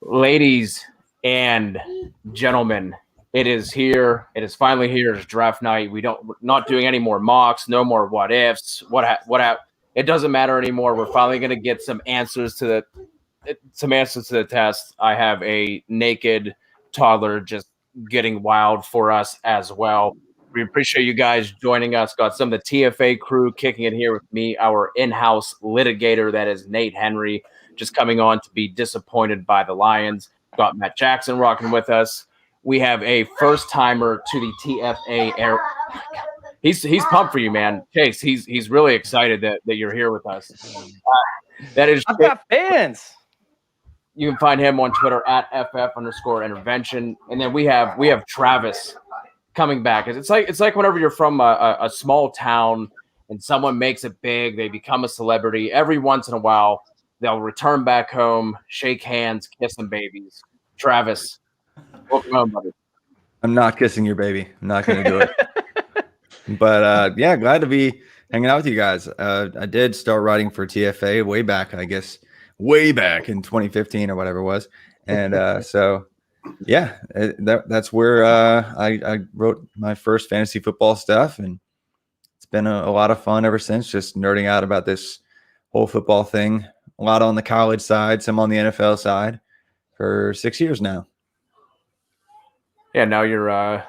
Ladies and gentlemen, it is here. It is finally here. It's draft night. We're not doing any more mocks, no more what ifs. It doesn't matter anymore. We're finally going to get some answers to the test. I have a naked toddler just getting wild for us as well. We appreciate you guys joining us. Got some of the TFA crew kicking it here with me, our in-house litigator, that is Nate Henry, just coming on to be disappointed by the Lions. Got Matt Jackson rocking with us. We have a first-timer to the TFA air. He's pumped for you, man. Chase, he's really excited that you're here with us. That is, I've got fans. You can find him on Twitter at @FF_intervention. And then we have Travis coming back. It's like whenever you're from a small town and someone makes it big, they become a celebrity. Every once in a while, they'll return back home, shake hands, kiss some babies. Travis, welcome home, buddy. I'm not kissing your baby. I'm not going to do it. But yeah, glad to be hanging out with you guys. I did start writing for TFA way back, I guess, way back in 2015 or whatever it was. And so, yeah, that's where I wrote my first fantasy football stuff. And it's been a lot of fun ever since, just nerding out about this whole football thing. A lot on the college side, some on the NFL side for 6 years now. Yeah, now you're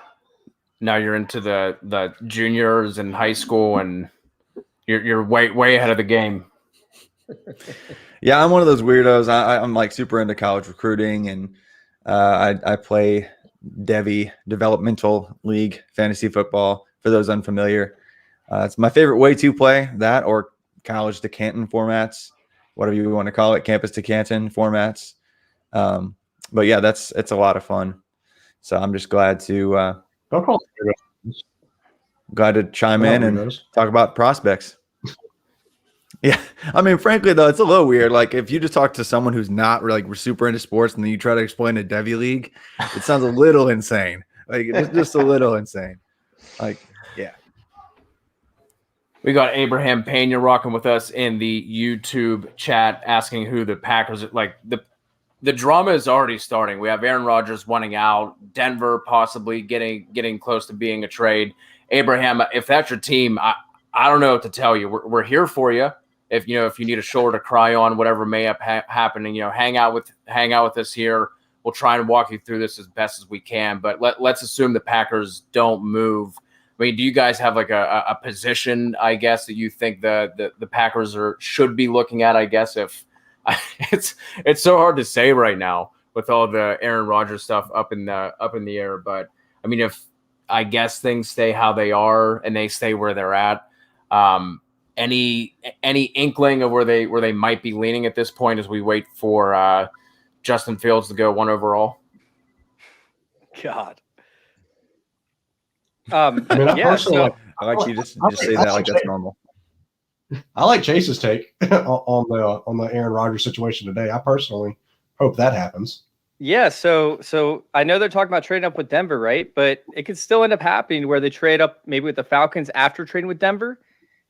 into the juniors in high school, and you're way ahead of the game. Yeah, I'm one of those weirdos. I'm like super into college recruiting, and I play Developmental League fantasy football. For those unfamiliar, it's my favorite way to play that, or college to Canton formats, whatever you want to call it, campus to Canton formats. But yeah, it's a lot of fun. So I'm just glad to chime in and talk about prospects. Yeah, I mean, frankly though, it's a little weird. Like if you just talk to someone who's not really like super into sports, and then you try to explain a Devy League, it sounds a little insane. Like it's just a little insane. Like, yeah. We got Abraham Pena rocking with us in the YouTube chat, asking who the Packers like. The drama is already starting. We have Aaron Rodgers wanting out, Denver possibly getting close to being a trade. Abraham, if that's your team, I don't know what to tell you. We're here for you. If you need a shoulder to cry on, whatever may have happened, hang out with us here. We'll try and walk you through this as best as we can. But let's assume the Packers don't move. I mean, do you guys have like a position, I guess, that you think the Packers should be looking at? I guess if it's so hard to say right now with all the Aaron Rodgers stuff up in the air. But I mean, if I guess things stay how they are and they stay where they're at, any inkling of where they might be leaning at this point as we wait for Justin Fields to go 1 overall? God. I mean, I like you just say that like that's normal. I like Chase's take on the Aaron Rodgers situation today. I personally hope that happens. Yeah, so I know they're talking about trading up with Denver, right? But it could still end up happening where they trade up maybe with the Falcons after trading with Denver,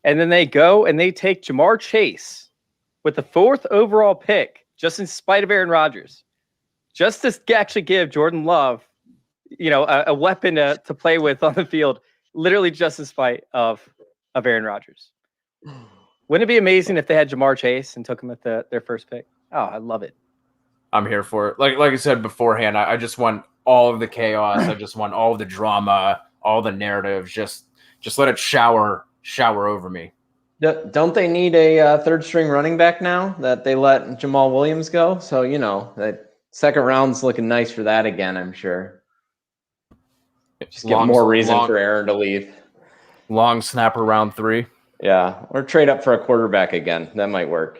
and then they go and they take Jamar Chase with the 4th overall pick, just in spite of Aaron Rodgers, just to actually give Jordan Love, a weapon to play with on the field, literally just in spite of Aaron Rodgers. Wouldn't it be amazing if they had Jamar Chase and took him at their first pick? Oh, I love it. I'm here for it. Like I said beforehand, I just want all of the chaos. I just want all of the drama, all the narratives. Just let it shower over me. Don't they need a third string running back now that they let Jamal Williams go? So, that second round's looking nice for that again, I'm sure. Just get more reason for Aaron to leave. Long snapper round 3. Yeah, or trade up for a quarterback again. That might work.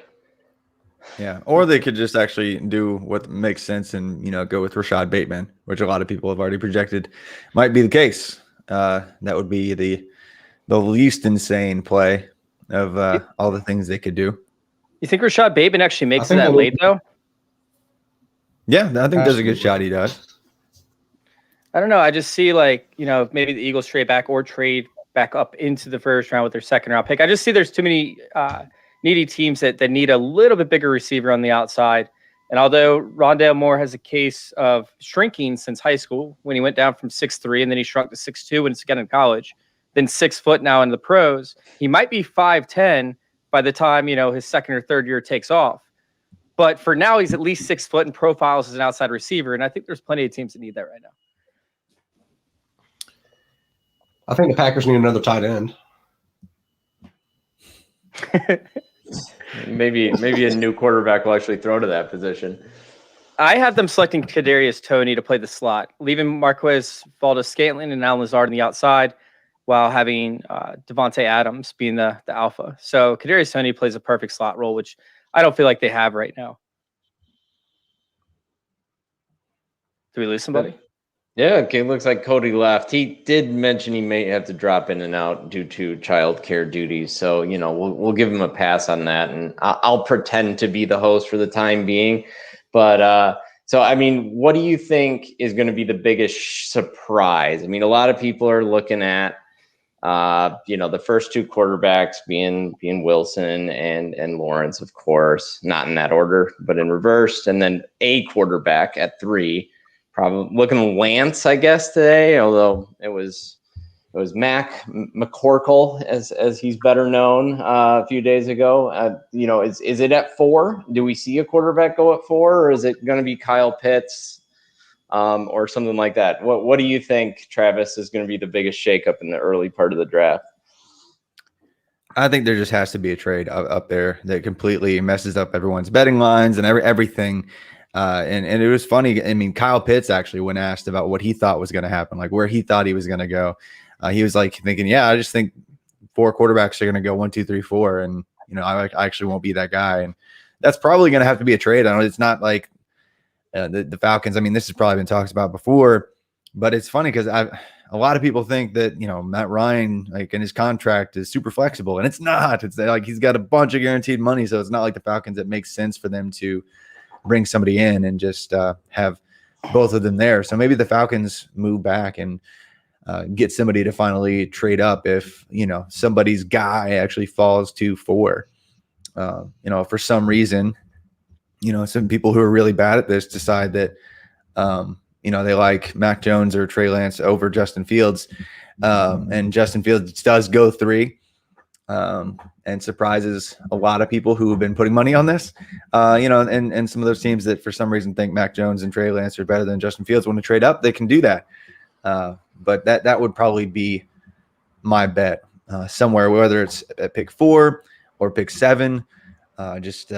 Yeah, or they could just actually do what makes sense and go with Rashad Bateman, which a lot of people have already projected might be the case. That would be the least insane play of all the things they could do. You think Rashad Bateman actually makes it that late though? Yeah, I think there's a good shot he does. I don't know. I just see maybe the Eagles trade back or trade back up into the first round with their second round pick. I just see there's too many needy teams that need a little bit bigger receiver on the outside And although Rondale Moore has a case of shrinking since high school, when he went down from 6'3", and then he shrunk to 6'2" when he's again in college, then 6 foot now in the pros, he might be 5'10" by the time, his second or third year takes off. But for now, he's at least 6 foot and profiles as an outside receiver. And I think there's plenty of teams that need that right now. I think the Packers need another tight end. Maybe a new quarterback will actually throw to that position. I have them selecting Kadarius Toney to play the slot, leaving Marquez Valdes-Scantling and Alan Lazard on the outside, while having Devontae Adams being the alpha. So Kadarius Toney plays a perfect slot role, which I don't feel like they have right now. Did we lose somebody? Yeah, okay. Looks like Cody left. He did mention he may have to drop in and out due to childcare duties. So, we'll give him a pass on that. And I'll pretend to be the host for the time being. But so, what do you think is going to be the biggest surprise? A lot of people are looking at, the first two quarterbacks being Wilson and Lawrence, of course, not in that order, but in reverse. And then a quarterback at 3. Probably looking at Lance, I guess, today, although it was Mac McCorkle, as he's better known, a few days ago. Is it at 4? Do we see a quarterback go at 4, or is it going to be Kyle Pitts or something like that? What do you think, Travis, is going to be the biggest shakeup in the early part of the draft? I think there just has to be a trade up there that completely messes up everyone's betting lines and everything. And it was funny. Kyle Pitts actually, when asked about what he thought was going to happen, like where he thought he was going to go, he was like thinking, I just think 4 quarterbacks are going to go 1, 2, 3, 4. And, I actually won't be that guy. And that's probably going to have to be a trade. I know it's not like the Falcons. This has probably been talked about before, but it's funny because a lot of people think that, Matt Ryan, in his contract is super flexible, and it's not. It's like he's got a bunch of guaranteed money. So it's not like the Falcons. It makes sense for them to bring somebody in and just have both of them there. So maybe the Falcons move back and get somebody to finally trade up if, somebody's guy actually falls to 4. For some reason, some people who are really bad at this decide that, they like Mac Jones or Trey Lance over Justin Fields. And Justin Fields does go 3. And surprises a lot of people who have been putting money on this, and some of those teams that for some reason think Mac Jones and Trey Lance are better than Justin Fields want to trade up, they can do that. But that would probably be my bet somewhere, whether it's at pick 4 or pick 7, just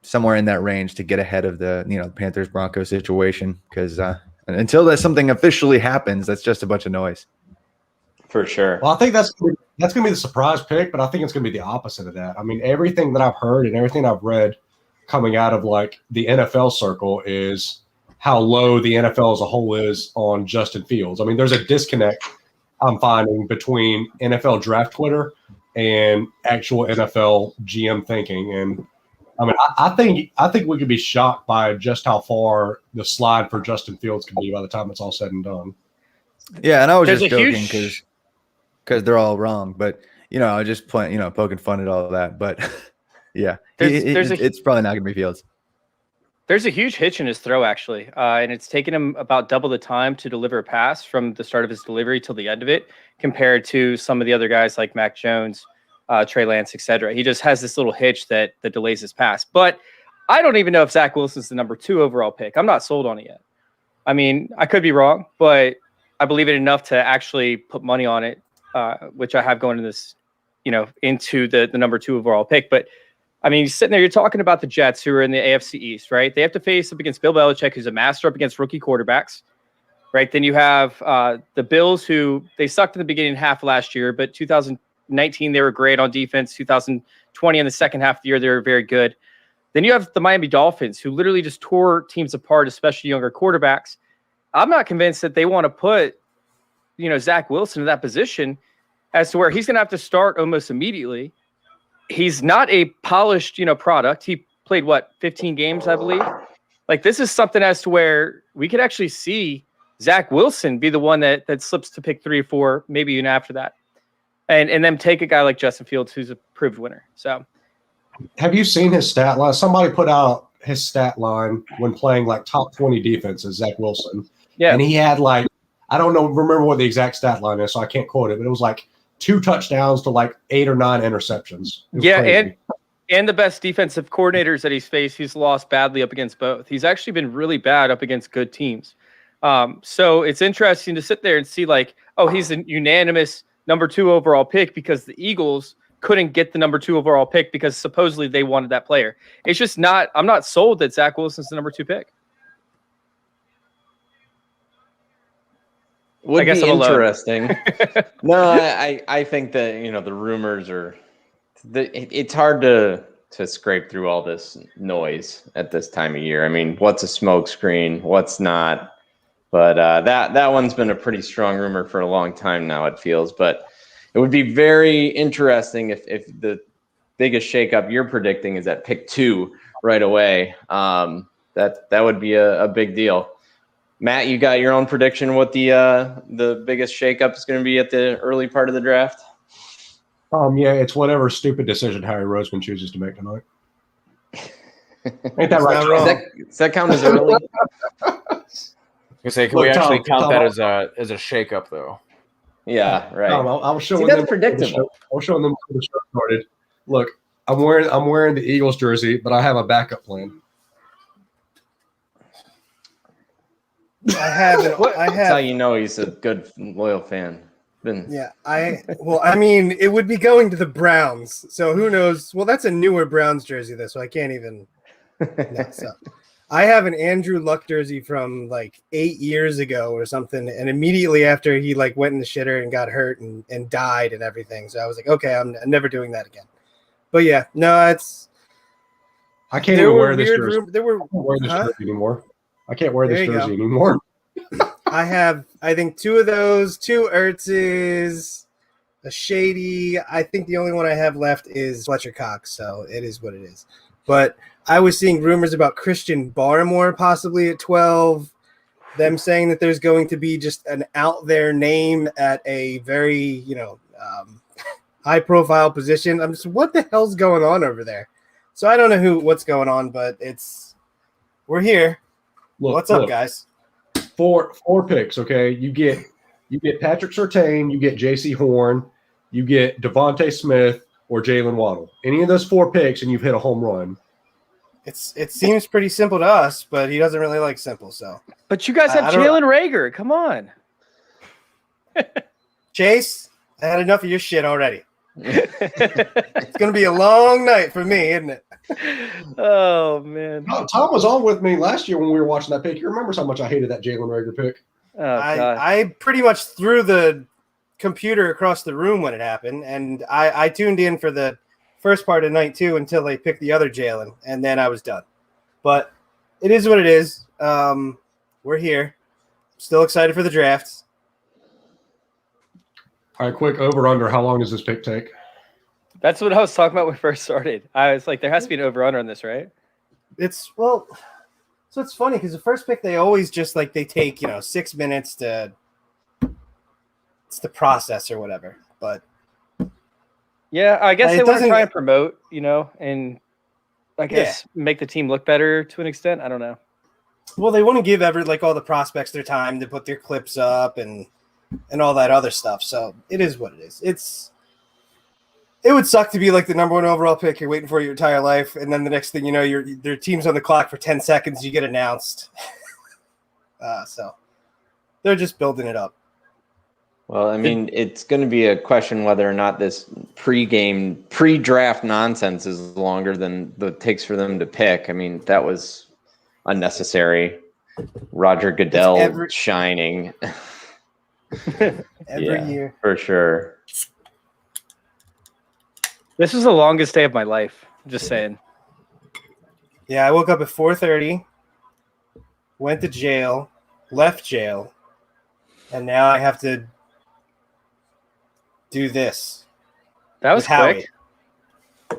somewhere in that range to get ahead of the Panthers Broncos situation. Because until that something officially happens, that's just a bunch of noise. For sure. Well, I think that's going to be the surprise pick, but I think it's going to be the opposite of that. Everything that I've heard and everything I've read coming out of the NFL circle is how low the NFL as a whole is on Justin Fields. There's a disconnect I'm finding between NFL draft Twitter and actual NFL GM thinking. And I think we could be shocked by just how far the slide for Justin Fields could be by the time it's all said and done. Yeah, and I was just joking because they're all wrong, but I was just playing, poking fun at all of that. But yeah, it's probably not going to be Fields. There's a huge hitch in his throw, actually, and it's taken him about double the time to deliver a pass from the start of his delivery till the end of it, compared to some of the other guys like Mac Jones, Trey Lance, etc. He just has this little hitch that delays his pass. But I don't even know if Zach Wilson's the number 2 overall pick. I'm not sold on it yet. I could be wrong, but I believe it enough to actually put money on it. Which I have going in this, into the number 2 overall pick. But you're sitting there, you're talking about the Jets who are in the AFC East, right? They have to face up against Bill Belichick, who's a master up against rookie quarterbacks, right? Then you have the Bills, who they sucked in the beginning half last year, but 2019 they were great on defense. 2020 in the second half of the year they were very good. Then you have the Miami Dolphins, who literally just tore teams apart, especially younger quarterbacks. I'm not convinced that they want to put Zach Wilson in that position as to where he's going to have to start almost immediately. He's not a polished, product. He played 15 games, I believe. This is something as to where we could actually see Zach Wilson be the one that slips to pick 3 or 4, maybe even after that. And then take a guy like Justin Fields, who's a proved winner. So have you seen his stat line? Somebody put out his stat line when playing like top 20 defenses, Zach Wilson. Yeah. And he had like, I don't remember what the exact stat line is, so I can't quote it, but it was like 2 touchdowns to like 8 or 9 interceptions. It was crazy. And the best defensive coordinators that he's faced, he's lost badly up against both. He's actually been really bad up against good teams. So it's interesting to sit there and see like, oh, he's a unanimous number 2 overall pick because the Eagles couldn't get the number 2 overall pick because supposedly they wanted that player. It's just not, I'm not sold that Zach Wilson's the number 2 pick. Would I guess be I'm alone. interesting. No, I think that, the rumors are it's hard to scrape through all this noise at this time of year. I mean, what's a smoke screen? What's not? But that one's been a pretty strong rumor for a long time now, it feels. But it would be very interesting if the biggest shakeup you're predicting is at pick 2 right away. That would be a big deal. Matt, you got your own prediction what the biggest shakeup is going to be at the early part of the draft? Yeah, it's whatever stupid decision Harry Roseman chooses to make tonight. Ain't that right? Does that count as early? Can we actually count that as a shakeup though? Yeah, right. I was showing that's them predictable. I was showing them before the show started. Look, I'm wearing the Eagles jersey, but I have a backup plan. That's how you know he's a good, loyal fan. I mean, it would be going to the Browns. So who knows? Well, that's a newer Browns jersey, though, so I can't even. I have an Andrew Luck jersey from like 8 years ago or something, and immediately after he like went in the shitter and got hurt and died and everything. So I was like, okay, I'm never doing that again. But yeah, no, it's. I can't even wear this jersey. I can't wear this jersey anymore. I can't wear this jersey anymore. I have, I think, 2 of those, 2 Ertzes, a Shady. I think the only one I have left is Fletcher Cox, so it is what it is. But I was seeing rumors about Christian Barmore possibly at 12, them saying that there's going to be just an out there name at a very, high-profile position. I'm just, what the hell's going on over there? So I don't know what's going on, but we're here. What's up, guys? 4 picks, okay? You get Patrick Surtain, you get J.C. Horn, you get Devontae Smith or Jalen Waddle. Any of those 4 picks, and you've hit a home run. It seems pretty simple to us, but he doesn't really like simple. So, but you guys have Jalen Reagor. Come on, Chase. I had enough of your shit already. It's gonna be a long night for me, isn't it? Oh man, Tom was on with me last year when we were watching that pick. You remember how much I hated that Jalen Reagor pick? Oh, God. I pretty much threw the computer across the room when it happened, and I tuned in for the first part of night 2 until they picked the other Jalen, and then I was done. But it is what it is. We're here. Still excited for the drafts. All right, quick over-under. How long does this pick take? That's what I was talking about when we first started. I was like, there has to be an over-under on this, right? So it's funny because the first pick, they always just like they take, 6 minutes to it's the process or whatever. But yeah, I guess they want to try and promote, and I guess make the team look better to an extent. I don't know. Well, they want to give all the prospects their time to put their clips up and all that other stuff. So it is what it is. It would suck to be like the number 1 overall pick. You're waiting for your entire life, and then the next thing you know, their team's on the clock for 10 seconds. You get announced. So they're just building it up. Well, I mean, it's going to be a question whether or not this pre-draft nonsense is longer than it takes for them to pick. I mean, that was unnecessary. Roger Goodell shining. Every year. For sure. This was the longest day of my life. Just saying. Yeah, I woke up at 4:30, went to jail, left jail, and now I have to do this. That was quick.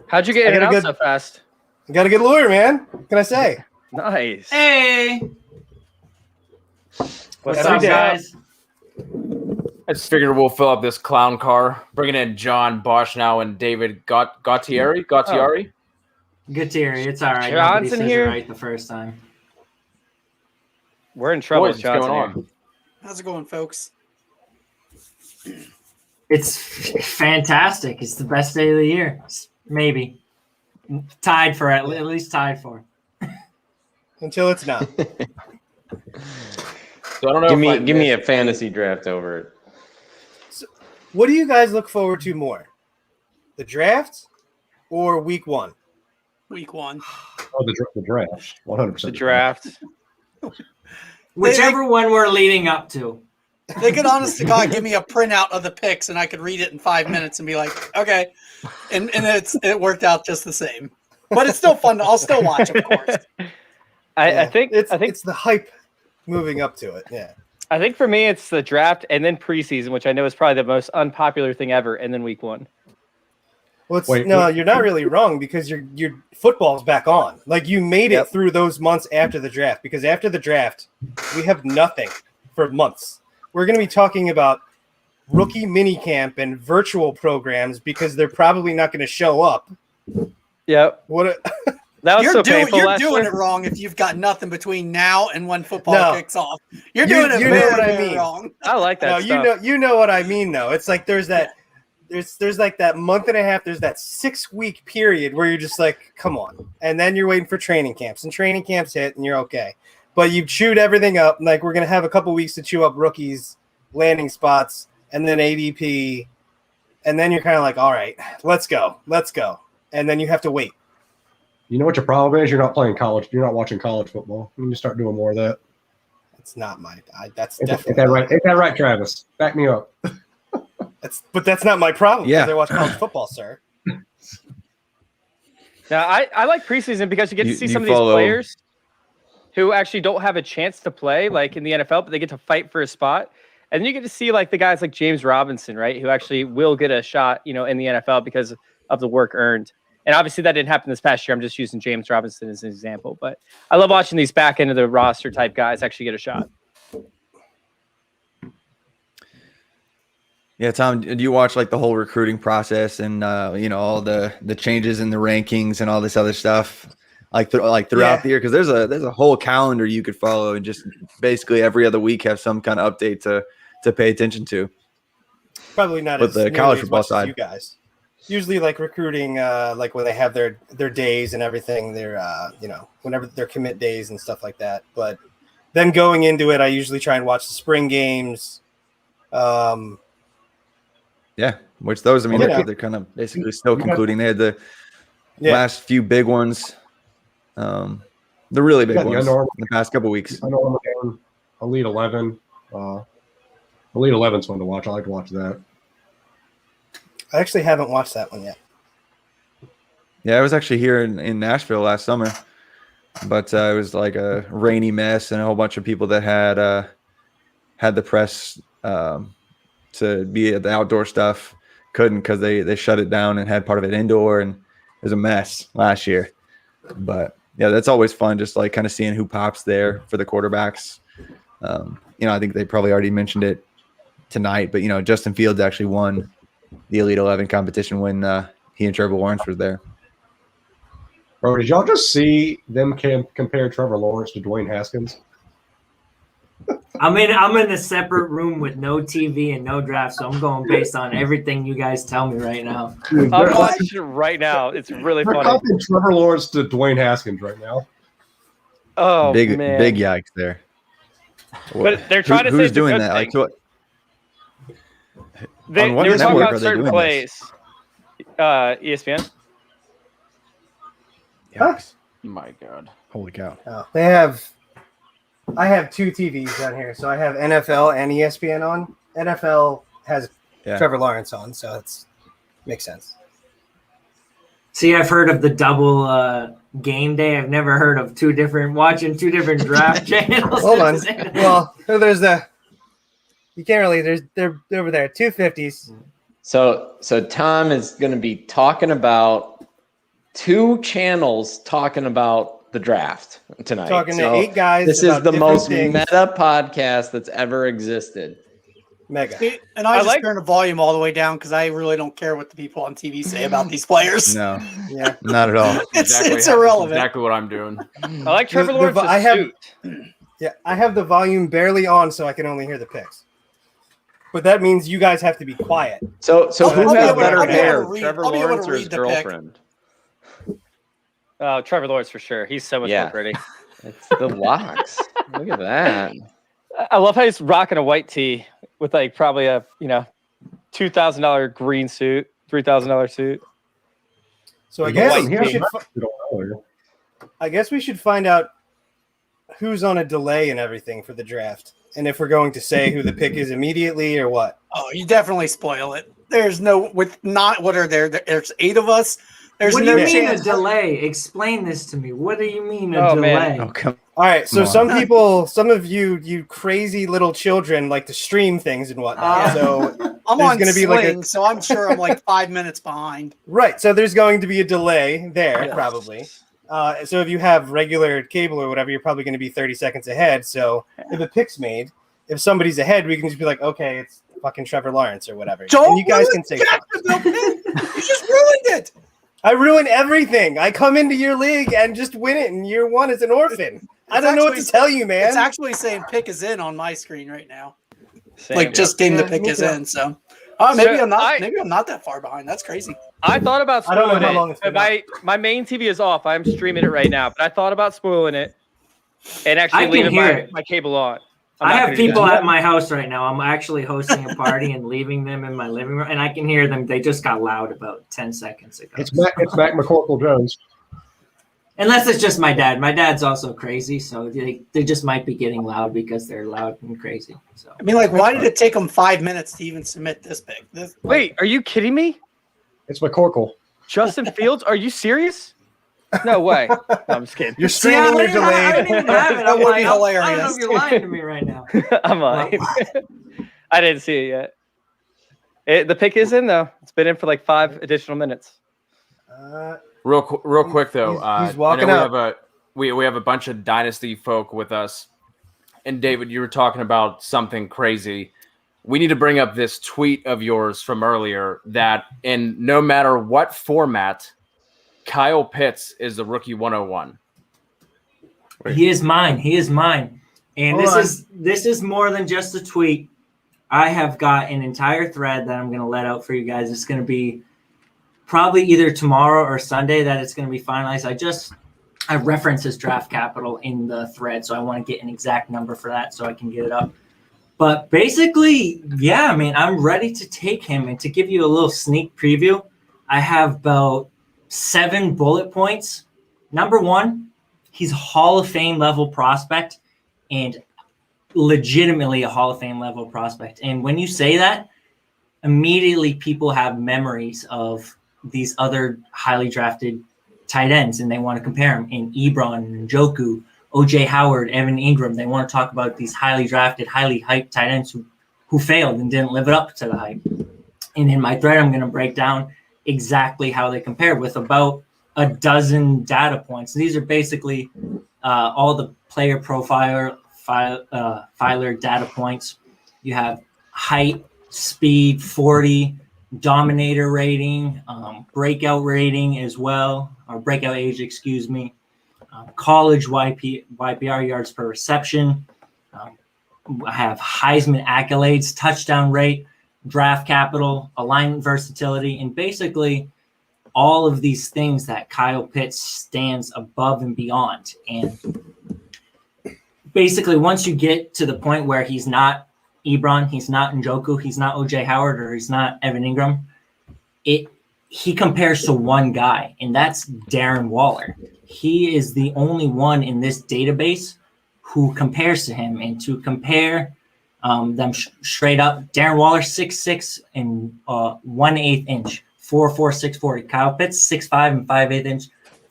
How'd you get in and out so fast? You got a good lawyer, man. What can I say? Nice. Hey. What's up, guys? I just figured we'll fill up this clown car, bringing in John Bosch now and David Gottieri. Good to hear. It's all right. Nobody Johnson says here? it right the first time. We're in trouble, Boys, what's Johnson. going Here. on? How's it going, folks? It's fantastic. It's the best day of the year. Maybe tied for at least tied for. Until it's not. So I don't know. Give me a fantasy draft over it. What do you guys look forward to more? The draft or week 1? Week 1. Oh, the draft. 100%. The draft. Whichever one we're leading up to. They could, honest to God, give me a printout of the picks, and I could read it in 5 minutes and be like, okay. And it worked out just the same. But it's still fun. I'll still watch, of course. I think it's the hype moving up to it. Yeah. I think for me it's the draft and then preseason, which I know is probably the most unpopular thing ever, and then week 1. Well, you're not really wrong because your football's back on. Like you made it through those months after the draft, because after the draft, we have nothing for months. We're going to be talking about rookie minicamp and virtual programs because they're probably not going to show up. Yep. That was You're painful doing last year. it wrong if you've got nothing between now and when football kicks off. You're doing it you know what I very mean. wrong. I like that. Stuff. You know what I mean though. It's like there's like that month and a half, there's that 6-week period where you're just like, come on. And then you're waiting for training camps, and training camps hit and you're okay. But you've chewed everything up. Like we're going to have a couple weeks to chew up rookies, landing spots, and then ADP. And then you're kind of like, all right, let's go. And then you have to wait. You know what your problem is? You're not playing college. You're not watching college football. You need to start doing more of that. That's not my. That's Ain't definitely that right? Ain't that right, Travis? Back me up. That's not my problem. Yeah. Because I watch college football, sir. Now I like preseason because you get to see some of these follow- players who actually don't have a chance to play like in the NFL, but they get to fight for a spot. And then you get to see like the guys like James Robinson, right, who actually will get a shot, in the NFL because of the work earned. And obviously that didn't happen this past year. I'm just using James Robinson as an example. But I love watching these back end of the roster type guys actually get a shot. Yeah, Tom, do you watch like the whole recruiting process and all the changes in the rankings and all this other stuff throughout the year? Because there's a whole calendar you could follow and just basically every other week have some kind of update to pay attention to. Probably not But as the nearly college as football much as side. you guys. Usually like recruiting, like when they have their days and everything, their whenever their commit days and stuff like that. But then going into it, I usually try and watch the spring games. Yeah, which those, Yeah. they're kind of basically still concluding. They had the last few big ones, the really big Yeah, the ones Under Armour- in the past couple weeks. I know I'm game, Elite 11. Elite 11's fun to watch. I like to watch that. I actually haven't watched that one yet. Yeah, I was actually here in Nashville last summer, but it was like a rainy mess and a whole bunch of people that had the press to be at the outdoor stuff couldn't because they shut it down and had part of it indoor, and it was a mess last year. But yeah, that's always fun, just like kind of seeing who pops there for the quarterbacks. I think they probably already mentioned it tonight, but Justin Fields actually won the Elite 11 competition when he and Trevor Lawrence were there. Bro, did y'all just see them compare Trevor Lawrence to Dwayne Haskins? I'm in a separate room with no TV and no draft, so I'm going based on everything you guys tell me right now. Dude, I'm they're watching it right now. It's really they're funny. comparing Trevor Lawrence to Dwayne Haskins right now. Oh, big man. yikes there. But they're trying to say who's it's a doing good that? thing. They on what were talking network about are they certain doing plays. ESPN. Yikes. My God. Holy cow. Oh, I have 2 TVs down here, so I have NFL and ESPN on. NFL has Trevor Lawrence on, so it's makes sense. See, I've heard of the double game day. I've never heard of watching two different draft channels. Hold on. Well, there's you can't really. They're over there 250s. So Tom is going to be talking about 2 channels talking about the draft tonight. Talking to So 8 guys. This is about the different most things. meta podcast that's ever existed. Mega. See, and I just like- turn the volume all the way down because I really don't care what the people on TV say about these players. No, Yeah. not at all. It's irrelevant. Exactly what I'm doing. I like Trevor The- Lawrence's I have- suit. Yeah, I have the volume barely on, so I can only hear the picks. But that means you guys have to be quiet. So I'll who be has able to- better I'll be able to hair, read- Trevor I'll be able to Lawrence or his read the pick. girlfriend? Trevor Lawrence for sure. He's so much Yeah. more pretty. It's the locks. Look at that. I love how he's rocking a white tee with like probably a $2,000 green suit, $3,000 suit. So I Yeah, guess yeah, we should. we don't know. I guess we should find out who's on a delay and everything for the draft, and if we're going to say who the pick is immediately or what. Oh, you definitely spoil it. There's no what are there? There's 8 of us. There's What do no you mean a chance. delay? Explain this to me. What do you mean a Oh, delay? man. Oh, come All right, so Come on. some of you crazy little children like to stream things and whatnot. So I'm there's on gonna be Sling, like a- so I'm sure I'm like 5 minutes behind. right, so there's going to be a delay there Yeah. probably. So if you have regular cable or whatever, you're probably going to be 30 seconds ahead. So if a pick's made, if somebody's ahead, we can just be like, okay, it's fucking Trevor Lawrence or whatever. And you guys can say, fuck. You just ruined it. I ruin everything. I come into your league and just win it in year 1 as an orphan. I don't know what to tell you, man. It's actually saying pick is in on my screen right now. Same. Like just game the Yeah, pick me is too. in. So maybe So I'm not. I- Maybe I'm not that far behind. That's crazy. I thought about I don't know spoiling how long it. it's been But my main TV is off. I'm streaming it right now, but I thought about spoiling it and I actually can leaving hear my, it. my cable on. I'm I not have gonna do people that. at my house right now. I'm actually hosting a party and leaving them in my living room, and I can hear them. They just got loud about 10 seconds ago. It's Mac McCorkle Jones. Unless it's just my dad. My dad's also crazy, so they just might be getting loud because they're loud and crazy. So I mean, like, why did it take them 5 minutes to even submit this pick? Wait, are you kidding me? It's McCorkle. Justin Fields? Are you serious? No way. No, I'm just kidding. You're See, I streaming, you're didn't delayed. even have it. That I'm would like, be I don't know hilarious. if you're lying to me right now. I'm lying. I didn't see it yet. The pick is in though. It's been in for like 5 additional minutes. Real quick though, He's walking I know up. we have a bunch of dynasty folk with us, and David, you were talking about something crazy. We need to bring up this tweet of yours from earlier that in no matter what format, Kyle Pitts is the rookie 101. He is mine. He is mine. And Hold on. this is more than just a tweet. I have got an entire thread that I'm going to let out for you guys. It's going to be probably either tomorrow or Sunday that it's going to be finalized. I reference his draft capital in the thread, so I want to get an exact number for that so I can get it up. But basically, yeah, I mean, I'm ready to take him. And to give you a little sneak preview, I have about 7 bullet points. Number 1, he's a Hall of Fame level prospect and legitimately a Hall of Fame level prospect. And when you say that, immediately people have memories of these other highly drafted tight ends and they want to compare them in Ebron, Njoku, OJ Howard, Evan Ingram. They want to talk about these highly drafted, highly hyped tight ends who failed and didn't live up to the hype. And in my thread, I'm going to break down exactly how they compare with about a dozen data points. These are basically all the player filer data points. You have height, speed, 40, dominator rating, breakout rating as well, or breakout age, excuse me, college YPR yards per reception. I have Heisman accolades, touchdown rate, draft capital, alignment versatility, and basically all of these things that Kyle Pitts stands above and beyond. And basically, once you get to the point where he's not Ebron, he's not Njoku, he's not OJ Howard, or he's not Evan Ingram, he compares to one guy, and that's Darren Waller. He is the only one in this database who compares to him. And to compare them straight up, Darren Waller 6'6" and 1/8 inch, 4'4", 640. Kyle Pitts 6'5" and 5/8 inch,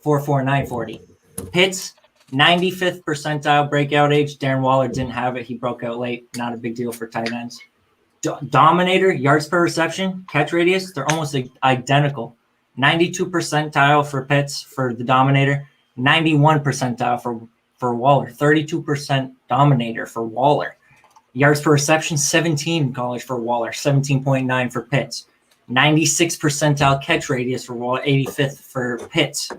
4'4", 940. Pitts 95th percentile breakout age. Darren Waller didn't have it. He broke out late. Not a big deal for tight ends. Dominator, yards per reception, catch radius, they're almost identical. 92 percentile for Pitts for the Dominator, 91 percentile for Waller, 32% Dominator for Waller. Yards per reception, 17 in college for Waller, 17.9 for Pitts. 96 percentile catch radius for Waller, 85th for Pitts.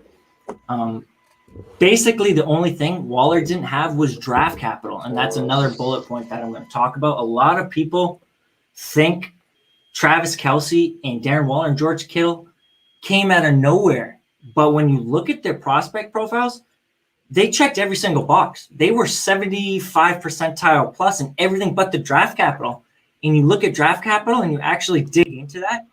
Basically, the only thing Waller didn't have was draft capital, and that's another bullet point that I'm going to talk about. A lot of people think Travis Kelce and Darren Waller and George Kittle came out of nowhere. But when you look at their prospect profiles, they checked every single box. They were 75 percentile plus in everything but the draft capital. And you look at draft capital and you actually dig into that,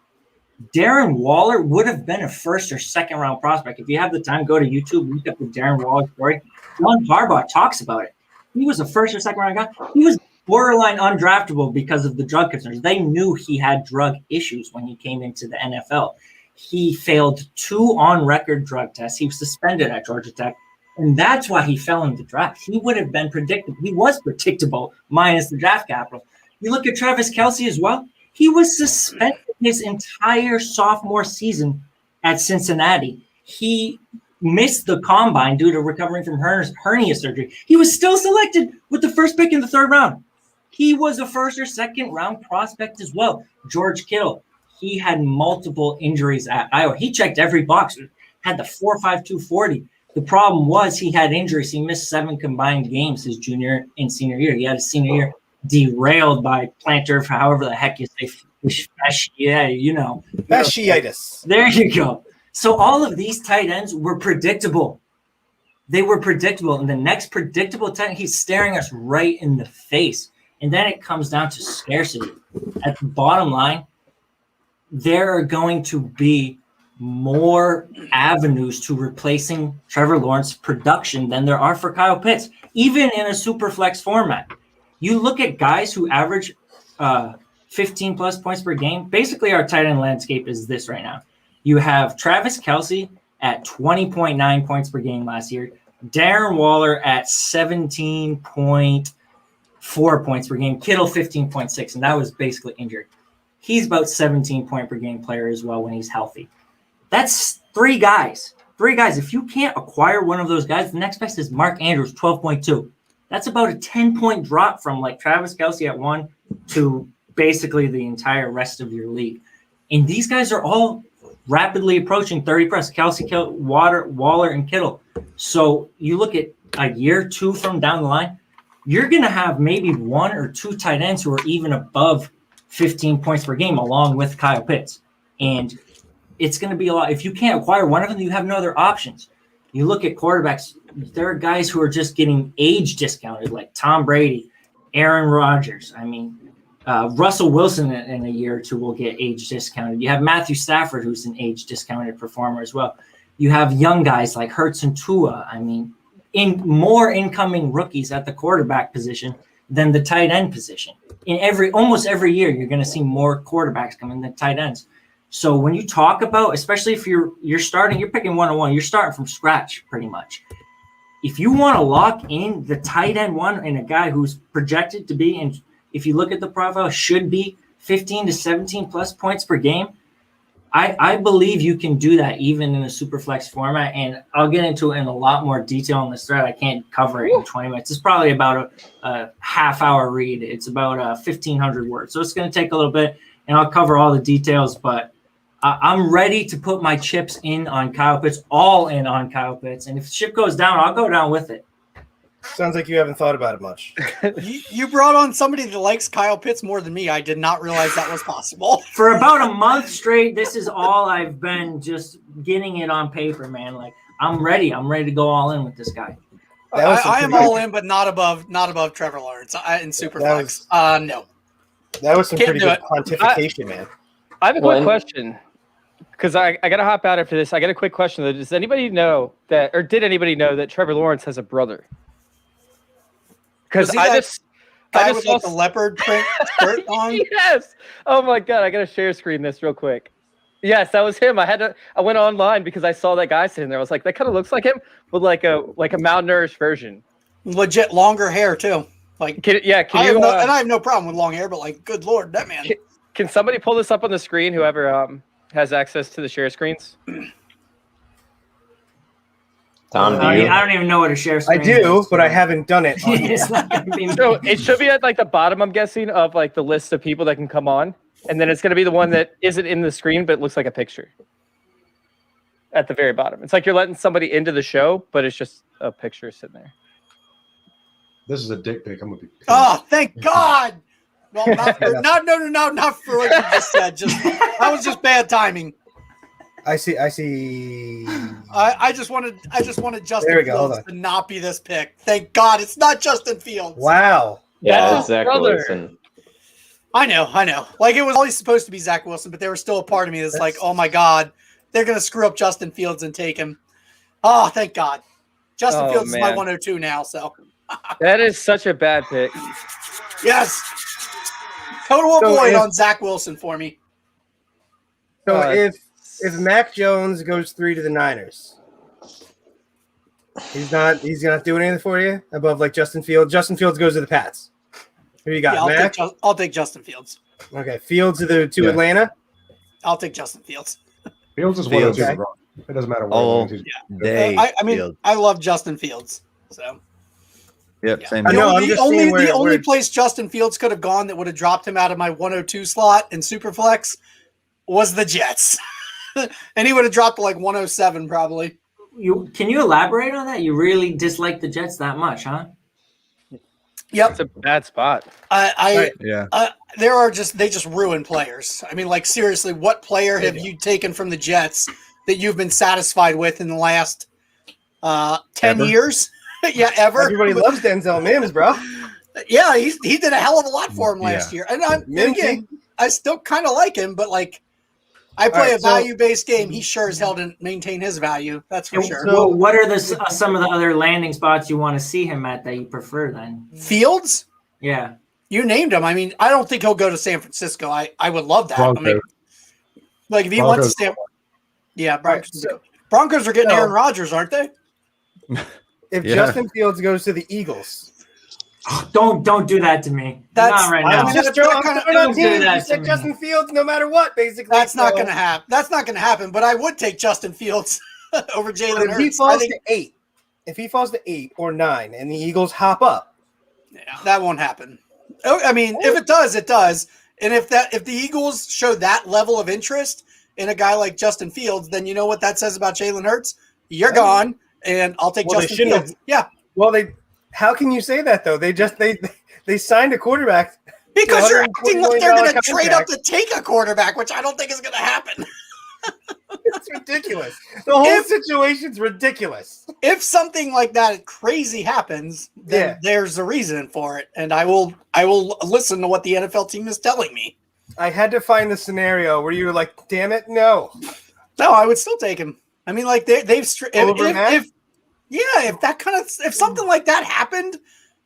Darren Waller would have been a first or second round prospect. If you have the time, go to YouTube, look up the Darren Waller story. John Harbaugh talks about it. He was a first or second round guy. He was borderline undraftable because of the drug concerns. They knew he had drug issues when he came into the NFL. He failed 2 on-record drug tests. He was suspended at Georgia Tech, and that's why he fell in the draft. He would have been predictable. He was predictable minus the draft capital. You look at Travis Kelce as well. He was suspended his entire sophomore season at Cincinnati. He missed the combine due to recovering from hernia surgery. He was still selected with the first pick in the 3rd round. He was a first or second round prospect as well. George Kittle, he had multiple injuries at Iowa. He checked every box, had the 4.52 40. The problem was he had injuries. He missed 7 combined games his junior and senior year. He had his senior year derailed by plantar, however the heck you say, Fasciitis. There you go. So all of these tight ends were predictable. They were predictable. And the next predictable tight end, he's staring us right in the face. And then it comes down to scarcity. At the bottom line, there are going to be more avenues to replacing Trevor Lawrence's production than there are for Kyle Pitts, even in a super flex format. You look at guys who average 15 plus points per game. Basically, our tight end landscape is this right now. You have Travis Kelce at 20.9 points per game last year, Darren Waller at 17.4 points per game, Kittle 15.6, and that was basically injured. He's about 17 point per game player as well when he's healthy. That's 3 guys. 3 guys. If you can't acquire one of those guys, the next best is Mark Andrews, 12.2. That's about a 10-point drop from like Travis Kelce at 1 to basically the entire rest of your league. And these guys are all rapidly approaching 30 plus. Kelce, Waller, and Kittle. So you look at a year, 2 from down the line, you're going to have maybe 1 or 2 tight ends who are even above 15 points per game along with Kyle Pitts. And it's going to be a lot. If you can't acquire one of them, you have no other options. You look at quarterbacks, there are guys who are just getting age discounted, like Tom Brady, Aaron Rodgers. I mean, Russell Wilson in a year or 2 will get age discounted. You have Matthew Stafford, who's an age discounted performer as well. You have young guys like Hurts and Tua. I mean, more incoming rookies at the quarterback position than the tight end position. Almost every year, you're going to see more quarterbacks coming than tight ends. So when you talk about, especially if you're starting, you're picking 101, you're starting from scratch pretty much. If you want to lock in the tight end one and a guy who's projected to be, and if you look at the profile, should be 15 to 17 plus points per game, I believe you can do that even in a super flex format. And I'll get into it in a lot more detail in this thread. I can't cover it in 20 minutes. It's probably about a half-hour read. It's about 1,500 words. So it's going to take a little bit, and I'll cover all the details. But I'm ready to put my chips in on Kyle Pitts, all in on Kyle Pitts. And if the ship goes down, I'll go down with it. Sounds like you haven't thought about it much. You brought on somebody that likes Kyle Pitts more than me. I did not realize that was possible. For about a month straight, this is all I've been just getting it on paper, man. Like, I'm ready. I'm ready to go all in with this guy. I am all in, but not above Trevor Lawrence in Superflex. No. That was some Can't pretty do good it. pontification, man. I have a quick question because I got to hop out after this. I got a quick question though. Does anybody know that, or did anybody know that Trevor Lawrence has a brother? Because I just with like the leopard print shirt on. Yes. Oh my god, I gotta share screen this real quick. Yes, that was him. I went online because I saw that guy sitting there. I was like, that kind of looks like him, but like a malnourished version. Legit longer hair too. Like, and I have no problem with long hair, but like, good lord, that man. Can somebody pull this up on the screen? Whoever has access to the share screens. Tom, do I you? don't even know what a share I screen do, is, but so- I haven't done it. It's not gonna be So it should be at like the bottom, I'm guessing, of like the list of people that can come on, and then it's going to be the one that isn't in the screen but looks like a picture at the very bottom. It's like you're letting somebody into the show, but it's just a picture sitting there. This is a dick pic. I'm gonna be pissed. Oh, thank God. Well, not for what you just said. That was just bad timing. I see. I just wanted Justin There we go, hold Fields on. to not be this pick. Thank God it's not Justin Fields. Wow. Yeah, Oh, it's Zach brother. Wilson. I know. Like it was always supposed to be Zach Wilson, but there was still a part of me that's like, oh my God, they're gonna screw up Justin Fields and take him. Oh, thank God. Justin Oh, Fields is my man. 102 now, so That is such a bad pick. yes. Total So avoid if- on Zach Wilson for me. So Uh, if Mac Jones goes 3 to the Niners, he's not doing anything for you above like Justin Fields. Justin Fields goes to the Pats. Who you got? Yeah, Mac? I'll take Justin Fields. Okay, Fields to Yeah. Atlanta. I'll take Justin Fields. Fields is Fields. 102. It doesn't matter what Oh. he lands, he's- Day. I mean, Fields. I love Justin Fields. So Yep, yeah. same I here. know, I'm just seeing the only where- place Justin Fields could have gone that would have dropped him out of my 102 slot in Superflex was the Jets. And he would have dropped to like 107 probably. Can you elaborate on that? You really dislike the Jets that much, huh? Yep. It's a bad spot. I Yeah. they just ruin players. I mean, like seriously, what player have you taken from the Jets that you've been satisfied with in the last 10 Ever? years? Yeah, ever. Everybody loves Denzel Mims, bro. Yeah, he did a hell of a lot for him last year. And Mimsy. again, I still kind of like him, but like I play right, a so- value-based game. He sure as hell didn't maintain his value. That's for sure. So, what are some of the other landing spots you want to see him at that you prefer? Then, Fields, yeah, you named him. I mean, I don't think he'll go to San Francisco. I would love that. I mean, Broncos. like if he went to Broncos. San, yeah, Broncos. Right, so- Broncos are getting So- Aaron Rodgers, aren't they? If Yeah. Justin Fields goes to the Eagles, don't do that to me. That's- Not right I now. was I'm just- just that throwing kinda- out don't do teams. that You to said me. Justin Fields, no matter what, basically. That's not So- going to happen. That's not going to happen. But I would take Justin Fields over Jalen If he Hurts. I falls think to 8, or 9, and the Eagles hop up, that won't happen. Oh, I mean, if it does, it does. And if the Eagles show that level of interest in a guy like Justin Fields, then you know what that says about Jalen Hurts? You're gone, and I'll take Well, they Justin shouldn't Fields. Yeah, well, how can you say that though? They signed a quarterback. because you're $140 acting like they're going to million trade up contract. to take a quarterback, which I don't think is going to happen. It's ridiculous. The whole If- situation's ridiculous. If something like that crazy happens, then Yeah. there's a reason for it, and I will listen to what the NFL team is telling me. I had to find the scenario where you were like, "Damn it, no!" No, I would still take him. I mean, like Over Matt? if something like that happened,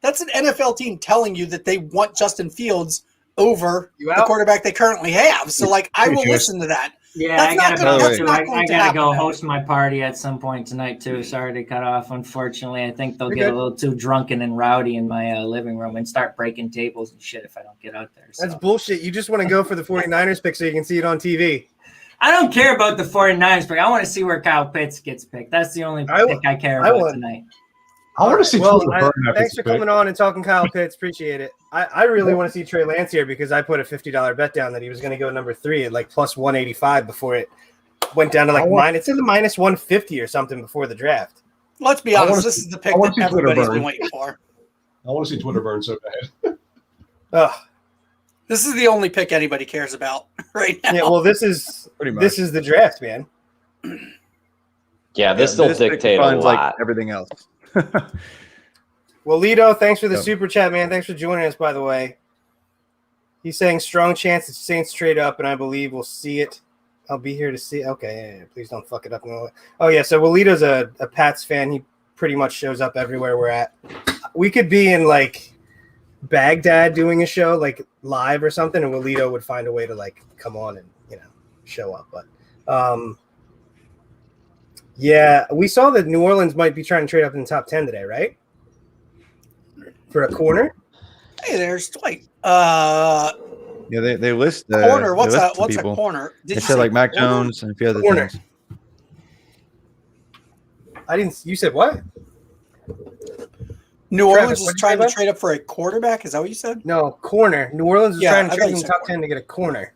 that's an NFL team telling you that they want Justin Fields over You the out? quarterback they currently have. So, like, I will Sure. listen to that. Yeah, That's I not gotta gonna- go. that's too. not I going to gotta go happen. host my party at some point tonight too. Sorry to cut off. Unfortunately, I think they'll You're get good. a little too drunken and rowdy in my living room and start breaking tables and shit if I don't get out there. So. That's bullshit. You just want to go for the 49ers pick so you can see it on TV. I don't care about the 49ers pick. I want to see where Kyle Pitts gets picked. That's the only I pick I care I about want- tonight. I want to see Well, Twitter burn after thanks this for pick. coming on and talking Kyle Pitts. Appreciate it. I really want to see Trey Lance here because I put a $50 bet down that he was going to go number 3 at like plus 185 before it went down to like it's in the minus 150 or something before the draft. Let's be I honest. wanna This see- is the pick I wanna that see Twitter everybody's burn. been waiting for. I want to see Twitter burn so bad. Ugh. This is the only pick anybody cares about right now. Yeah, well, this is Pretty much. the draft, man. Yeah, this still This pick dictate a defines, lot. like everything else. Well, Lito, thanks for the Yep. super chat, man. Thanks for joining us, by the way. He's saying strong chance that Saints trade up, and I believe we'll see it. I'll be here to see. Okay, yeah, please don't fuck it up. Oh yeah, so Walito's a Pats fan. He pretty much shows up everywhere we're at. We could be in like Baghdad doing a show like live or something, and Walito would find a way to like come on and show up. But yeah, we saw that New Orleans might be trying to trade up in the top 10 today, right? For a corner. Hey, there's Dwight. Yeah, they list the Corner. What's they a list the what's a people. corner? Did They you said say like Mac corner? Jones and a few other Corner. things. I didn't. You said what? New Travis, Orleans was what'd you trying say, to bud? trade up for a quarterback. Is that what you said? No, corner. New Orleans was Yeah, trying I to thought trade you in the said top corner. 10 to get a corner.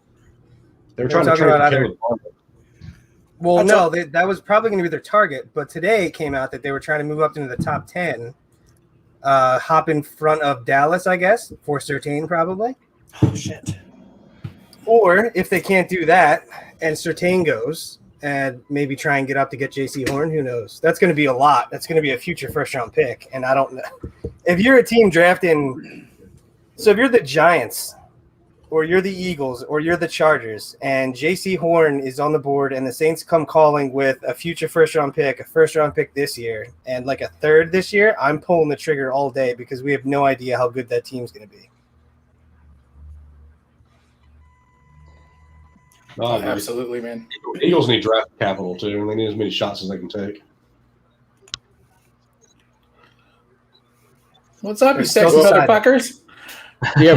They're They were trying to talking trade about for either. Caleb Farley. Well, That's no, that was probably going to be their target. But today it came out that they were trying to move up into the top 10, hop in front of Dallas, I guess, for Surtain probably. Oh shit. Or if they can't do that and Surtain goes and maybe try and get up to get JC Horn, who knows? That's going to be a lot. That's going to be a future first-round pick. And I don't know. If you're a team drafting – so if you're the Giants or you're the Eagles or you're the Chargers and JC Horn is on the board and the Saints come calling with a future first-round pick, a first-round pick this year, and like a third this year, I'm pulling the trigger all day because we have no idea how good that team's going to be. Oh, absolutely, man. Eagles need draft capital too, and they need as many shots as they can take. What's up, you They're still sexy deciding. motherfuckers? Yeah,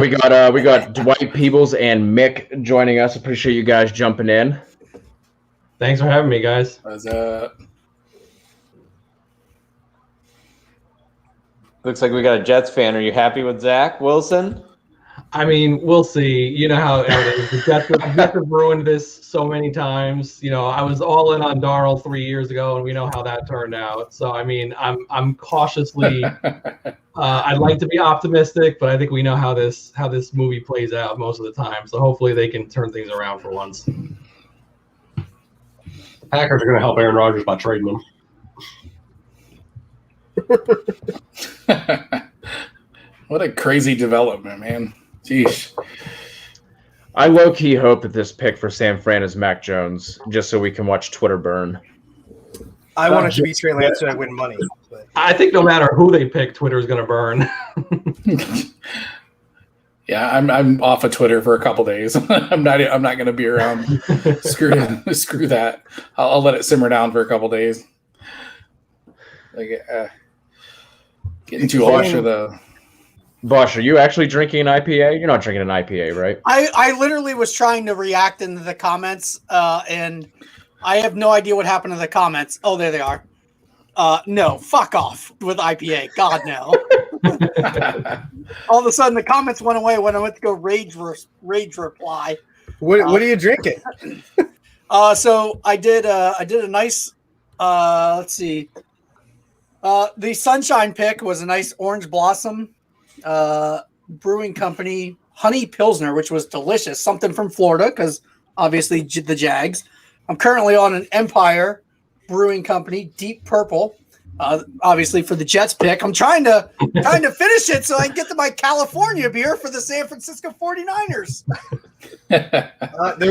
we got Dwight Peebles and Mick joining us. Appreciate you guys jumping in. Thanks for having me, guys. What's up? Looks like we got a Jets fan. Are you happy with Zach Wilson? I mean, we'll see. You know how it is. The Jets have ruined this so many times. You know, I was all in on Darnold 3 years ago, and we know how that turned out. So, I mean, I'm cautiously. I'd like to be optimistic, but I think we know how this movie plays out most of the time. So hopefully they can turn things around for once. Packers are going to help Aaron Rodgers by trading him. What a crazy development, man. Jeez. I low-key hope that this pick for San Fran is Mac Jones, just so we can watch Twitter burn. I want it to be Trey Lance so I win money. But. I think no matter who they pick, Twitter is going to burn. Yeah, I'm off of Twitter for a couple days. I'm not going to be around. Screw that. I'll let it simmer down for a couple days. Like getting too harsh of the. Bosh, are you actually drinking an IPA? You're not drinking an IPA, right? I literally was trying to react into the comments, and I have no idea what happened to the comments. Oh, there they are. No, fuck off with IPA. God, no. All of a sudden, the comments went away when I went to go rage reply. What are you drinking? So I did a nice. Let's see. The Sunshine pick was a nice orange blossom. Brewing company honey pilsner, which was delicious, something from Florida because obviously the Jags. I'm currently on an Empire Brewing Company deep purple, obviously for the Jets pick. I'm trying to finish it so I can get to my California beer for the San Francisco 49ers.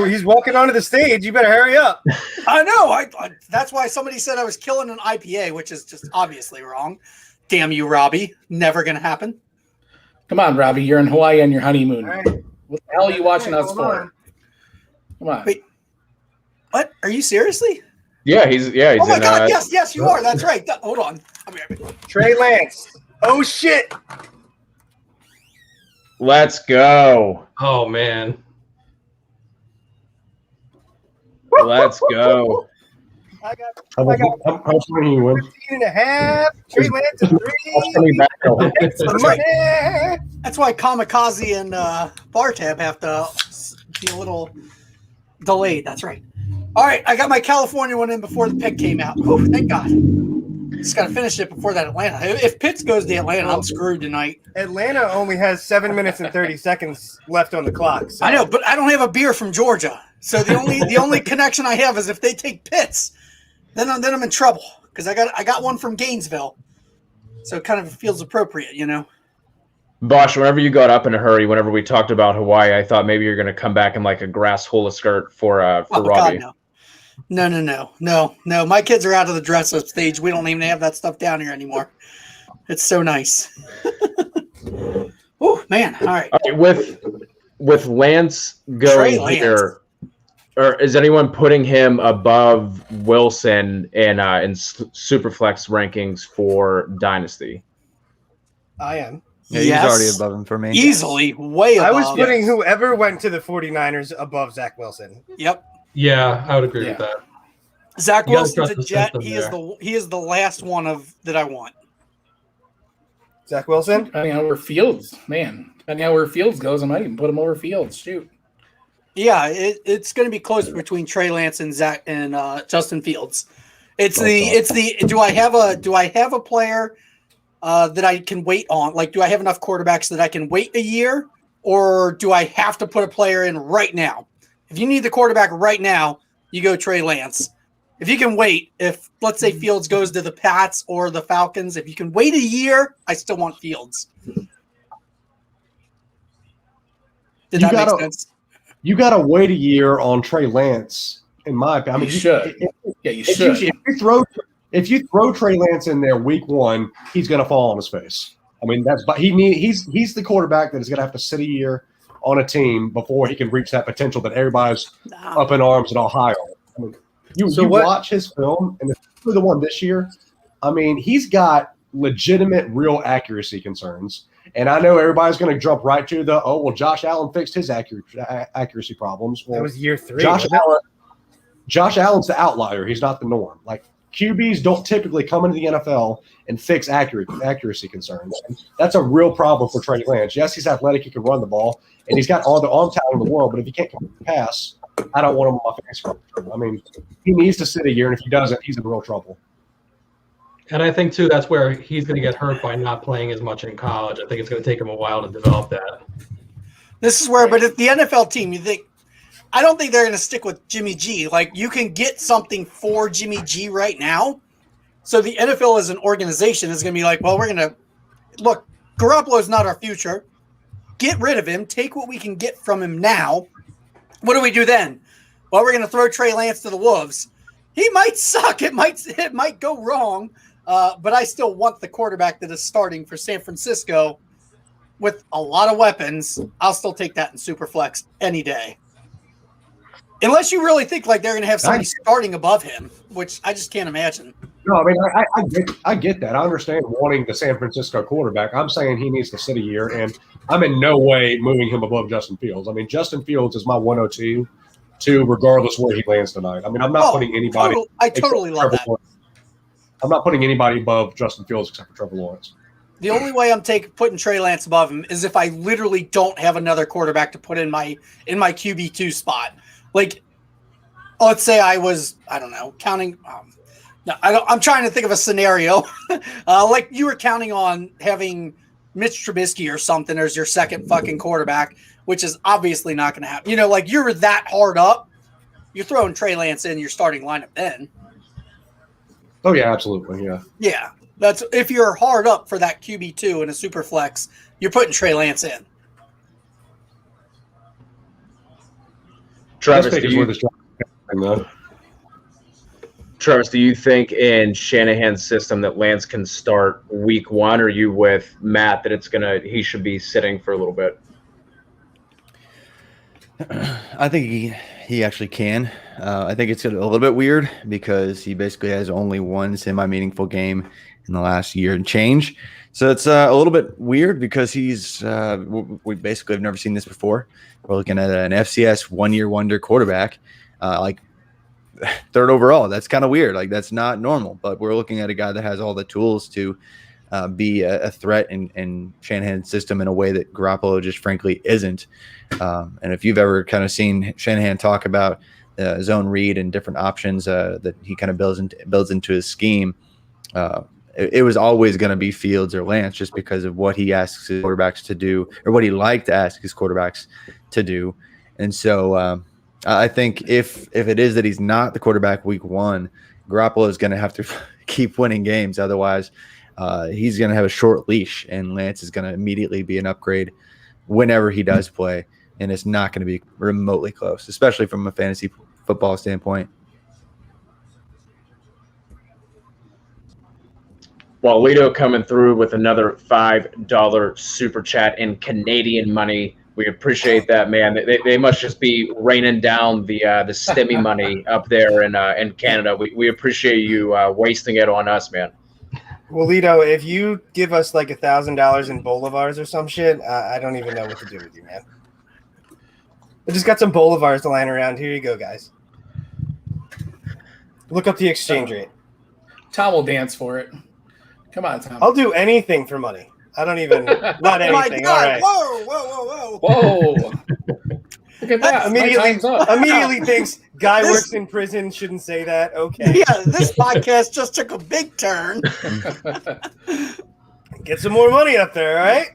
He's walking onto the stage. You better hurry up. I know. I that's why somebody said I was killing an IPA, which is just obviously wrong. Damn you, Robbie. Never gonna happen. Come on, Robbie. You're in Hawaii on your honeymoon. All right. What the hell are you watching us Hold for? on. Come on. Wait. What? Are you seriously? Yeah, he's Oh my in. God! Yes, you are. That's right. Hold on. I'll be right back. Trey Lance. Oh shit! Let's go. Oh, man. Let's go. I got How much money you win? 15.5. Trey Lance is 3. That's right. That's why Kamikaze and Bartab have to be a little delayed. That's right. All right, I got my California one in before the pick came out. Oh, thank God. Just got to finish it before that Atlanta. If Pitts goes to Atlanta, I'm screwed tonight. Atlanta only has 7 minutes and 30 seconds left on the clock. So. I know, but I don't have a beer from Georgia. So the only connection I have is if they take Pitts, then I'm in trouble because I got one from Gainesville. So it kind of feels appropriate, you know. Bosh, whenever you got up in a hurry, whenever we talked about Hawaii, I thought maybe you're going to come back in like a grass hula skirt for Robbie. God, no. My kids are out of the dress up stage. We don't even have that stuff down here anymore. It's so nice. Oh man! All right. With Lance going Trey here, or is anyone putting him above Wilson in Superflex rankings for Dynasty? I am. Yeah, he's already above him for me. Easily, way above. I was putting whoever went to the 49ers above Zach Wilson. Yep. Yeah, I would agree with that. Zach You gotta Wilson's trust a the Jet. system He is the last one of that I want. Zach Wilson. Depending on where Fields, man. Depending on where Fields goes, I might even put him over Fields. Shoot. Yeah, it's going to be close between Trey Lance and Zach and Justin Fields. Do I have a player that I can wait on? Like, do I have enough quarterbacks that I can wait a year, or do I have to put a player in right now? If you need the quarterback right now, you go Trey Lance. If you can wait, if let's say Fields goes to the Pats or the Falcons, if you can wait a year, I still want Fields. Did that make sense? You got to wait a year on Trey Lance, in my opinion. I mean, You should. You should. If you throw Trey Lance in there week one, he's going to fall on his face. I mean, he's the quarterback that is going to have to sit a year on a team before he can reach that potential that everybody's up in arms and all high on. I mean, watch his film, and especially the one this year. I mean, he's got legitimate, real accuracy concerns. And I know everybody's going to jump right to Josh Allen fixed his accuracy problems. Well, That was year 3. Josh Allen's the outlier. He's not the norm. Like, QBs don't typically come into the NFL and fix accuracy concerns. And that's a real problem for Trey Lance. Yes, he's athletic. He can run the ball, and he's got all the arm talent in the world. But if he can't pass, I don't want him on my fantasy roster. I mean, he needs to sit a year, and if he doesn't, he's in real trouble. And I think, too, that's where he's going to get hurt by not playing as much in college. I think it's going to take him a while to develop that. This is where, but if the NFL team, I don't think they're going to stick with Jimmy G. Like, you can get something for Jimmy G right now. So the NFL as an organization is going to be like, well, we're going to look, Garoppolo's not our future. Get rid of him. Take what we can get from him now. What do we do then? Well, we're going to throw Trey Lance to the Wolves. He might suck. It might go wrong. But I still want the quarterback that is starting for San Francisco with a lot of weapons. I'll still take that in Superflex any day. Unless you really think like they're going to have somebody starting above him, which I just can't imagine. No, I mean, I get that. I understand wanting the San Francisco quarterback. I'm saying he needs to sit a year, and I'm in no way moving him above Justin Fields. I mean, Justin Fields is my 102, regardless where he lands tonight. I mean, I'm not putting anybody. I totally love that. I'm not putting anybody above Justin Fields except for Trevor Lawrence. The only way I'm putting Trey Lance above him is if I literally don't have another quarterback to put in my QB2 spot. Like, let's say I was, I don't know, counting. I'm trying to think of a scenario. Like you were counting on having Mitch Trubisky or something as your second fucking quarterback, which is obviously not going to happen. You know, like you're that hard up. You're throwing Trey Lance in your starting lineup then. Oh, yeah, absolutely. Yeah. Yeah. That's if you're hard up for that QB2 in a super flex, you're putting Trey Lance in. Travis, do you think in Shanahan's system that Lance can start week one, or are you with Matt that he should be sitting for a little bit? I think he actually can. I think it's a little bit weird because he basically has only one semi-meaningful game in the last year and change. So it's a little bit weird because we basically have never seen this before. We're looking at an FCS one-year wonder quarterback, like third overall. That's kind of weird. Like that's not normal, but we're looking at a guy that has all the tools to be a threat in Shanahan's system in a way that Garoppolo just frankly isn't. And if you've ever kind of seen Shanahan talk about zone read and different options that he kind of builds into his scheme, it was always going to be Fields or Lance just because of what he asks his quarterbacks to do or what he liked to ask his quarterbacks to do. And so I think if it is that he's not the quarterback week one, Garoppolo is going to have to keep winning games. Otherwise, he's going to have a short leash, and Lance is going to immediately be an upgrade whenever he does play, and it's not going to be remotely close, especially from a fantasy football standpoint. Well, Lito coming through with another $5 super chat in Canadian money. We appreciate that, man. They must just be raining down the STEMI money up there in Canada. We appreciate you wasting it on us, man. Well, Lito, if you give us like $1,000 in bolivars or some shit, I don't even know what to do with you, man. I just got some bolivars lying around. Here you go, guys. Look up the exchange rate. Tom will dance for it. Come on, Tom. I'll do anything for money. I don't even not Oh my anything. God. All right. Whoa. Whoa! Look at that. My time's up. Immediately thinks guy works in prison. Shouldn't say that. Okay. Yeah, this podcast just took a big turn. Get some more money up there, all right?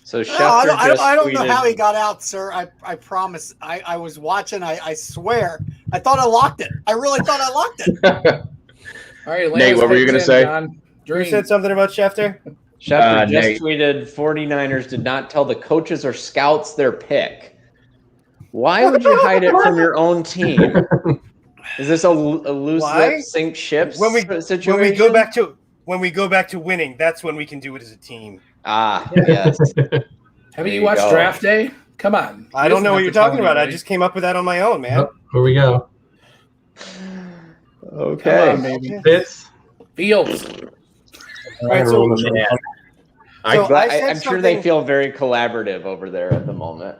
So No, Schefter I don't just know tweeted- how he got out, sir. I promise. I was watching. I swear. I thought I locked it. I really thought I locked it. All right, Nate, what were you going gonna say? You said something about Schefter? Schefter just Nate. tweeted 49ers did not tell the coaches or scouts their pick. Why would you hide it from your own team? Is this a loose Why? lip sink ships When we situation? when we go back to winning, that's when we can do it as a team. Ah, yes. Haven't There you you watched go. Draft Day? Come on. I don't know what you're talking about. I just came up with that on my own, man. Here we go. Okay. Come on, baby. Fitz. Fields. All right, so, But so I said I'm sure they something- feel very collaborative over there at the moment.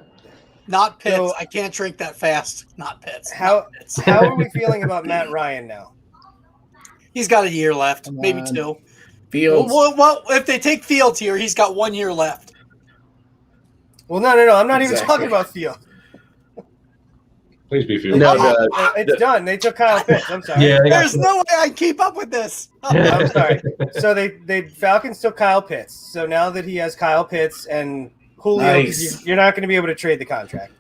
Not Pitts. So- I can't drink that fast. Not Pitts. How Not Pitts. how are we feeling about Matt Ryan now? He's got a year left, Come maybe on. 2. Fields. Well, if they take Fields here, he's got 1 year left. Well, no. I'm not even Exactly. talking about Field. Please be Fields. No, It's done. They took Kyle Pitts. I'm sorry. Yeah, they got There's no way I can keep up with this. I'm sorry. So they Falcons took Kyle Pitts. So now that he has Kyle Pitts and Julio, Nice. you're not going to be able to trade the contract.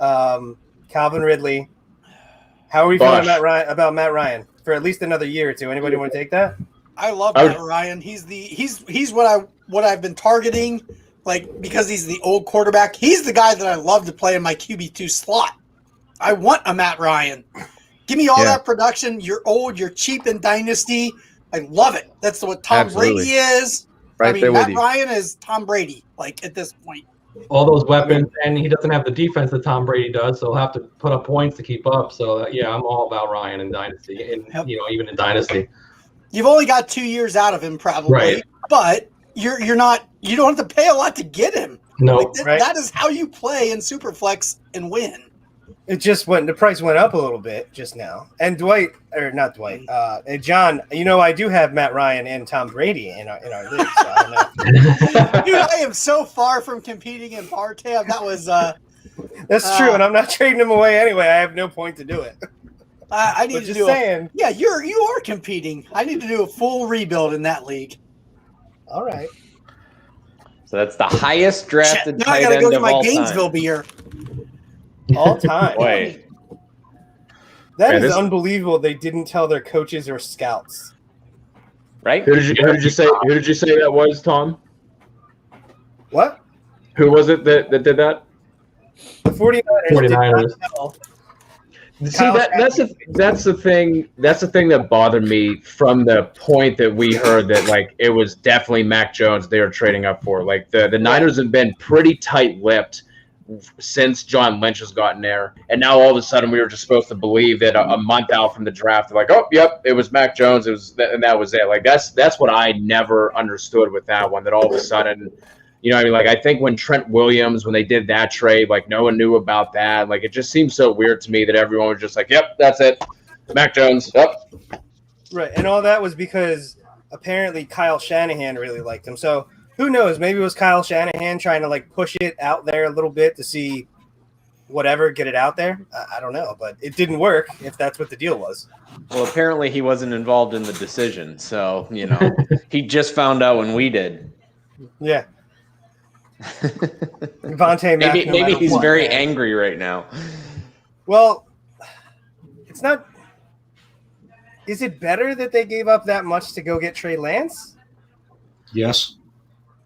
Calvin Ridley. How are we Bosh. feeling about Matt Ryan for at least another year or two? Anybody want to take that? I love I would- Matt Ryan. He's what I've been targeting, like because he's the old quarterback. He's the guy that I love to play in my QB2 slot. I want a Matt Ryan. Give me all Yeah. that production. You're old. You're cheap in Dynasty. I love it. That's what Tom Absolutely. Brady is. Right I mean, there with Matt you. Ryan is Tom Brady. Like at this point. all those weapons, and he doesn't have the defense that Tom Brady does, so he'll have to put up points to keep up. So yeah, I'm all about Ryan in Dynasty, and Yep. even in Dynasty. You've only got 2 years out of him, probably, Right. but you're not. You don't have to pay a lot to get him. No, Like, Right. That is how you play in Superflex and win. It just went. The price went up a little bit just now. And Dwight, or not Dwight, and John. I do have Matt Ryan and Tom Brady in our league. So I don't know. Dude, I am so far from competing in bar tab. That was That's true, and I'm not trading him away anyway. I have no point to do it. I need But to just do saying. yeah, you are competing. I need to do a full rebuild in that league. All right. So that's the highest drafted Shit, now I tight gotta end go to of my all Gainesville time. beer. All time. Wait, That Yeah, is this- unbelievable. They didn't tell their coaches or scouts. right? Who did you say that was, Tom? What? Who was it that did that? The 49ers. 49ers. Did not tell. See, Kyle that's the thing that bothered me from the point that we heard that like it was definitely Mac Jones they were trading up for. Like the Niners have been pretty tight-lipped since John Lynch has gotten there, and now all of a sudden we were just supposed to believe that a month out from the draft, they're like, oh, yep, it was Mac Jones. It was, and that was it. Like that's what I never understood with that one. That all of a sudden. What I mean? Like, I think when Trent Williams, when they did that trade, like, no one knew about that. Like, it just seems so weird to me that everyone was just like, yep, that's it. Mac Jones, yep. Right, and all that was because apparently Kyle Shanahan really liked him. So who knows? Maybe it was Kyle Shanahan trying to like push it out there a little bit to see whatever, get it out there. I don't know, but it didn't work if that's what the deal was. Well, apparently he wasn't involved in the decision, so he just found out when we did. Yeah. Devontae Mack, Maybe no matter he's what, very man. angry right now. Well, it's not. Is it better that they gave up that much to go get Trey Lance? Yes.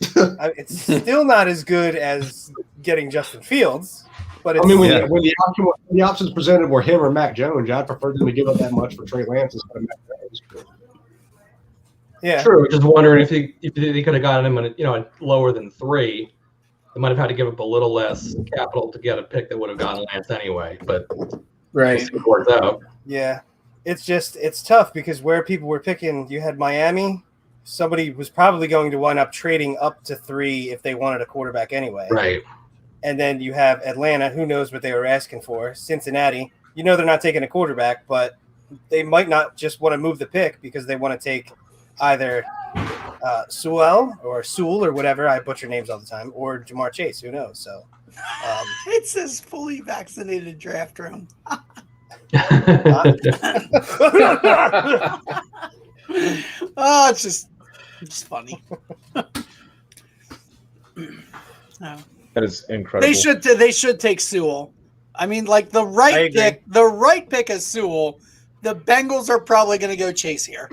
It's still not as good as getting Justin Fields, but it's, I mean, when the options presented were him or Mac Jones, I'd prefer them to give up that much for Trey Lance instead of Mac Jones. yeah, True. Just wondering if they could have gotten him at lower than 3. They might have had to give up a little less capital to get a pick that would have gotten Lance anyway. But Right. it worked out. yeah. It's tough because where people were picking, you had Miami. Somebody was probably going to wind up trading up to 3 if they wanted a quarterback anyway. Right. And then you have Atlanta. Who knows what they were asking for? Cincinnati. They're not taking a quarterback, but they might not just want to move the pick because they want to take either Sewell or Sewell or whatever. I butcher names all the time, or Jamar Chase. Who knows? So It says fully vaccinated draft room. Oh, it's just funny. No. That is incredible. They should take Sewell. I mean, like the right pick is Sewell. The Bengals are probably going to go Chase here.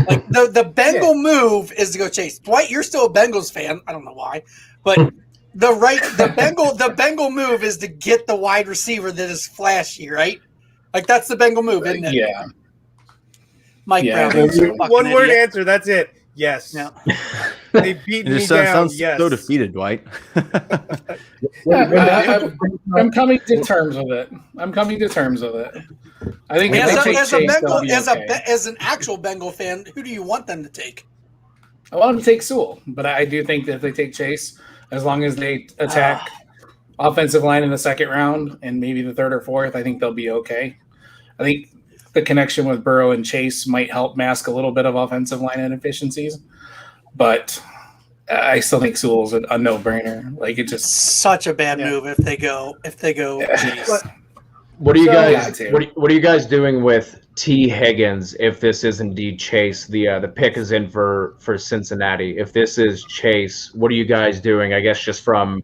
Like the Bengal move is to go Chase. Dwight, you're still a Bengals fan. I don't know why, but the Bengal move is to get the wide receiver that is flashy, right? Like that's the Bengal move, isn't it? Yeah. Mike Brown. One word answer. That's it. Yes. Yeah. They beat me It down. sounds Yes. so defeated, Dwight. I'm coming to terms with it. I think if they take Chase, they'll be okay. As an actual Bengal fan, who do you want them to take? I want them to take Sewell, but I do think that if they take Chase, as long as they attack offensive line in the second round and maybe the third or fourth, I think they'll be okay. I think the connection with Burrow and Chase might help mask a little bit of offensive line inefficiencies, but I still think Sewell's a no-brainer. Like it just such a bad move if they go Chase. What are you guys? What are you guys doing with T. Higgins if this is indeed Chase? The pick is in for Cincinnati. If this is Chase, what are you guys doing? I guess just from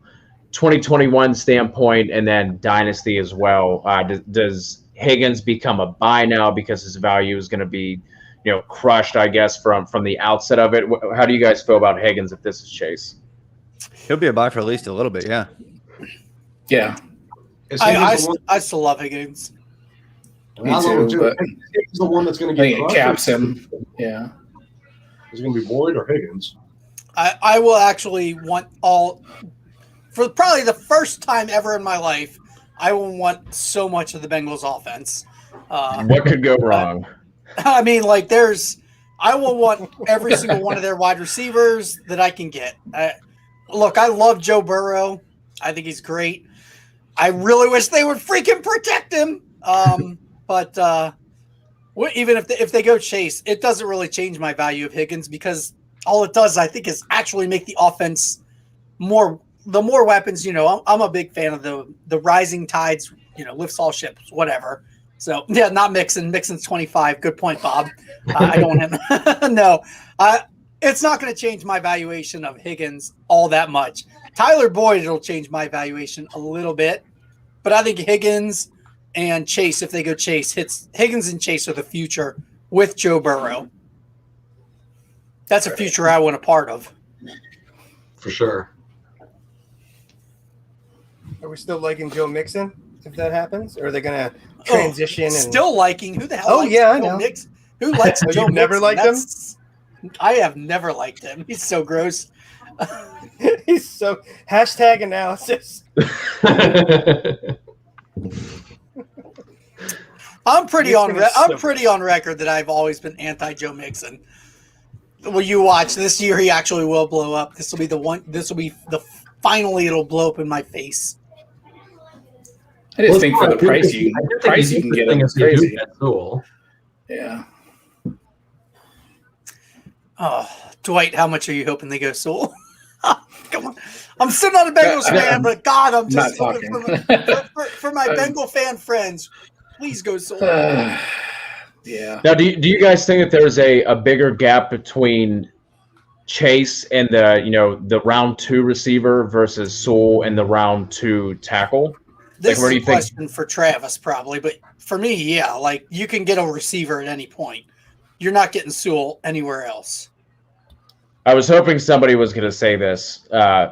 2021 standpoint, and then dynasty as well. Does Higgins become a buy now because his value is going to be, crushed? I guess from the outset of it. How do you guys feel about Higgins if this is Chase? He'll be a buy for at least a little bit. Yeah. Yeah. I still love Higgins. Me too, but Higgins the one that's going to I get think it caps him. Yeah. Is it going to be Boyd or Higgins? I will actually want for probably the first time ever in my life, I will want so much of the Bengals offense. What could go wrong? I mean, like I will want every single one of their wide receivers that I can get. Look, I love Joe Burrow. I think he's great. I really wish they would freaking protect him. But even if they go Chase, it doesn't really change my value of Higgins because all it does, I think, is actually make the offense more. The more weapons, I'm a big fan of the rising tides. Lifts all ships, whatever. So yeah, not Mixon. Mixon's 25. Good point, Bob. I don't want him. No, it's not going to change my valuation of Higgins all that much. Tyler Boyd, it'll change my valuation a little bit, but I think Higgins and Chase, if they go Chase, Higgins and Chase are the future with Joe Burrow. That's a future I want a part of. For sure. Are we still liking Joe Mixon if that happens, or are they going to transition? Still liking? Who the hell? Oh likes yeah, I Joe know. Mixon? Who likes Joe Mixon? Never liked him. I have never liked him. He's so gross. He's so #analysis. I'm pretty on record that I've always been anti Joe Mixon. Well, you watch this year; he actually will blow up. This will be the one. This will be finally it'll blow up in my face. I just think for the price you can get him is crazy. Yeah. Oh, Dwight, how much are you hoping they go Sewell? Come on. I'm still not a Bengals fan, but God, I'm just hoping for my Bengal fan friends. Please go Sewell. Yeah. Now, do you guys think that there's a bigger gap between Chase and the round 2 receiver versus Sewell and the round 2 tackle? This is a question for Travis probably, but for me, yeah, like you can get a receiver at any point. You're not getting Sewell anywhere else. I was hoping somebody was going to say this.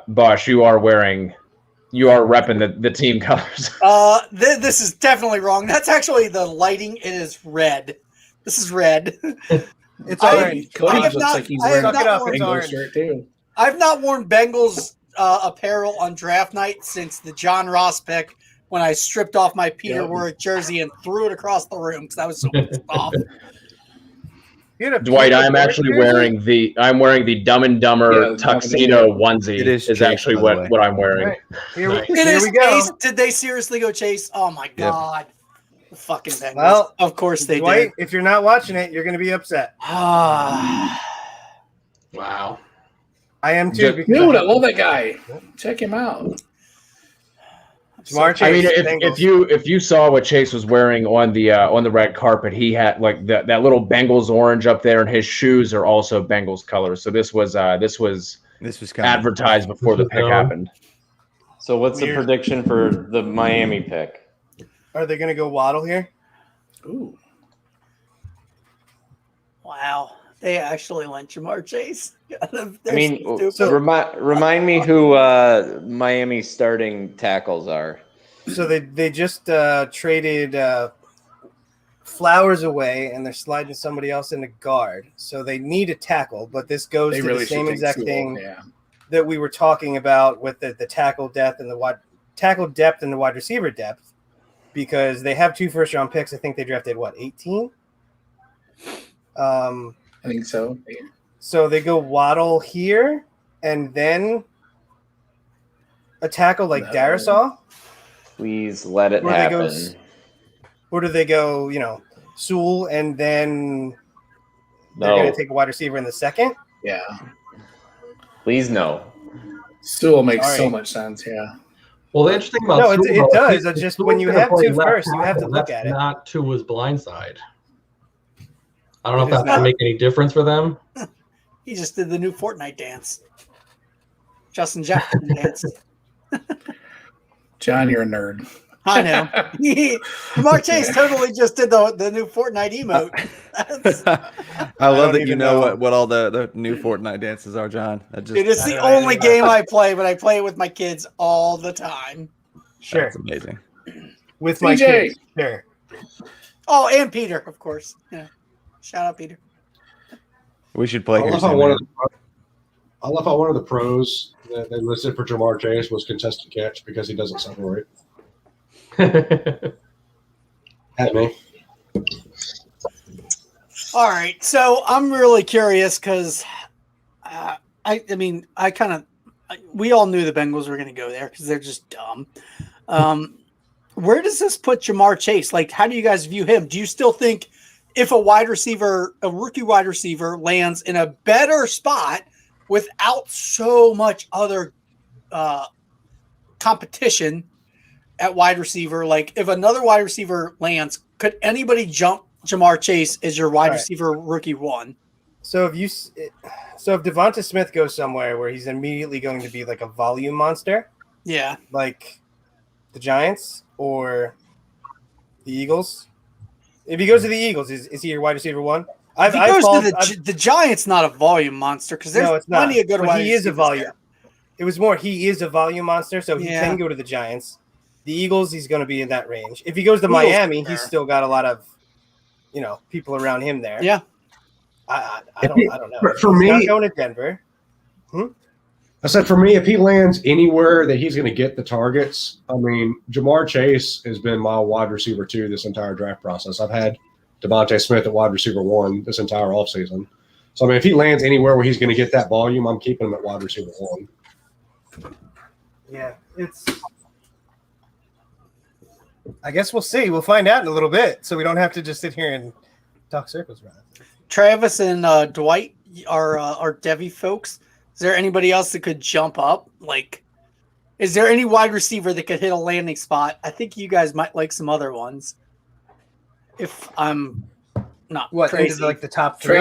Bosch, you are repping the team colors. This is definitely wrong. That's actually the lighting. It is red. This is red. It's orange. Cody looks like he's wearing a Bengals shirt too. I've not worn Bengals apparel on draft night since the John Ross pick when I stripped off my Peter Warwick jersey and threw it across the room because I was so pissed off. Dwight, I'm actually wearing the Dumb and Dumber tuxedo onesie. It is actually what I'm wearing. Right. Here we go. Chase. Did they seriously go Chase? Oh my God. Fucking Bengals. Well, of course they Dwight, did. if you're not watching it, you're going to be upset. Wow. I am too. Dude, Because I love that guy. Check him out. Jamar I mean, Chase, if you saw what Chase was wearing on the red carpet, he had like that little Bengals orange up there, and his shoes are also Bengals colors. So this was kind of advertised before the pick happened. So what's the prediction for the Miami pick? Are they going to go Waddle here? Ooh. Wow. They actually went Jamar Chase. I mean, remind me who Miami's starting tackles are. So they just traded Flowers away, and they're sliding somebody else into guard. So they need a tackle, but this goes to the same exact thing that we were talking about with the tackle depth and the wide receiver depth, because they have 2 first-round picks. I think they drafted 18. I think so. So they go Waddle here, and then a tackle like Darisaw. Please let it happen. Or do they go, Sewell, and then they're going to take a wide receiver in the second? Yeah. Please no. Sewell makes so much sense. Yeah. Well, the interesting about it does. It's just when you have 2 first, you have to look at it. Not Tua's blind side. I don't know if that's going to make any difference for them. He just did the new Fortnite dance. Justin Jackson dance. John, you're a nerd. I know. Jamar Chase totally just did the new Fortnite emote. I love that you know what all the new Fortnite dances are, John. It is the only game I play, but I play it with my kids all the time. Sure. That's amazing. With my kids. Sure. Oh, and Peter, of course. Yeah. Shout out, Peter. We should play. I love how one of the pros that they listed for Jamar Chase was contested catch because he doesn't separate. At me. All right, so I'm really curious because we all knew the Bengals were going to go there because they're just dumb. Where does this put Jamar Chase? Like, how do you guys view him? Do you still think if a rookie wide receiver lands in a better spot without so much other competition at wide receiver, like if another wide receiver lands, could anybody jump Jamar Chase as your wide receiver rookie 1? So if Devonta Smith goes somewhere where he's immediately going to be like a volume monster, like the Giants or the Eagles. If he goes to the Eagles, is he your wide receiver 1? If he goes to the Giants, not a volume monster because there's plenty of good wide receivers. He is a volume. It was more he is a volume monster, so he can go to the Giants. The Eagles, he's going to be in that range. If he goes to Miami, he's still got a lot of, people around him there. Yeah. I don't know. For me, not going to Denver. I said for me, if he lands anywhere that he's going to get the targets, I mean, Jamar Chase has been my wide receiver 2 this entire draft process. I've had Devontae Smith at wide receiver 1 this entire offseason. So, I mean, if he lands anywhere where he's going to get that volume, I'm keeping him at wide receiver 1. Yeah, I guess we'll see. We'll find out in a little bit, so we don't have to just sit here and talk circles around it. Travis and Dwight are Devy folks. Is there anybody else that could jump up? Like, is there any wide receiver that could hit a landing spot? I think you guys might like some other ones. If I'm not crazy. Into like the top 3?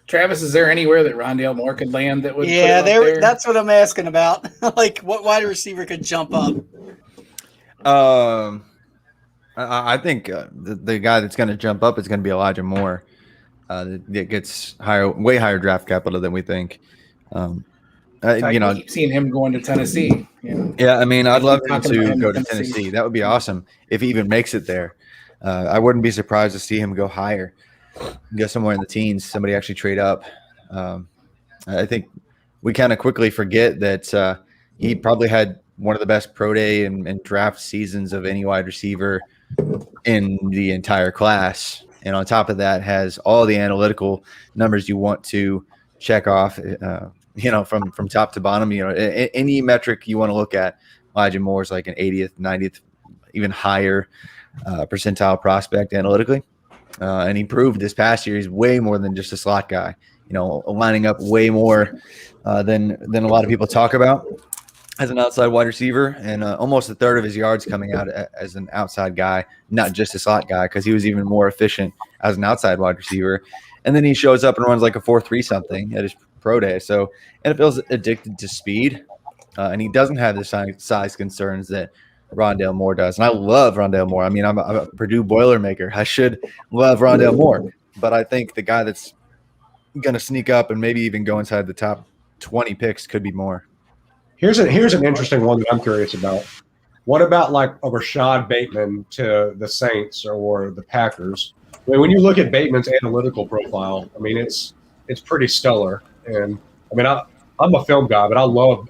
Travis, is there anywhere that Rondale Moore could land that would? Yeah, there. That's what I'm asking about. Like, what wide receiver could jump up? I think the guy that's going to jump up is going to be Elijah Moore. That gets way higher draft capital than we think. Keep seeing him going to Tennessee. Yeah, I mean, I'd love him to go to Tennessee. That would be awesome if he even makes it there. I wouldn't be surprised to see him go higher, go somewhere in the teens. Somebody actually trade up. I think we kind of quickly forget that he probably had one of the best pro day and draft seasons of any wide receiver in the entire class. And on top of that, has all the analytical numbers you want to check off, from top to bottom. Any metric you want to look at, Elijah Moore's like an 80th, 90th even higher percentile prospect analytically. And he proved this past year he's way more than just a slot guy, lining up way more than a lot of people talk about as an outside wide receiver, and almost a third of his yards coming out as an outside guy, not just a slot guy, because he was even more efficient as an outside wide receiver. And then he shows up and runs like a 4.3 something at his pro day. So NFL's addicted to speed, and he doesn't have the size concerns that Rondale Moore does. And I love Rondale Moore. I mean, I'm a Purdue Boilermaker. I should love Rondale Moore, but I think the guy that's going to sneak up and maybe even go inside the top 20 picks could be Moore. Here's an interesting one that I'm curious about. What about like a Rashad Bateman to the Saints or the Packers? I mean, when you look at Bateman's analytical profile, I mean it's pretty stellar. And I mean I'm a film guy, but I love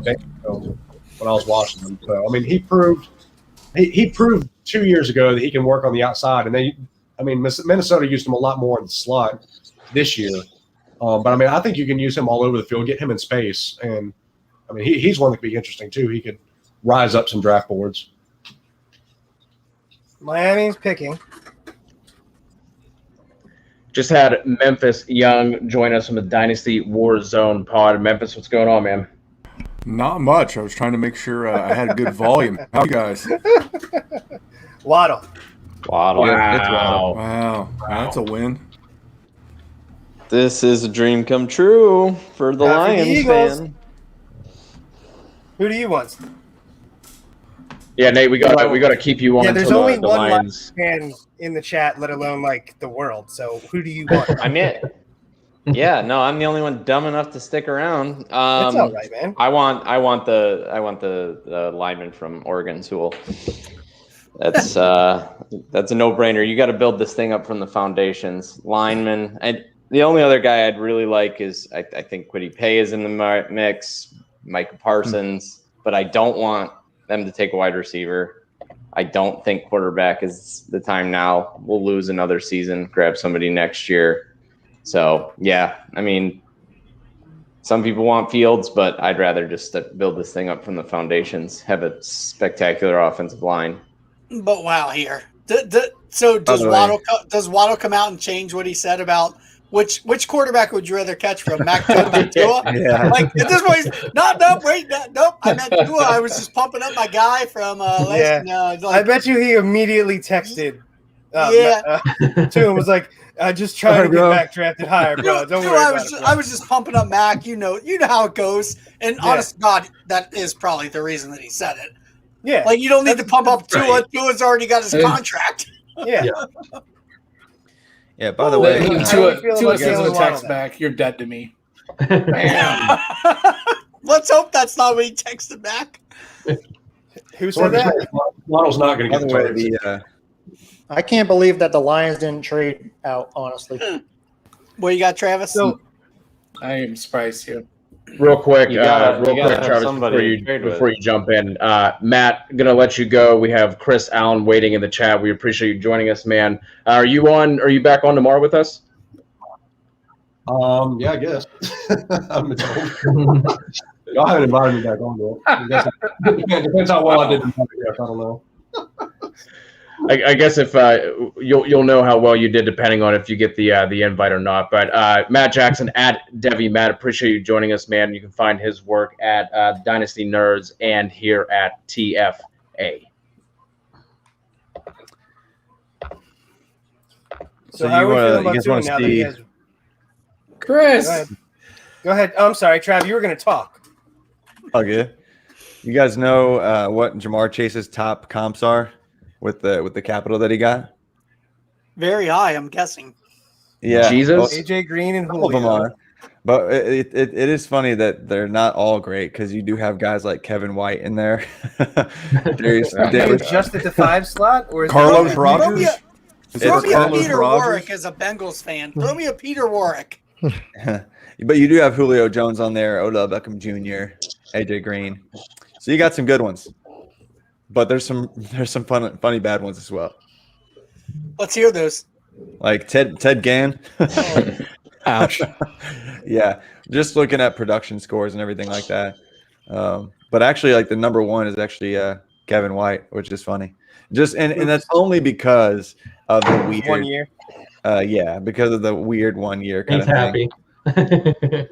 Bateman films when I was watching them. So I mean he proved 2 years ago that he can work on the outside, and Minnesota used him a lot more in the slot this year. But I mean I think you can use him all over the field, get him in space, and I mean, he's one that could be interesting, too. He could rise up some draft boards. Miami's picking. Just had Memphis Young join us from the Dynasty War Zone pod. Memphis, what's going on, man? Not much. I was trying to make sure I had a good volume. How you guys? Waddle. Wow. That's a win. This is a dream come true for the Lions fan. Who do you want? Yeah, Nate, we got to keep you on. Yeah, there's only the one Lions fan in the chat, let alone like the world. So who do you want? I'm the only one dumb enough to stick around. That's all right, man. I want the lineman from Oregon, Sewell. That's a no-brainer. You got to build this thing up from the foundations. Lineman. The only other guy I'd really like is I think Kwity Paye is in the mix. Micah Parsons, but I don't want them to take a wide receiver. I don't think quarterback is the time now. We'll lose another season, grab somebody next year. So, yeah, I mean, some people want Fields, but I'd rather just build this thing up from the foundations, have a spectacular offensive line. But wow, here. So does Waddle come out and change what he said about which quarterback would you rather catch from, Mac Jones or Tua? Yeah. Like at this point, nope. I meant Tua. I was just pumping up my guy from last. I bet you he immediately texted. To him was like, just trying to get Mac drafted higher, bro. Don't worry about it. I was just pumping up Mac. You know how it goes. And honest to God, that is probably the reason that he said it. Yeah, like you don't need to pump up Tua. Right. Tua's already got his contract. Yeah, by the way, Tua sends him a text back. You're dead to me. Let's hope that's not what he texted back. Who said that? Waddle's not going to get the I can't believe that the Lions didn't trade out, honestly. What you got, Travis? I am surprised too. Real quick, Travis, before you jump in, Matt, gonna let you go. We have Chris Allen waiting in the chat. We appreciate you joining us, man. Are you back on tomorrow with us? Yeah, I guess. I'm told. Y'all haven't invited me back on yet. Depends how well I did. I don't know. I guess if you'll know how well you did depending on if you get the invite or not. But Matt Jackson at Devi Matt, appreciate you joining us, man. You can find his work at Dynasty Nerds and here at TFA. So how are we feeling about Tua now that he has... Chris, go ahead. Oh, I'm sorry, Trav. You were going to talk. Okay. You guys know what Jamar Chase's top comps are? With the capital that he got, very high, I'm guessing. Yeah, Jesus, well, AJ Green and Julio. All of them are. But it is funny that they're not all great because you do have guys like Kevin White in there. Just at the 5 slot, or is Carlos Rogers? Throw me a Peter Warwick as a Bengals fan. Throw me a Peter Warwick. But you do have Julio Jones on there, Odell Beckham Jr., AJ Green. So you got some good ones. But there's some funny bad ones as well. Let's hear those. Like Ted Ginn. Ouch. Yeah, just looking at production scores and everything like that. But actually, like the number one is actually Kevin White, which is funny. Just and that's only because of the weird 1 year. Yeah, because of the weird 1 year kind He's of happy. thing.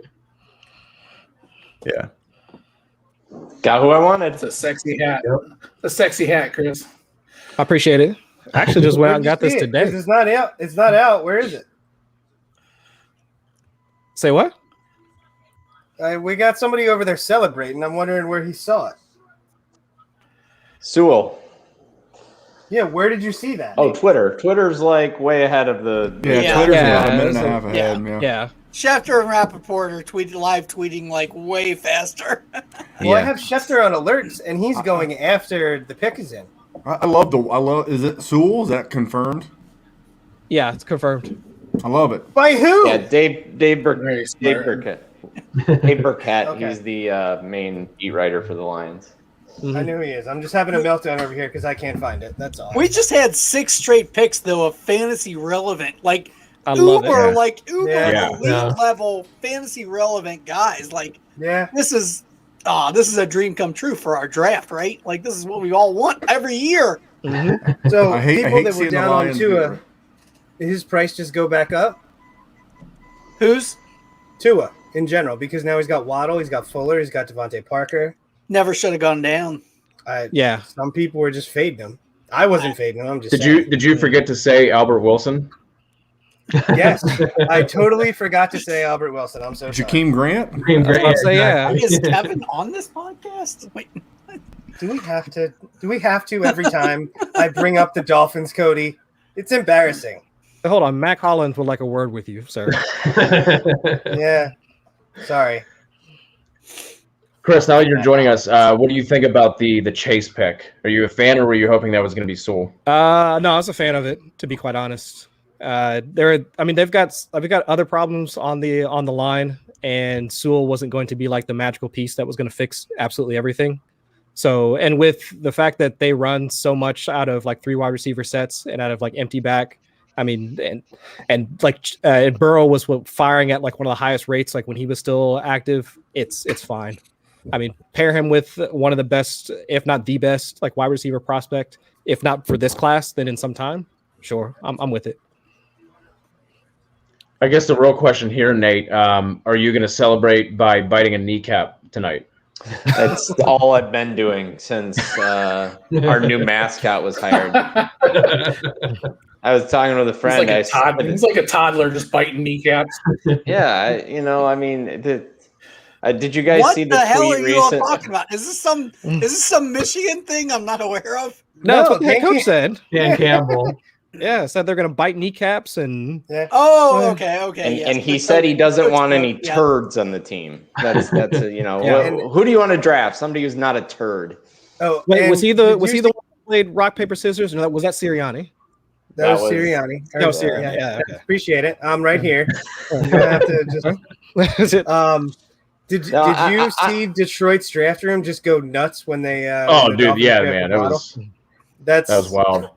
Yeah. Got who I wanted. It's a sexy hat. A sexy hat, Chris. I appreciate it. I actually just went out and got Where'd this you see it? today. 'Cause it's not out. It's not out. Where is it? Say what? We got somebody over there celebrating. I'm wondering where he saw it. Sewell. Yeah, where did you see that? Oh, Twitter. Twitter's like way ahead of the. Yeah, Twitter's about a minute and a half ahead. Yeah. Schefter and Rappaport are live tweeting like way faster. Well, I have Schefter on alerts, and he's going after the pick is in. I love. Is it Sewell? Is that confirmed? Yeah, it's confirmed. I love it. By who? Yeah, Dave Burkett. Dave Burkett. Okay. He's the main beat writer for the Lions. I knew he is. I'm just having a meltdown over here because I can't find it. That's all. We just had 6 straight picks though of fantasy relevant, like I love uber, it. like uber Yeah. elite level fantasy relevant guys. Like Yeah. this is a dream come true for our draft, right? Like this is what we all want every year. So I hate people that were seeing the down on Lions Tua, do his price just go back up? Who's Tua in general, because now he's got Waddle, he's got Fuller, he's got Devontae Parker. never should have gone down. Yeah. Some people were just fading him. I wasn't fading him. I'm just Did saying. you forget to say Albert Wilson? Yes, I totally forgot to say Albert Wilson. I'm so sorry. Jakeem Grant. I'll say yeah. Is Kevin on this podcast? Wait, Do we have to? Do we have to every time I bring up the Dolphins, Cody? It's embarrassing. Hold on, Mac Hollins would like a word with you, sir. Yeah. Sorry. Chris, now that you're joining us, what do you think about the Chase pick? Are you a fan, or were you hoping that was going to be Sewell? No, I was a fan of it, to be quite honest. They've got other problems on the line, and Sewell wasn't going to be like the magical piece that was going to fix absolutely everything. So, and with the fact that they run so much out of like 3 wide receiver sets and out of like empty back, I mean, and Burrow was firing at like one of the highest rates, like when he was still active. It's fine. I mean, pair him with one of the best, if not the best, like wide receiver prospect, if not for this class, then in some time. Sure, I'm with it. I guess the real question here, Nate, are you going to celebrate by biting a kneecap tonight? That's all I've been doing since our new mascot was hired. I was talking with a friend. He's like a toddler just biting kneecaps. Yeah, did you guys see the hell tweet are you all recent? talking about? Is this some Michigan thing I'm not aware of? No, that's what the head coach said. Dan Campball. Yeah, said they're going to bite kneecaps and. Yeah. Oh, okay. And, Yes. and he said he doesn't want any Yeah. turds on the team. That's Yeah. who do you want to draft? Somebody who's not a turd. Oh, Wait, was he the did one you who played rock paper scissors, or was that Sirianni? That was Sirianni. That was Sirianni. Yeah, okay. Appreciate it. I'm right here. You're gonna have to just. Did you see Detroit's draft room just go nuts when they? Oh, when the dude, Dolphins yeah, drafted man, Waddle? that was wild.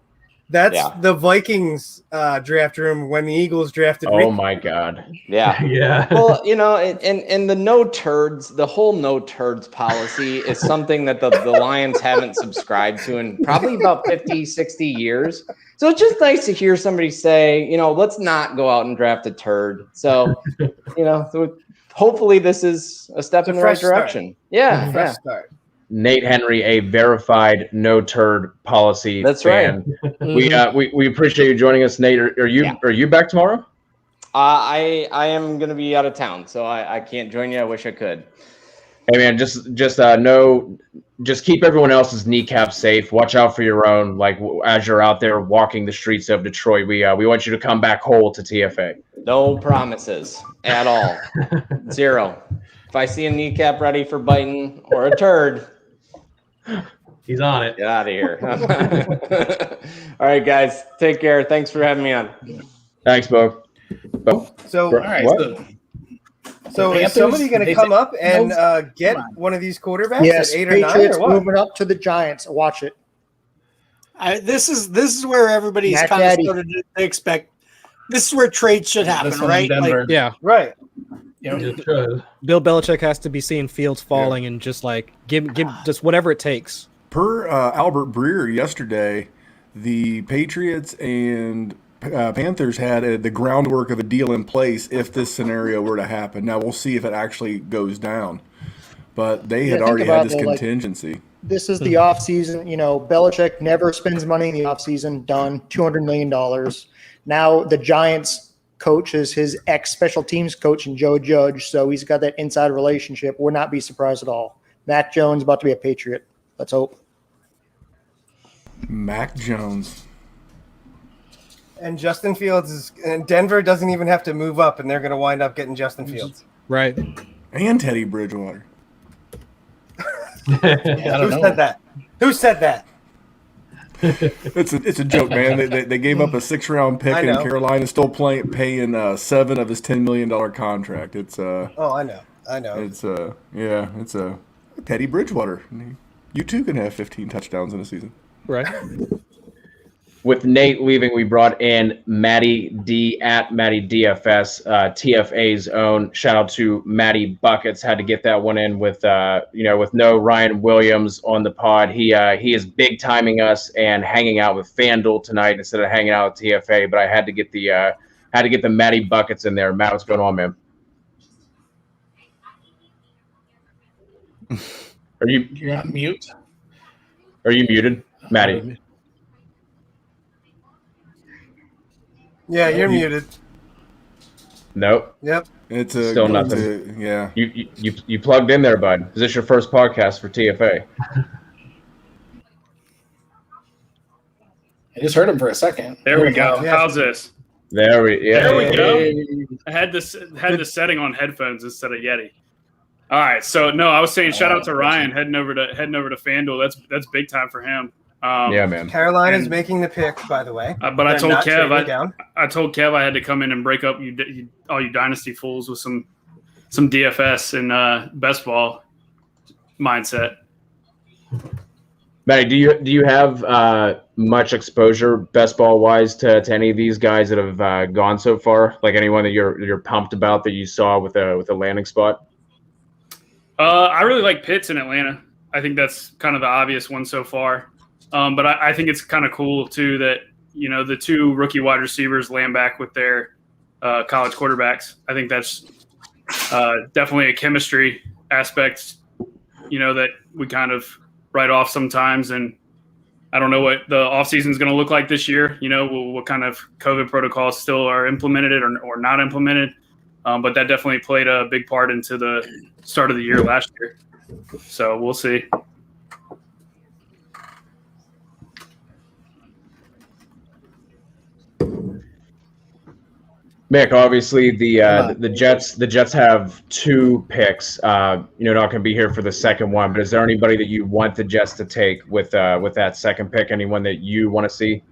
That's Yeah. the Vikings draft room when the Eagles drafted. Oh Rick. my God. Yeah. Yeah. Well, and the no turds, the whole no turds policy is something that the Lions haven't subscribed to in probably about 50, 60 years. So it's just nice to hear somebody say, let's not go out and draft a turd. So, so hopefully this is a step in the right direction. Yeah. Fresh start. Nate Henry, a verified no turd policy That's fan. right. We appreciate you joining us, Nate. Are you back tomorrow? I am going to be out of town, so I can't join you. I wish I could. Hey man, just keep everyone else's kneecaps safe. Watch out for your own. Like as you're out there walking the streets of Detroit, we want you to come back whole to TFA. No promises at all. 0. If I see a kneecap ready for biting or a turd, He's on it. get out of here. All right, guys. Take care. Thanks for having me on. Thanks, Bo. So, All right. What? so is Panthers, somebody going to they come think- up and get one of these quarterbacks Yes, at 8 or 9 Patriots or what? moving up to the Giants. Watch it. This is where everybody's Matt kind of Daddy. started to expect. This is where trades should happen, This one in right? Denver. Like, Yeah, Right. It should. Bill Belichick has to be seeing Fields falling and just like give just whatever it takes. Per Albert Breer yesterday, the Patriots and Panthers had the groundwork of a deal in place if this scenario were to happen. Now we'll see if it actually goes down, but they had already had this contingency. This is the off season. You know, Belichick never spends money in the off season. Done. $200 million. Now the Giants coach is his ex special teams coach and Joe Judge, so he's got that inside relationship. Would not be surprised at all. Mac Jones about to be a Patriot. Let's hope. Mac Jones. And Justin Fields and Denver doesn't even have to move up, and they're going to wind up getting Justin Fields. Right. And Teddy Bridgewater. Who said that? Who said that? It's a joke, man. They gave up a 6th-round pick, and Carolina still paying 7 of his $10 million contract. It's Oh, I know. It's Teddy Bridgewater. You too can have 15 touchdowns in a season. Right. With Nate leaving, we brought in Matty D at Matty DFS, TFA's own. Shout out to Matty Buckets. Had to get that one in with with no Ryan Williams on the pod. He is big timing us and hanging out with FanDuel tonight instead of hanging out with TFA. But I had to get the Matty Buckets in there. Matt, what's going on, man? You're on mute? Are you muted, Matty? Yeah, you're muted. Nope. Yep. It's still nothing. Yeah. You plugged in there, bud. Is this your first podcast for TFA? I just heard him for a second. There we go. How's this? There we go. I had the setting on headphones instead of Yeti. All right. So no, I was saying shout out to Ryan heading over to FanDuel. That's big time for him. Yeah, man. Carolina's making the pick, by the way. But I told Kev I had to come in and break up all you dynasty fools with some DFS and best ball mindset. Matty, do you have much exposure best ball wise to any of these guys that have gone so far? Like anyone that you're pumped about that you saw with a landing spot? I really like Pitts in Atlanta. I think that's kind of the obvious one so far. But I think it's kind of cool too that the 2 rookie wide receivers land back with their college quarterbacks. I think that's definitely a chemistry aspect, that we kind of write off sometimes. And I don't know what the offseason is going to look like this year. What kind of COVID protocols still are implemented or not implemented. But that definitely played a big part into the start of the year last year. So we'll see. Mick, obviously the Jets have 2 picks. Not going to be here for the second one, but is there anybody that you want the Jets to take with that second pick? Anyone that you want to see?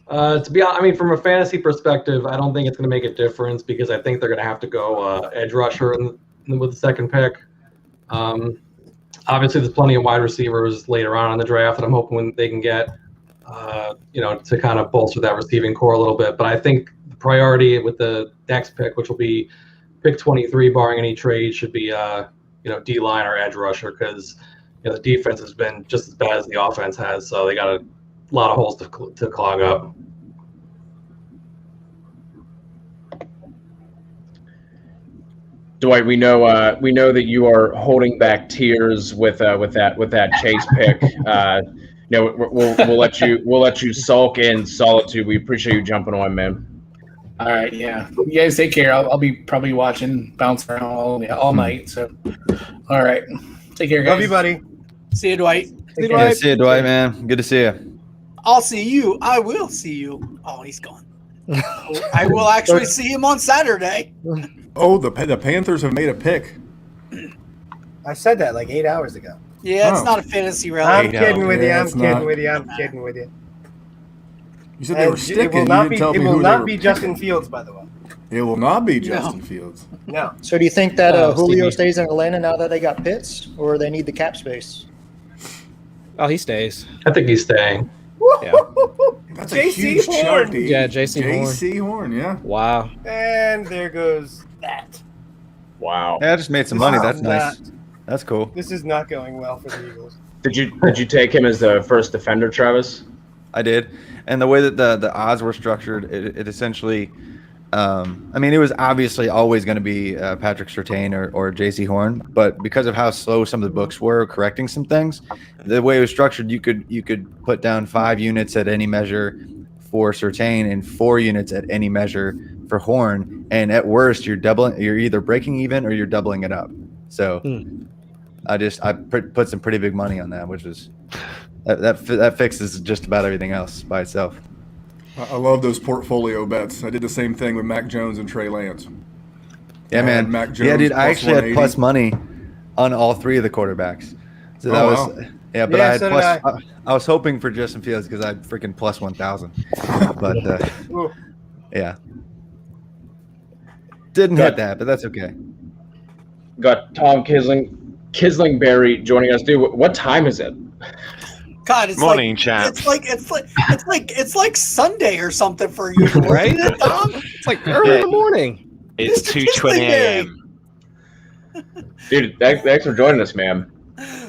To be honest, from a fantasy perspective, I don't think it's going to make a difference because I think they're going to have to go edge rusher with the second pick. Obviously, there's plenty of wide receivers later on in the draft that I'm hoping they can get, to kind of bolster that receiving core a little bit. But I think the priority with the next pick, which will be pick 23, barring any trade, should be D-line or edge rusher because the defense has been just as bad as the offense has, so they got a lot of holes to clog up. Dwight, we know that you are holding back tears with that Chase pick. We'll let you sulk in solitude. We appreciate you jumping on, man. All right, yeah. You guys take care. I'll be probably watching, bounce around all night. So, all right, take care, guys. Love you, buddy. See you, Dwight. See you, Dwight, man. Good to see you. I'll see you. I will see you. Oh, he's gone. I will actually see him on Saturday. Oh, the Panthers have made a pick. I said that like 8 hours ago. Yeah, it's not a fantasy rally. I'm kidding with you. I'm kidding with you. You said they were sticking. It will not be Justin Fields, by the way. It will not be Justin Fields. No. So do you think that Julio stays in Atlanta now that they got Pitts, or they need the cap space? Oh, he stays. I think he's staying. Yeah. That's a huge chart, dude. Yeah, JC Horn, yeah. Wow. And there goes that. Wow. Yeah, I just made some money. That's nice. That's cool. This is not going well for the Eagles. Did you take him as the first defender, Travis? I did, and the way that the odds were structured, it essentially, I mean, it was obviously always going to be Patrick Surtain or J.C. Horn, but because of how slow some of the books were correcting some things, the way it was structured, you could put down 5 units at any measure for Surtain and 4 units at any measure for Horn, and at worst, you're either breaking even or you're doubling it up. So, I put some pretty big money on that, which was. That fixes just about everything else by itself. I love those portfolio bets. I did the same thing with Mac Jones and Trey Lance. Yeah, man. Mac Jones, yeah, dude. I actually had 180. plus money on all 3 of the quarterbacks. So that was wow. yeah. But Yeah, I had so plus. did I was hoping for Justin Fields because I had freaking plus 1,000. But yeah, didn't hit that, but that's okay. Got Tom Kislingberry joining us. Dude, what time is it? God, it's Morning, chaps. It's like Sunday or something for you, Right? isn't it, Tom? It's like early in the morning. It's 2:20 a.m. Dude, thanks for joining us, man.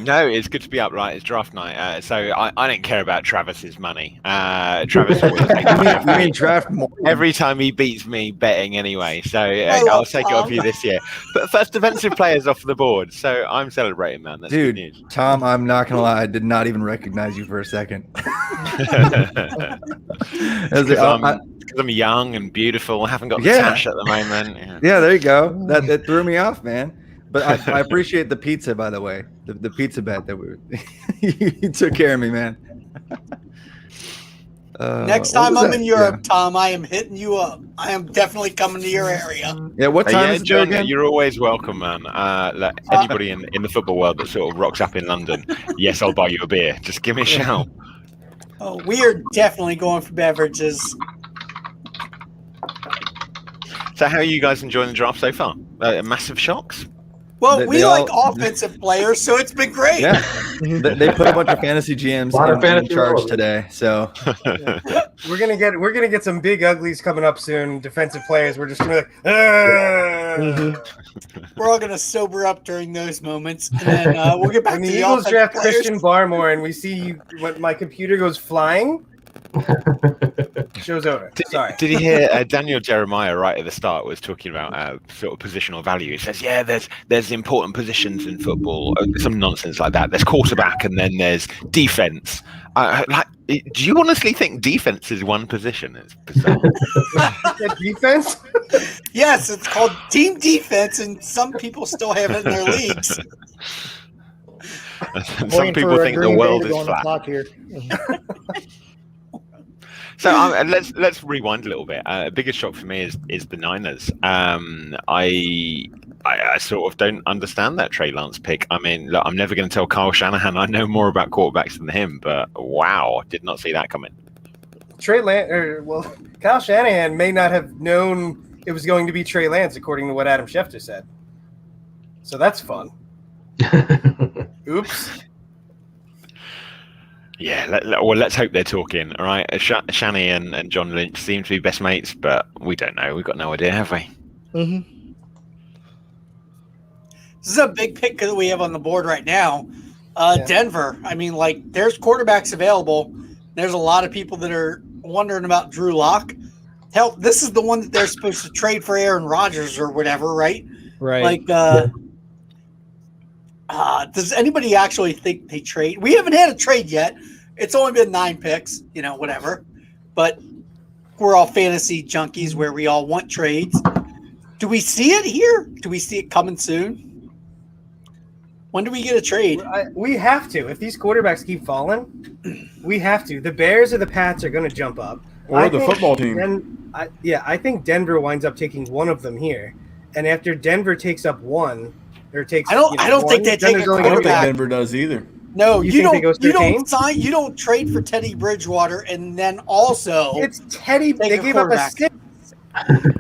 No, it's good to be up, right? It's draft night. So I don't care about Travis's money. Travis always takes You mean draft more? every time he beats me betting anyway. So I'll take it off you this year. But first defensive players off the board. So I'm celebrating, man. That's good news. Dude, Tom, I'm not gonna lie. I did not even recognize you for a second. Because I'm young and beautiful. I haven't got the cash at the moment. Yeah, there you go. That threw me off, man. But I appreciate the pizza, by the way. The pizza bet that you took care of me, man. Next time I'm in Europe, Tom, I am hitting you up. I am definitely coming to your area. Yeah, what time is it, John? again? You're always welcome, man. Like anybody in the football world that sort of rocks up in London, yes, I'll buy you a beer. Just give me a shout. Oh, we are definitely going for beverages. So, how are you guys enjoying the draft so far? Massive shocks? Well, we like offensive players, so it's been great. Yeah, they put a bunch of fantasy GMs in charge today. So we're gonna get some big uglies coming up soon. Defensive players. We're just gonna be like, We're all gonna sober up during those moments, and then we'll get back when to the the Eagles offensive draft players. Christian Barmore, and we see when my computer goes flying. Show's over. Sorry. Did you hear Daniel Jeremiah right at the start was talking about sort of positional value? He says, yeah, there's important positions in football, some nonsense like that. There's quarterback and then there's defense. Do you honestly think defense is one position? It's bizarre. Defense? Yes, it's called team defense, and some people still have it in their leagues. Some people think the world is flat. Here. So let's rewind a little bit. Biggest shock for me is the Niners. I sort of don't understand that Trey Lance pick. I mean, look, I'm never going to tell Kyle Shanahan I know more about quarterbacks than him, but wow, did not see that coming. Kyle Shanahan may not have known it was going to be Trey Lance, according to what Adam Schefter said. So that's fun. Oops. Yeah, let's hope they're talking. All right, Shani and John Lynch seem to be best mates, but we don't know. We've got no idea, have we? Mm-hmm. This is a big pick that we have on the board right now. Denver. I mean, like, there's quarterbacks available. There's a lot of people that are wondering about Drew Lock. Hell, this is the one that they're supposed to trade for Aaron Rodgers or whatever, right? Right. Like, does anybody actually think they trade? We haven't had a trade yet. It's only been 9 picks, whatever. But we're all fantasy junkies where we all want trades. Do we see it here? Do we see it coming soon? When do we get a trade? We have to. If these quarterbacks keep falling, we have to. The Bears or the Pats are going to jump up. Or the football team. I think Denver winds up taking one of them here. And after Denver takes up one, or takes I don't think they take a quarterback. I don't think Denver does either. No, you don't sign. You don't trade for Teddy Bridgewater, and then also it's Teddy. They gave up a 6.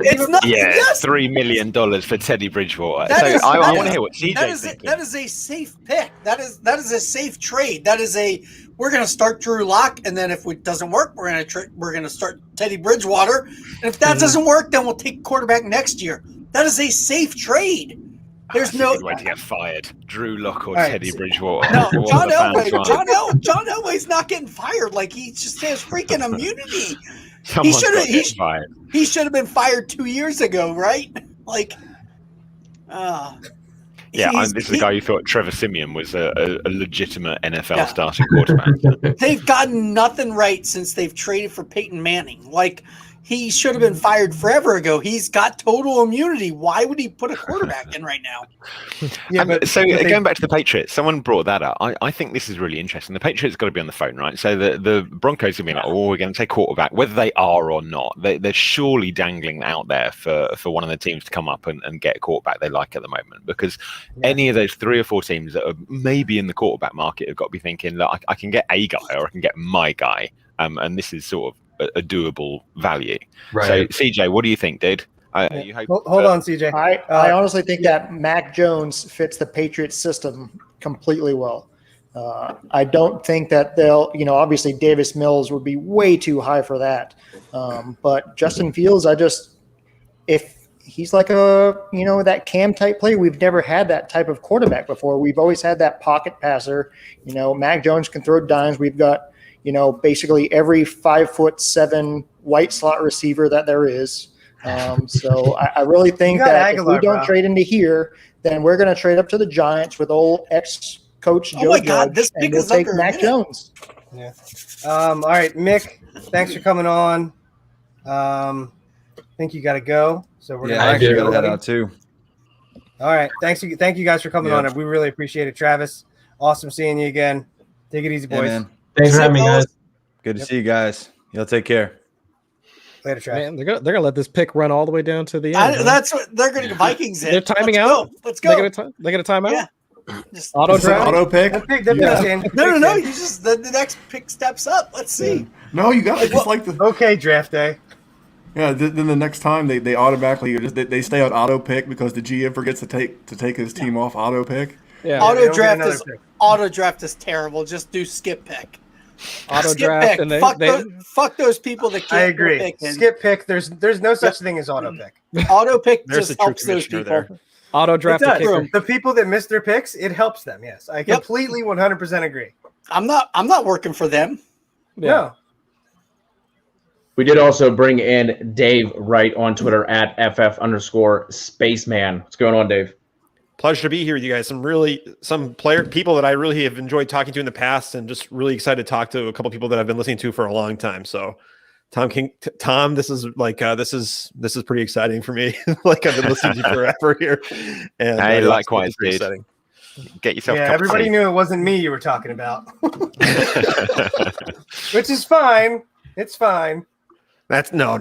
It's not. Yeah, yes. $3 million for Teddy Bridgewater. I want to hear what CJ thinks. That is a safe pick. That is a safe trade. That is we're going to start Drew Lock, and then if it doesn't work, we're going to start Teddy Bridgewater, and if that doesn't work, then we'll take quarterback next year. That is a safe trade. There's That's no a good way to get fired. Drew Lock or All right, Teddy so- Bridgewater. no What John the fans Elway. want. John Elway's not getting fired. Like he just has freaking immunity. Someone's should got have. to get fired. He should have been fired 2 years ago, right? Like, Yeah, this is the guy who thought Trevor Siemian was a legitimate NFL starting quarterback. They've gotten nothing right since they've traded for Peyton Manning. Like, he should have been fired forever ago. He's got total immunity. Why would he put a quarterback in right now? Yeah, Going back to the Patriots, someone brought that up. I think this is really interesting. The Patriots got to be on the phone, right? So the Broncos are going to be like, oh, we're going to take quarterback, whether they are or not. They're surely dangling out there for one of the teams to come up and get a quarterback they like at the moment. Because any of those 3 or 4 teams that are maybe in the quarterback market have got to be thinking, look, I can get a guy or I can get my guy. And this is sort of a doable value. Right. So, CJ, what do you think, dude? Hold on, CJ. I honestly think that Mac Jones fits the Patriots system completely well. I don't think that they'll, obviously Davis Mills would be way too high for that. But Justin Fields, if he's like that Cam type player, we've never had that type of quarterback before. We've always had that pocket passer. Mac Jones can throw dimes. We've got, basically every 5'7" white slot receiver that there is. So I really think that Aguilar, if we don't trade into here, then we're going to trade up to the Giants with old ex-coach Joe Judge, and we'll take Mac Jones. Yeah. All right, Mick, thanks for coming on. I think you got to go. So we're I actually got to head out too. All right. Thank you guys for coming on. We really appreciate it. Travis, awesome seeing you again. Take it easy, boys. Man. Thanks for having me, guys. Good to see you guys. Y'all take care. Later, Travis. Man, they're gonna let this pick run all the way down to the end. That's what they're going to Vikings in. They're timing Let's out. Go. Let's go. They got a timeout. Yeah. Auto draft? Auto pick? No. You just the next pick steps up. Let's see. No, you got it. Just like the okay draft day. Yeah. Then the next time they automatically they stay on auto pick because the GM forgets to take his team off auto pick. Yeah. Auto draft is terrible. Just do skip pick. Auto skip draft pick. and Fuck those people that can't I agree. pick. Skip pick. There's no such thing as auto pick. Auto pick just helps those people. Auto draft the people that miss their picks, it helps them. Yes, I completely 100% agree. I'm not working for them. Yeah. No. We did also bring in Dave Wright on Twitter at @FF_Spaceman. What's going on, Dave? Pleasure to be here with you guys. Some people that I really have enjoyed talking to in the past, and just really excited to talk to a couple people that I've been listening to for a long time. So, Tom, this is like this is pretty exciting for me. Like I've been listening to you forever here. And hey, likewise, dude. Exciting. Get yourself. Yeah, everybody knew it wasn't me you were talking about, which is fine. It's fine. That's no.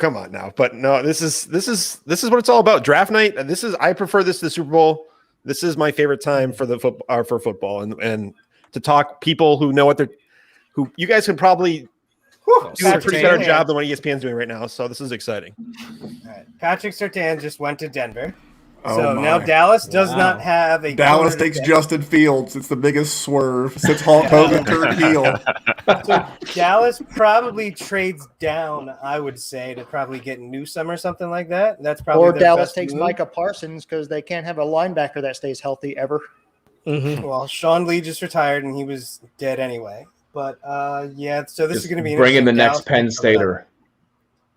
Come on now. But no, this is what it's all about. Draft night. I prefer this to the Super Bowl. This is my favorite time for the football and to talk people who know who you guys can probably do a pretty better job than what ESPN's doing right now. So this is exciting. All right. Patrick Surtain just went to Denver. So now Dallas does not have a. Dallas takes Justin Fields. It's the biggest swerve since Hulk Hogan turned heel. So Dallas probably trades down, I would say, to probably get Newsome or something like that. That's probably. Or their Dallas best takes move. Micah Parsons because they can't have a linebacker that stays healthy ever. Mm-hmm. Well, Sean Lee just retired and he was dead anyway. But yeah, so this is going to be bring in the Dallas next Penn Stater.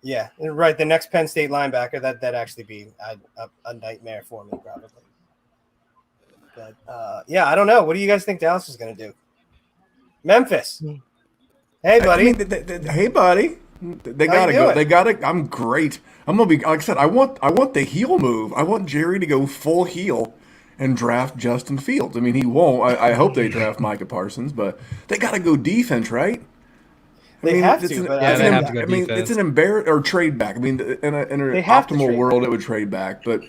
Yeah, right. The next Penn State linebacker that'd actually be a nightmare for me, probably. But yeah, I don't know. What do you guys think Dallas is going to do? Memphis. Hey, buddy. Hey, buddy. They gotta go. They gotta. I'm great. I'm gonna be. Like I said, I want the heel move. I want Jerry to go full heel and draft Justin Fields. I mean, he won't. I hope they draft Micah Parsons, but they gotta go defense, right? They have to, but they have to go I mean, defense. it's an embarrass or trade back. I mean, in an optimal world, it would trade back, but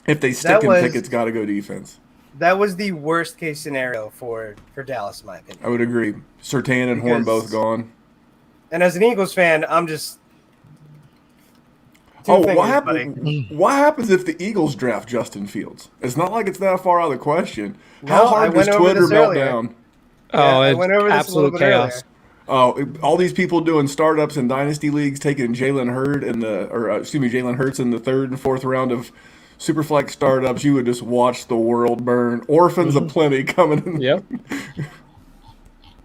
if they stick and pick, it's got to go defense. That was the worst case scenario for Dallas, in my opinion. I would agree. Surtain and Horn both gone. And as an Eagles fan, I'm just. What happens if the Eagles draft Justin Fields? It's not like it's that far out of the question. How hard does Twitter melt down? I went over this absolute chaos. Earlier. Oh, all these people doing startups in dynasty leagues taking Jalen Hurts in the third and fourth round of Superflex startups, you would just watch the world burn. Orphans aplenty coming in. Yep.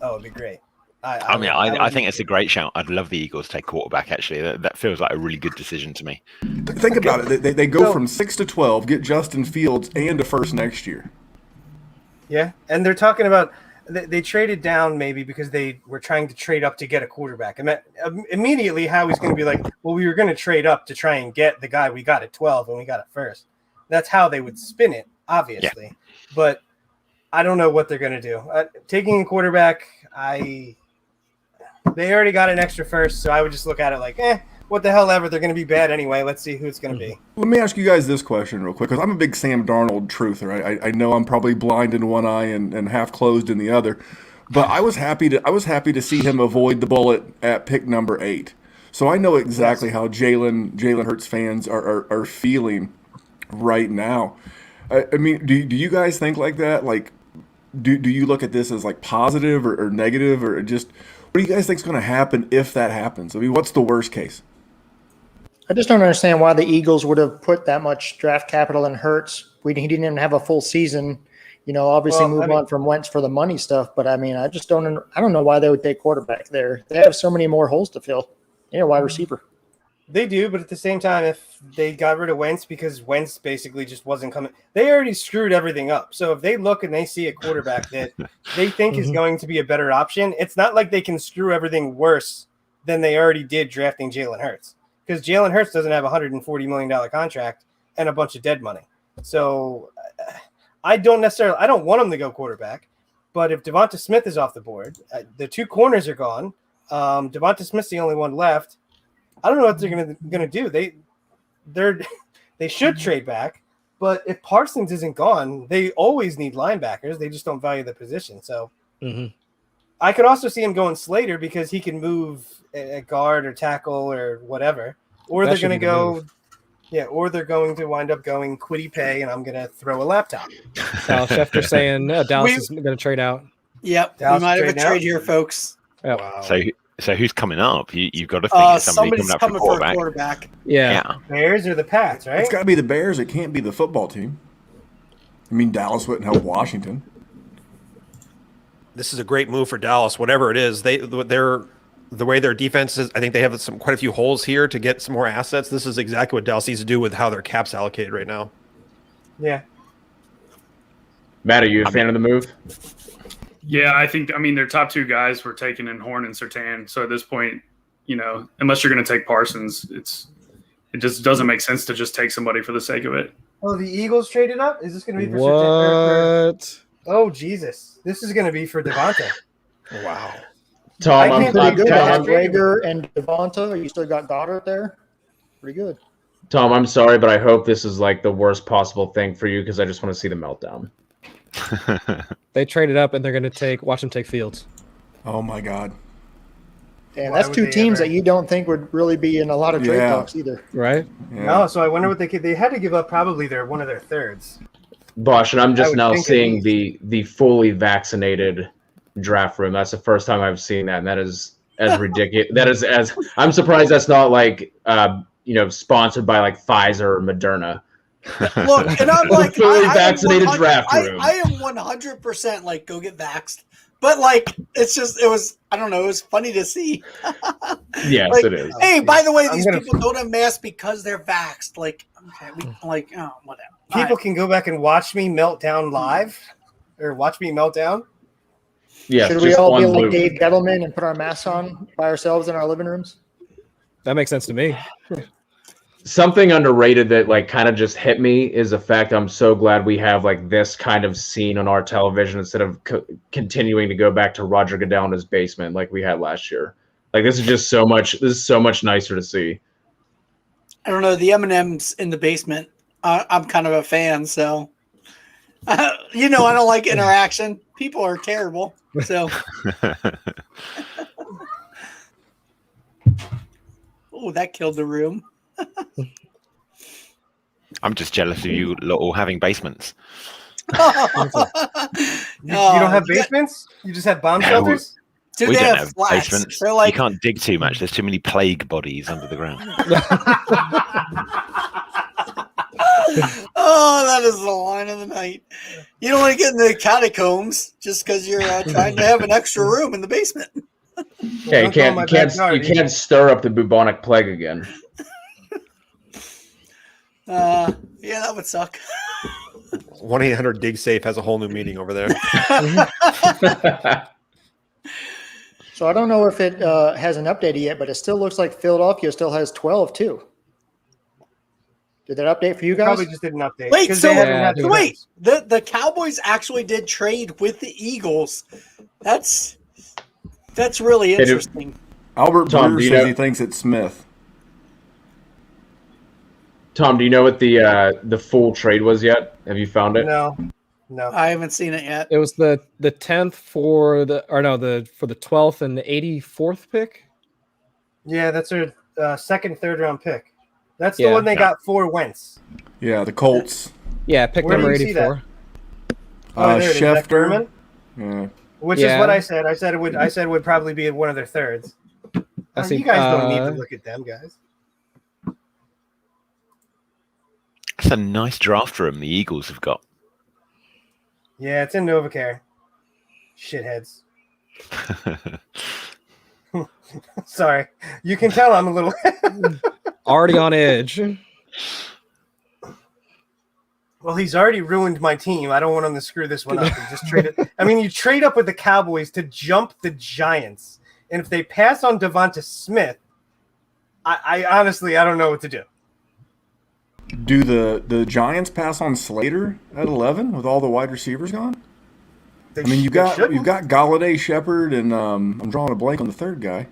Oh, it'd be great. I think it's a great shout. I'd love the Eagles to take quarterback, actually. That feels like a really good decision to me. Think about it. They go from 6 to 12, get Justin Fields and a first next year. Yeah, and they're talking about they traded down maybe because they were trying to trade up to get a quarterback. And immediately Howie's going to be like, well, we were going to trade up to try and get the guy we got at 12 and we got it first. That's how they would spin it, obviously. Yeah. But I don't know what they're going to do. Taking a quarterback, they already got an extra first, so I would just look at it like, what the hell ever. They're going to be bad anyway. Let's see who it's going to be. Let me ask you guys this question real quick, because I'm a big Sam Darnold truther. I know I'm probably blind in one eye and half closed in the other, but I was happy to see him avoid the bullet at pick number 8. So I know exactly how Jalen Hurts fans are feeling right now. I mean, do you guys think like that? Like, do you look at this as like positive or negative, or just what do you guys think is going to happen if that happens? I mean, what's the worst case? I just don't understand why the Eagles would have put that much draft capital in Hurts. He didn't even have a full season. Obviously on from Wentz for the money stuff. But I mean, I don't know why they would take quarterback there. They have so many more holes to fill. Wide receiver. They do, but at the same time, if they got rid of Wentz because Wentz basically just wasn't coming, they already screwed everything up. So if they look and they see a quarterback that they think is going to be a better option, it's not like they can screw everything worse than they already did drafting Jalen Hurts, because Jalen Hurts doesn't have a $140 million contract and a bunch of dead money. So I don't want him to go quarterback, but if Devonta Smith is off the board, the 2 corners are gone. Devonta Smith's the only one left. I don't know what they're gonna do. They should trade back, but if Parsons isn't gone, they always need linebackers. They just don't value the position. So I could also see him going Slater because he can move a guard or tackle or whatever. Or they're gonna go, or they're going to wind up going Quiddy Pay, and I'm gonna throw a laptop. Schefter saying Dallas is gonna trade out. Yep, Dallas we might have a trade here, folks. Yep. Wow. So who's coming up? You've got to think somebody's coming up for a quarterback. Yeah. Bears or the Pats, right? It's got to be the Bears. It can't be the football team. I mean, Dallas wouldn't help Washington. This is a great move for Dallas. Whatever it is, the way their defense is. I think they have quite a few holes here to get some more assets. This is exactly what Dallas needs to do with how their cap's allocated right now. Yeah. Matt, are you a fan of the move? Yeah, I mean, their top 2 guys were taken in Horn and Surtain. So at this point, unless you're going to take Parsons, it just doesn't make sense to just take somebody for the sake of it. Oh, the Eagles traded up? Is this going to be for what? Oh, Jesus. This is going to be for Devonta. Wow. Tom, I'm pretty good. Rager and Devonta. You still got Goddard there? Pretty good. Tom, I'm sorry, but I hope this is like the worst possible thing for you because I just want to see the meltdown. They traded up and they're going to watch them take Fields. Oh my God! And that's 2 teams that you don't think would really be in a lot of trade talks either, right? Yeah. No, so I wonder what they had to give up. Probably one of their thirds. Bosh, and I'm just now seeing the fully vaccinated draft room. That's the first time I've seen that, and that is as ridiculous. That is as I'm surprised that's not like sponsored by like Pfizer or Moderna. Look, and I'm like, fully vaccinated draft room. I am 100% like go get vaxxed, but like it was I don't know, it was funny to see. Yes, like, it is. Hey, by the way, these people don't have masks because they're vaxxed. Like, okay, whatever. People can go back and watch me melt down live, or watch me melt down. Yeah, should we all be like Dave Gettleman and put our masks on by ourselves in our living rooms? That makes sense to me. Something underrated that like kind of just hit me is the fact I'm so glad we have like this kind of scene on our television instead of continuing to go back to Roger Goodell in his basement like we had last year. Like this is so much nicer to see. I don't know, the M&Ms in the basement. I'm kind of a fan, so I don't like interaction. People are terrible, so. Oh, that killed the room. I'm just jealous of you lot all having basements. You don't have basements? You just have bomb shelters? Dude, we they don't have have flats. basements. They're like... You can't dig too much. There's too many plague bodies under the ground. Oh, that is the line of the night. You don't want to get in the catacombs just because you're trying to have an extra room in the basement. Yeah, you can't stir up the bubonic plague again. Yeah, that would suck. 1-800-DIG-SAFE has a whole new meeting over there. So I don't know if it hasn't updated yet, but it still looks like Philadelphia still has 12 too. Did that update for you guys? Probably just didn't update. Wait, 'cause so they haven't had the wait, the Cowboys actually did trade with the Eagles. That's really interesting. Albert Tom, Brewer do you says know- he thinks it's Smith. Tom, do you know what the full trade was yet? Have you found it? No. I haven't seen it yet. It was the 10th for the 12th and the 84th pick. Yeah, that's their second, third round pick. That's the Yeah. one they got for Wentz. Yeah, the Colts. Yeah, pick Where do number you see that? 84. Oh, there it is. Is that Furman? Yeah. Which is what I said. I said it would probably be one of their thirds. see. You guys don't need to look at them, guys. That's a nice draft room the Eagles have got. Yeah, it's in Novacare. Shitheads. Sorry. You can tell I'm a little Already on edge. Well, he's already ruined my team. I don't want him to screw this one up and just trade it. I mean, you trade up with the Cowboys to jump the Giants. And if they pass on Devonta Smith, I honestly, I don't know what to do. Do the Giants pass on Slater at 11 with all the wide receivers gone? You've got Galladay, Shepard, and I'm drawing a blank on the third guy.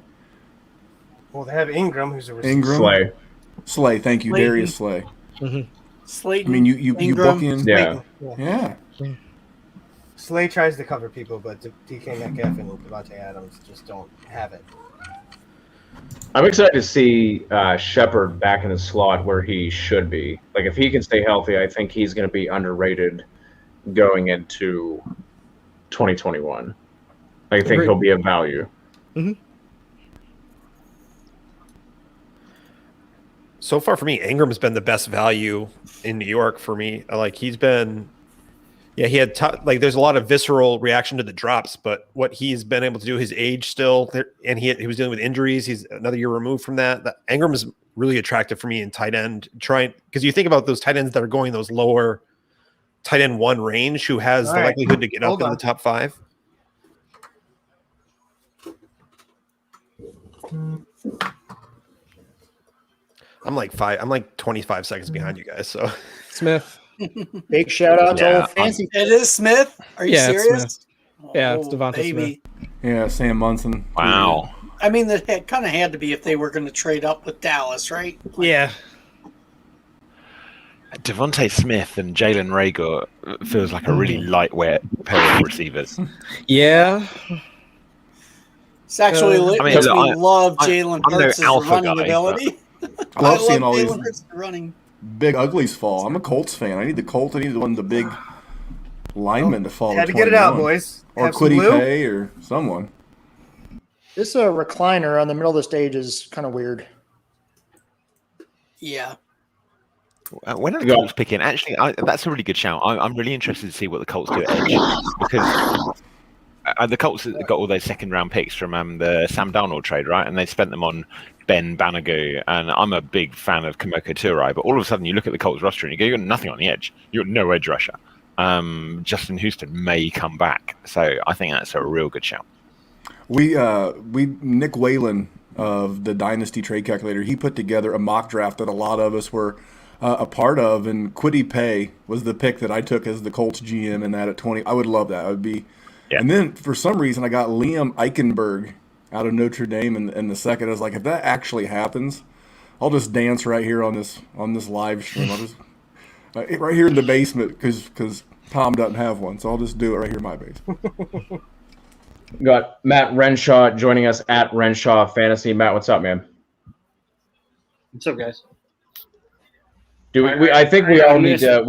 Well, they have Ingram, who's a receiver. Ingram, Slay. Thank you, Slayton. Darius Slay. Mm-hmm. Slayton. I mean, you Ingram. book in. Yeah. Slay tries to cover people, but DK Metcalf and Devontae Adams just don't have it. I'm excited to see Shepard back in the slot where he should be. Like, if he can stay healthy, I think he's going to be underrated going into 2021. I think he'll be a value. Mm-hmm. So far for me, Ingram's been the best value in New York for me. Like he's been, he had there's a lot of visceral reaction to the drops, but what he's been able to do, his age still, and he was dealing with injuries. He's another year removed from that. Ingram is really attractive for me in tight end. Because you think about those tight ends that are going those lower tight end 1 range, who has the likelihood to get up in the top 5. I'm like 25 seconds behind you guys. So Smith. Big shout out to old fancy. It is Smith. Are you Yeah, it's serious? Smith. Yeah, it's Oh, Devonta baby. Smith. Yeah, Sam Munson. Wow. I mean, it kind of had to be if they were going to trade up with Dallas, right? Yeah. Devontae Smith and Jalen Reagor feels like a really lightweight pair of receivers. Yeah. It's actually makes me love Jalen I'm no Hurts' alpha running guy, ability. I love seeing all Jalen these Hurts running. big uglies fall. I'm a Colts fan. I need the Colts. I need the big linemen to fall. Had to get it out, 21. boys. Or Have some Quiddy blue? Pay or someone. This recliner on the middle of the stage is kind of weird. Yeah. When are the Colts picking? Actually, that's a really good shout. I'm really interested to see what the Colts do at edge, because the Colts got all those second-round picks from the Sam Darnold trade, right? And they spent them on Ben Banagou, and I'm a big fan of Kamoko Turai, but all of a sudden you look at the Colts roster and you got nothing on the edge. You got no edge rusher. Justin Houston may come back, so I think that's a real good shout. Nick Whalen of the Dynasty Trade Calculator, he put together a mock draft that a lot of us were a part of, and Quiddy Pay was the pick that I took as the Colts GM, and that at 20, I would love that. I would be. Yeah. And then for some reason I got Liam Eichenberg out of Notre Dame in the second. I was like, if that actually happens, I'll just dance right here on this live stream. I'll just right here in the basement because Tom doesn't have one, so I'll just do it right here in my basement. Got Matt Renshaw joining us at Renshaw Fantasy. Matt, what's up, man? What's up, guys? I think we all need to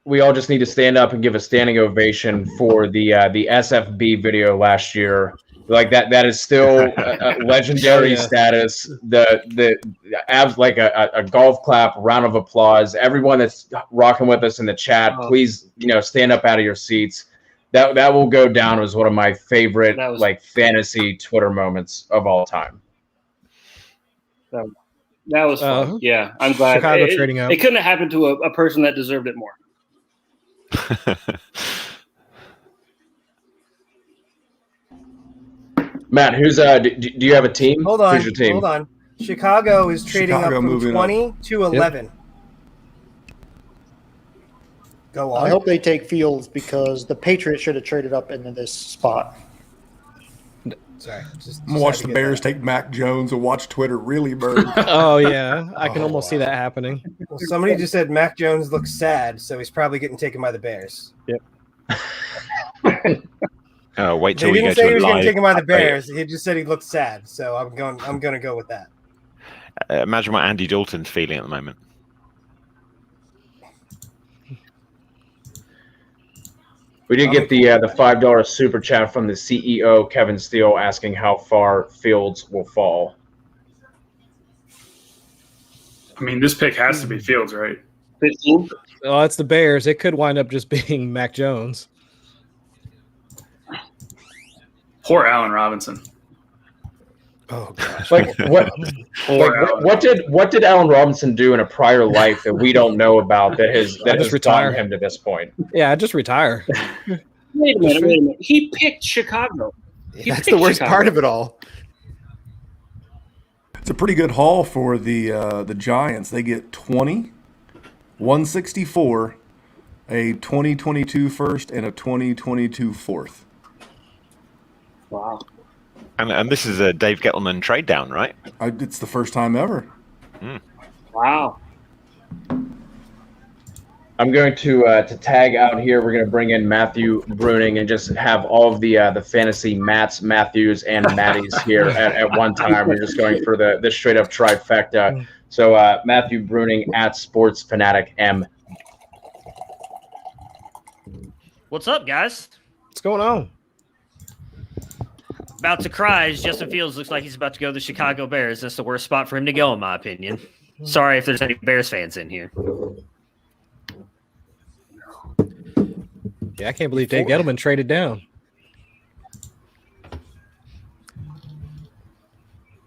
we all just need to stand up and give a standing ovation for the SFB video last year. Like that is still a legendary status. The abs like a golf clap, round of applause. Everyone that's rocking with us in the chat, please stand up out of your seats. That will go down as one of my favorite like fantasy Twitter moments of all time. That was fun. Yeah, I'm glad. Chicago trading up. It couldn't have happened to a person that deserved it more. Matt, who's do you have a team? Hold on. Who's your team? Hold on. Chicago is trading up from 20 to 11. Yep. Go on. I hope they take Fields because the Patriots should have traded up into this spot. Sorry. I'm going to watch the Bears take Mac Jones and watch Twitter really burn. Oh, yeah. I can almost see that happening. Well, somebody just said Mac Jones looks sad, so he's probably getting taken by the Bears. Yep. Wait till he we didn't go say to he was a getting live taken by the update. Bears. He just said he looked sad, so I'm going to go with that. Imagine what Andy Dalton's feeling at the moment. We did get the $5 super chat from the CEO Kevin Steele asking how far Fields will fall. I mean, this pick has to be Fields, right? 15. Oh, it's the Bears. It could wind up just being Mac Jones. Poor Allen Robinson. Oh gosh! Like what did Allen Robinson do in a prior life that we don't know about that has gotten him to this point? Yeah, just retire. Wait a minute. He picked Chicago. That's the worst part of it all. It's a pretty good haul for the Giants. They get 20, 164, a 2022 first, and a 2022 fourth. Wow. And this is a Dave Gettleman trade down, right? It's the first time ever. Wow. I'm going to tag out here. We're going to bring in Matthew Bruning and just have all of the fantasy Matts, Matthews, and Matties here at one time. We're just going for the straight up trifecta. So Matthew Bruning at Sports Fanatic M. What's up, guys? What's going on? About to cry as Justin Fields looks like he's about to go to the Chicago Bears. That's the worst spot for him to go, in my opinion. Sorry if there's any Bears fans in here. Yeah, I can't believe Dave Gettleman traded down.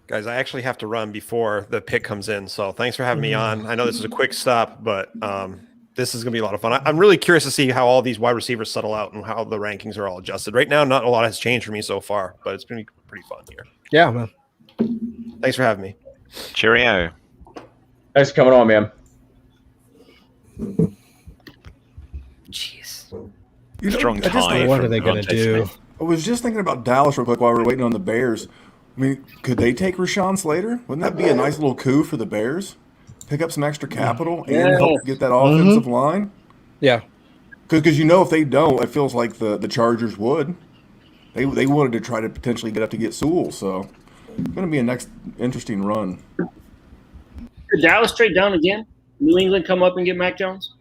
Guys, I actually have to run before the pick comes in. So thanks for having me on. I know this is a quick stop, but this is going to be a lot of fun. I'm really curious to see how all these wide receivers settle out and how the rankings are all adjusted. Right now, not a lot has changed for me so far, but it's going to be pretty fun here. Yeah, man. Thanks for having me. Cheerio. Thanks for coming on, man. Jeez. Strong tie. What are they going to do? I was just thinking about Dallas real quick while we were waiting on the Bears. I mean, could they take Rashawn Slater? Wouldn't that be a nice little coup for the Bears? Pick up some extra capital and help get that offensive line? Yeah. Because if they don't, it feels like the Chargers would. They wanted to try to potentially get up to get Sewell, so it's going to be a next interesting run. Did Dallas trade down again? New England come up and get Mac Jones?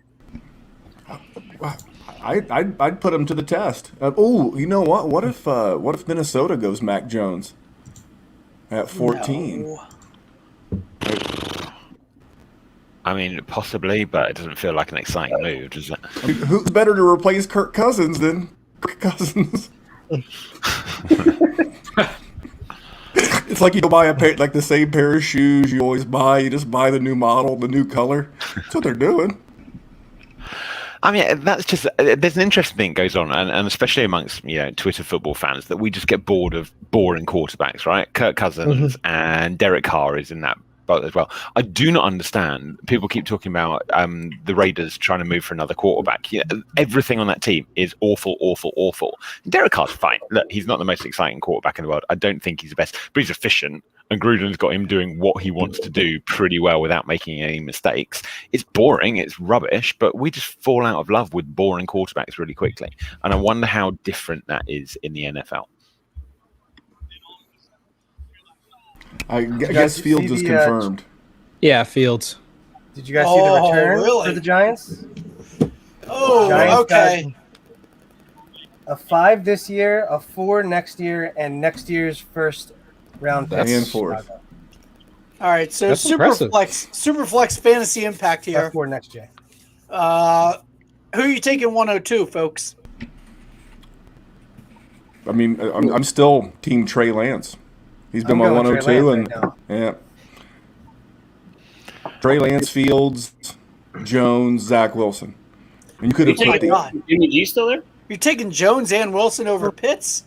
I'd put them to the test. You know what? What if Minnesota goes Mac Jones at 14? No. I mean, possibly, but it doesn't feel like an exciting move, does it? Who's better to replace Kirk Cousins than Kirk Cousins? It's like you go buy the same pair of shoes you always buy. You just buy the new model, the new color. That's what they're doing. I mean, that's just there's an interesting thing goes on, and especially amongst Twitter football fans, that we just get bored of boring quarterbacks, right? Kirk Cousins and Derek Carr is in that boat as well. I do not understand. People keep talking about the Raiders trying to move for another quarterback. Everything on that team is awful, awful, awful. Derek Carr's fine. Look, he's not the most exciting quarterback in the world. I don't think he's the best, but he's efficient. And Gruden's got him doing what he wants to do pretty well without making any mistakes. It's boring, it's rubbish, but we just fall out of love with boring quarterbacks really quickly. And I wonder how different that is in the NFL. I guess Fields is confirmed. Yeah, Fields. Did you guys see the return for the Giants? Oh, Giants okay. a 5 this year, a 4 next year, and next year's first round pick. And fourth. All right, so That's impressive. Superflex fantasy impact here. 4 next year. Who are you taking 102, folks? I mean, I'm still team Trey Lance. He's been my I'm going 102, Trey Lance and right now. yeah, Trey Lance, Fields, Jones, Zach Wilson. And you could have put the Jimmy G still there? You're taking Jones and Wilson over Pitts?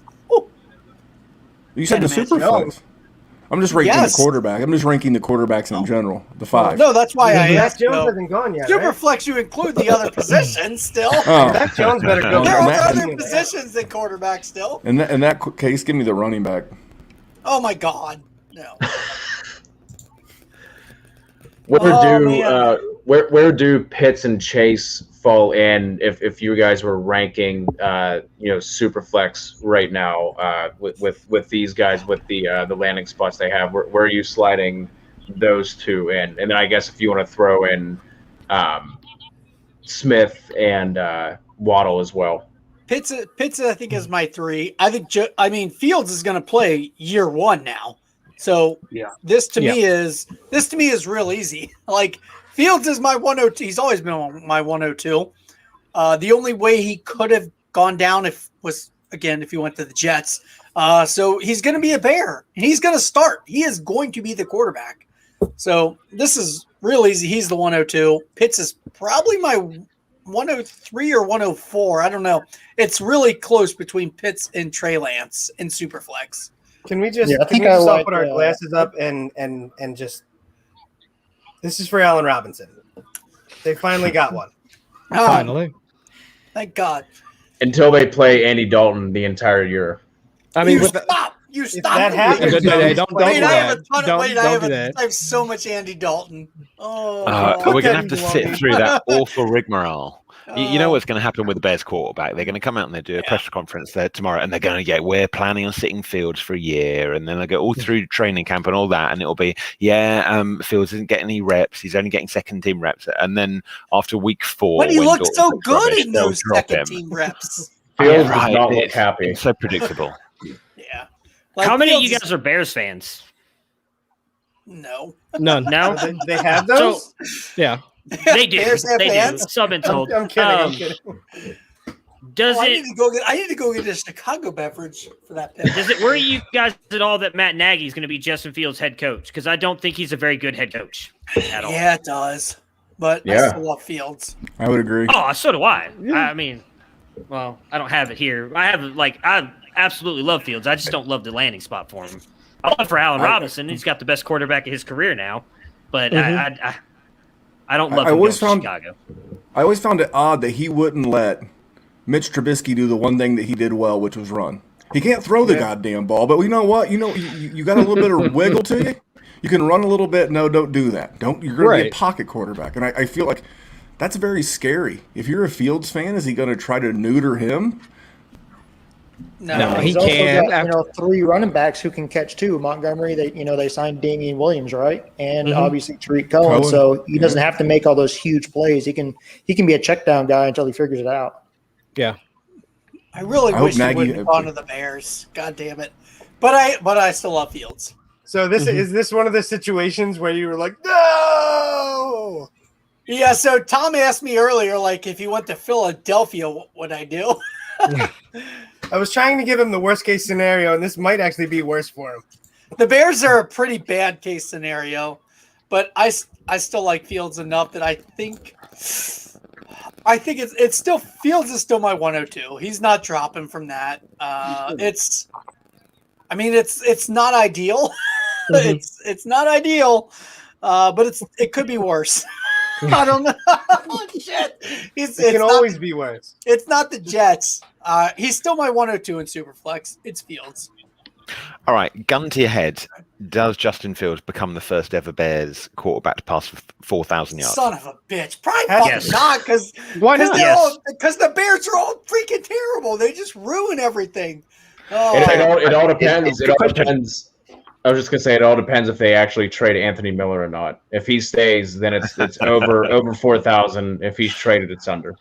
You said the Wait a minute, super no. flex. I'm just ranking Yes. the quarterback. I'm just ranking the quarterbacks in general. The 5. No, that's why I asked. Jones Joe. hasn't gone yet. Right? Superflex, you include the other positions still. Oh. Zach Jones better go. There In are that- other positions than quarterback still. in that case, give me the running back. Oh my God, no. Where do Pitts and Chase fall in if you guys were ranking Superflex right now with these guys with the landing spots they have? Where are you sliding those two in? And then I guess if you want to throw in Smith and Waddle as well. Pitts, I think, is my 3. I think Fields is going to play year 1 now. So this to me is real easy. Like Fields is my 102. He's always been my 102. The only way he could have gone down if he went to the Jets. So he's going to be a Bear and he's going to start. He is going to be the quarterback. So this is real easy. He's the 102. Pitts is probably my 103 or 104. I don't know. It's really close between Pitts and Trey Lance in Superflex. Can we just, Yeah, I can think we I just all like, put our glasses up and just this is for Allen Robinson. They finally got one. Finally. Thank God. Until they play Andy Dalton the entire year. I mean, You stop. that happens, I have so much Andy Dalton. Oh, we're going to have to sit through that awful rigmarole. You know what's going to happen with the Bears quarterback? They're going to come out and they do a press conference there tomorrow, and they're going to get, we're planning on sitting Fields for a year, and then they go all through training camp and all that, and it'll be, Fields isn't getting any reps, he's only getting second team reps, and then after week 4, but he when looked Dalton so looks good rubbish, in they'll those drop second him. team reps. Fields does not look happy. It's so predictable. Like, How many of you Fields guys are Bears fans? No. None. No? They have those? Yeah. They do. Bears have They do. fans? So I've been told. I'm kidding. I'm kidding. Does I it need to go get a Chicago beverage for that pick. does it worry you guys at all that Matt Nagy is going to be Justin Fields' head coach? Because I don't think he's a very good head coach at all. Yeah, it does. But I Yeah. still love Fields. I would agree. Oh, so do I. I mean, well, I don't have it here. I absolutely love Fields. I just don't love the landing spot for him. I love for Allen Robinson. He's got the best quarterback of his career now. But I don't love him going to Chicago. I always found it odd that he wouldn't let Mitch Trubisky do the one thing that he did well, which was run. He can't throw the goddamn ball, but you know what? You got a little bit of wiggle to you. You can run a little bit. No, don't do that. You're going to be a pocket quarterback. And I feel like that's very scary. If you're a Fields fan, is he going to try to neuter him? No, he He's also can. got, 3 running backs who can catch too. Montgomery, they signed Damian Williams, right? And obviously Tariq Cohen. So he doesn't have to make all those huge plays. He can be a check down guy until he figures it out. Yeah. I really I wish hope he Nagy- wouldn't have gone to the Bears. God damn it. But I still love Fields. So this is this one of the situations where you were like, no. Yeah, so Tom asked me earlier, like, if he went to Philadelphia, what would I do? I was trying to give him the worst case scenario, and this might actually be worse for him. The Bears are a pretty bad case scenario, but I still like Fields enough that I think it's still Fields is still my 102. He's not dropping from that. It's not ideal. It's not ideal, but it could be worse. I don't know. Shit. It can always be worse. It's not the Jets. He's still my 102 in Superflex. It's Fields. All right, gun to your head. Does Justin Fields become the first ever Bears quarterback to pass for 4,000 yards? Son of a bitch. Probably not, because why not? Because the Bears are all freaking terrible. They just ruin everything. Oh. It all depends. It all depends. I was just gonna say it all depends if they actually trade Anthony Miller or not. If he stays, then it's over 4,000. If he's traded, it's under.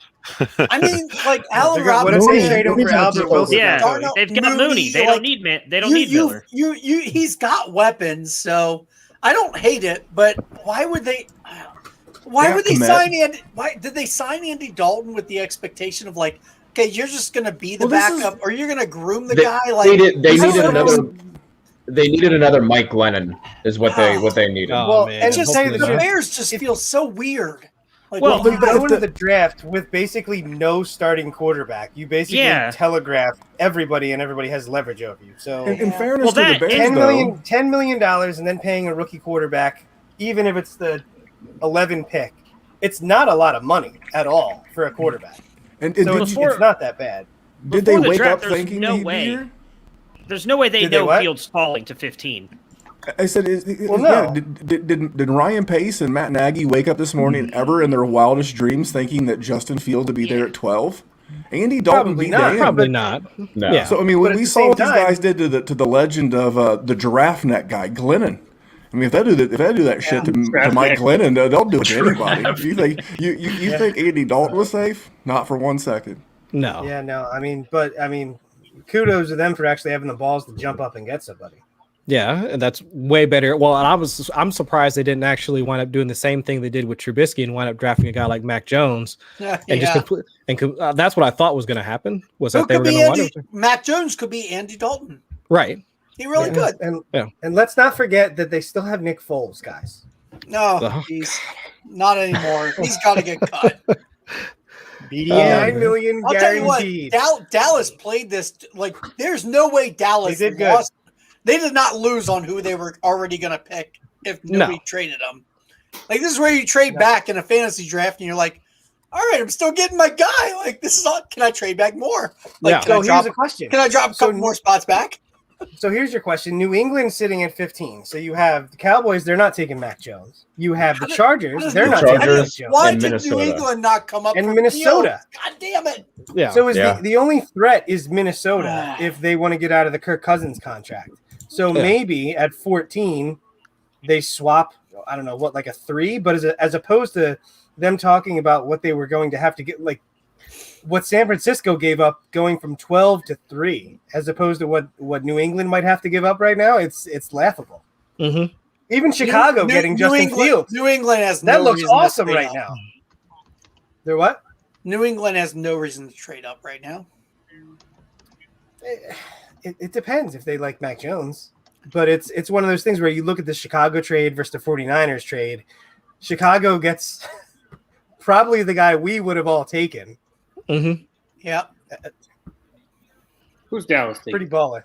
I mean, like Allen What if Robinson. they trade him for Albert Wilson? Yeah, Darnell they've got Mooney. They don't need Miller. He's got weapons, so I don't hate it. But why would they? Why would they sign Andy? Why did they sign Andy Dalton with the expectation of like, okay, you're just going to be the backup, or you're going to groom the guy? Like They needed another Mike Glennon, is what they needed. Well, and just say the Bears just feel so weird. Like, well, you go into the draft with basically no starting quarterback. You basically telegraph everybody, and everybody has leverage over you. So, in fairness to the Bears, $10 million, and then paying a rookie quarterback, even if it's the 11 pick, it's not a lot of money at all for a quarterback. And so it's not that bad. Did they wake draft, up thinking no he'd way. be here? There's no way they know Fields falling to 15. I said, did Ryan Pace and Matt Nagy wake up this morning ever in their wildest dreams thinking that Justin Fields would be there at 12? Andy Dalton Probably not. Probably not. No. Yeah. So I mean, when we saw what these guys did to the legend of the giraffe neck guy, Glennon. I mean, if they do that shit to Mike Glennon, they'll do it to anybody. You think Andy Dalton was safe? Not for 1 second. No. Yeah, no. I mean, kudos to them for actually having the balls to jump up and get somebody. Yeah, and that's way better. Well, and I'm surprised they didn't actually wind up doing the same thing they did with Trubisky and wind up drafting a guy like Mac Jones. And that's what I thought was going to happen. Was that they were going to wind up. Mac Jones could be Andy Dalton. Right. He really could. And let's not forget that they still have Nick Foles, guys. No, he's not anymore. He's got to get cut. $9 million I'll guaranteed. tell you what, Dallas played this like there's no way Dallas lost. They did not lose on who they were already going to pick if nobody traded them. Like this is where you trade back in a fantasy draft, and you're like, "All right, I'm still getting my guy. Like this is all. Can I trade back more? Like, here's a question: Can I drop a couple more spots back?" So here's your question: New England's sitting at 15. So you have the Cowboys; they're not taking Mac Jones. You have the Chargers; they're not taking Mac Jones. Why did New England not come up? And for Minnesota. God damn it! Yeah. So the only threat is Minnesota if they want to get out of the Kirk Cousins contract. So maybe at 14 they swap. I don't know what, like a 3, but as opposed to them talking about what they were going to have to get, like what San Francisco gave up going from 12 to 3, as opposed to what New England might have to give up right now. It's laughable. Mm-hmm. Even Chicago getting Justin Fields. New England has that no looks reason awesome to trade right up. now. They're what? New England has no reason to trade up right now. It depends if they like Mac Jones. But it's one of those things where you look at the Chicago trade versus the 49ers trade. Chicago gets probably the guy we would have all taken. Mm-hmm. Yeah. Who's Dallas taking? Pretty baller.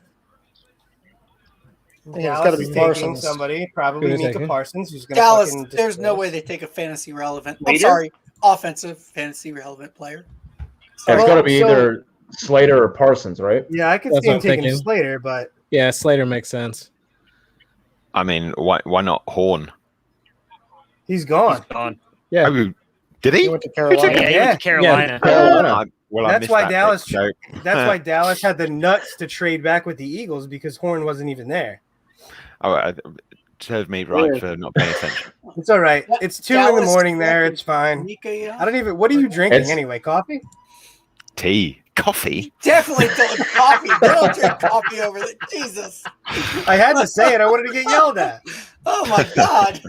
It's got to be Parsons. Somebody, probably Micah Parsons. Who's gonna Dallas, fucking there's no way they take a fantasy relevant. I'm Later? sorry, offensive fantasy relevant player. It's got to be either Slater or Parsons, right? Yeah, I could see him taking Slater, but yeah, Slater makes sense. I mean, why not Horn? He's gone. He's gone. Yeah. Oh, did he? He went to Carolina. Yeah, he went to Carolina. Well, that's why Dallas. joke. That's why Dallas had the nuts to trade back with the Eagles because Horn wasn't even there. Oh, serves me right for not paying attention. It's all right. It's 2 in the morning there. It's fine. I don't even. What are you drinking anyway? Coffee? Tea. Coffee? Definitely don't coffee. They don't drink coffee over there. Jesus. I had to say it. I wanted to get yelled at. Oh my God.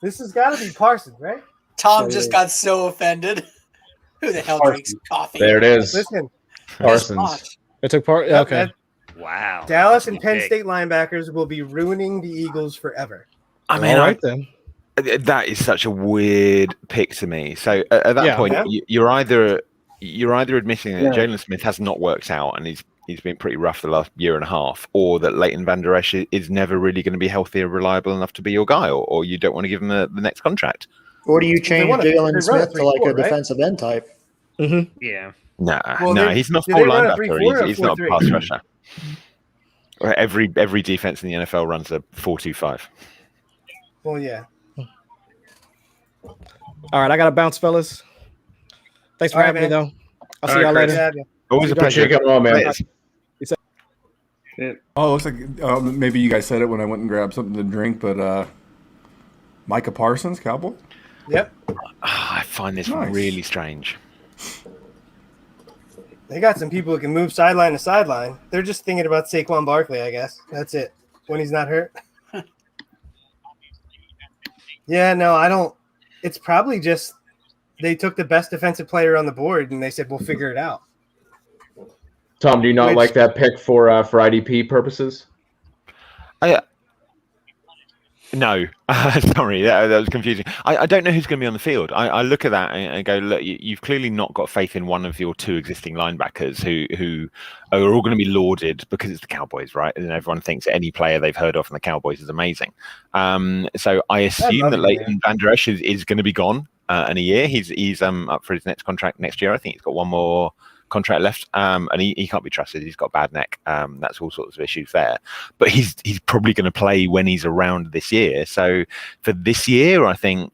This has got to be Parsons, right? Tom just got so offended. Who the hell drinks coffee? There it is. Listen, Parsons. It took part. Okay. Wow. Dallas and Penn State linebackers will be ruining the Eagles forever. I mean, all right then. That is such a weird pick to me. So at that point, you're either admitting that Jalen Smith has not worked out and he's been pretty rough the last year and a half, or that Leighton Van Der Esch is never really going to be healthy or reliable enough to be your guy, or you don't want to give him the next contract. Or do you change Jalen Smith to like a defensive end type? Mm-hmm. Yeah. No, he's not full linebacker. He's not a pass rusher. Every defense in the NFL runs a 4-2-5. Well, yeah. All right, I got to bounce, fellas. Thanks for having me, though. I'll see y'all later. Always a pleasure. Come on, man. Oh, it looks like maybe you guys said it when I went and grabbed something to drink, but Micah Parsons, Cowboy? Yep. I find this really strange. They got some people who can move sideline to sideline. They're just thinking about Saquon Barkley, I guess. That's it. When he's not hurt. Yeah, no, I don't. It's probably just they took the best defensive player on the board and they said, we'll figure it out. Tom, do you not like that pick for IDP purposes? No, sorry, that was confusing. I don't know who's going to be on the field. I look at that and go, look, you've clearly not got faith in one of your two existing linebackers who are all going to be lauded because it's the Cowboys, right? And everyone thinks any player they've heard of from the Cowboys is amazing. So I assume that Leighton Vander Esch is going to be gone in a year. He's up for his next contract next year. I think he's got one more contract left, and he can't be trusted. He's got a bad neck. That's all sorts of issues there. But he's probably going to play when he's around this year. So for this year, I think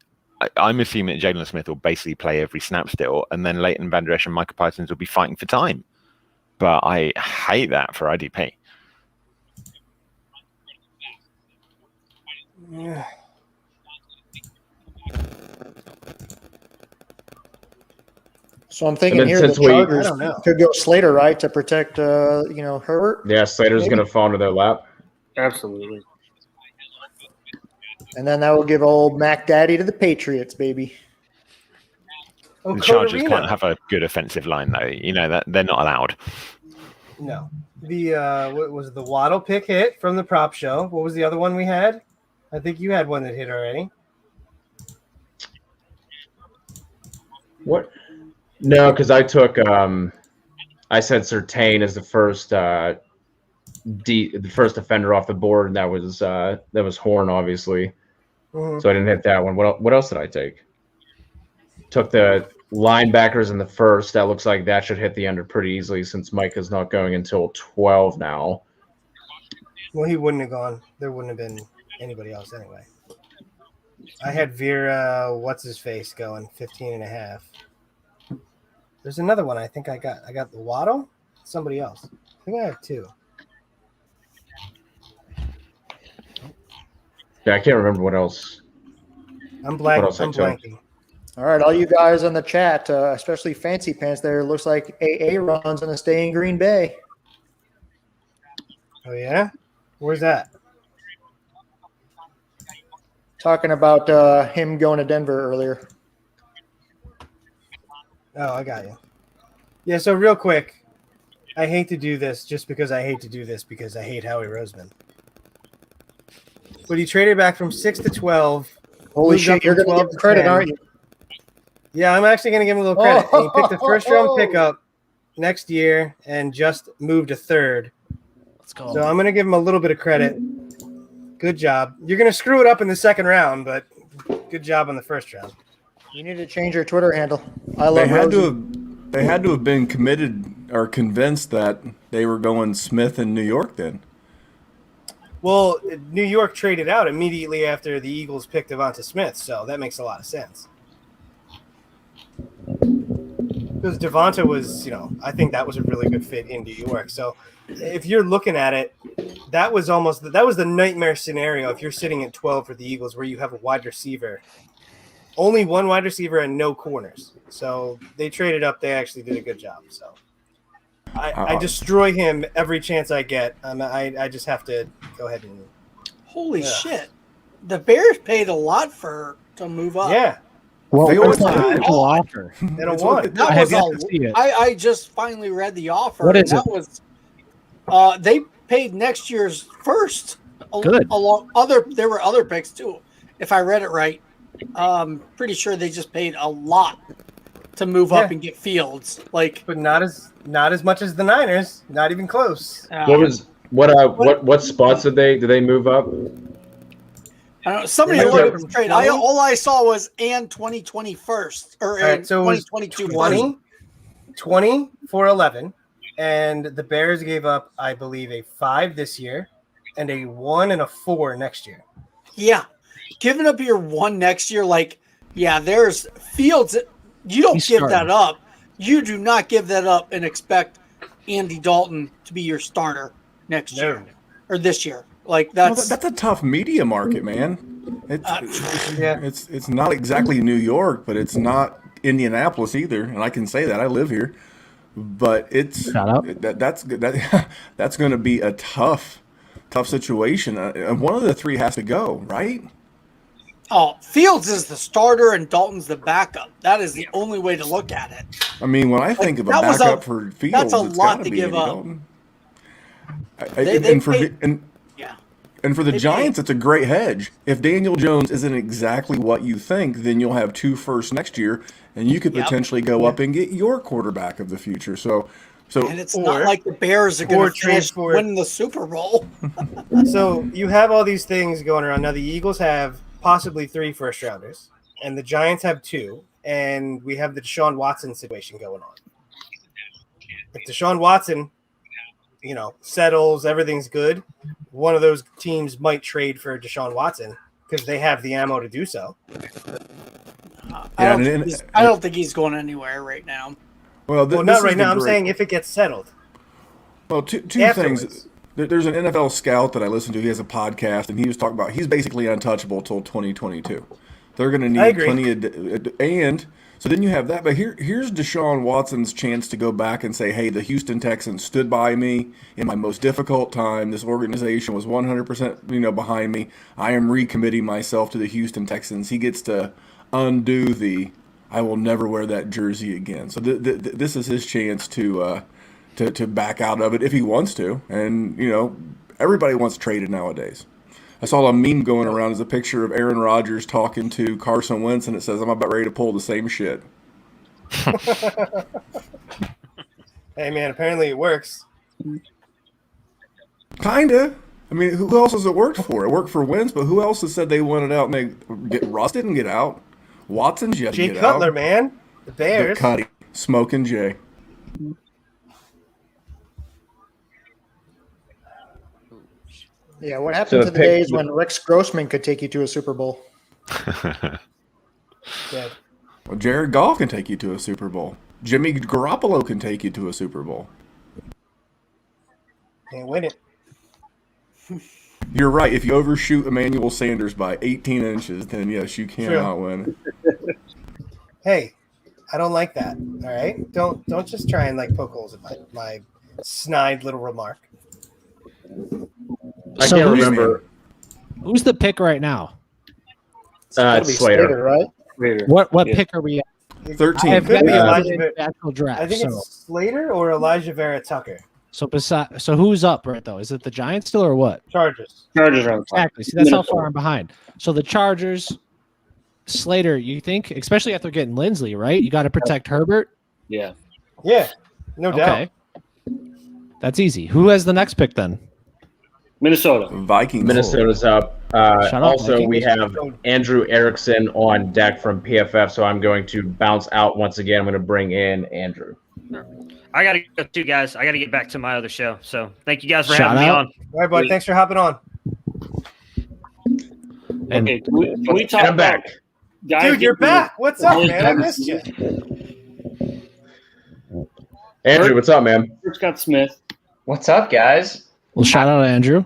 I'm assuming that Jalen Smith will basically play every snap still, and then Leighton Vander Esch and Micah Parsons will be fighting for time. But I hate that for IDP. Yeah. So I'm thinking here the Chargers could go Slater, right, to protect, Herbert. Yeah, Slater's going to fall into their lap. Absolutely. And then that will give old Mac Daddy to the Patriots, baby. The Chargers can't have a good offensive line, though. You know that they're not allowed. No. The what was the Waddle pick hit from the prop show? What was the other one we had? I think you had one that hit already. What? No, because I took I said Surtain as the first the first defender off the board, and that was Horn, obviously. Mm-hmm. So I didn't hit that one. What else did I take? Took the linebackers in the first. That looks like that should hit the under pretty easily since Micah's not going until 12 now. Well, he wouldn't have gone. There wouldn't have been anybody else anyway. I had Vera, what's his face, going 15.5. There's another one I think I got. I got the Waddle. Somebody else. I think I have two. Yeah, I can't remember what else. I'm blanking. All right, all you guys in the chat, especially Fancy Pants there, looks like AA Ron's going to stay in Green Bay. Oh, yeah? Where's that? Talking about him going to Denver earlier. Oh, I got you. Yeah, so real quick, I hate to do this just because I hate to do this because I hate Howie Roseman. But he traded back from 6 to 12. Holy shit, you're going to give him credit, aren't you? Yeah, I'm actually going to give him a little credit. And he picked a first-round pickup next year and just moved a third. Let's go. So I'm going to give him a little bit of credit. Good job. You're going to screw it up in the second round, but good job on the first round. You need to change your Twitter handle. I love They had to have been committed or convinced that they were going Smith in New York then. Well, New York traded out immediately after the Eagles picked Devonta Smith, so that makes a lot of sense. Because Devonta was, I think that was a really good fit in New York. So if you're looking at it, that was the nightmare scenario if you're sitting at 12 for the Eagles where you have a wide receiver. Only one wide receiver and no corners. So they traded up. They actually did a good job. So I destroy him every chance I get. I just have to go ahead and. Holy shit! The Bears paid a lot to move up. Yeah. Well, They what's always the did. actual offer? They don't want it. That I have was yet to see it. I just finally read the offer. What is and it? That was they paid next year's first. Good. There were other picks too, if I read it right. Pretty sure they just paid a lot to move up and get Fields. But not as much as the Niners. Not even close. What spots did they move up? I don't know. Somebody ordered this trade. All I saw was and 2020 first or right, so 2022 20 for 11, and the Bears gave up, I believe, a 5 this year and a 1 and a 4 next year. Yeah, giving up your 1 next year, there's Fields. You don't give that up. You do not give that up and expect Andy Dalton to be your starter. next year or this year. Like that's a tough media market, man. It's not exactly New York, but it's not Indianapolis either, and I can say that I live here. But it's that's going to be a tough situation. And one of the three has to go, right? Oh, Fields is the starter and Dalton's the backup. That is the only way to look at it. I mean, when I think of a backup for Fields, that's a it's lot gotta to be give Andy up. Dalton. And for the Giants, it's a great hedge. If Daniel Jones isn't exactly what you think, then you'll have 2 firsts next year, and you could potentially go up and get your quarterback of the future. So and it's not like the Bears are going to finish winning the Super Bowl. So you have all these things going around. Now the Eagles have possibly 3 first-rounders, and the Giants have 2, and we have the Deshaun Watson situation going on. If Deshaun Watson, settles, everything's good, one of those teams might trade for Deshaun Watson because they have the ammo to do so. I don't think he's going anywhere right now. Well, not right now. I'm saying if it gets settled. Well, two things. There's an NFL scout that I listen to. He has a podcast, and he was talking about he's basically untouchable till 2022. They're going to need plenty of and so then you have that. But here's Deshaun Watson's chance to go back and say, hey, the Houston Texans stood by me in my most difficult time. This organization was 100% behind me. I am recommitting myself to the Houston Texans. He gets to undo the I will never wear that jersey again. So this is his chance to back out of it if he wants to. And, everybody wants traded nowadays. I saw a meme going around as a picture of Aaron Rodgers talking to Carson Wentz, and it says, I'm about ready to pull the same shit. Hey, man, apparently it works. Kinda. I mean, who else has it worked for? It worked for Wentz, but who else has said they wanted out and they get Russ didn't get out? Watson's yet to Jay get Cutler, out. man. The Bears. Cuddy. Smoking Jay. Yeah, what happened to the days when Rex Grossman could take you to a Super Bowl? Dead. Well, Jared Goff can take you to a Super Bowl. Jimmy Garoppolo can take you to a Super Bowl. Can't win it. You're right. If you overshoot Emmanuel Sanders by 18 inches, then yes, you cannot win. Hey, I don't like that. All right, don't just try and poke holes in my snide little remark. I can't remember. Who's the pick right now? It's Slater. Right? Slater. What pick are we at? 13. It could be actual draft. I think it's Slater or Elijah Vera Tucker. So who's up right though? Is it the Giants still or what? Chargers. Chargers are Exactly. See, that's how far I'm behind. So the Chargers, Slater, you think, especially after getting Lindsley, right? You got to protect Herbert. Yeah. Yeah, no doubt. That's easy. Who has the next pick then? Minnesota. Vikings. Minnesota's up. Also, we have Andrew Erickson on deck from PFF, so I'm going to bounce out once again. I'm going to bring in Andrew. I got to go too, guys. I got to get back to my other show. So thank you guys for having me on. All right, bud. Thanks for hopping on. And Okay, can we talk I'm back. Guys, Dude, you're back. What's up, man? I missed you. Andrew, what's up, man? Scott Smith. What's up, guys? Well, shout out to Andrew.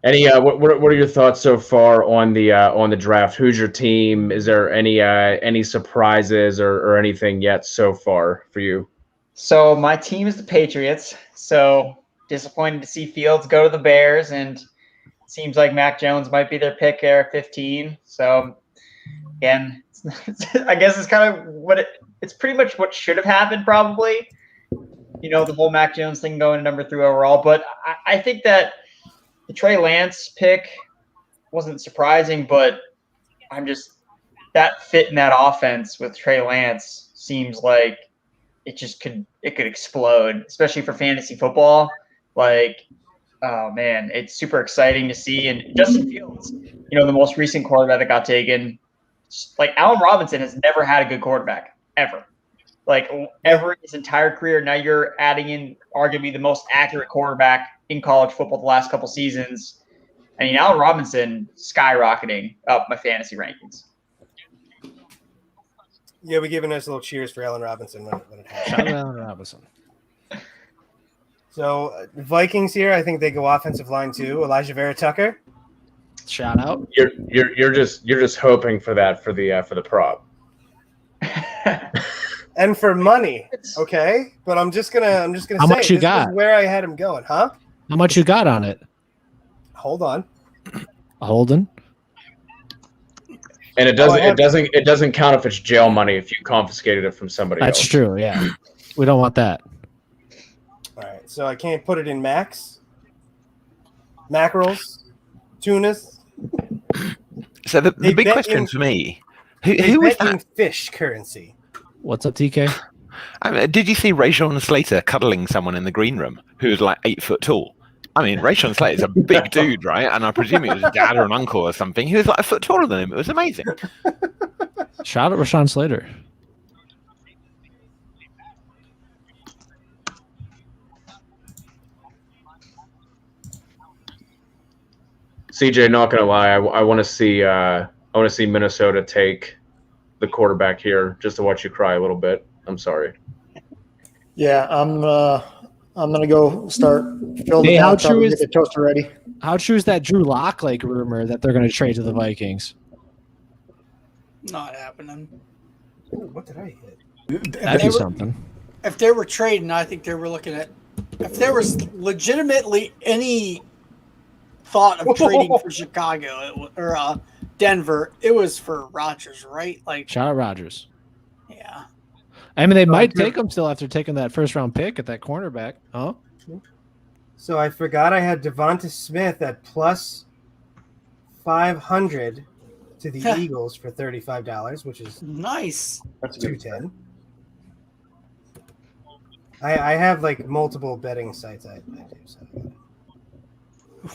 Any what are your thoughts so far on the draft? Who's your team? Is there any surprises or anything yet so far for you? So my team is the Patriots. So disappointed to see Fields go to the Bears, and it seems like Mac Jones might be their pick there at 15. So again, I guess it's kind of it's pretty much what should have happened probably. The whole Mac Jones thing going to number 3 overall. But I think that the Trey Lance pick wasn't surprising, but that fit in that offense with Trey Lance seems like it could explode, especially for fantasy football. Oh man, it's super exciting to see. And Justin Fields, the most recent quarterback that got taken, Allen Robinson has never had a good quarterback ever. Ever his entire career. Now you're adding in arguably the most accurate quarterback in college football the last couple seasons. I mean, Allen Robinson skyrocketing up my fantasy rankings. Yeah, we gave a nice little cheers for Allen Robinson when it happened. Shout out Allen Robinson. So Vikings here, I think they go offensive line too. Elijah Vera Tucker. Shout out. You're just hoping for that for the prop. And for money, okay. But I'm just gonna How say much you this got? is where I had him going, huh? How much you got on it? Hold on. Holden. And it doesn't count if it's jail money if you confiscated it from somebody That's else. true. Yeah, we don't want that. All right, so I can't put it in max, mackerels, tunas. So the They big bet question in- for me, They who was bet in that? fish currency. What's up, TK? I mean, did you see Rayshawn Slater cuddling someone in the green room who was like 8 foot tall? I mean, Rayshawn Slater's a big dude, right? And I presume it was his dad or an uncle or something. He was like a foot taller than him. It was amazing. Shout out Rashawn Slater. CJ, not gonna lie, I want to see Minnesota take the quarterback here just to watch you cry a little bit. I'm sorry. Yeah, I'm gonna go start fill the Hey, how bathtub true and is- get the toaster ready. How true is that Drew Lock rumor that they're going to trade to the Vikings? Not happening. Ooh, what did I hit? That'd be something. If they were trading, I think they were looking at. If there was legitimately any thought of trading for Chicago or Denver, it was for Rodgers, right? Like, Shout out Rodgers. yeah. I mean, they might take him still after taking that first round pick at that cornerback. Huh? So I forgot I had Devonta Smith at plus 500 to the Eagles for $35, which is nice. That's $210. I have like multiple betting sites I do. So.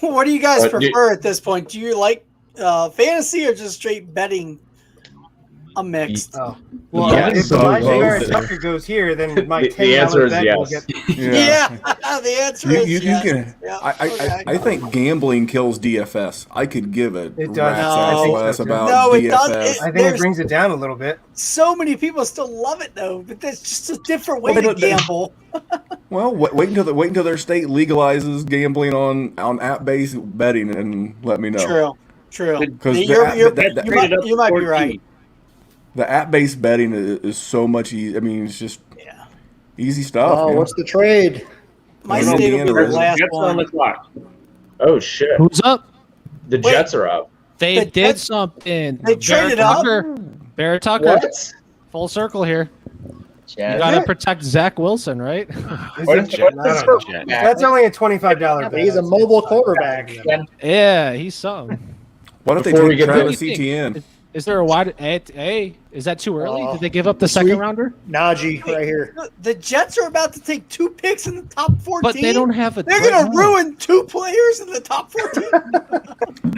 What do you guys But you- prefer at this point? Do you like fantasy or just straight betting? A mixed. Oh. Well, if Elijah Vera Tucker goes here, then my The $10 answer is bet yes. will get. Yeah, the answer is You yes. can. Yeah, I think gambling kills DFS. I could give it. It does. rat's ass less about No, it DFS. does. I think it brings it down a little bit. So many people still love it though, but that's just a different way to gamble. Well, wait until their state legalizes gambling on app-based betting, and let me know. True. Because you might be right. The app-based betting is so much easy. I mean, it's just easy stuff. Oh, man. what's the trade? My I know state will be the Indiana last Jets on one. the clock. Oh shit! Who's up? The Jets are up. They The did Jets- something. they traded up? Barrett Tucker. What? Full circle here. Yeah. You got to protect Zach Wilson, right? That's only a $25 bet. He's a mobile quarterback. Yeah, he's something. Why don't Before they we take get to- Travis Etienne? Is there a wide? Hey, is that too early? Did they give up the second rounder? Najee right here. The Jets are about to take 2 picks in the top 14. But they don't have a. They're going to ruin 2 players in the top 14.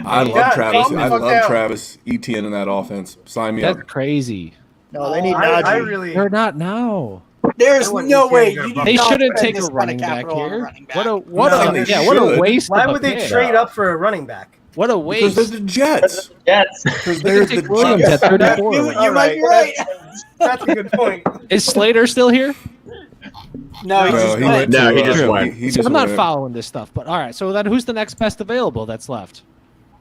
I love Yeah, Travis. calm the I fuck love down. Travis Etienne in that offense. Sign me That's up. crazy. No, they need I Najee. really. They're not now. There's I wouldn't no say way. they're You above do They not shouldn't spend take this a kind of running back capital on a here. running back. What a No, what they a should. waste. Why of a would they pick. trade up for a running back? What a Because waste. they're the Jets. Jets. Because They they're can the take Williams Jets. at 34. You might be right. That's a good point. Is Slater still here? No, he's No, just he went. went No, to, he just uh, went. he See, just I'm not went. following this stuff, but all right. So then, who's the next best available that's left?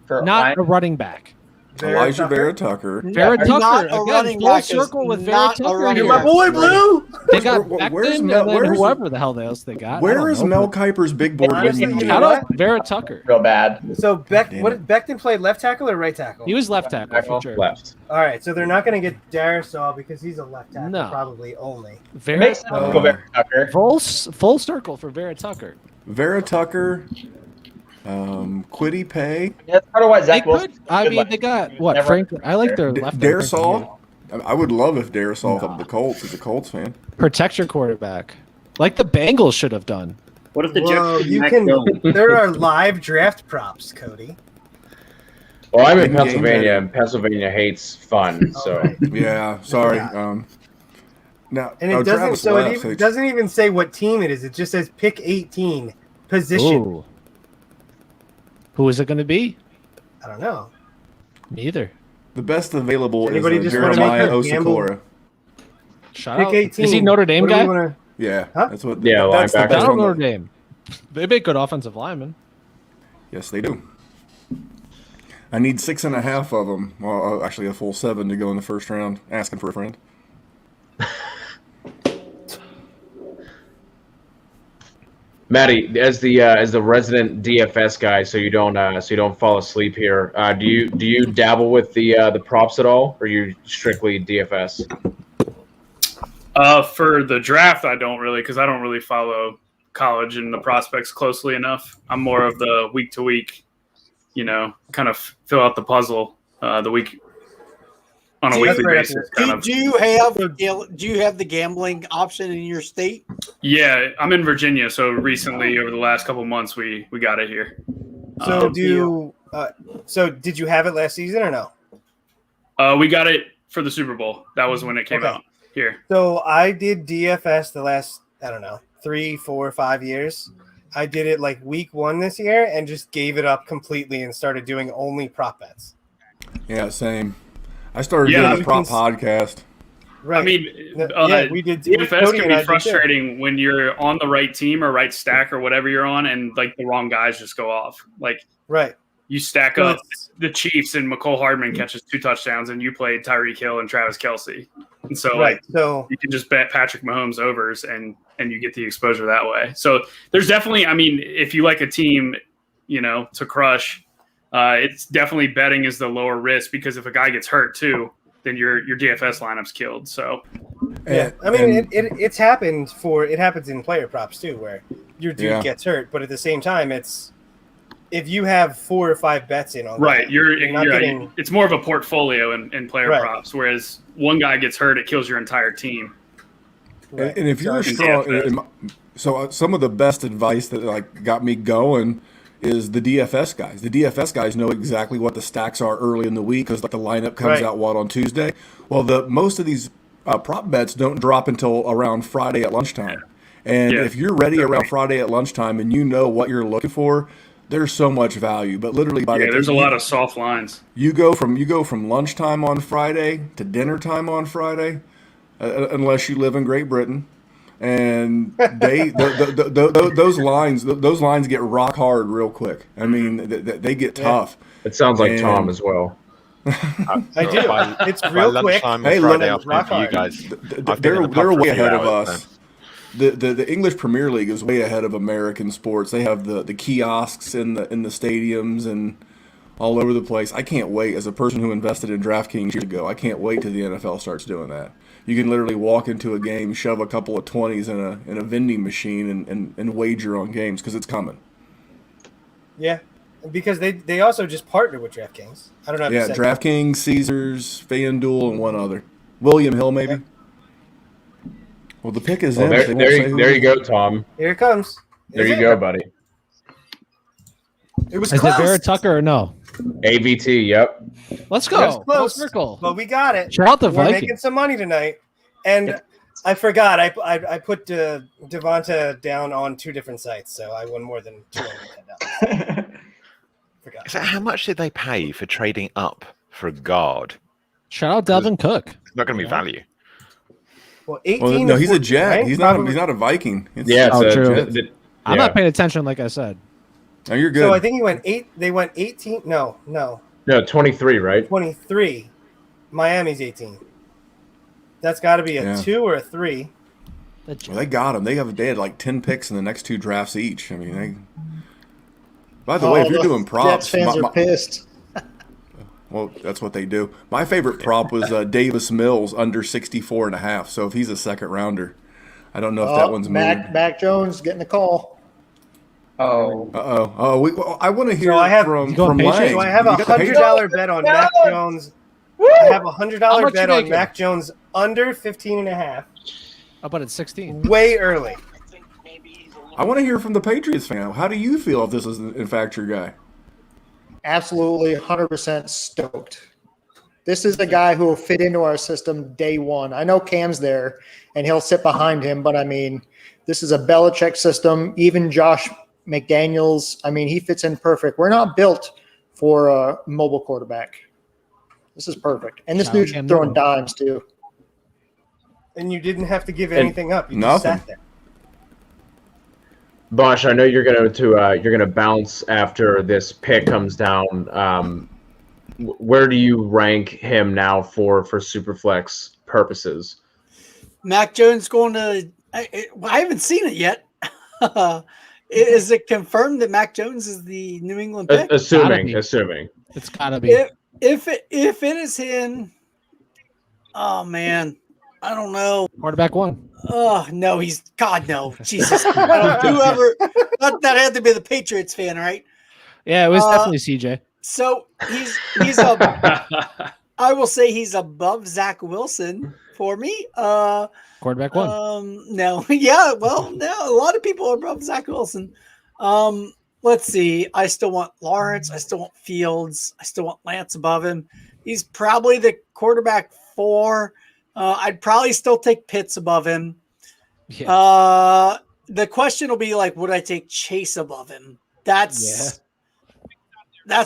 For Not a running back. Elijah Vera Tucker. Vera Not Tucker a again, running full back is circle with Vera not a Tucker. running here. back. boy, Blue. They got Where's Becton and Mel- then where's- whoever the hell else they got. I Where don't is know, Mel but- Kiper's big board Honestly, winning? you know Shout what? out Vera Tucker. Real bad. So Damn it. Becton played left tackle or right tackle? He was left tackle for sure. Left. All right, so they're not going to get Darisol because he's a left tackle, No. probably only. Vera Tucker. full circle for Vera Tucker. Vera Tucker. Quiddy Pay. That's part of why They Zach could. Wilson. I mean, they got what? Never- Frank. I like their left. Darisol. I would love if Darisol of the Colts is a Colts fan. Protect your quarterback, like the Bengals should have done. What if the Whoa, Jets you Mac can. Jones? There are live draft props, Cody. Well, I'm in Game Pennsylvania, day. and Pennsylvania hates fun. So Yeah, sorry. Yeah. Now, And it doesn't. Travis So left, it even, doesn't even say what team it is. It just says pick 18 position. Ooh. Who is it going to be? I don't know. Neither. the best available Anybody is just wanna Jeremiah make a gamble? Osakura. Shout Pick out. 18. Is he Notre Dame What do we guy? wanna- Yeah, Huh? that's what. Yeah, that's the linebacker. best Shout out one. Notre Dame. They make good offensive linemen. Yes, they do. I need 6.5 of them. Well, actually, a full 7 to go in the first round. Asking for a friend. Maddie, as the resident DFS guy, so you don't fall asleep here. Do you dabble with the props at all, or are you strictly DFS? For the draft, I don't really, because I don't really follow college and the prospects closely enough. I'm more of the week to week, kind of fill out the puzzle the week on a weekly basis. Do you have the gambling option in your state? Yeah, I'm in Virginia, so recently over the last couple months we got it here. So so did you have it last season or no? We got it for the Super Bowl. That was when it came out here. So I did DFS the last, 3, 4, 5 years. I did it like week 1 this year and just gave it up completely and started doing only prop bets. Yeah, same. I started doing a prop podcast. Right. I mean, we did. DFS Cody can and I be did frustrating when you're on the right team or right stack or whatever you're on, and like the wrong guys just go off. Like, right. You stack So up the Chiefs and McCole Hardman catches 2 touchdowns, and you played Tyreek Hill and Travis Kelce, and so you can just bet Patrick Mahomes overs, and you get the exposure that way. So there's definitely, I mean, if you like a team, to crush, it's definitely betting is the lower risk, because if a guy gets hurt too, then your DFS lineup's killed. So yeah, I mean, it happens in player props too, where your dude gets hurt, but at the same time, it's if you have 4 or 5 bets in on right, that, you're not getting, it's more of a portfolio in player Right. props, whereas one guy gets hurt, it kills your entire team. And if you're strong, so some of the best advice that got me going is the DFS guys. The DFS guys know exactly what the stacks are early in the week, because the lineup comes out on Tuesday. Well, most of these prop bets don't drop until around Friday at lunchtime. And if you're ready around Friday at lunchtime and you know what you're looking for, there's so much value. But literally There's a lot of soft lines. You go from lunchtime on Friday to dinner time on Friday, unless you live in Great Britain, and those lines get rock hard real quick. I mean, they get tough. It sounds like Tom as well. I do. It's real quick. Hey, Friday afternoon for you guys. They're way ahead of us. The English Premier League is way ahead of American sports. They have the kiosks in the stadiums and all over the place. I can't wait. As a person who invested in DraftKings years ago, I can't wait till the NFL starts doing that. You can literally walk into a game, shove a couple of 20s in a vending machine, and wager on games, because it's coming. Yeah, because they also just partner with DraftKings. I don't know. Yeah, DraftKings, Caesars, FanDuel, and one other. William Hill, maybe. Yeah. Well, the pick is in. There you go, Tom. Here it comes. There you go, buddy. It was Is close. it Vera Tucker or no? AVT, yep. Let's It was go. close, Full circle. but we got it. Shout out the We're Vikings. making some money tonight, and I forgot. I put Devonta down on 2 different sites, so I won more than $210. Forgot. So how much did they pay for trading up for a guard? Shout out Delvin Cook. It's not going to be value. Well, 18. No, he's a Jet. right? He's not a Viking. True. Jet. I'm not paying attention, like I said. No, you're good. So I think he went 8. They went 18. No, 23, right? 23. Miami's 18. That's got to be a 2 or a 3. Well, they got him. They had like 10 picks in the next 2 drafts each. I mean, by the way, if you're doing props, Jets fans are pissed. Well, that's what they do. My favorite prop was Davis Mills under 64.5. So if he's a second rounder, I don't know if that one's moved. Mac Jones getting a call. Oh, I want to hear from Lang. So I have a $100 bet on Mac Jones. I have a $100 bet on Mac Jones under 15.5. How about at 16? Way early. I want to hear from the Patriots fan. How do you feel if this is in fact your guy? Absolutely 100% stoked. This is the guy who will fit into our system day one. I know Cam's there and he'll sit behind him, but I mean, this is a Belichick system. Even Josh McDaniels, I mean, he fits in perfect. We're not built for a mobile quarterback. This is perfect. And this dude's throwing dimes too. and you didn't have to give anything up. You just sat there. Bosch, I know you're gonna bounce after this pick comes down. Where do you rank him now for Superflex purposes? Mac Jones going to. I haven't seen it yet. Is it confirmed that Mac Jones is the New England pick? Assuming it's gotta be. If it is him, oh man, I don't know. Quarterback 1. Oh no, God no, Jesus! Whoever that had to be the Patriots fan, right? Yeah, it was definitely CJ. So he's I will say he's above Zach Wilson for me. Quarterback 1. No, yeah, well, no, a lot of people are above Zach Wilson. Let's see. I still want Lawrence. I still want Fields. I still want Lance above him. He's probably the quarterback 4. I'd probably still take Pitts above him. Yeah. The question will be like, would I take Chase above him? That's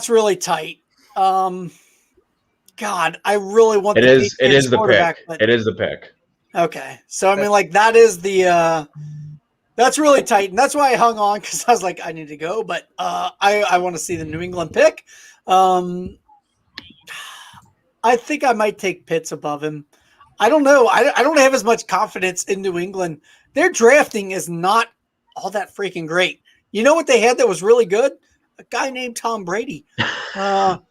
really tight. God, I really want. It is the pick. But... It is the pick. Okay, so I mean, like that is the. That's really tight, and that's why I hung on because I was like, I need to go, but I want to see the New England pick. I think I might take Pitts above him. I don't know. I don't have as much confidence in New England. Their drafting is not all that freaking great. You know what they had that was really good? A guy named Tom Brady. I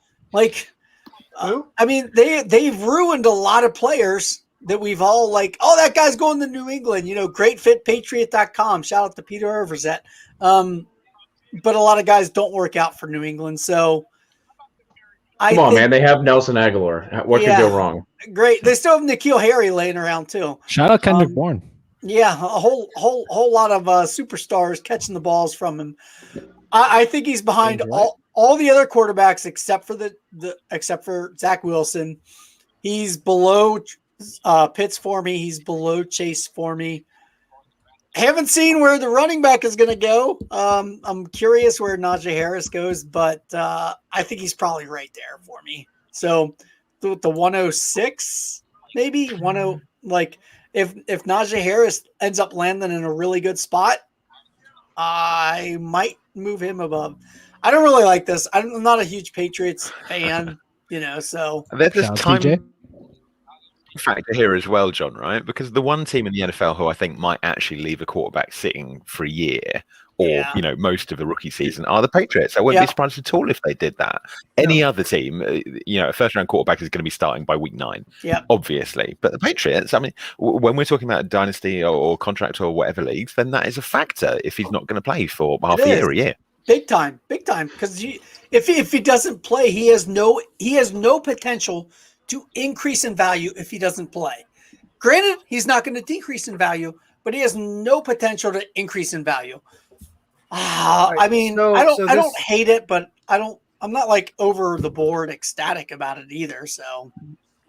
mean, they've ruined a lot of players that we've all like, oh, that guy's going to New England. You know, greatfitpatriot.com. Shout out to Peter Overzet. But a lot of guys don't work out for New England. So Come on, man. They have Nelson Aguilar. What could go wrong? Great. They still have N'Keal Harry laying around too. Shout out Kendrick Bourne. Yeah, a whole lot of superstars catching the balls from him. I think he's behind all the other quarterbacks except for Zach Wilson. He's below Pitts for me. He's below Chase for me. Haven't seen where the running back is going to go. I'm curious where Najee Harris goes, but I think he's probably right there for me. So the 106, maybe 10. Like if Najee Harris ends up landing in a really good spot, I might move him above. I don't really like this. I'm not a huge Patriots fan, so there's this time factor here as well, John, right? Because the one team in the NFL who I think might actually leave a quarterback sitting for a year or most of the rookie season are the Patriots. I wouldn't be surprised at all if they did that. Any other team, a first-round quarterback is going to be starting by week 9, obviously. But the Patriots, I mean, when we're talking about dynasty or contract or whatever leagues, then that is a factor if he's not going to play for half a year or a year. Big time. Because if he doesn't play, he has no potential to increase in value if he doesn't play. Granted, he's not going to decrease in value, but he has no potential to increase in value. I mean, I don't hate it, but I'm not like over the board ecstatic about it either. So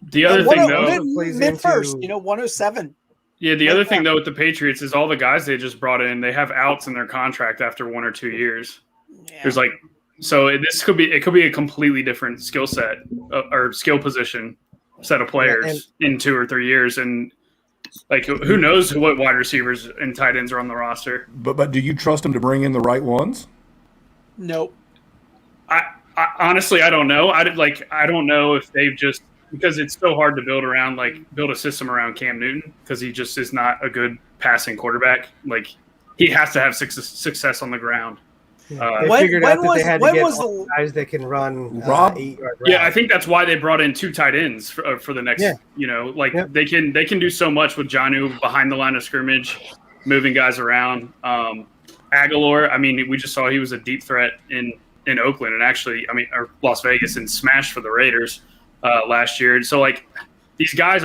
the other thing though, mid first, 107. Yeah, the other thing though with the Patriots is all the guys they just brought in, they have outs in their contract after 1 or 2 years. Yeah. There's this could be a completely different skill set or skill position set of players in 2 or 3 years, and who knows what wide receivers and tight ends are on the roster. But do you trust them to bring in the right ones? Nope. I honestly I don't know. I don't know if they've just because it's so hard to build a system around Cam Newton because he just is not a good passing quarterback. Like he has to have success on the ground. They figured out that they had to get all guys that can run 8-yard routes. Yeah, I think that's why they brought in 2 tight ends for the next. They can do so much with Jonnu behind the line of scrimmage, moving guys around. Aguilar, I mean, we just saw he was a deep threat in Oakland and or Las Vegas and smashed for the Raiders last year. And so these guys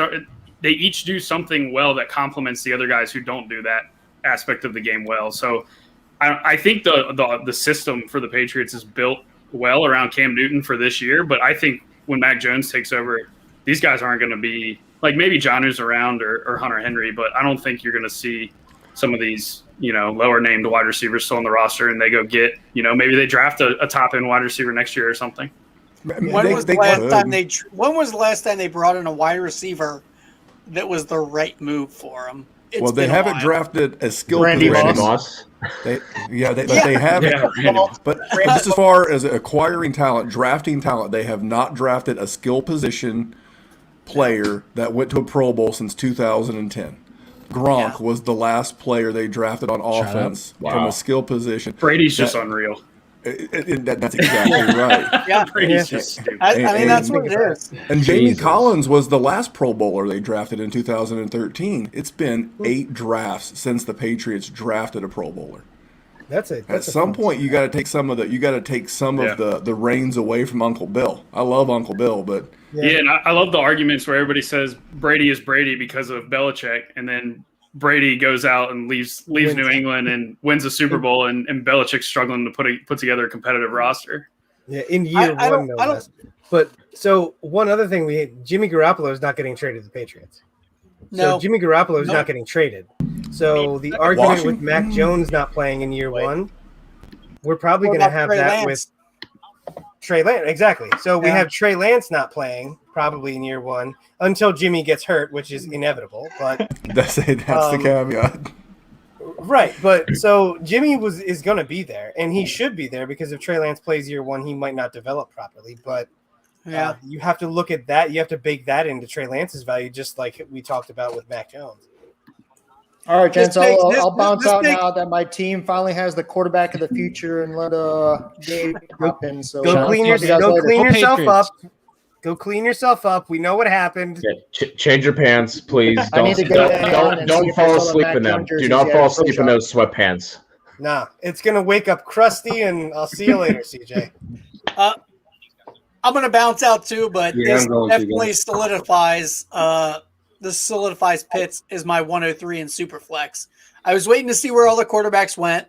they each do something well that complements the other guys who don't do that aspect of the game well. So. I think the system for the Patriots is built well around Cam Newton for this year, but I think when Mac Jones takes over, these guys aren't going to be maybe Jonnu's around or Hunter Henry, but I don't think you're going to see some of these lower named wide receivers still on the roster and they go get maybe they draft a top end wide receiver next year or something. When was the last time they brought in a wide receiver that was the right move for him. It's Well, they been a haven't while. drafted a skill Randy position. Moss. But they haven't. But just as far as acquiring talent, drafting talent, they have not drafted a skill position player that went to a Pro Bowl since 2010. Gronk was the last player they drafted on offense from a skill position. Brady's just unreal. That's exactly right. Yeah, Brady's just stupid. I mean, that's what it is. And Jamie Collins was the last Pro Bowler they drafted in 2013. It's been 8 drafts since the Patriots drafted a Pro Bowler. At some point, you got to take some of the reins away from Uncle Bill. I love Uncle Bill, but Yeah, and I love the arguments where everybody says Brady is Brady because of Belichick, and then Brady goes out and leaves New England and wins a Super Bowl, and Belichick's struggling to put together a competitive roster. Yeah, in year one, no less. But so one other thing, Jimmy Garoppolo is not getting traded to the Patriots. No. So Jimmy Garoppolo is not getting traded. So the argument with Mac Jones not playing in year one, we're probably going to have that with Trey Lance. Exactly. So we have Trey Lance not playing probably in year one until Jimmy gets hurt, which is inevitable. But that's the caveat. Right, but so Jimmy is going to be there, and he should be there because if Trey Lance plays year one, he might not develop properly. But you have to look at that. You have to bake that into Trey Lance's value, just like we talked about with Mac Jones. All right, gents, I'll bounce out now that my team finally has the quarterback of the future and let Dave hop in. So Go clean yourself up. Go clean yourself up. We know what happened. Yeah, change your pants, please. I need to go down and see Don't if fall I saw the asleep Mac in them. Jones Do jerseys not yet fall at Pro asleep in Shop. those sweatpants. Nah, it's going to wake up crusty, and I'll see you later, CJ. I'm going to bounce out too, but Yeah, this I'm going to, definitely solidifies Pitts is my 103 in Superflex. I was waiting to see where all the quarterbacks went.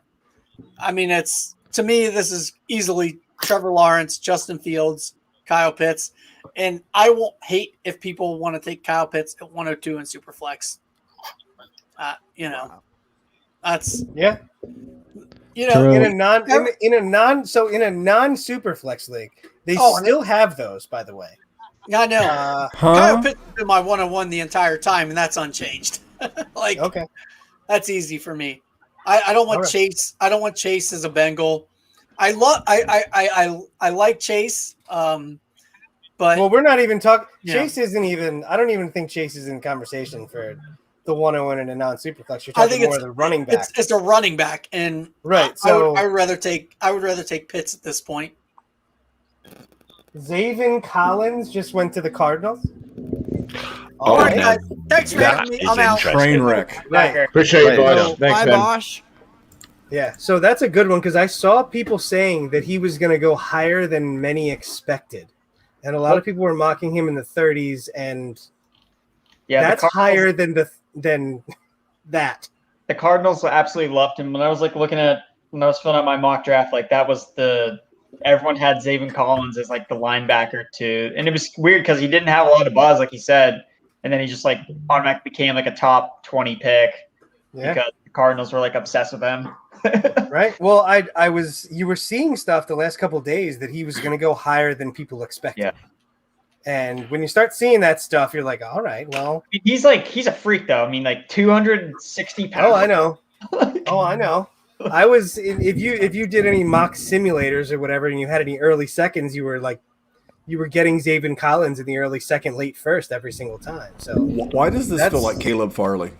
I mean, to me, this is easily Trevor Lawrence, Justin Fields, Kyle Pitts. And I won't hate if people want to take Kyle Pitts at 102 in Superflex. That's in a non Superflex league, they still have those, by the way. I know. Kyle Pitts has been my 101 the entire time, and that's unchanged. That's easy for me. I don't want Chase. I don't want Chase as a Bengal. I like Chase. But we're not even talking. Yeah. Chase isn't even. I don't even think Chase is in conversation for the 101 in a non-superflex. You're I talking think more of the running back. It's a running back, and right. So I would rather take Pitts at this point. Zaven Collins just went to the Cardinals. All right, guys. Thanks for having me. I'm out. Train wreck. Right. Appreciate you, Bosh. Thanks, man. Bosh. Yeah, so that's a good one because I saw people saying that he was going to go higher than many expected, and a lot of people were mocking him in the 30s, and that's higher than that. The Cardinals absolutely loved him. When I was filling out my mock draft, that was everyone had Zaven Collins as the linebacker too, and it was weird because he didn't have a lot of buzz, like he said, and then he just automatically became a top 20 pick because the Cardinals were obsessed with him. Right. Well, you were seeing stuff the last couple of days that he was going to go higher than people expected. Yeah. And when you start seeing that stuff, you're like, all right, well, he's a freak though. I mean, 260 pounds. Oh, I know. I know. I was if you did any mock simulators or whatever, and you had any early seconds, you were getting Zaven Collins in the early second, late first every single time. So why does this feel like Caleb Farley?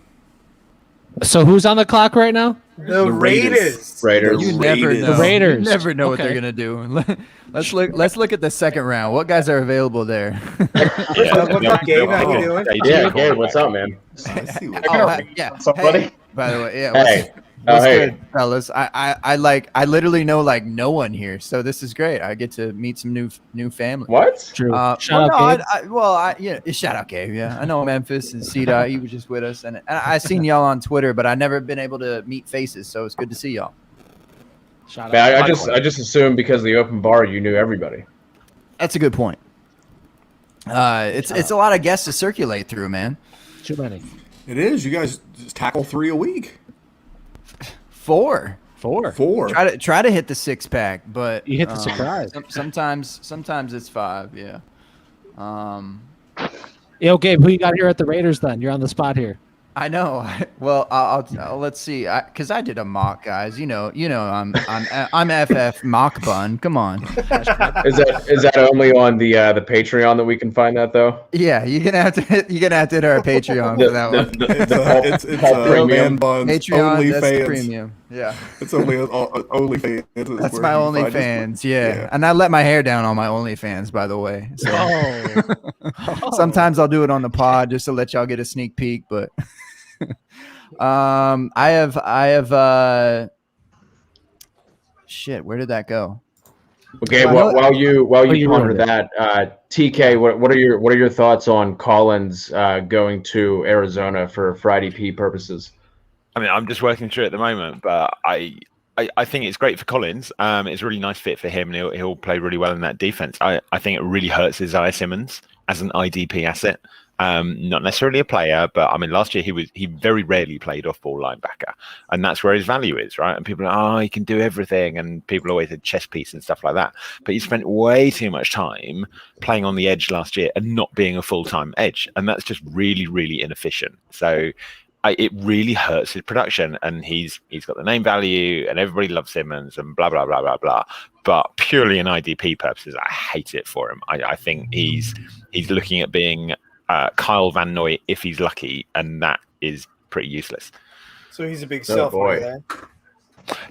So who's on the clock right now? The Raiders. You never know. The Raiders. You never know what they're gonna do. Let's look at the second round. What guys are available there? What's up, Gabe? How you doing? Yeah, Gabe, what's up, man? Yeah. What's up, buddy? By the way, Hey. What's Hey. good, fellas? I literally know no one here, so this is great. I get to meet some new family. What? True. Shout out Gabe. Shout out Gabe. Yeah, I know Memphis and C-Dot. He was just with us, and I seen y'all on Twitter, but I never been able to meet faces, so it's good to see y'all. Shout Man, out. I just assumed because of the open bar you knew everybody. That's a good point. It's a lot of guests to circulate through, man. Too many. It is. You guys just tackle 3 a week. 4. Try to hit the 6-pack, but you hit the surprise. Sometimes it's 5. Yeah. Yo, Gabe, who you got here at the Raiders? Then you're on the spot here. I know. Well, I'll let's see. Because I did a mock, guys. You know, I'm FF mock bun. Come on. Is that only on the Patreon that we can find that though? Yeah, you're gonna have to hit our Patreon for that one. It's premium. Patreon, that's premium. Yeah, it's only OnlyFans. That's my OnlyFans. Yeah, and I let my hair down on my OnlyFans, by the way. So sometimes I'll do it on the pod just to let y'all get a sneak peek, but. I have shit, where did that go? Okay, while you ponder that, TK, what are your thoughts on Collins going to Arizona for IDP purposes? I mean, I'm just working through it at the moment, but I think it's great for Collins. It's a really nice fit for him, and he'll play really well in that defense. I think it really hurts Isaiah Simmons as an IDP asset. Not necessarily a player, but I mean, last year he very rarely played off-ball linebacker, and that's where his value is, right? And people are, he can do everything, and people always said chess piece and stuff like that. But he spent way too much time playing on the edge last year and not being a full-time edge, and that's just really, really inefficient. So it really hurts his production, and he's got the name value, and everybody loves Simmons, and blah blah blah blah blah. But purely in IDP purposes, I hate it for him. I think he's looking at being Kyle Van Noy if he's lucky, and that is pretty useless. So he's a big self-boy there.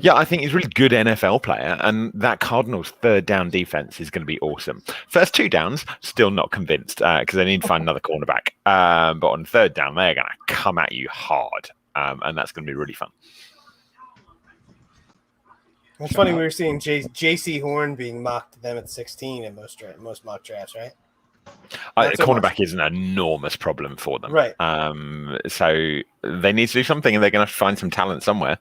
Yeah, I think he's a really good NFL player, and that Cardinals third down defense is going to be awesome. First two downs, still not convinced because they need to find another cornerback. But on third down, they're going to come at you hard, and that's going to be really fun. It's funny we were seeing J.C. Horn being mocked to them at 16 in most mock drafts, right? Cornerback is an enormous problem for them. Right. So they need to do something, and they're going to find some talent somewhere.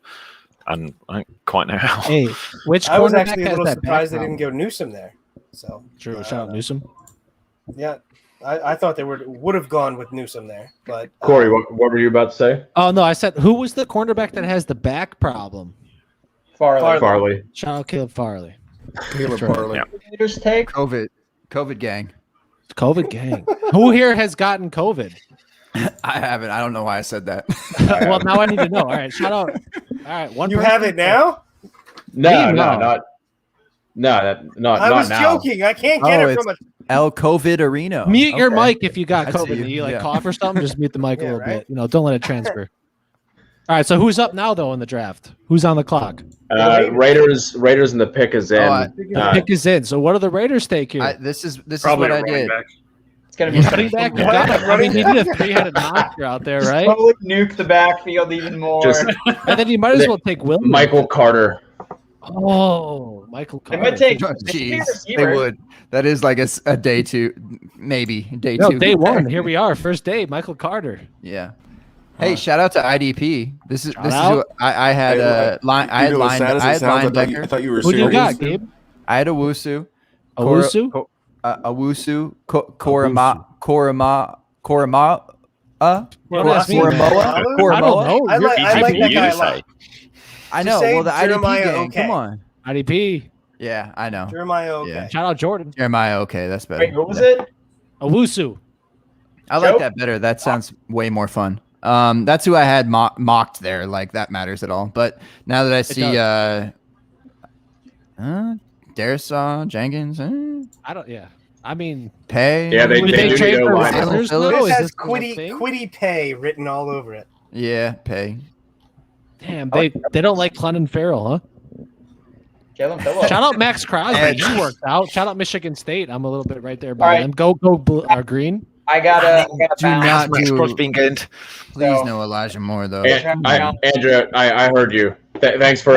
And I don't quite know how. Hey, which I was cornerback actually a has little that surprised they background? didn't go Newsom there. So True, shout out Newsom. Yeah, I thought they would have gone with Newsom there, but Corey, what were you about to say? Oh no, I said who was the cornerback that has the back problem? Farley. Shout out Caleb Farley. Caleb Farley. Yeah. Take COVID gang. COVID gang. Who here has gotten COVID? I haven't. I don't know why I said that. Well, now I need to know. All right, shout out. All right, one. You person? have it now? No, No. not I was now. joking. I can't get it from a. El COVID Areno. Mute your Okay. mic if you got I see COVID. you. You like Yeah. cough or something, just mute the mic a little right? bit. Don't let it transfer. All right, so who's up now though in the draft? Who's on the clock? Raiders and the pick is in. The pick is in. So what do the Raiders take here? This is Probably what a I running did. back. It's gonna be Running back, you got it. I mean, you need a three-headed monster out there, right? Totally nuke the backfield even more. Just And then you might as well take Williams. Michael Carter. Oh, Michael They Carter. might take. Jeez, they would. That is like a day two, maybe day No, two. day one. Here we are. First day, Michael Carter. Yeah. Hey, shout out to IDP. This is out. who I had Hey, line. I had you know, as sad as it I had sounds, I linebacker. thought you were Who do you serious. got, Gabe? I had Owusu. Owusu? Owusu. Korama. Don't ask me, man. I don't know. I like that guy a lot. I know. say Well, the IDP Jeremiah gang. okay. Come on. IDP. Yeah, I know. Jeremiah, okay. Yeah. Shout out Jordan. Jeremiah. Okay, that's better. Wait, what was it? Owusu. I like that better. That sounds way more fun. That's who I had mocked there. Like that matters at all. But now that I see Darius Jenkins, I don't. Yeah. I mean, Pay. Yeah, would they do trade know for why. Raiders? This No, This is has this a thing? Quiddy Pay written all over it. Yeah, Pay. Damn, they don't like Clennon Farrell, huh? Jalen Phillips. Shout out Max Crosby. Edge. He worked out. Shout out Michigan State. I'm a little bit right there All by right. them. Go Green. I got a Do not Max do. Crosby being good. Please So- no Elijah Moore though. Andrew, I heard you. Thanks for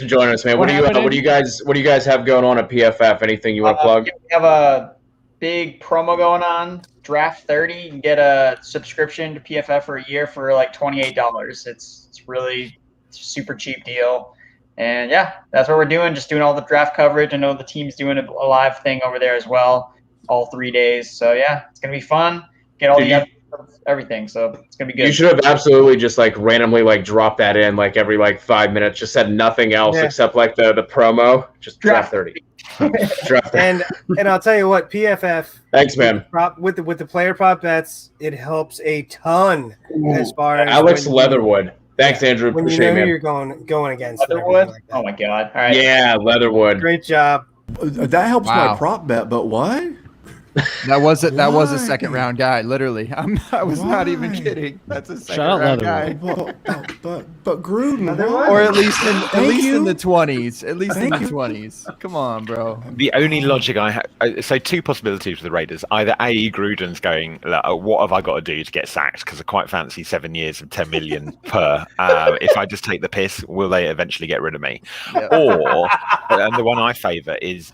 joining us, man. What do you guys have going on at PFF? Anything you want to plug? We have a big promo going on. Draft 30. You can get a subscription to PFF for a year for like $28. It's really a super cheap deal. And yeah, that's what we're doing. Just doing all the draft coverage. I know the team's doing a live thing over there as well, all 3 days. So yeah, it's gonna be fun. Get all the everything. So it's gonna be good. You should have absolutely just like randomly like dropped that in like every like 5 minutes. Just said nothing else except like the promo. Just draft 30. and I'll tell you what, PFF. Thanks, man. With the player prop bets, it helps a ton as far as Alex Leatherwood. Thanks, Andrew. When Appreciate you it, know man. who you're going against. Leatherwood? Like oh my god! All right. Yeah, Leatherwood. Great job. That helps Wow. my prop bet, but what? That was a Why? second round guy, literally. I was not even Why? kidding. That's a second Shout out round guy. But Gruden, why? Or at least in the 20s. At least in the Thank you. 20s. Come on, bro. The only logic I have, so two possibilities with the Raiders. Either A, Gruden's going, what have I got to do to get sacked? Because I quite fancy 7 years of 10 million per. If I just take the piss, will they eventually get rid of me? Yep. Or, and the one I favour is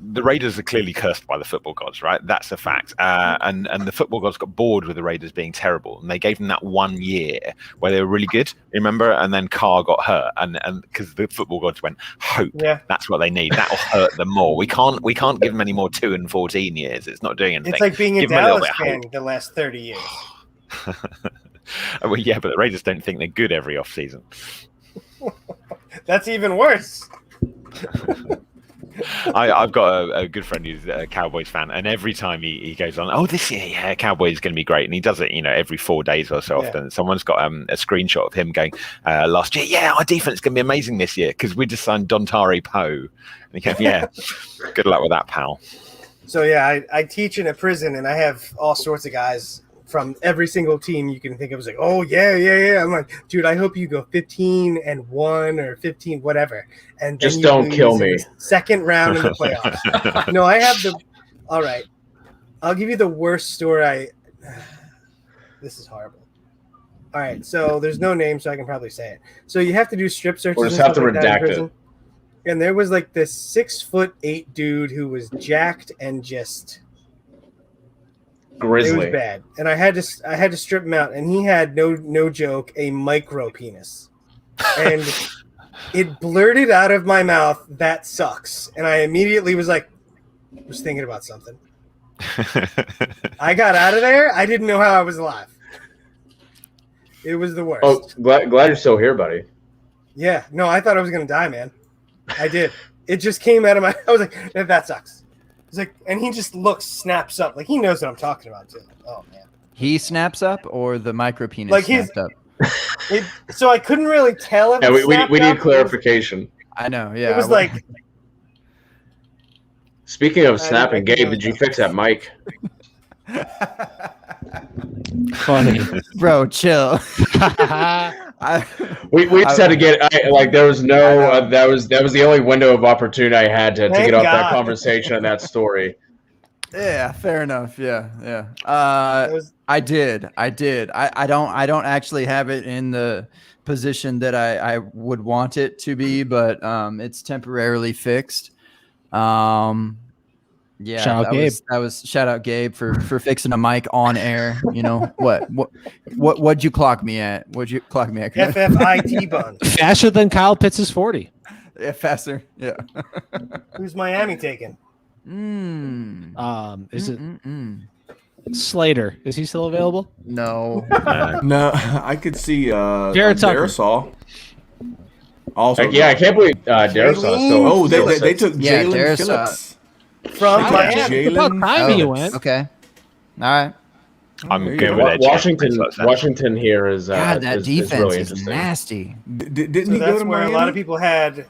the Raiders are clearly cursed by the football gods, right? That's a fact. And the football gods got bored with the Raiders being terrible, and they gave them that 1 year where they were really good. Remember? And then Carr got hurt, and because the football gods went, hope. Yeah. That's what they need. That'll hurt them more. We can't give them any more 2 and 14 years. It's not doing anything. It's like being a Give them little Dallas bit of fan the last 30 years. hope. Well, yeah, but the Raiders don't think they're good every off season. That's even worse. I've got a good friend who's a Cowboys fan, and every time he goes on, oh, this year, yeah, Cowboys is going to be great, and he does it, every 4 days or so often. Someone's got a screenshot of him going, last year, yeah, our defense is going to be amazing this year because we just signed Dontari Poe, and he goes, yeah, good luck with that, pal. So yeah, I teach in a prison, and I have all sorts of guys from every single team you can think of. It's like, oh yeah. I'm like, dude, I hope you go 15-1 or 15 whatever, and then Just you don't lose kill in me. the second round in the playoffs. No, I have the. All right, I'll give you the worst story. This is horrible. All right, so there's no name, so I can probably say it. So you have to do strip searches. Or just and have to stuff like that in redact prison. it. And there was like this 6'8" dude who was jacked and just. Grizzly. It was bad, and I had to strip him out, and he had no joke a micro penis, and it blurted out of my mouth, "That sucks," and I immediately was thinking about something. I got out of there. I didn't know how I was alive. It was the worst. Oh, glad you're still here, buddy. Yeah, no, I thought I was gonna die, man. I did. It just came out of my. I was like, "That sucks." He's like, and he just snaps up, like he knows what I'm talking about too. Oh man, He snaps up or the micro penis Like snapped up? so I couldn't really tell if Yeah, it we snapped need up. clarification. I know. Yeah, It was like, Speaking of snapping, Gabe, did you fix that mic? Funny. Bro, chill. We just had to get there was no that was the only window of opportunity I had to Thank get off God. that conversation and that story. Yeah, fair enough. Yeah. I did. I don't actually have it in the position that I would want it to be, but it's temporarily fixed. Yeah, Shout out Gabe. that was shout out Gabe for fixing a mic on air. You know what'd you clock me at? What'd you clock me at? FFIT bun. Faster than Kyle Pitts' 40. Yeah, faster. Yeah. Who's Miami taking? Is it Slater? Is he still available? No. No, I could see Jared Tucker. Darisaw. Also, Yeah, I can't believe Darisaw still. Oh, they took Yeah, Jalen Darisaw. Phillips From Shout out Miami. Jalen About time he Phillips. went. Okay. All right. I'm There you good go. with it. Washington here is God, that is defense really is interesting. nasty. Didn't So he go that's to where Miami? a lot of people had,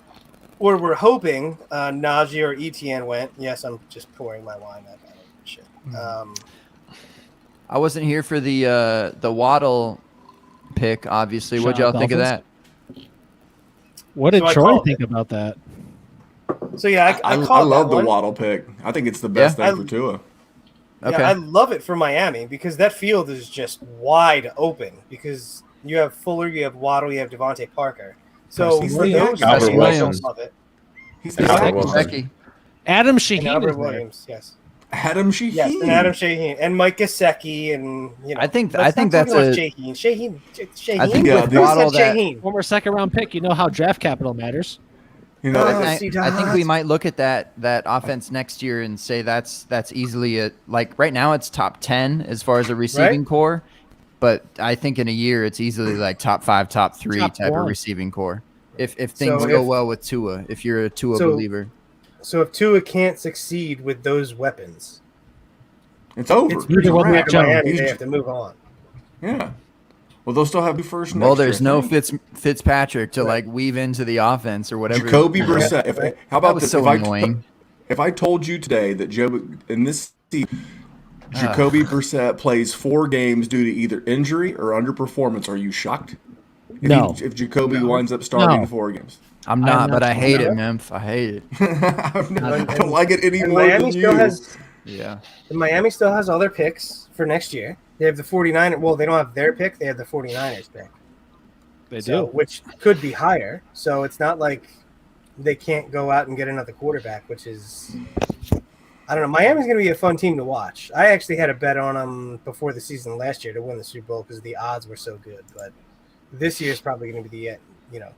or were hoping, Najee or Etienne went. Yes, I'm just pouring my wine. I don't know shit. I wasn't here for the Waddle pick. Obviously, what'd y'all Shout out think of Dolphins. that? What did So I Troy called think about that? So yeah, I I called love that the one. Waddle pick. I think it's the best Yeah? thing for Tua. Okay. Yeah, I love it for Miami because that field is just wide open because you have Fuller, you have Waddle, you have Devontae Parker. So He's for the those Albert guys, I Wilson. love it. He's And the Albert second. Wilson. Becky. Adam And Shaheen Albert is there. Williams, yes. Adam Shaheen. Yes, and Adam Shaheen and Mike Gesicki and I think let's not that's talk about a. Shaheen. Shaheen. I think Yeah, with dude. Waddle Who said that. Shaheen? Former second round pick. You know how draft capital matters. You know, Oh, I see, think we might look at that offense next year and say that's easily right now it's top 10 as far as a receiving core, but I think in a year it's easily like top 5, top 3 Top type one. of receiving core. If things So go if- well with Tua, if you're a Tua So- believer. So if Tua can't succeed with those weapons, it's over. It's pretty Neither will clear Mac to Miami Jones. they have to move on. Yeah. Well, they'll still have the first. Well, next there's year, I no think. Fitzpatrick to like weave into the offense or whatever. Jacoby Brissett. How That about was this? so annoying. If I told you today that in this season, Jacoby Brissett plays 4 games due to either injury or underperformance, are you shocked? No. If Jacoby winds up starting No. 4 games. I'm not, but I hate it, Memph. I hate it. I don't like it any And more Miami than still you. has Yeah. Miami still has all their picks for next year. They have the 49ers. Well, they don't have their pick. They have the 49ers pick. They So, do. which could be higher. So it's not like they can't go out and get another quarterback, which is, I don't know. Miami's going to be a fun team to watch. I actually had a bet on them before the season last year to win the Super Bowl because the odds were so good. But this year is probably going to be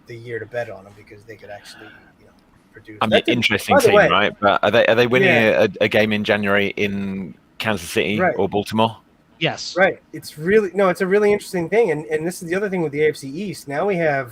the year to bet on them because they could actually produce. I mean, That's interesting by the team, way, right? But are they winning Yeah. a game in January in Kansas City Right. or Baltimore? Yes. Right. It's a really interesting thing. And this is the other thing with the AFC East. Now we had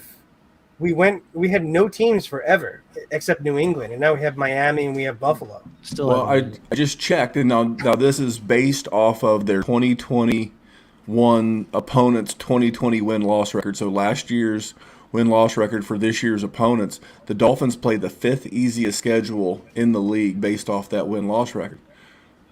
no teams forever except New England. And now we have Miami and we have Buffalo. Well, I just checked, and now this is based off of their 2021 opponents' 2020 win-loss record. So last year's win-loss record for this year's opponents, the Dolphins played the 5th easiest schedule in the league based off that win-loss record.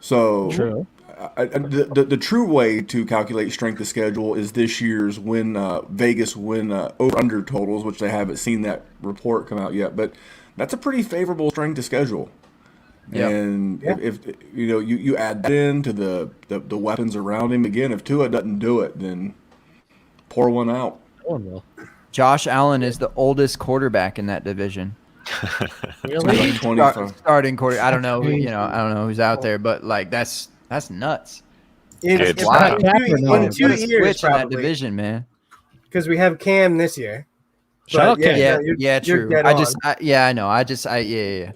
So True. The true way to calculate strength of schedule is this year's Vegas win over-under totals, which they haven't seen that report come out yet. But that's a pretty favorable strength of schedule. Yep. And if you add that into the weapons around him, again, if Tua doesn't do it, then pour one out. Josh Allen is the oldest quarterback in that division. Really? Starting quarter. I don't know. I don't know who's out there, but like that's nuts. It's wild. in 2 years, Switch in that probably. division, man. Because we have Cam this year. Shout out Cam. Yeah, no, yeah, you're true. dead I on. know. Yeah.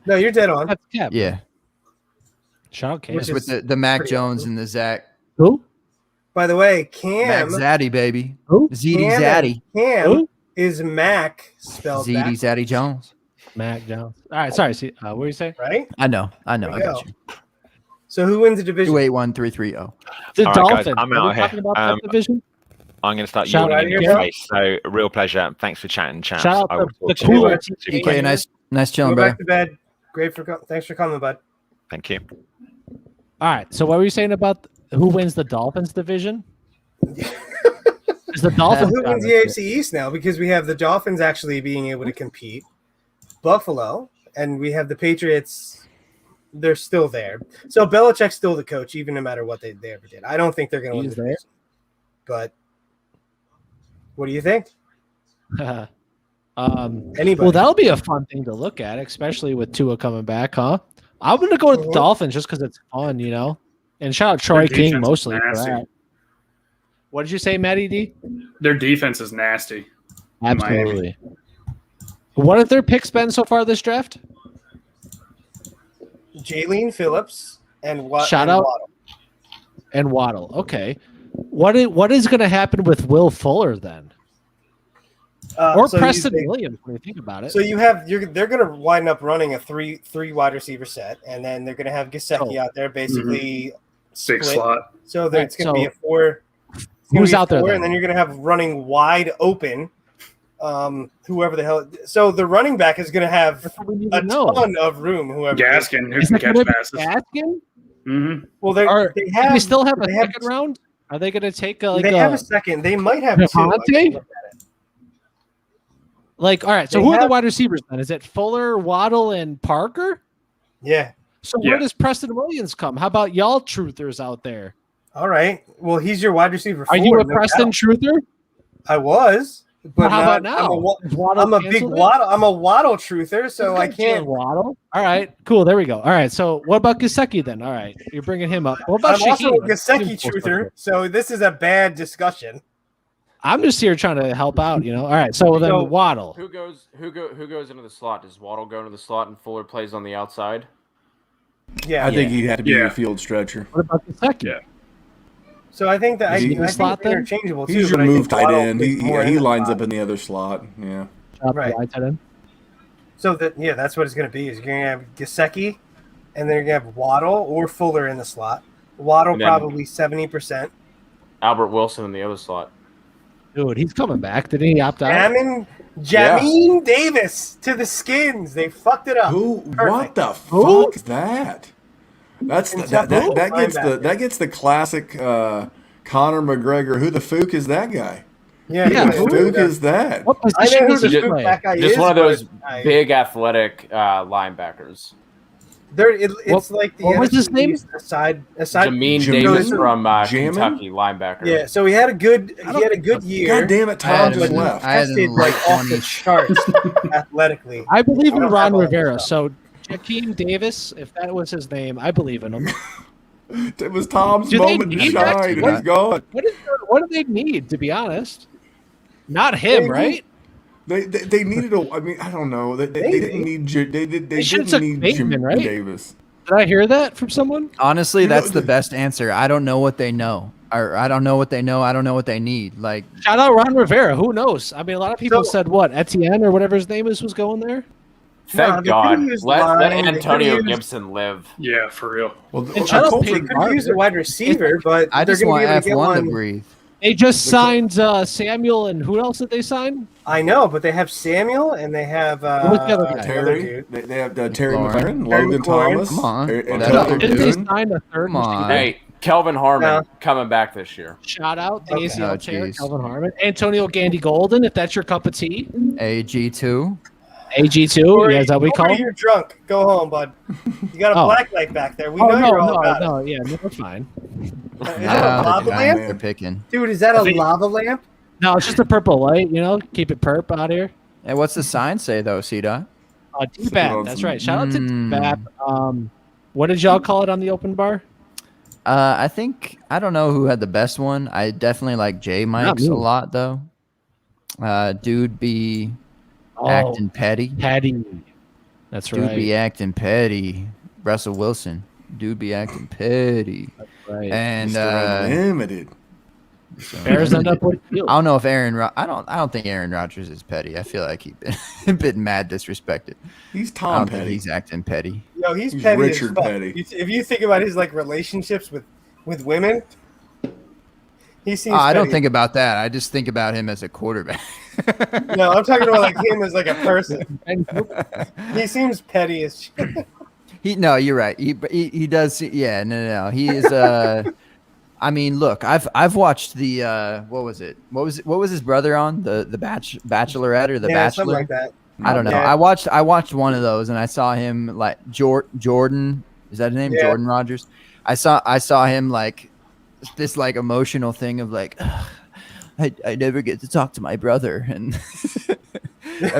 No, you're dead on. That's Cam. Yeah. Shout out Cam. Just with the Mac Jones and the Zach. Who? By the way, Mac Cam. Zaddy, baby. Who? Zeddy Cam, Zaddy. Cam Who? is Mac spelled Zeddy backwards, Zaddy Jones. Mac Jones. All right. Sorry. See, what were you saying? right? I know. I There got you you. So who wins the division? 281-330. The All right, guys, Dolphins. I'm Are out we here. talking about that division? I'm going to start Shout yawning out in here, your Bill. face. So, a real pleasure. Thanks for chatting, chaps. Shout out I to will the talk to you cooler all. team. Okay, nice chilling, Go brother. back to bed. Thanks for coming, bud. Thank you. All right. So what were you saying about who wins the Dolphins division? Is the So Dolphins who wins the AFC East now? Because we have the Dolphins actually being able to compete, Buffalo, and we have the Patriots. They're still there. So Belichick's still the coach, even no matter what they ever did. I don't think they're going to win He's the there. division. But what do you think? Anybody? Well, that'll be a fun thing to look at, especially with Tua coming back, huh? I'm going to go with the Dolphins just because it's fun, And shout out Troy Their King defense is mostly for nasty. that. What did you say, Matty D? Their defense is nasty. Absolutely. What have their picks been so far this draft? Jalen Phillips and what? Shout out. And Waddle. Okay. What is going to happen with Will Fuller then? Or so Preston you- Williams when you think about it. So they're going to wind up running a three wide receiver set, and then they're going to have Gesicki out there basically Big split. slot. So it's going to be a So four. it's gonna who's be a out there four, then? And then you're going to have running wide open. Whoever the hell. So the running back is going to have a ton of room. Whoever Gaskin, who Is can it catch gonna be passes. Gaskin? Mm-hmm. Well, Do they still have a they second round? Are they going to take they have a second. They might have two. I Devontae? can look at it. All right. So They who are the have- wide receivers then? Is it Fuller, Waddle, and Parker? Yeah. So Yeah. where does Preston Williams come? How about y'all truthers out there? All right. Well, he's your wide receiver. Are you four, a no Preston doubt. truther? I was, but How about not- now? Is Waddle I'm a big canceled it? Waddle. I'm a Waddle truther, so I can't. Waddle. All right, cool. There we go. All right. So what about Gesicki then? All right, you're bringing him up. What about I'm also a Shaheed? Gesicki truther, so this is a bad discussion. I'm just here trying to help out. All right. So then So, Waddle. Who goes into the slot? Does Waddle go into the slot and Fuller plays on the outside? Yeah, I think he'd have to be Yeah. a field stretcher. What about Gesicki? Yeah. So I think that I Is he- think slot they're then? interchangeable too. He's your but I move think tight Waddle end. fits more He in the lines slot. up in the other slot. Yeah. Right. So that's what it's going to be. Is you're going to have Gesicki, and then you're going to have Waddle or Fuller in the slot. Waddle And then- probably 70%. Albert Wilson in the other slot. Dude, he's coming back. Did he opt out? Jameen Davis to the Skins. They fucked it up. What the fuck is that? That gets the classic Conor McGregor. Who the fook is that guy? Yeah, who the fook is that? What I know who the Just- fook that guy Just is. one of those but big athletic linebackers. It's like the what was his NFC name? East, aside Jameen Davis from Kentucky, linebacker. Yeah, so he had a good year. God damn it, Tom just but left. he tested like off the charts athletically. I believe in don't Ron have all that Rivera. stuff. So Jakeem Davis, if that was his name, I believe in him. It was Tom's Do they moment to need that? shine, and he's gone. What do they need, to be honest? Not him, right? They needed a. I mean, I don't know. They didn't need. They should've didn't took need Bateman, Jim right? Davis. Did I hear that from someone? Honestly, You know, that's the best answer. I don't know what they know. Or I don't know what they know. I don't know what they need. Like, Shout out Ron Rivera. Who knows? I mean, a lot of people said what Etienne or whatever his name was going there. Thank they God. could've used Let line, they Antonio could've used- Gibson live. Yeah, for real. Well, And shout out Peyton. They could use a wide receiver, but I they're just going want to be able to get F1 to one. breathe. They just signed Samuel, and who else did they sign? I know, but they have Samuel and they have What's the other guy? the other Terry. dude. They have Terry McLaurin. McLaurin, Terry Logan McLaurin. Thomas. Come on. and That's Tucker Didn't they Dune. sign a third? Come on. Hey, Kelvin Harmon Yeah. coming back this year. Shout out the Okay. ACL Oh, tear, jeez. Kelvin Harmon, Antonio Gandy Golden, if that's your cup of tea. AG2. AG2, Corey, yeah, is that what we call Corey, him? you're drunk. Go home, bud. You got a Oh. black light back there. We Oh, know no, you're all about no, yeah, no, it's fine. it. Is that a lava They're lamp? picking. Dude, is that I a think- lava lamp? No, it's just a purple light, keep it perp out here. And what's the sign say though, C-Dot? DBAP, that's right. Shout out to DBAP. What did y'all call it on the open bar? I think I don't know who had the best one. I definitely like J Mike's me. a lot though. Dude be acting petty. Petty. That's Dude right. be acting petty. Russell Wilson. Dude be acting petty. Right. And Mr. Unlimited. Bears end up with Fields. I don't know if I don't think Aaron Rodgers is petty. I feel like he's been mad disrespected. He's I Tom don't think Petty. he's acting petty. Yo, he's He's petty Richard as fuck. Petty. If you think about his like relationships with women, he seems. I don't petty. think about that. I just think about him as a quarterback. No, I'm talking about like him as like a person. He seems petty as shit. No, you're right. He does. Yeah, no. He is. I mean, look, I've watched the what was it? What was his brother on the Bachelorette or the Yeah, Bachelor? something like that. I don't know. Yeah. I watched one of those and I saw him like Jordan. Is that his name? Yeah. Jordan Rogers. I saw him like this like emotional thing of like I never get to talk to my brother and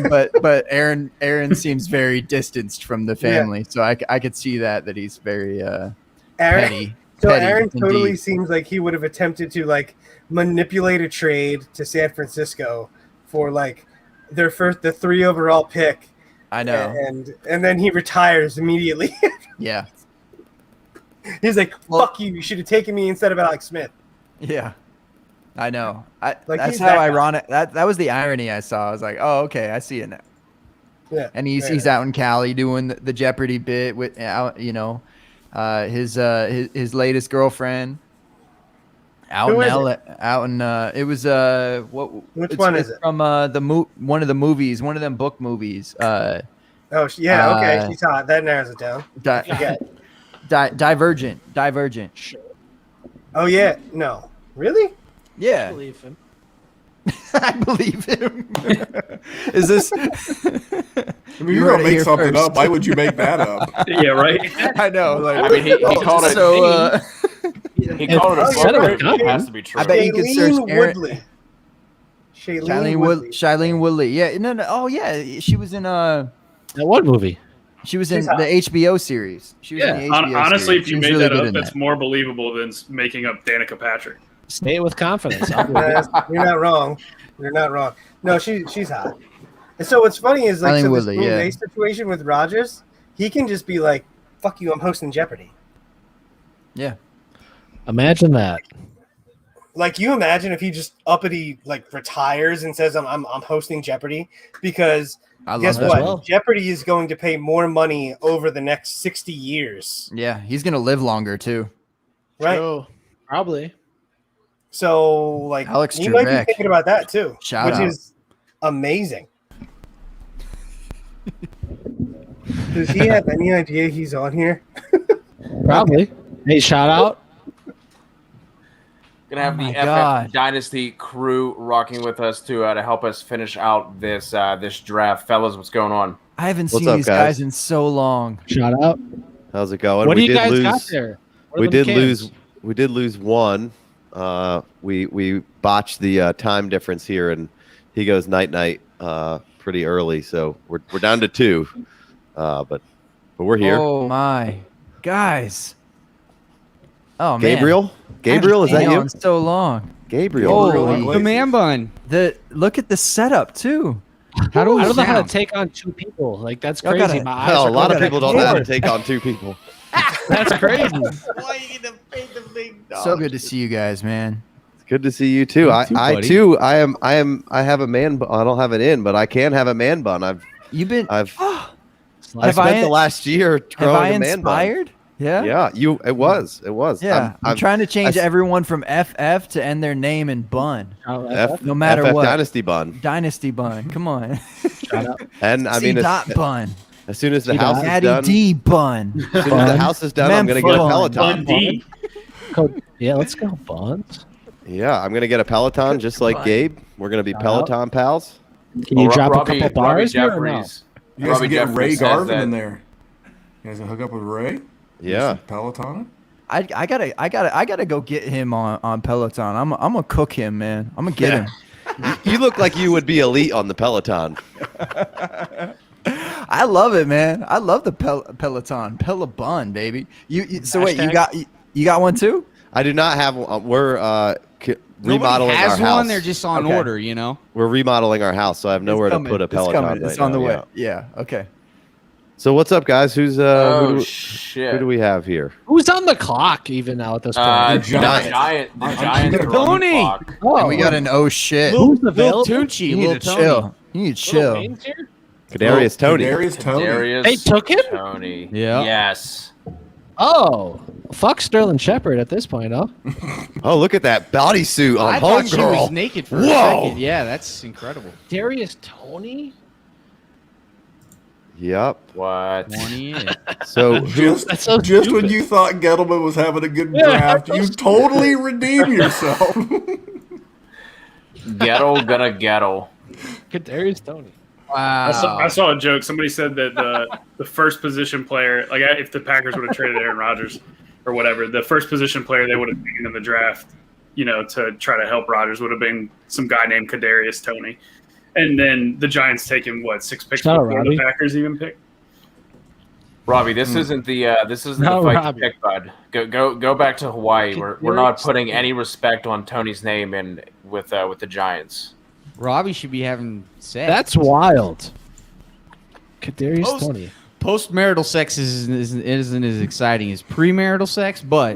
but Aaron seems very distanced from the family, so I could see that he's very petty. So Petty, Aaron totally indeed. seems like he would have attempted to like manipulate a trade to San Francisco for like the 3 overall pick. I know. And then he retires immediately. Yeah. He's like, "Fuck you! You should have taken me instead of Alex Smith." Yeah. I know. Like, That's he's how that guy. ironic. That was the irony I saw. I was like, oh, okay, I see it now. Yeah. And he's out in Cali doing the Jeopardy bit with his latest girlfriend out Who in is LA, out in it was Which one is it? from one of the movies, one of them book movies. Oh yeah, okay, she's hot. That narrows it down. Divergent. Oh yeah, no, really? Yeah. I believe him. I believe him. Is this? I mean, you're gonna make something up. Why would you make that up? Yeah, right. I know. Like, I mean, he called it. So, he called it a Son of a book. gun. It has to be true. I bet you could search Shailene Aaron. Woodley. Shailene Woodley. Yeah. No. Oh, yeah. She was in Now, what movie? She was in She's the hot. HBO series. She was in the HBO Honestly, series. if She you was made really that good up, in that's more believable than making up Danica Patrick. Say it with confidence. I'll do it. You're not wrong. You're not wrong. No, she's hot. And so what's funny is like Shailene so this Woodley, Green yeah. Bay situation with Rodgers, he can just be like, "Fuck you, I'm hosting Jeopardy." Yeah. Imagine that. Like, you imagine if he just uppity like retires and says, "I'm hosting Jeopardy," because I Guess love that. what? Well. Jeopardy is going to pay more money over the next 60 years. Yeah, he's gonna live longer too. Right. True. Probably. So, like, Alex you might be Trebek. thinking about that too, Shout which out. is amazing. Does he have any idea he's on here? Probably. Hey, shout out. Gonna have Oh the my FF God. Dynasty crew rocking with us to help us finish out this this draft, fellas. What's going on? I haven't What's seen up, these guys? guys in so long. Shout out. How's it going? What do we you did guys lose. got there? What are We them did cans? lose. We did lose one. We botched the time difference here, and he goes night night pretty early, so we're down to two. But we're here. Oh my, guys. Oh man, Gabriel, is that you? So long, Gabriel. Oh, The man bun. Look at the setup too. I don't know how to sound? take on two people. Like that's Y'all crazy. gotta- My eyes Hell, are a lot of going people back don't know how to and take on two people. forth. That's crazy. So good to see you guys, man. It's good to see you too. You I too, buddy. too. I have a man. I don't have it in, but I can have a man bun. I Have spent I- the last year Have growing I a man bun. inspired? Yeah. Yeah, it was. Yeah, I'm trying to change I- everyone from FF to end their name in Bun. No matter FF what. Dynasty Bun. Dynasty Bun. Come on. And I mean, Bun. as soon as the C. house is Daddy done, D Bun. as soon as the house is done, I'm gonna get a Peloton. Yeah, let's go, Buns. Yeah, I'm gonna get a Peloton just like Gabe. We're gonna be Shout out. Peloton pals. Can you drop a couple bars here or no? You guys Robbie can get Ray Jeffries says Garvin that- in there. You guys can hook up with Ray. Yeah. Peloton. I gotta go get him on Peloton. I'm gonna cook him, man. I'm gonna get him. You look like you would be elite on the Peloton. I love it, man. I love the Peloton. Pelabun, baby. So wait, you got one too? I do not have one. We're remodeling Nobody has our house. one. They're just on Okay. order, you know. We're remodeling our house, so I have nowhere to put a Peloton right It's on the now, way. yeah. Yeah. Okay. So what's up, guys? Who's shit. who do we have here? Who's on the clock even now at this point? The Giants are on the Tony. clock. Oh, we got an oh shit. Who's Lil available? Tunchi, You need Lil to Tony. chill. You need to chill. Wayne's here? Kadarius Tony. Kadarius Tony. Darius They took him? Tony. Yeah. Yes. Oh, fuck Sterling Shepard at this point, huh? Oh, look at that bodysuit on I thought she was Homegirl. naked for Whoa. a second. Yeah, that's incredible. Darius Tony? Yep. What? 28. So Just, That's so just when stupid. you thought Gettleman was having a good Yeah, draft, that's you so totally redeem yourself. Gettle gonna gettle. Darius Tony. Wow. I saw a joke. Somebody said that the first position player, like if the Packers would have traded Aaron Rodgers or whatever, the first position player they would have taken in the draft, to try to help Rodgers would have been some guy named Kadarius Tony. And then the Giants take him, 6 picks Shout out, before the Robbie. Packers even picked? Robbie, this isn't the No, fight Robbie. to pick, bud. Go back to Hawaii. We're not putting any respect on Tony's name in with the Giants. Robbie should be having sex. That's wild. Kadarius Tony. Post-marital sex isn't as exciting as premarital sex, but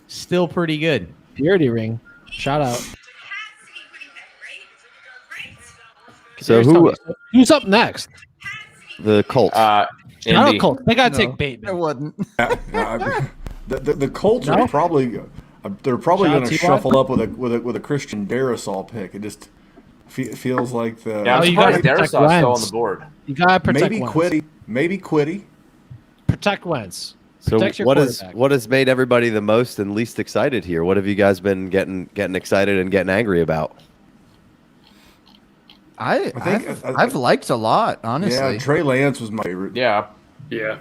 still pretty good. Purity ring. Shout out. So Kadarius Tony. Who's up next? the Colts. Shout out Indy. Colts. They gotta No. take Bateman. It wasn't. The Colts No? are probably they're probably Shout out going to T.Y. shuffle up with a Christian Darrisaw pick. It just feels like the Yeah, I'm Oh, you surprised gotta protect Darrisaw's still on Wentz. the board. You gotta protect maybe Wentz. Quiddy. Protect Wentz. So Protect your what quarterback. has made everybody the most and least excited here? What have you guys been getting excited and getting angry about? I've liked a lot, honestly. Yeah, Trey Lance was my favorite. Yeah. Yeah.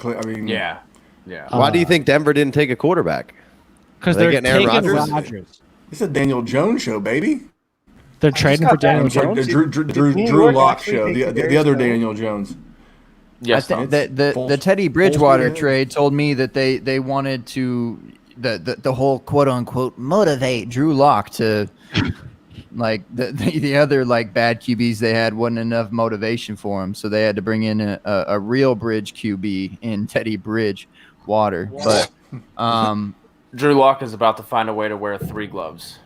I mean, Yeah. Why do you think Denver didn't take a quarterback? Because Are they they're getting Aaron taking Rodgers? Rodgers. It's a Daniel Jones show, baby. They're trading for Daniel I'm sorry, the Jones. Drew Lock show. The other Daniel Jones. Yes. I think the Teddy Bridgewater trade told me that they wanted to the whole quote unquote motivate Drew Lock to like the other like bad QBs they had wasn't enough motivation for him, so they had to bring in a real bridge QB in Teddy Bridgewater. But Drew Lock is about to find a way to wear 3 gloves.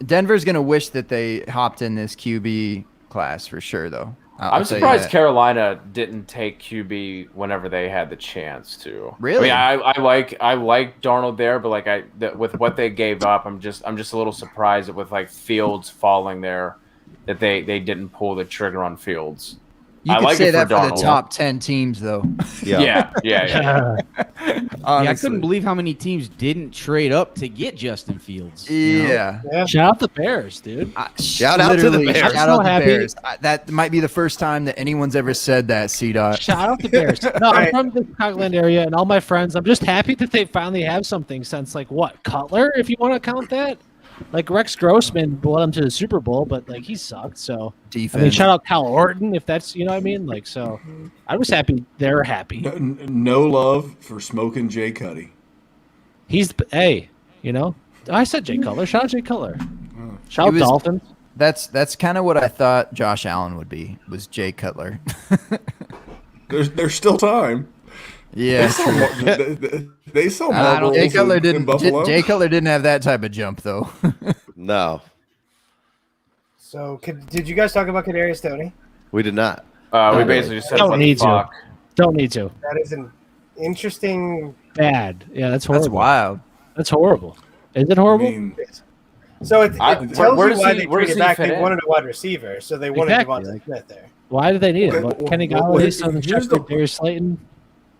Denver's gonna wish that they hopped in this QB class for sure, though. I'm surprised Carolina didn't take QB whenever they had the chance to. Really? I mean, I like Darnold there, but like with what they gave up, I'm just a little surprised that with like Fields falling there, that they didn't pull the trigger on Fields. You I could like say it that for Darnold. the top 10 teams, though. Yeah. I couldn't believe how many teams didn't trade up to get Justin Fields. Yeah. Shout out the Bears, dude. Shout out to the Literally, Bears. I'm Shout so out the happy. Bears. That might be the first time that anyone's ever said that, C-Dot. Shout out the Bears. No, I'm from the Chicagoland area, and all my friends. I'm just happy that they finally have something since like what Cutler, if you want to count that. Like Rex Grossman brought him to the Super Bowl, but like he sucked. So defense. I mean, shout out Kyle Orton if that's what I mean. Like so, I was happy. They're happy. No love for smoking Jay Cuddy. He's I said Jay Cutler. Shout out Jay Cutler. Shout out Dolphins. That's kind of what I thought Josh Allen would be, was Jay Cutler. There's still time. Yeah, they sell marbles Jay Cutler in Buffalo. Jay Cutler didn't have that type of jump though. No, So, did you guys talk about Kadarius Toney? we did not. We basically just said Don't what need the fuck. to. Don't need to. That is an interesting. Bad. Yeah, that's horrible. That's wild. That's horrible. Is it horrible? So it tells where you does why he- they where does traded he back. fit They in? wanted a wide receiver, so they wanted Exactly, Devontae like- Smith there. Why did they need it? Okay, Kenny well, Galladay, here's Southern the- Shepard, Darius Slayton,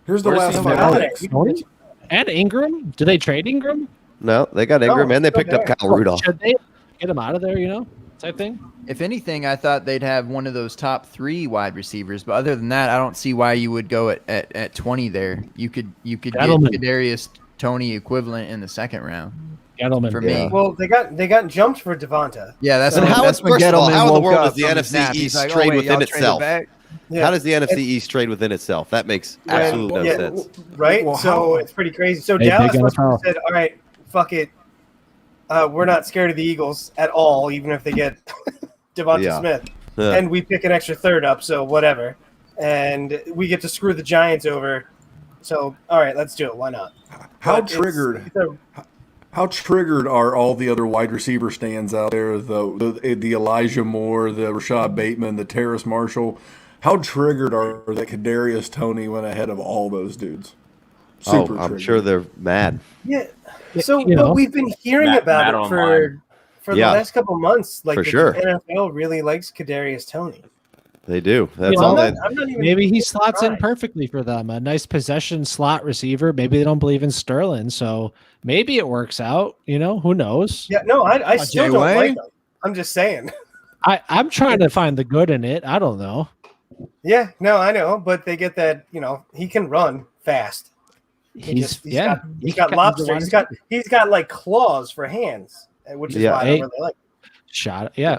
Here's the Where's last he five found? picks. Tony, and Ingram. Did they trade Ingram? No, they got Ingram and they still picked up there. Kyle Rudolph. Should they get him out of there? Type thing. If anything, I thought they'd have one of those top 3 wide receivers, but other than that, I don't see why you would go at 20 there. You could get Gettleman. Kadarius Toney equivalent in the second round. Gettleman. For me. Well, they got jumped for Devonta. Yeah, that's And when, how, that's when first of all, Gettleman how in the woke world up does the from his NFC nap. He's East like, trade wait, within y'all traded itself? back? Yeah. How does the NFC East trade within itself? That makes absolutely no sense. Right? Well, so how- it's pretty crazy. So Hey, Dallas big must have NFL. said, "All right, fuck it. We're not scared of the Eagles at all, even if they get Devonta Yeah. Smith, Yeah. and we pick an extra third up, so whatever, and we get to screw the Giants over. So all right, let's do it. Why not?" How But triggered? it's a- How triggered are all the other wide receiver stands out there? The Elijah Moore, the Rashad Bateman, the Terrace Marshall. How triggered are that Kadarius Toney went ahead of all those dudes? Oh, Super I'm triggered. sure they're mad. Yeah. So You know, but we've been hearing Matt about it online. for Yeah. the last couple months. Like For the sure. NFL really likes Kadarius Toney. They do. That's You know, all they. I'm not even Maybe he slots in surprised. perfectly for them. A nice possession slot receiver. Maybe they don't believe in Sterling, so maybe it works out. Who knows? Yeah, no, I still don't Jay like Wayne? him. I'm just saying. I'm trying to find the good in it. I don't know. Yeah, no, I know, but they get that. He can run fast. He's got he's lobster. He's got like claws for hands, which is Yeah. why I Hey. don't really like.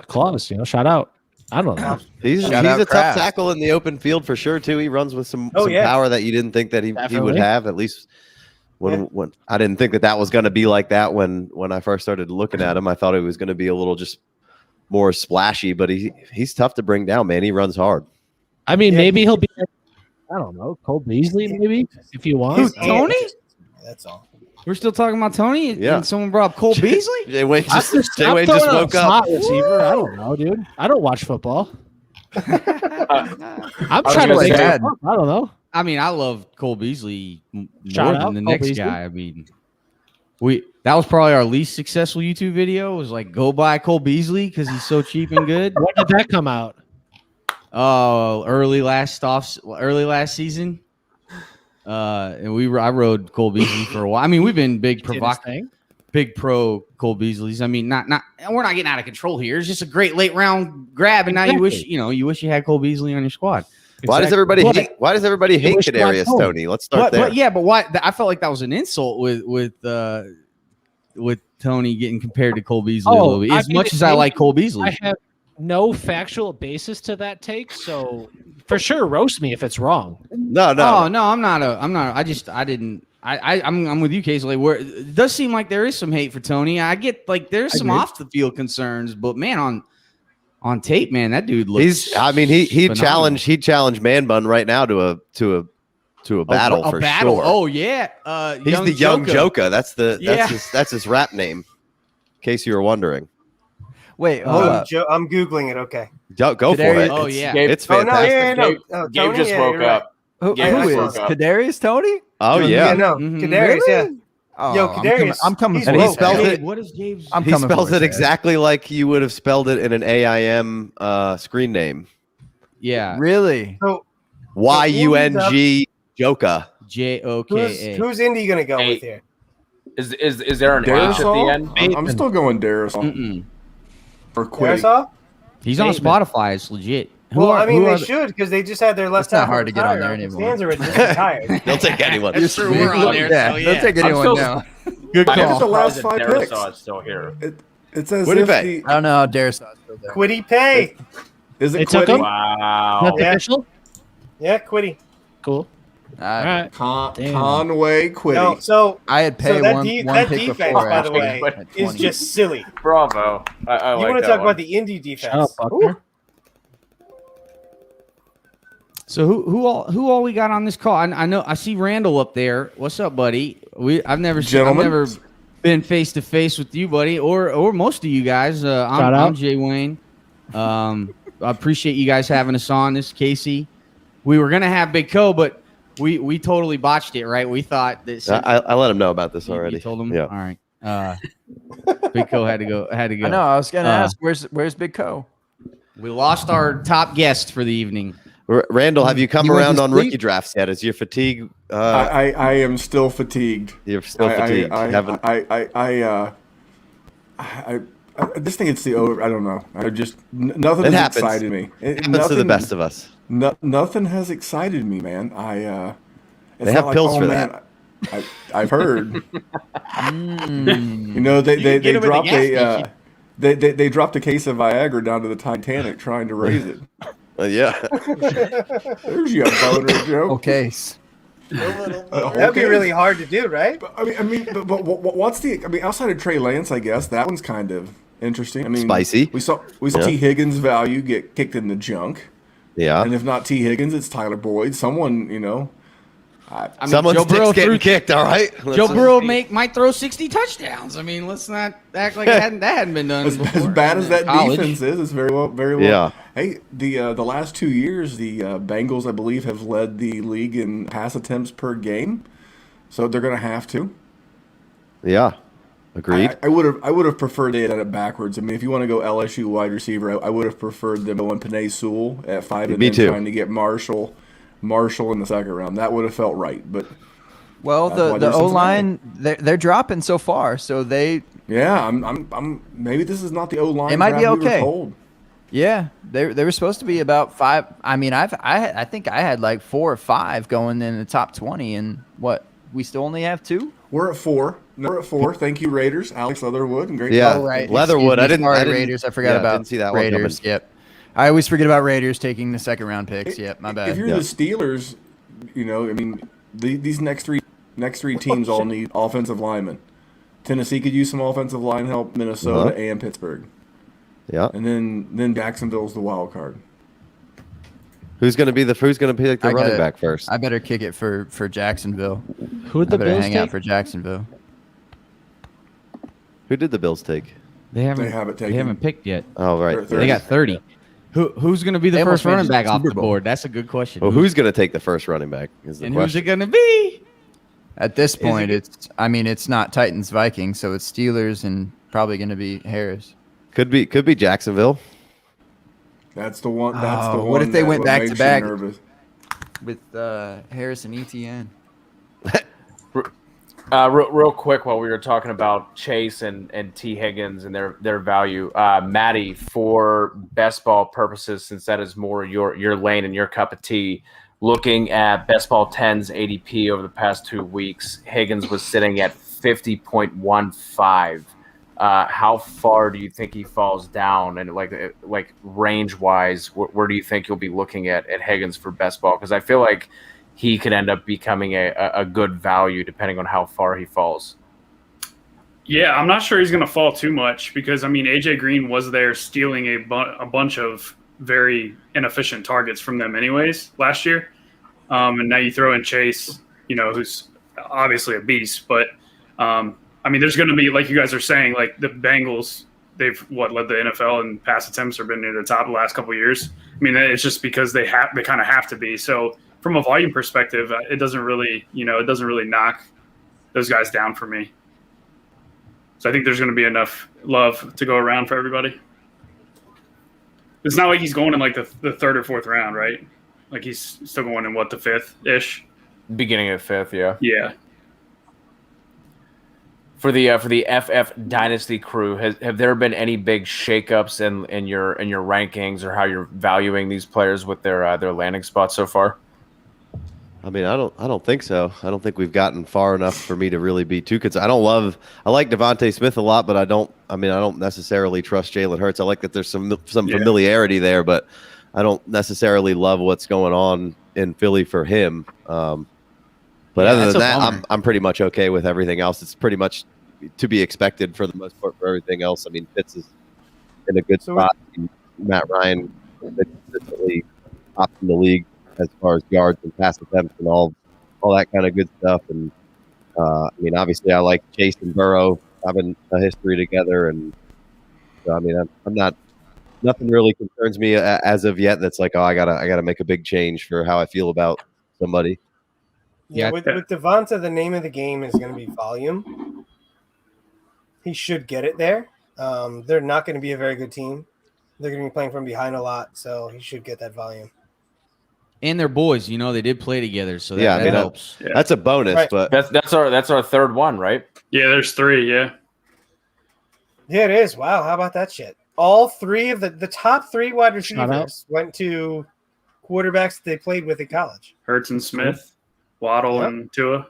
Claus. Shout out. I don't know. He's Shout a out tough Kraft. tackle in the open field for sure too. He runs with some yeah. power that you didn't think that he would Definitely. have. At least when I didn't think that was going to be like that when I first started looking at him. I thought it was going to be a little just more splashy, but he's tough to bring down, man. He runs hard. I mean, Yeah. maybe he'll be. I don't know. Cole Beasley, maybe if you want. Who, His Tony? hands- That's all. We're still talking about Tony? Yeah. And someone brought up Cole Beasley? Jay Wayne I'm just throwing woke a up. slot receiver. I don't know, dude. I don't watch football. I'm was trying to gonna make say- it up. I don't know. I mean, I love Cole Beasley Shout more out, than the Cole next Beasley. guy. I mean, that was probably our least successful YouTube video. Was like, go buy Cole Beasley because he's so cheap and good. When did that come out? Oh, early last season. And I rode Cole Beasley for a while. I mean, we've been big Did his thing. big pro Cole Beasleys. I mean, not we're not getting out of control here. It's just a great late round grab, and now you wish you had Cole Beasley on your squad. Why does everybody hate? Why does everybody hate wish you had Kadarius Cole. Toney? Let's start there. But why? I felt like that was an insult with Tony getting compared to Cole Beasley a little bit. As much as I like Cole Beasley, I have no factual basis to that take, so for sure roast me if it's wrong. No. Oh no, I'm not. I'm with you, Casey. Where it does seem like there is some hate for Tony. I get like there's some agree. off the field concerns, but man, on tape, man, that dude looks. He phenomenal. challenged Man Bun right now to a battle for battle. sure. Oh yeah, He's the young Joker. That's Yeah. his rap name. In case you were wondering. Wait, hold up. I'm googling it. Okay. Go for it. Oh, It's- yeah. it's Oh, no, fantastic. yeah, Gabe, no. Gabe Tony, just yeah, woke you're right. up. Who Gabe just is woke up. Kadarius Tony? Oh yeah. No, Kadarius, yeah. Oh, Yo, Kadarius, I'm coming he's for And he his spells head. it. What is Gabe's? I'm He coming spells for it his head. exactly like you would have spelled it in an AIM screen name. Yeah. Really? So YUNG Joka. JOKA. who's Indy gonna go with here? Is there an H at the Darisol? end? I'm still going Darisol. Mm-mm. Or Quiddy. Darisaw? He's on Spotify. It's legit. Well, I mean, who they are the- should because they just had their left It's not tackle hard to get on retire. there anymore. Stan's already just retired. They'll take anyone. That's true. We're on there. Yeah, they'll take anyone still- now. Good Look at call. the last 5 Darisaw picks. is still here. It says What did if they? the, I don't know how Darisaw's still there. Quiddy Pay. is They it took Quiddy? him? Wow. That's Yeah. official. Yeah, Quiddy. Cool. All right. Damn. Conway Quiddy. No, so I had so paid that, one that pick defense, before. by the actually, way, at is 20. just silly. Bravo. I You like want to that talk one. about the Indy defense? Shut up, Buckner. So who all we got on this call? I know I see Randall up there. What's up, buddy? I've never Gentlemen. been face to face with you, buddy, or most of you guys. Shout I'm out. Jay Wayne. I appreciate you guys having us on. This is Casey. We were gonna have Big Co, but we totally botched it. Right? We thought that I let him know about this already. You told him. Yeah. All right. Big Co had to go. I know. I was gonna ask, where's Big Co? We lost our top guest for the evening. Randall, have you come You went around to on sleep? rookie drafts yet? Is your fatigue? I am still fatigued. You're still fatigued. I Haven't- just think it's the over. I don't know. I just nothing It has happens. excited me. It happens to the best of us. Nothing has excited me, man. It's They not have pills for that. I've heard. You know, You they can get 'em at the dropped gas a station. they dropped a case of Viagra down to the Titanic trying to raise it. Yeah. There's your boner joke. Okay. That'd be really hard to do, right? But what's the? I mean, outside of Trey Lance, I guess that one's kind of interesting. I mean, Spicy. We saw Yeah. T. Higgins' value get kicked in the junk, Yeah. and if not T. Higgins, it's Tyler Boyd. Someone, you know. I mean, Someone's Joe Burrow dick's getting threw- kicked. All right. Joe Burrow might throw 60 touchdowns. I mean, let's not act like that hadn't been done As before. bad as that College. defense is, it's very well. Yeah. Hey, the last 2 years, the Bengals, I believe, have led the league in pass attempts per game, so they're going to have to. Yeah. Agreed. I would have preferred they had done it backwards. I mean, if you want to go LSU wide receiver, I would have preferred them going Penei Sewell at 5 and Me then too. trying to get Marshall in the second round. That would have felt right, but Well, that's why the they're O Cincinnati. line they're dropping so far, so they Yeah, I'm maybe this is not the O line. It might be draft we were okay. told. yeah they were supposed to be about 5. I mean, I think I had like 4 or 5 going in the top 20, and what we still only have 2. We're at 4. No, we're at 4. Thank you, Raiders. Alex Leatherwood and great. Yeah. job. Oh, right. Leatherwood, Excuse me. I didn't- Sorry, I didn't- Raiders. I forgot yeah, about didn't see that one Raiders. coming. Yep. I always forget about Raiders taking the second round picks. Yep, my bad. If you're Yeah. the Steelers, you know, I mean, these next three teams all need offensive linemen. Tennessee could use some offensive line help. Minnesota Uh-huh. and Pittsburgh, Yeah. and then Jacksonville's the wild card. Who's gonna pick the I running gotta- back first? I better kick it for Jacksonville. Who'd I the better Bills hang out take? for Jacksonville. Who did the Bills take? They haven't haven't they taken- haven't picked yet. Oh, right. They're- They got 30. Who's going to be the They first almost made running it to back the off Super the Bowl. board? That's a good question. Well, who's gonna take the first running back? Is the and who's question. it going to be? At this point, it- it's not Titans Vikings, so it's Steelers and probably going to be Harris. Could be Jacksonville. That's the one. That's the Oh, one. what if they that went what back to makes you back? nervous. With Harris and ETN. Real quick, while we were talking about Chase and T. Higgins and their value, Maddie, for best ball purposes, since that is more your lane and your cup of tea, looking at best ball 10's ADP over the past 2 weeks, Higgins was sitting at 50.15. How far do you think he falls down, and like range wise, where do you think you'll be looking at Higgins for best ball? Because I feel like he could end up becoming a good value depending on how far he falls. Yeah, I'm not sure he's going to fall too much because, I mean, AJ Green was there stealing a bunch of very inefficient targets from them anyways last year. And now you throw in Chase, you know, who's obviously a beast. But, I mean, there's going to be, like you guys are saying, like the Bengals they've led the NFL in pass attempts or been near the top of the last couple of years. I mean, it's just because they kind of have to be. So from a volume perspective, it doesn't really knock those guys down for me. So I think there's going to be enough love to go around for everybody. It's not like he's going in like the third or fourth round, right? Like he's still going in the fifth ish, beginning of fifth, yeah. Yeah. For the FF Dynasty crew, have there been any big shakeups in your rankings or how you're valuing these players with their landing spots so far? I mean, I don't think so. I don't think we've gotten far enough for me to really be too concerned. I like Devontae Smith a lot, but I don't necessarily trust Jalen Hurts. I like that there's some familiarity there, but I don't necessarily love what's going on in Philly for him. But other than that, I'm pretty much okay with everything else. It's pretty much to be expected for the most part for everything else. I mean, Fitz is in a good spot. Matt Ryan is consistently top in the league as far as yards and pass attempts and all that kind of good stuff. And I mean, obviously, I like Chase and Burrow having a history together, and so I mean, I'm not. Nothing really concerns me as of yet. That's like, oh, I gotta make a big change for how I feel about somebody. Yeah, with Devonta, the name of the game is going to be volume. He should get it there. They're not going to be a very good team. They're going to be playing from behind a lot, so he should get that volume. And they're boys, they did play together, so that helps. Yeah. That's a bonus, Right. but that's our third one, right? Yeah, there's three. Yeah. Yeah, it is. Wow, how about that shit? All three of the top three wide receivers went to quarterbacks they played with in college. Hurts and Smith, Waddle and Tua.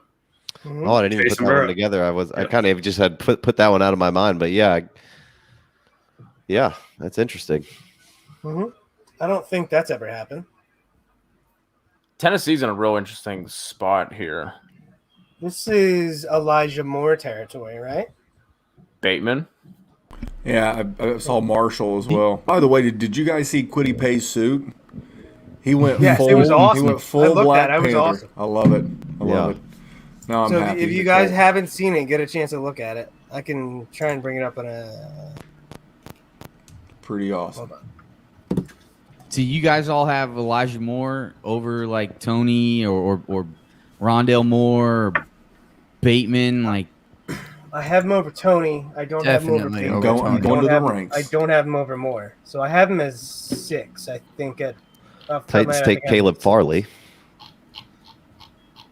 Mm-hmm. Oh, I didn't even put that one together. I kind of just had put that one out of my mind, but yeah, that's interesting. Mm-hmm. I don't think that's ever happened. Tennessee's in a real interesting spot here. This is Elijah Moore territory, right? Bateman. Yeah, I saw Marshall as well. By the way, did you guys see Quiddy Pay's suit? He went full. It was awesome. He went full Black Panther. It was awesome. I love it. I love it. No, I'm so happy. if you guys haven't seen it, get a chance to look at it. I can try and bring it up on a. Pretty awesome. So you guys all have Elijah Moore over like Tony or Rondale Moore or Bateman, like. I have him over Tony. I don't have him over Bateman. I'm going to the ranks. I don't have him over Moore. So I have him as 6, I think. Titans take Caleb Farley.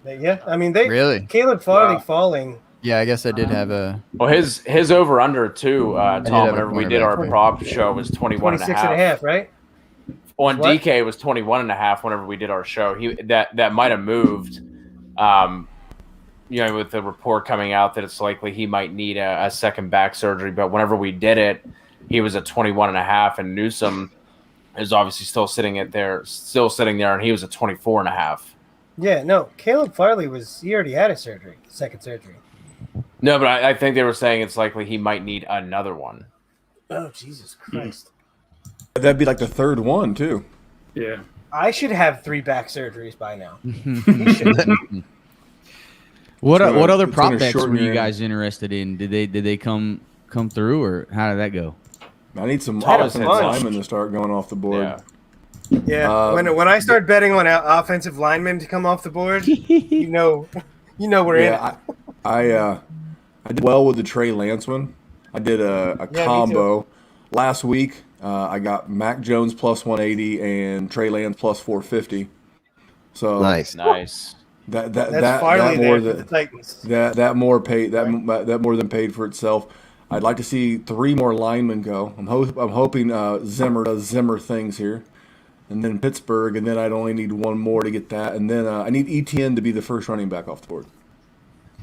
Yeah, I mean really Caleb Farley falling. Yeah, I guess I did have a. Well, his over under too. Tom, whenever we did our prop show was 26 and a half, right? On DK was 21 and a half. Whenever we did our show, that might have moved. With the report coming out that it's likely he might need a second back surgery. But whenever we did it, he was at 21 and a half, and Newsome is obviously still sitting there, and he was at 24 and a half. Yeah, no, Caleb Farley he already had a surgery, second surgery. No, but I think they were saying it's likely he might need another one. Oh, Jesus Christ. That'd be like the third one, too. Yeah. I should have 3 back surgeries by now. What other prop bets were you guys interested in? Did they come through, or how did that go? I need some offensive linemen to start going off the board. Yeah, when I start betting on offensive linemen to come off the board, you know we're in it. I did well with the Trey Lance one. I did a combo last week. I got Mac Jones plus 180 and Trey Lance plus 450. So nice. That more than paid for itself. I'd like to see 3 more linemen go. I'm hoping Zimmer does Zimmer things here, and then Pittsburgh, and then I'd only need 1 more to get that, and then I need ETN to be the first running back off the board,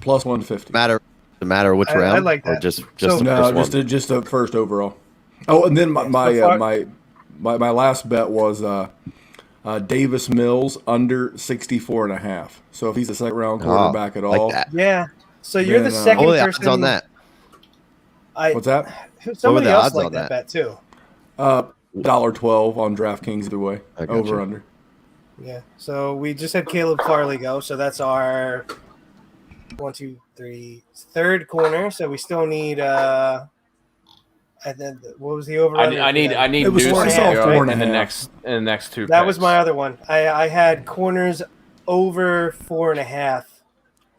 plus 150. Matter which round? I like that. Or just the first overall. Oh, and then my last bet was Davis Mills under 64.5. So if he's a second round quarterback at all, yeah. So you're the second person on that. What's that? Somebody else liked that bet too. $1.12 on DraftKings either way. Over under. Yeah. So we just had Caleb Farley go. So that's our 1, 2, 3 third corner. So we still need And then what was the over? I need It was Newsom I to saw go 4.5. in the next two. That picks. was my other one. I had corners over 4.5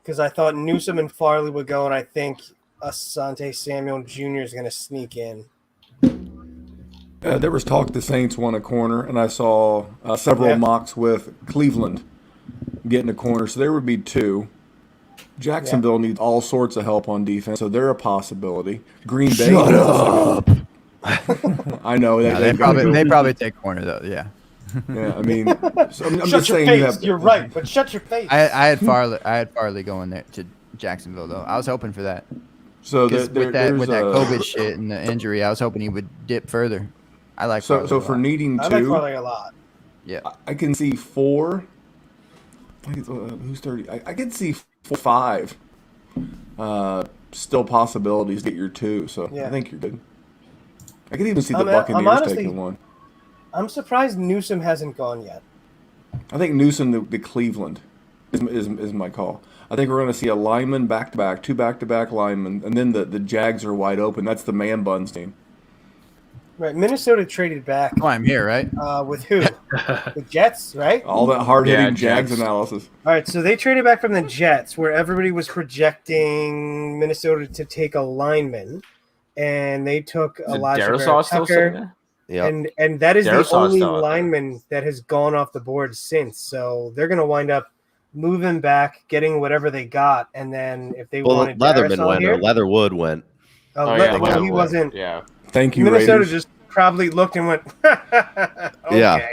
because I thought Newsom and Farley would go, and I think Asante Samuel Jr. is going to sneak in. There was talk the Saints won a corner, and I saw several mocks with Cleveland getting a corner, so there would be 2. Jacksonville needs all sorts of help on defense, so they're a possibility. Green Bay. Shut up. I know that they probably take corner though. Yeah. Yeah, I mean, so I'm Shut just your saying face. You're right, but shut your face. I had Farley going there to Jacksonville though. I was hoping for that. So with that COVID shit and the injury, I was hoping he would dip further. I like Farley so a for lot. needing 2. I like Farley a lot. Yeah, I can see 4. Who's 30? I can see 5. Still possibilities to get your 2. So Yeah. I think you're good. I could even see the I'm Buccaneers honestly- taking 1. I'm surprised Newsom hasn't gone yet. I think Newsom to Cleveland is my call. I think we're going to see a lineman back-to-back, 2 back-to-back linemen, and then the Jags are wide open. That's the man buns team. Right, Minnesota traded back. Oh, I'm here, right? With who? The Jets, right? All that hard-hitting Yeah, Jags Jets. analysis. All right, so they traded back from the Jets, where everybody was projecting Minnesota to take a lineman, and they took Is it Elijah Darisaw still sitting Tucker, there? and that is the Darisaw's only still out there. lineman that has gone off the board since. So they're going to wind up moving back, getting whatever they got, and then if they Well, wanted Leatherman Darisaw went here, or Leatherwood went. well, he wasn't. Yeah. Thank you, Minnesota Raiders. just probably looked and went, okay. Yeah.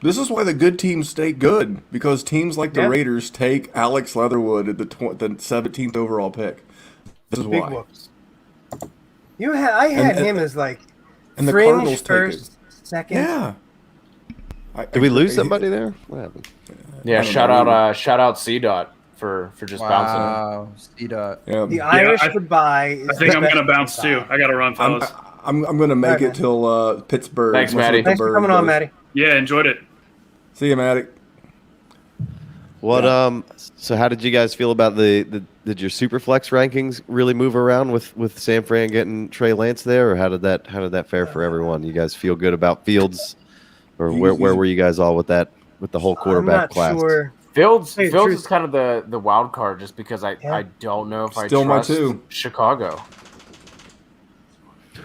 This is why the good teams stay good, because teams like the Yeah. Raiders take Alex Leatherwood at the 17th overall pick. This is Big why. whoops. I had And- him as like and the fringe Cardinals take first, second. Yeah. Did we lose somebody there? What happened? Yeah, I don't shout know. out C-Dot for just bouncing. Wow, C-Dot. Yeah. The Irish I- goodbye. Is I think the I'm best going to bounce goodbye. too. I got to run, fellas. I'm going to make Alright, it man. till Pittsburgh. Thanks, We'll see Matty. what the Thanks for Bird coming on, does. Matty. Yeah, enjoyed it. See you, Matty. What so how did you guys feel about did your super flex rankings really move around with San Fran getting Trey Lance there, or how did that fare for everyone? You guys feel good about Fields, or where were you guys all with the whole quarterback I'm not class? sure. Fields Hey, Fields truth. is kind of the wild card just because I don't know if Still I my trust 2. Chicago.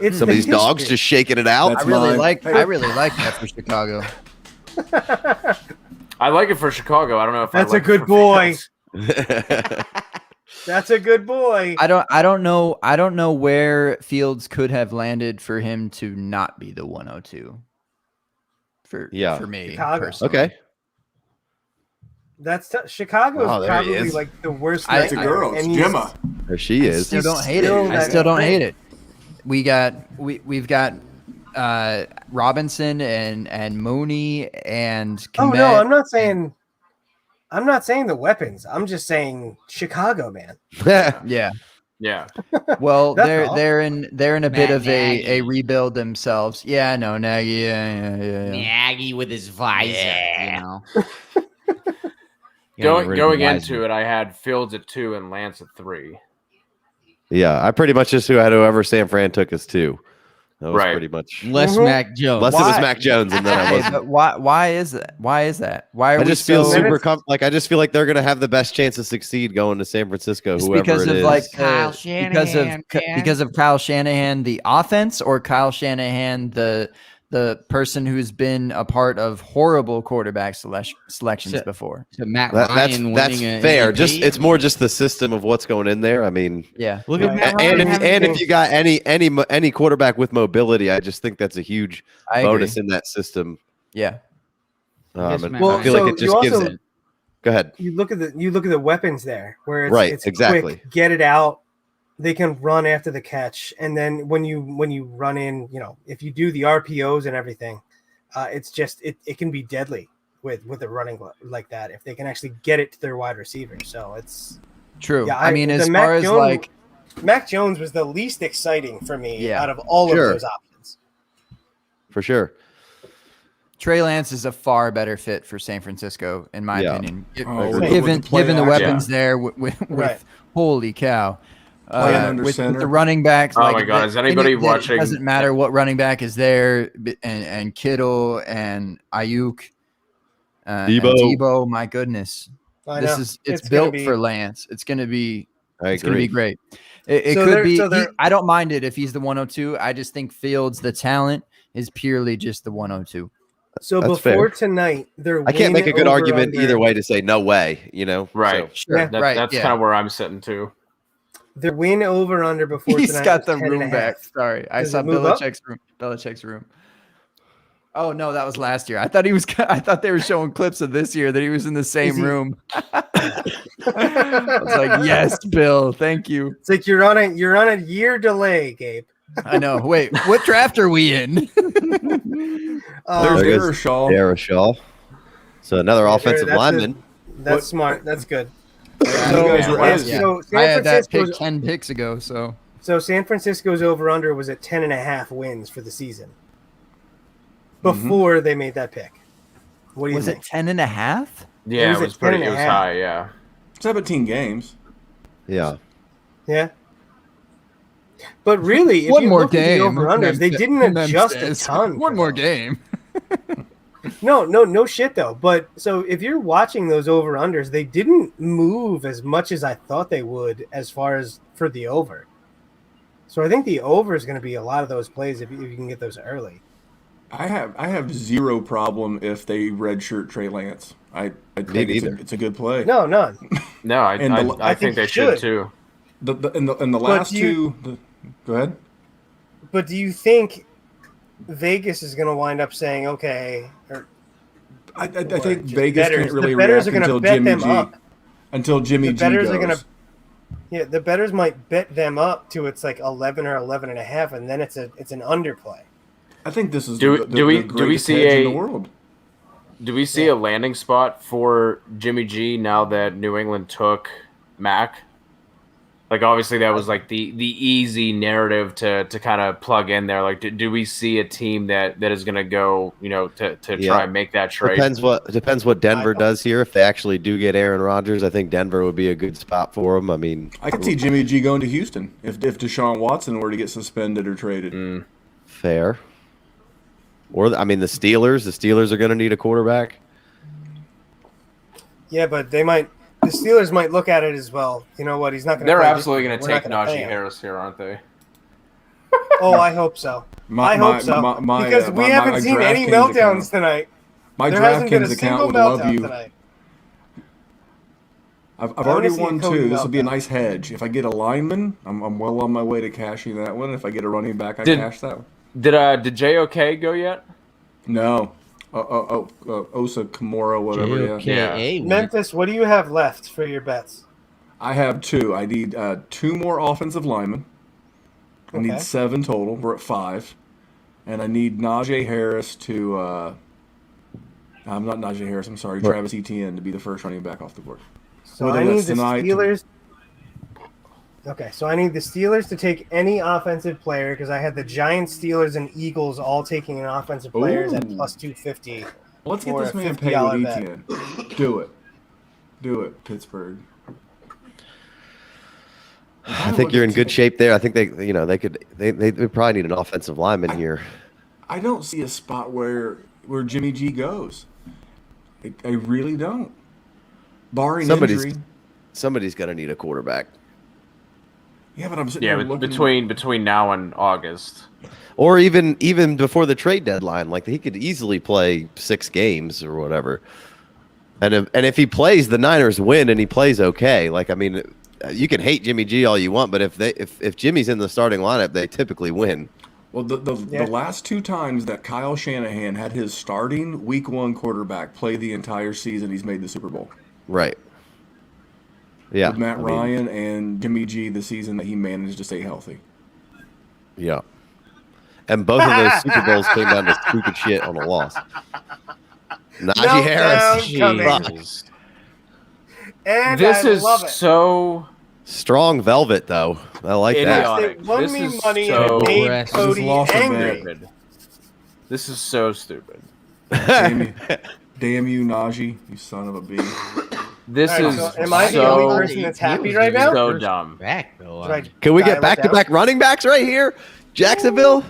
It's Some of these dogs just shaking it out. That's I really mine. like that for Chicago. I like it for Chicago. I don't know if That's I a like it good for boy. Fields. That's a good boy. I don't know where Fields could have landed for him to not be the 102. For me, Chicago. personally. Okay. That's Chicago Oh, is there he probably is. like the worst. It's a nightmare, girl. It's and he's- Gemma. There she I is. still don't hate it. Still I that still don't thing. hate it. We've got Robinson and Mooney and Oh Kmet. no, I'm not saying the weapons. I'm just saying Chicago, man. Yeah. Yeah. Well, That's all. they're in a bit Matt of a Nagy. rebuild themselves. Yeah, I know Nagy. Yeah. Nagy with his visor, you know. Going into it, I had Fields at 2 and Lance at 3. Yeah, I pretty much just had whoever San Fran took us to. That was Right. pretty much Less Mac Jones. unless it was Why? Mac Jones, and then I Hey, wasn't. but why is that? Why is that? Why are I we just feel so super I just feel like they're gonna have the best chance to succeed going to San Francisco, It's whoever because it of is. like Kyle because Shanahan, man. because of Kyle Shanahan the offense, or Kyle Shanahan the person who's been a part of horrible quarterback selections So- before. To Matt that's Ryan winning a fair. MVP. Just it's more just the system of what's going in there. I mean, Yeah. Look at Right. Matt and Ryan. if, and if you got any quarterback with mobility, I just think that's a huge I agree. bonus in that system. Yeah. Yes, And Matt Well, I feel like so it just you gives also- it. Go ahead. You look at the weapons there, where it's, Right, it's exactly. quick, get it out. They can run after the catch, and then when you run in, if you do the RPOs and everything, it's just it can be deadly with a running like that if they can actually get it to their wide receiver. So it's True. Yeah, I mean, the as Mac far as Jones- like Mac Jones was the least exciting for me Yeah. out of all Sure. of those options. For sure. Trey Lance is a far better fit for San Francisco, in my Yeah. opinion. Oh, Given with the play the action. weapons there with Right. holy cow. under with center. the running backs. Oh my God, is anybody watching? It doesn't matter what running back is there, and Kittle and Ayuk, and Debo. My goodness, I know. it's gonna built be- for Lance. It's gonna be. I It's gonna be agree. great. It So could they're- be. so they're- I don't mind it if he's the 102. I just think Fields, the talent, is purely just the 102. So That's before fair. tonight, their I can't make a good win argument over-under- either way to say no way. Right. So, Yeah, That's kind of where I'm sitting too. Their win over under before He's tonight. got was the 10 room and a half. back. Sorry, I Does saw it move up? Belichick's room. Oh no, that was last year. I thought he was. I thought they were showing clips of this year that he was in the same he- room. I was like, yes, Bill, thank you. It's like you're on a year delay, Gabe. I know. Wait, what draft are we in? There's There Aaron goes Shaw. Aaron Shaw. So another offensive lineman. That's smart. That's good. guys were asking- So I had that pick Francisco's 10 picks ago. So San Francisco's over under was at 10 and a half wins for the season before they made that pick. What do you was think? it 10 and a half? Yeah, was it at was pretty. 10 It and was a half. high. Yeah. 17 games. Yeah. Yeah. But really, if One you more look at the game. over-unders, they didn't Mem adjust a says. ton. One for more them. game. No shit though. But so if you're watching those over-unders, they didn't move as much as I thought they would as far as for the over. So I think the over is going to be a lot of those plays if you can get those early. I have zero problem if they redshirt Trey Lance. I think neither. it's a good play. No, none. No, I And think they should too. In the last go ahead. But do you think Vegas is going to wind up saying, okay, I think Vegas bettors. can't really The bettors react are gonna until bet Jimmy them G. up. Until Jimmy the G bettors goes. are gonna the bettors might bet them up to it's like 11 or 11 and a half, and then it's an underplay. I think this is Do we greatest see hedge in a the world. Do we see a landing spot for Jimmy G now that New England took Mac? Like obviously that was like the easy narrative to kind of plug in there. Like do we see a team that is going to go, to try and make that trade? Depends what Denver does here. If they actually do get Aaron Rodgers, I think Denver would be a good spot for him. I mean, I could see Jimmy G going to Houston if Deshaun Watson were to get suspended or traded. Fair. Or the Steelers. The Steelers are going to need a quarterback. Yeah, but the Steelers might look at it as well. You know what? He's not going to. They're absolutely going to take Najee Harris here, aren't they? Oh, I hope so. I hope so. Because we haven't seen any meltdowns tonight. My there hasn't been a DraftKings single account would love meltdown you. tonight. I've I already wanna see a won Cody 2. This will be a meltdown. nice hedge. If I get a lineman, I'm well on my way to cashing that one. If I get a running back, I cash that one. Did JOK go yet? No. Osa Kamara, whatever. Yeah. Memphis, what do you have left for your bets? I have 2. I need 2 more offensive linemen. I need 7 total. We're at 5. And I need Najee Harris to I'm not Najee Harris, I'm sorry, What? Travis Etienne to be the first running back off the board. So I need the Steelers. Okay, so I need the Steelers to take any offensive player because I had the Giants, Steelers, and Eagles all taking an offensive players at plus 250. Let's get for this a man paid $50 with bet. Etienne. Do it, Pittsburgh. I think you're in good shape there. I think they probably need an offensive lineman here. I don't see a spot where Jimmy G goes. I really don't. Barring injury. Somebody's going to need a quarterback. Yeah, but I'm sitting there looking between now and August, or even before the trade deadline, like he could easily play 6 games or whatever. And if he plays, the Niners win, and he plays okay. Like you can hate Jimmy G all you want, but if Jimmy's in the starting lineup, they typically win. Well, the last 2 times that Kyle Shanahan had his starting Week 1 quarterback play the entire season, he's made the Super Bowl. Right. Yeah. With Matt Ryan and Jimmy G the season that he managed to stay healthy. Yeah. And both of those Super Bowls came down to stupid shit on a loss. Najee Harris. And this I is love it. so strong velvet, though. I like idiotic. They won This me is money so and made Cody angry. stupid. This is so stupid. Damn you, Najee, you son of a bitch. This All right, is so am I the only person that's happy right now? so dumb. Back though. Should I Can we get dial it back-to-back running backs right here? Jacksonville.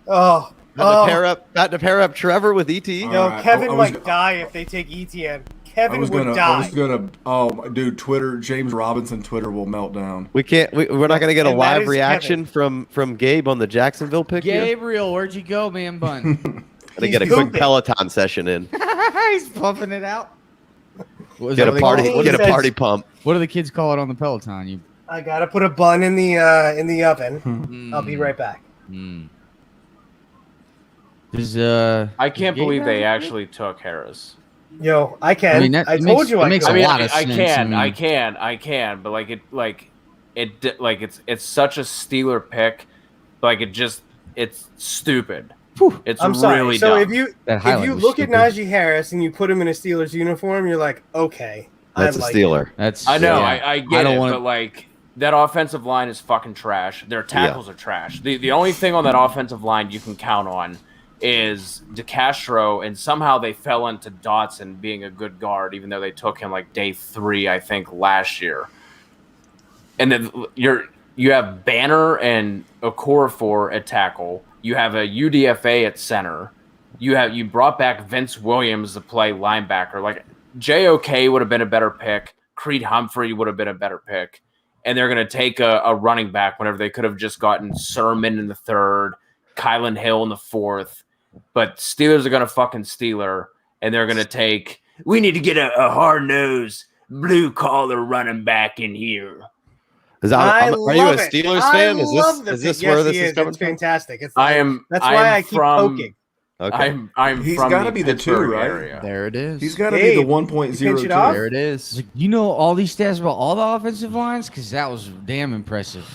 Oh, About to pair up Trevor with ET. No, right, Kevin I was might die if they take ETN. Kevin I was would gonna. die. Oh, dude, Twitter. James Robinson Twitter will melt down. We can't. We're not going to get a And that live is reaction from Gabe on the Jacksonville pick. here? Gabriel, where'd you go, man bun? Gonna get a quick Peloton session in. He's pumping it out. What is Get that a what party. they call it? Get a party pump. What do the kids call it on the Peloton? You. I gotta put a bun in the oven. I'll be right back. I can't believe they actually took Harris. Yo, I can. I mean, that I makes- told you that I makes could. a lot of I sense. can, but it's such a Steeler pick, it's stupid. It's I'm sorry. really So dumb. if you look at Najee Harris and you put him in a Steelers uniform, you're like, okay, That's I a like Steeler. That's. I know, yeah. I get don't it, wanna- but like that offensive line is fucking trash. Their tackles are trash. The only thing on that offensive line you can count on is DeCastro, and somehow they fell into Dotson being a good guard, even though they took him like day 3, I think, last year. And then you have Banner and Okorafor at tackle. You have a UDFA at center. You brought back Vince Williams to play linebacker. Like JOK would have been a better pick. Creed Humphrey would have been a better pick. And they're going to take a running back whenever they could have just gotten Sermon in the 3rd, Kylan Hill in the 4th. But Steelers are going to fucking Steeler, and they're going to take, we need to get a hard-nosed, blue-collar running back in here. Are you a Steelers fan? Is this where this is coming It's from? fantastic. It's I am. That's I why am I keep from, poking. Okay. I'm He's from gotta be the 2, Pittsburgh right? area. There it is. He's got to be the Gabe, you pinch it 1.02. off? There it is. Like, you know all these stats about all the offensive lines because that was damn impressive.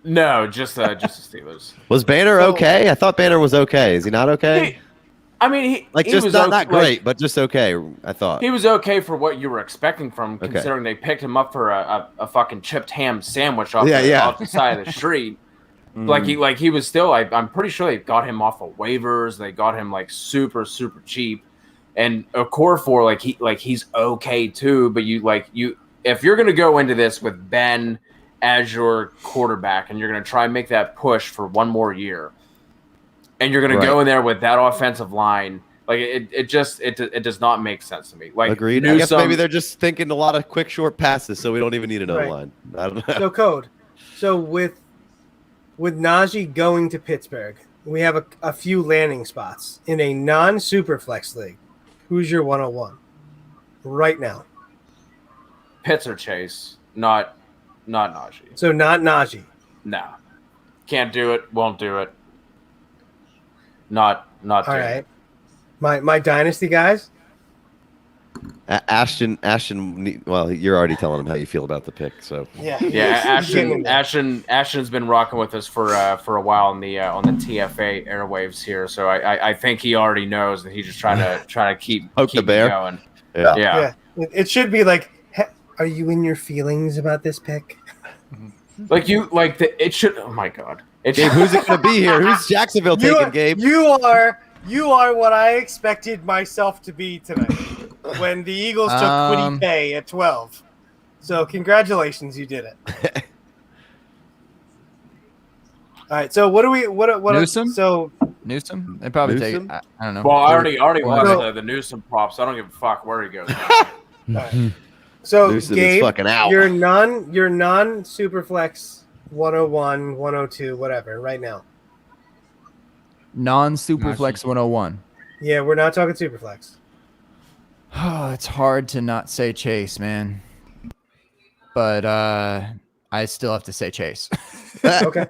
No, just the Steelers. Was Banner okay? I thought Banner was okay. Is he not okay? I mean, he Just was not okay, great, but just okay. I thought he was okay for what you were expecting from him, Okay. considering they picked him up for a fucking chipped ham sandwich off, off the side of the street. He was still. I'm pretty sure they got him off of waivers. They got him like super cheap, and Okorafor he's okay too. But if you're gonna go into this with Ben as your quarterback and you're gonna try and make that push for one more year, and you're going to go in there with that offensive line, like it does not make sense to me. Like, agreed. I guess maybe they're just thinking a lot of quick, short passes, so we don't even need another Right. line. I don't know. So Code. So with Najee going to Pittsburgh, we have a few landing spots in a non-superflex league. Who's your 101 right now? Pitts or Chase, not Najee. So not Najee. No, can't do it. Won't do it. Not. All right. My dynasty guys. Ashton. Well, you're already telling him how you feel about the pick, so Yeah. Ashton's been rocking with us for a while on the TFA airwaves here, so I think he already knows that he's just trying to keep the bear going. Yeah. It should be like, are you in your feelings about this pick? It should. Oh my god. Gabe, who's it going to be here? Who's Jacksonville taking, Gabe? You are what I expected myself to be tonight when the Eagles took Quiddy Pay at 12. So congratulations, you did it. All right. So what Newsom? So Newsom? They probably Newsom? take. I don't know. Well, I already watched the Newsom props. I don't give a fuck where he goes. So Newsom is Gabe, fucking out. You're non Superflex 101, 102, whatever. Right now. Non-Superflex 101. Yeah, we're not talking Superflex. Oh, it's hard to not say Chase, man. But I still have to say Chase. Okay.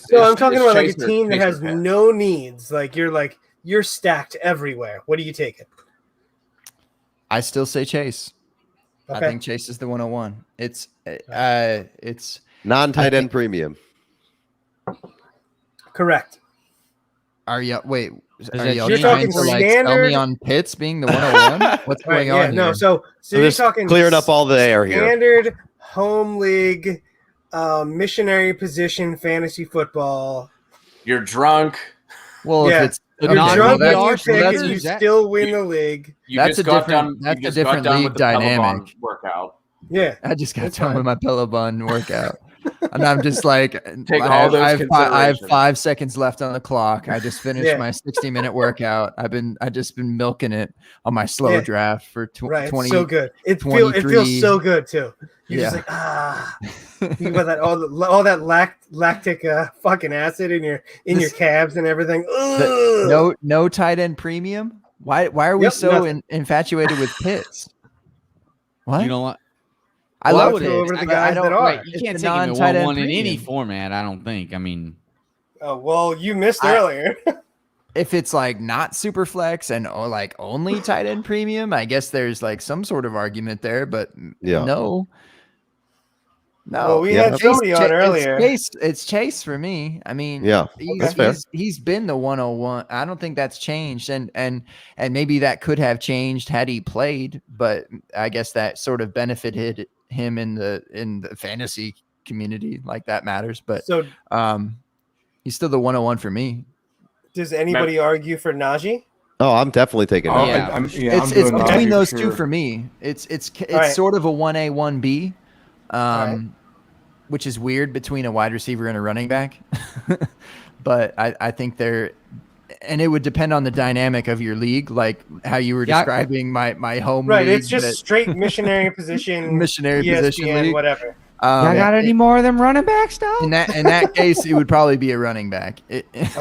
So I'm talking about like a team that has no needs. Like you're stacked everywhere. What do you take it? I still say Chase. Okay. I think Chase is the 101. It's non-tight end premium. Correct. Are you wait? Are that you you're trying talking to like sell standard- me on Pitts being the 101? What's going on No, here? so you're just talking clearing up all the air here. Standard home league, missionary position fantasy football. You're drunk. Well, Yeah. Okay, You're well, drunk when that's- you pick, that's- and you that- still win the league. That's a different league dynamic. Workout. Yeah, I just got that's done with my pillow bun workout, and I'm just like, Take I all have, those I have, I have considerations. 5 seconds left on the clock. I just finished Yeah. my 60-minute workout. I just been milking it on my slow Yeah. draft for Right, 20. so good. It feels so good too. You're Yeah. just like think about that all that lactic fucking acid in your calves and everything. No tight end premium. Why are we Yep, so nothing. infatuated with Pitts? What? You know what? I Well, love it it. over the I guys don't- that are. Right, you It's can't the take him non-tight at end 1-1 in any premium. format. I don't think. I mean, Oh well, you missed earlier. If it's like not super flex and like only tight end premium, I guess there's like some sort of argument there, but Yeah. no. Well, we had somebody on earlier. It's Chase for me. I mean, Yeah, that's fair. he's been the 101. I don't think that's changed, and maybe that could have changed had he played, but I guess that sort of benefited him in the fantasy community, like that matters. But So- he's still the 101 for me. Does anybody argue for Najee? Oh, I'm definitely taking Oh, that. I'm It's doing Najee between for those sure. two for me. It's right. sort of a 1A 1B, right. which is weird between a wide receiver and a running back. But I think they're, and it would depend on the dynamic of your league, like how you were describing my home Right, league. it's just straight missionary position, Missionary ESPN, position league. whatever. y'all got any more of them running backs, though? In that case, it would probably be a running back.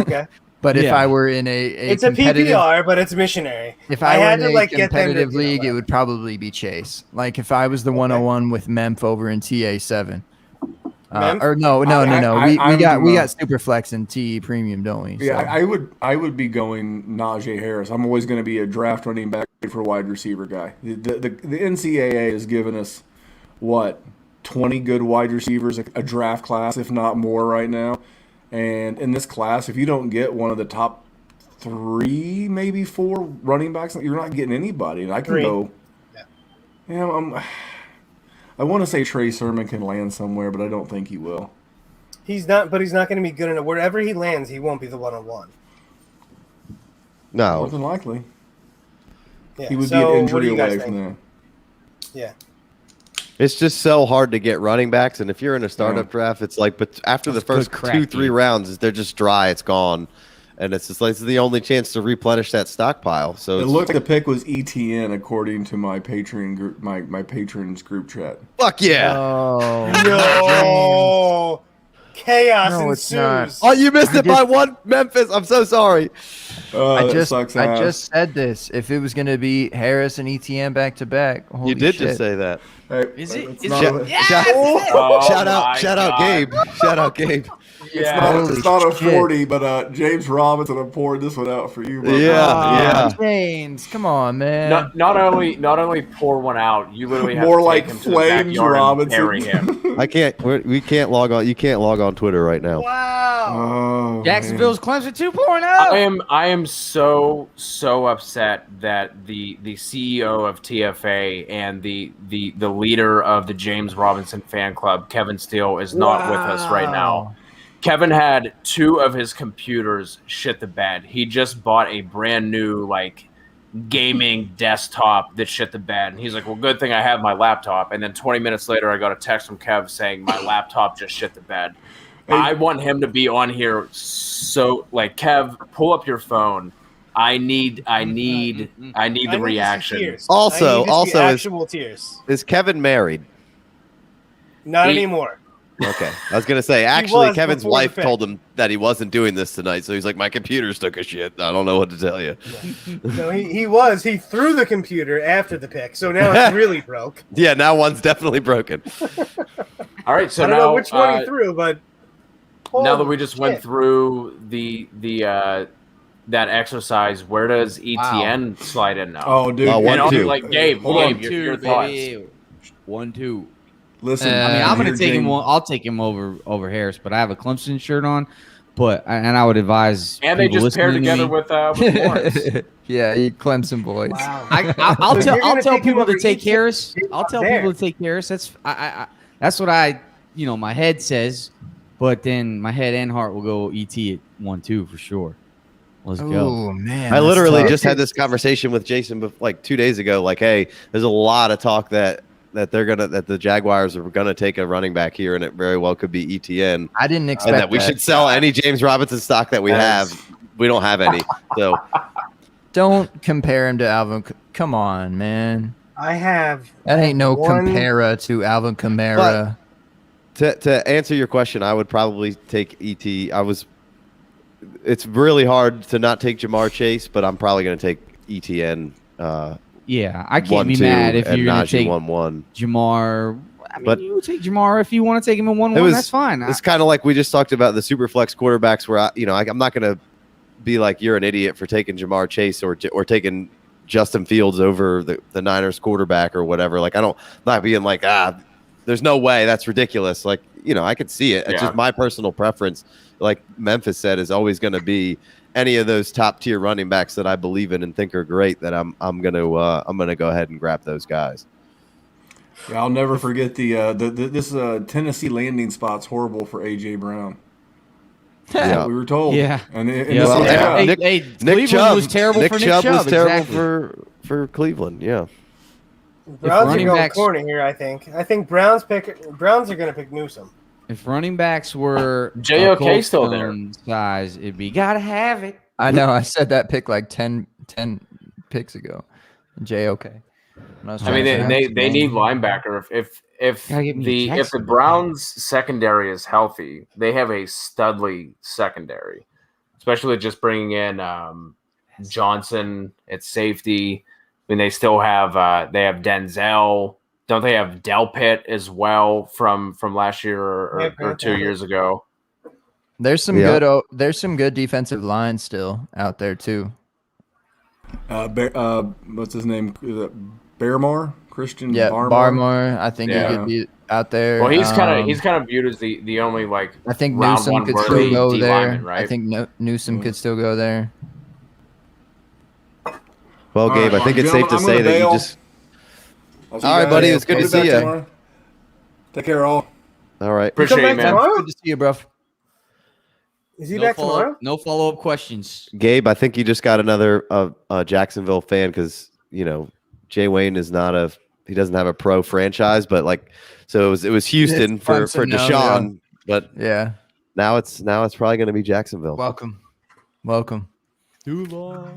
Okay. But if Yeah. I were in It's a competitive- PPR, but it's missionary. If I were had in to a like get them to competitive do league, that. it would probably be Chase. Like if I was the 101 with Memph over in TA7. Memph? Or no. We I'm got Superflex and TE Premium, don't we? Yeah, So- I would be going Najee Harris. I'm always going to be a draft running back for wide receiver guy. The NCAA has given us what 20 good wide receivers a draft class, if not more, right now. And in this class, if you don't get one of the top 3, maybe 4 running backs, you're not getting anybody. And I can 3. go. Yeah, I want to say Trey Sermon can land somewhere, but I don't think he will. He's not going to be good enough. Wherever he lands, he won't be the 101. No. More than likely. Yeah. He would so be an what injury do you guys away from think? that. Yeah. It's just so hard to get running backs, and if you're in a startup draft, it's like, but after the first good crack, 2-3 dude. rounds, they're just dry. It's gone, and it's just like it's the only chance to replenish that stockpile. So It it's, looked like the pick was ETN according to my Patreon group, my patrons group chat. fuck yeah! Oh, No. Chaos No, it's not. ensues. Oh, you missed it by one, Memphis. I'm so sorry. I That just sucks ass. said this. If it was going to be Harris and ETN back to back, holy You did shit. just say that. Hey, Is it? it's Is not it? a- Yes! Shout out, my shout out, God. Gabe. Shout out, Gabe. It's not a shit. 40, but James Robinson, I'm pouring this one out for you. brother. Yeah. James, come on, man. Not only pour one out, you literally have More to like take him to the Flames backyard and Robinson. carry him. I can't. We can't log on. You can't log on Twitter right now. Oh, Jacksonville's Clemson 2.0. I am so upset that the CEO of TFA and the leader of the James Robinson fan club, Kevin Steele, is not with us right now. Kevin had 2 of his computers shit the bed. He just bought a brand new gaming desktop that shit the bed, and he's like, "Well, good thing I have my laptop." And then 20 minutes later, I got a text from Kev saying my laptop just shit the bed. I want him to be on here. So, Kev, pull up your phone. I need the reaction. Also, actual tears. is Kevin married? Not He- anymore. Okay, I was gonna say actually, was Kevin's before the wife pick. told him that he wasn't doing this tonight, so he's like, "My computers took a shit. I don't know what to tell you." No, he threw the computer after the pick, so now it's really broke. Yeah, now one's definitely broken. All right, so I don't now know which one he threw, but now that we just went shit. through the that exercise, where does ETN slide in now? Oh, dude. Oh, And 1-2. Like Gabe, Hold on. your thoughts. 1-2. Listen, I mean, I'm gonna here, take him. James. I'll take him over Harris, but I have a Clemson shirt on. I would advise. And they people just paired listening to together me- with Lawrence. Yeah, you Clemson boys. I'll So you're tell gonna take him people to over take each Harris. team I'll tell there. people to take Harris. That's what my head says, but then my head and heart will go ET at 1-2 for sure. Let's go. Oh man, I that's literally tough. just had this conversation with Jason like 2 days ago. Like, hey, there's a lot of talk that the Jaguars are gonna take a running back here, and it very well could be ETN. I didn't expect and that we should sell any James Robinson stock that we have. We don't have any, so Don't compare him to Alvin. Come on, man. That ain't no one- compara to Alvin Kamara. To answer your question, I would probably take ET. It's really hard to not take Jamar Chase, but I'm probably going to take ETN. Yeah, I can't be mad if you're going to take 1-1. Jamar. I mean, But- you take Jamar if you want to take him in 1-1. That's fine. It's kind of like we just talked about the super flex quarterbacks, where I'm not going to be like you're an idiot for taking Jamar Chase or taking Justin Fields over the Niners quarterback or whatever. Like I'm not being like there's no way, that's ridiculous. Like I could see it. It's just my personal preference. Like Memphis said, is always going to be any of those top tier running backs that I believe in and think are great. That I'm gonna go ahead and grab those guys. Yeah, I'll never forget this Tennessee landing spot's horrible for AJ Brown. Yeah, we were told. Yeah. and Nick Nick Chubb Chubb was terrible Nick for Nick Chubb was Chubb, terrible exactly. for Cleveland. Yeah. Browns are running going backs- corner here. I think Browns are going to pick Newsom. If running backs were JOK still there. size, it'd be gotta have it. I know. I said that pick like 10 picks ago. JOK. I mean, they need linebacker. If Gotta get me the Jackson. Browns secondary is healthy, they have a studly secondary, especially just bringing in Johnson at safety. I mean, they still have Denzel. Don't they have Delpit as well from last year or 2 years ago? There's some there's some good defensive lines still out there too. What's his name? Is it Barmore? Christian Yeah, Barmore. Barmore. I think he could be out there. Well, he's kind of viewed as the only like I think round Newsom one could worthy still go D there. lineman, right? I think Newsom could still go there. Well, Gabe, I think it's safe to say that you just. All right, buddy. It was good to see you. Take care, all. All right. Appreciate it, man. Good to see you, bro. Is he back tomorrow? No follow-up questions. Gabe, I think you just got another Jacksonville fan because Jay Wayne is not he doesn't have a pro franchise, but so it was Houston for Deshaun, but yeah, now it's probably going to be Jacksonville. Welcome. Duval.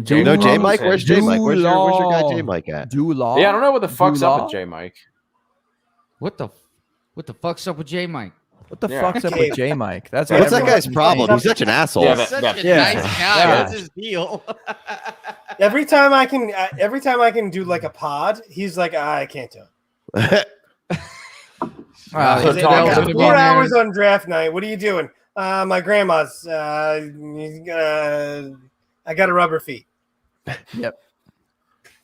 Jay J Mike. Where's J Mike? Where's your Duval. guy J Mike at? Yeah, I don't know what the fuck's up with J Mike. What the fuck's up with J Mike? What the Yeah. fuck's up with J Mike? That's What's that everyone- guy's problem? He's such an asshole. Yeah, Such a nice guy. Yeah. What's his deal? Every time I can do like a pod, he's like, I can't do it. Wow, So is it Tom, like so a- 4 hours on draft night. What are you doing? My grandma's. I got a rubber feet. Yep.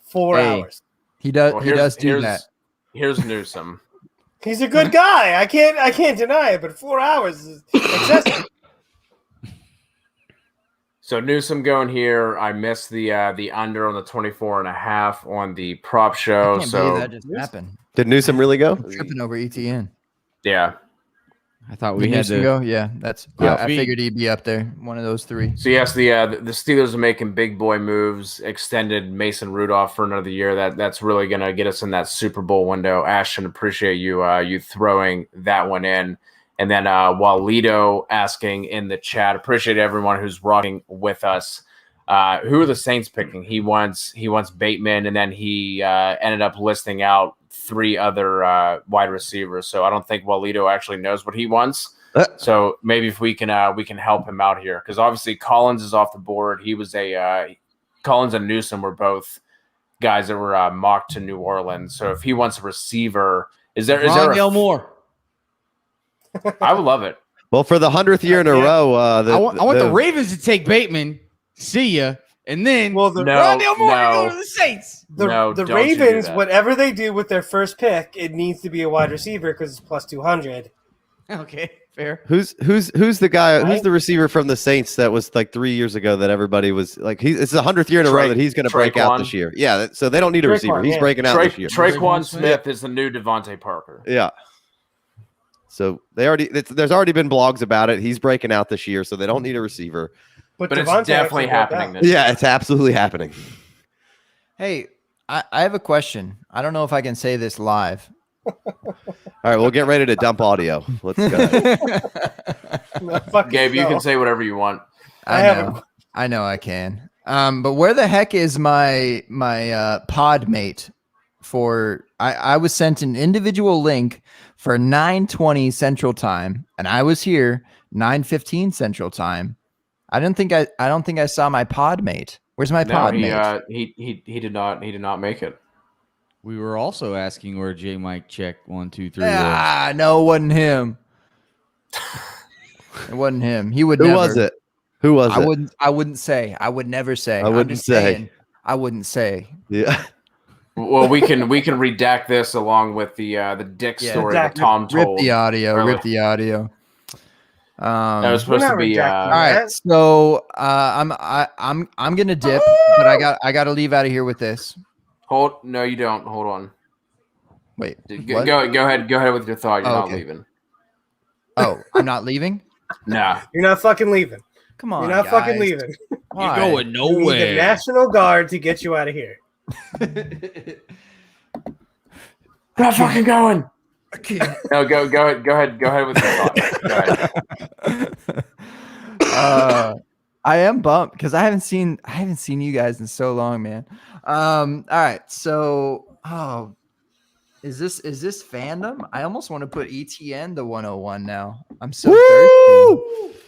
4 Hey. hours. He does. Well, he does do that. Here's Newsom. He's a good guy. I can't deny it. But 4 hours is excessive. So Newsom going here. I missed the under on the 24.5 on the prop show. I can't So believe that just happened. Did Newsom really go? I'm tripping over ETN. yeah. I thought Did we had Newsom to go? Yeah, that's. Yeah. I figured he'd be up there. One of those three. So yes, the Steelers are making big boy moves. Extended Mason Rudolph for another year. That's really gonna get us in that Super Bowl window. Ashton, appreciate you throwing that one in. And then Walido asking in the chat, appreciate everyone who's rocking with us. Who are the Saints picking? He wants Bateman, and then he ended up listing out 3 other wide receivers. So I don't think Walido actually knows what he wants. So maybe if we can help him out here, because obviously Collins is off the board. He was Collins and Newsom were both guys that were mocked to New Orleans. So if he wants a receiver, is there Rondale Moore. I would love it. Well, for the 100th year in a row, I want the Ravens to take Bateman. See ya. And then Rondale Moore to go to the Saints. The don't you do Ravens, that. whatever they do with their first pick, it needs to be a wide receiver because it's plus 200. Okay, fair. Who's the guy? Who's the receiver from the Saints that was like 3 years ago that everybody was like? It's the 100th year in a row that he's going to break out this year. Yeah, so they don't need a receiver. He's breaking out this year. Traquan Smith is the new Devontae Parker. Yeah. So there's already been blogs about it. He's breaking out this year, so they don't need a receiver. But it's Devontae definitely actually broke happening out. this Yeah, it's absolutely happening. Hey, I have a question. I don't know if I can say this live. All right, we'll get ready to dump audio. Let's go. No, fucking Gabe, you no. can say whatever you want. I know I can. But where the heck is my pod mate for I was sent an individual link for 9:20 Central Time, and I was here 9:15 Central Time. I don't think I saw my pod mate. Where's my pod mate? He did not make it. We were also asking where J Mike check 1, 2, 3 Ah, no, it wasn't him. It wasn't him. He would Who never. was it? Who was it? I wouldn't say. I would never say. I wouldn't say. I wouldn't say. Yeah. Well, we can redact this along with the dick story that Tom told. Rip the audio. earlier. Rip the audio. That was supposed to be. All right, so I'm gonna dip, but I got to leave out of here with this. No, you don't. Hold on. Wait. Go ahead. Go ahead with your thought. You're not Okay. leaving. Oh, I'm not leaving? Nah. You're not fucking leaving. Come on, You're not fucking guys. leaving. Why? going We need the nowhere. National Guard to get you out of here. Not fucking going. I can't. No, go ahead with your thought. Go ahead. I am bummed because I haven't seen you guys in so long, man. All right, so is this fandom? I almost want to put ETN the 101 now. I'm so thirsty.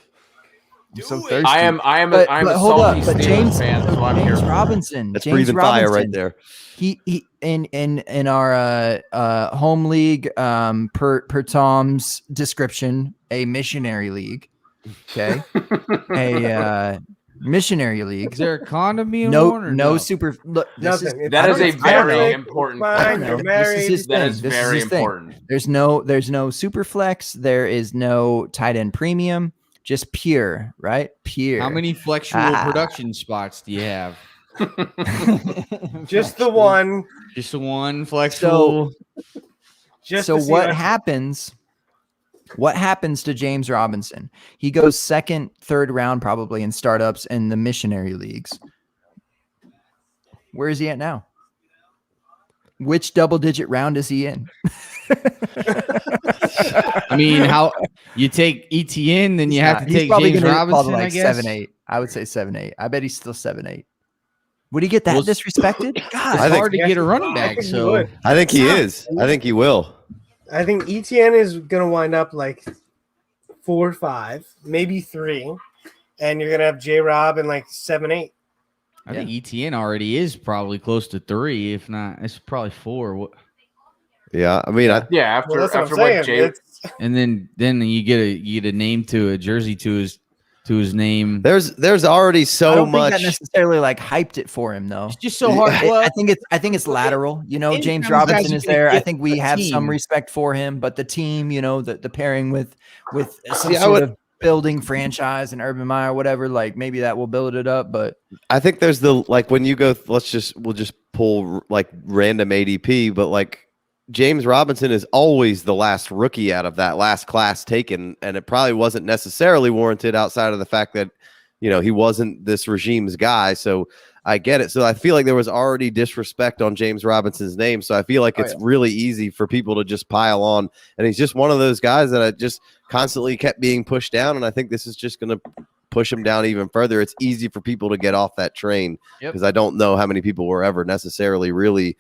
I'm so thirsty. I am But a hold up, salty but Steelers fan. That's why I'm James here. Robinson. That's James breathing fire right there. He in our home league, per Tom's description, a missionary league. Okay, a missionary league. Is there a condom being No, worn or no super. Look, this Nothing. is, That is a I don't know. very important Fine, point. you're This married. is his That thing. is This very his thing. important. There's no super flex. There is no tight end premium. Just pure, right? Pure. How many flexual production spots do you have? Just the one. Just the one flexible. Just So to see what us- happens? What happens to James Robinson? He goes second, third round probably in startups in the missionary leagues. Where is he at now? Which double-digit round is he in? I mean, how you take ETN, then you have to He's take probably James gonna fall to Robinson, I like guess. 7-8. I would say 7-8. I bet he's still 7-8. Would he get that Well, disrespected? God, It's hard to get a running I back. think he So would. I think he is. I think he will. I think ETN is gonna wind up like 4 or 5, maybe 3, and you're gonna have J Rob in like 7, 8. I think ETN already is probably close to 3, if not, it's probably 4. Yeah, I mean, Yeah, after Well, that's what after I'm what saying. Jay It's- And then you get a name to a jersey to his name. there's already I so don't think much. that necessarily like hyped it for him though. It's just so hard. Well, I think it's lateral. You know, anytime James you guys Robinson are is gonna there. I get think we a have some team. respect for him, but the team, you know, the pairing with some See, I sort would- of building franchise and Urban Meyer, whatever, like maybe that will build it up. But I think there's the like when you go. We'll just pull like random ADP, but like James Robinson is always the last rookie out of that last class taken, and it probably wasn't necessarily warranted outside of the fact that he wasn't this regime's guy. So I get it. So I feel like there was already disrespect on James Robinson's name. So I feel like it's really easy for people to just pile on, and he's just one of those guys that I just constantly kept being pushed down, and I think this is just going to push him down even further. It's easy for people to get off that train because I don't know how many people were ever necessarily really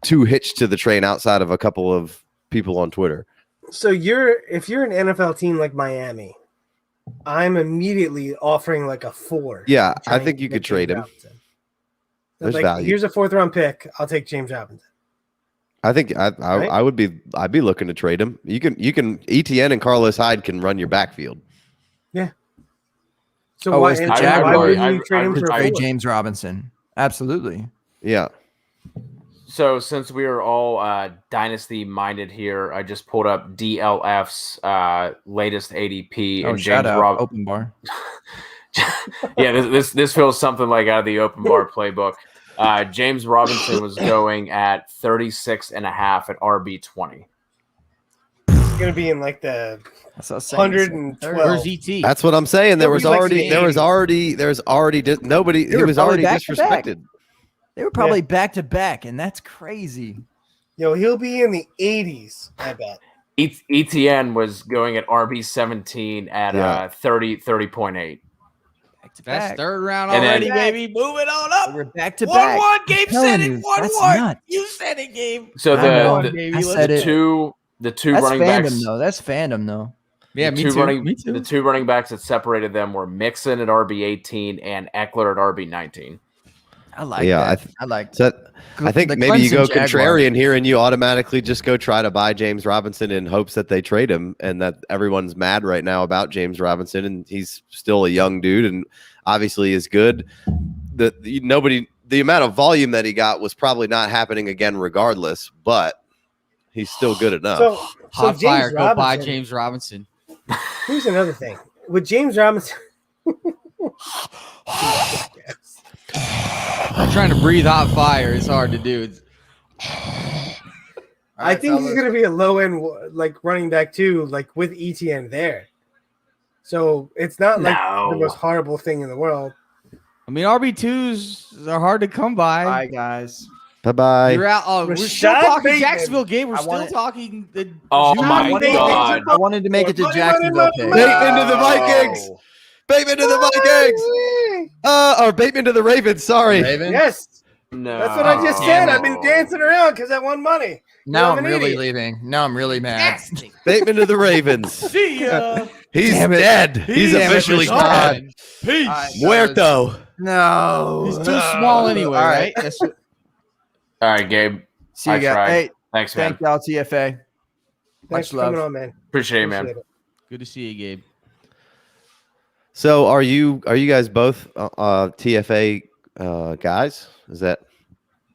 too hitched to the train outside of a couple of people on Twitter. So if you're an NFL team like Miami, I'm immediately offering like a 4. Yeah, to try I and think you get could trade James him. Robinson. There's Like, value. here's a 4th round pick. I'll take James Robinson. I think Right? I'd be looking to trade him. You can ETN and Carlos Hyde can run your backfield. Yeah. So why, as the and why Jaguars, wouldn't you trade him for a trade 4? James Robinson? Absolutely. Yeah. So since we are all dynasty minded here, I just pulled up DLF's latest ADP Oh, and shout James out Rob. Open Bar. Yeah, this feels something like out of the open bar playbook. James Robinson was going at 36.5 at RB20. going to be in like the That's what I was saying. 112. Where's ET? That's what I'm saying. There was Nobody's like already, the there was 80s. already, there's already, nobody. They He were was probably already back-to-back. disrespected. They were probably back to back, and that's crazy. Yo, he'll be in the 80s, I bet. ETN was going at RB17 at Yeah. 30.8. That's third round And already, then- baby. Moving on up. We're back to back. 1-1. Gabe telling said it. you, 1-1. that's nuts. You said it, Gabe. So Come on, the baby. I Let's said the it. two the two That's running fandom, backs. though. That's fandom, though. Yeah, the me two too. running Me too. the two running backs that separated them were Mixon at RB18 and Eckler at RB19. I like Yeah, that. I like So I think the maybe you Clemson go Jaguars. contrarian here and you automatically just go try to buy James Robinson in hopes that they trade him, and that everyone's mad right now about James Robinson, and he's still a young dude and obviously is good. The amount of volume that he got was probably not happening again regardless, but he's still good enough. So Hot James fire. Go buy Robinson- James Robinson. Here's another thing. With James Robinson, I'm trying to breathe hot fire. It's hard to do. I think he's going to be a low end like running back too, like with ETN there. So it's not like the most horrible thing in the world. I mean, RB2s are hard to come by. Bye, guys. Bye-bye. You're out. Oh, we're still Rashad talking Bateman. Jacksonville game. We're I still wanted- talking. Oh Juju my Bateman. God. I wanted to make it to Money, Jacksonville money, pick. money, Bateman to the Vikings. Bateman to the Vikings. Or Bateman to the Ravens. Sorry. Ravens? Yes, No. that's what I just said. I've been dancing around because I won money. Now I'm I'm an really idiot. leaving. Now I'm really mad. Bateman to the Ravens. See ya. He's Damn it. dead. He's Damn it, officially Rashad. dead. Peace. All right, Muerto. No. He's too small anyway, All right? right. That's All right, Gabe. See you I guys. tried. Hey, Thanks, man. thank y'all, TFA. Thanks Much for love. coming on, man. Appreciate it, man. good to see you, Gabe. So are you guys both TFA guys? Is that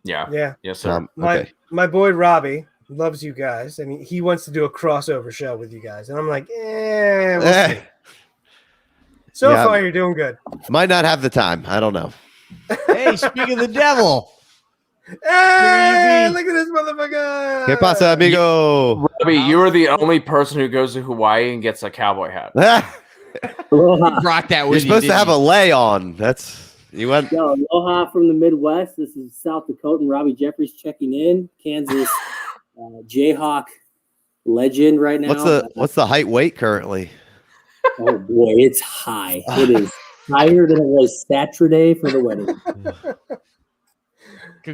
Yeah. Yeah. Yes, sir. okay? My boy Robbie loves you guys, and he wants to do a crossover show with you guys. And I'm like, we'll see. So Yeah. far, you're doing good. Might not have the time. I don't know. Hey, speak of the devil. Hey, look at this motherfucker. ¿Qué pasa, amigo? Robbie, you are the only person who goes to Hawaii and gets a cowboy hat. You brought that You're with supposed to have a lay on. That's you went. Yo, aloha from the Midwest. This is South Dakota and Robbie Jeffries checking in. Kansas Jayhawk legend right now. What's the height weight currently? Oh boy, it's high. It is higher than it was Saturday for the wedding.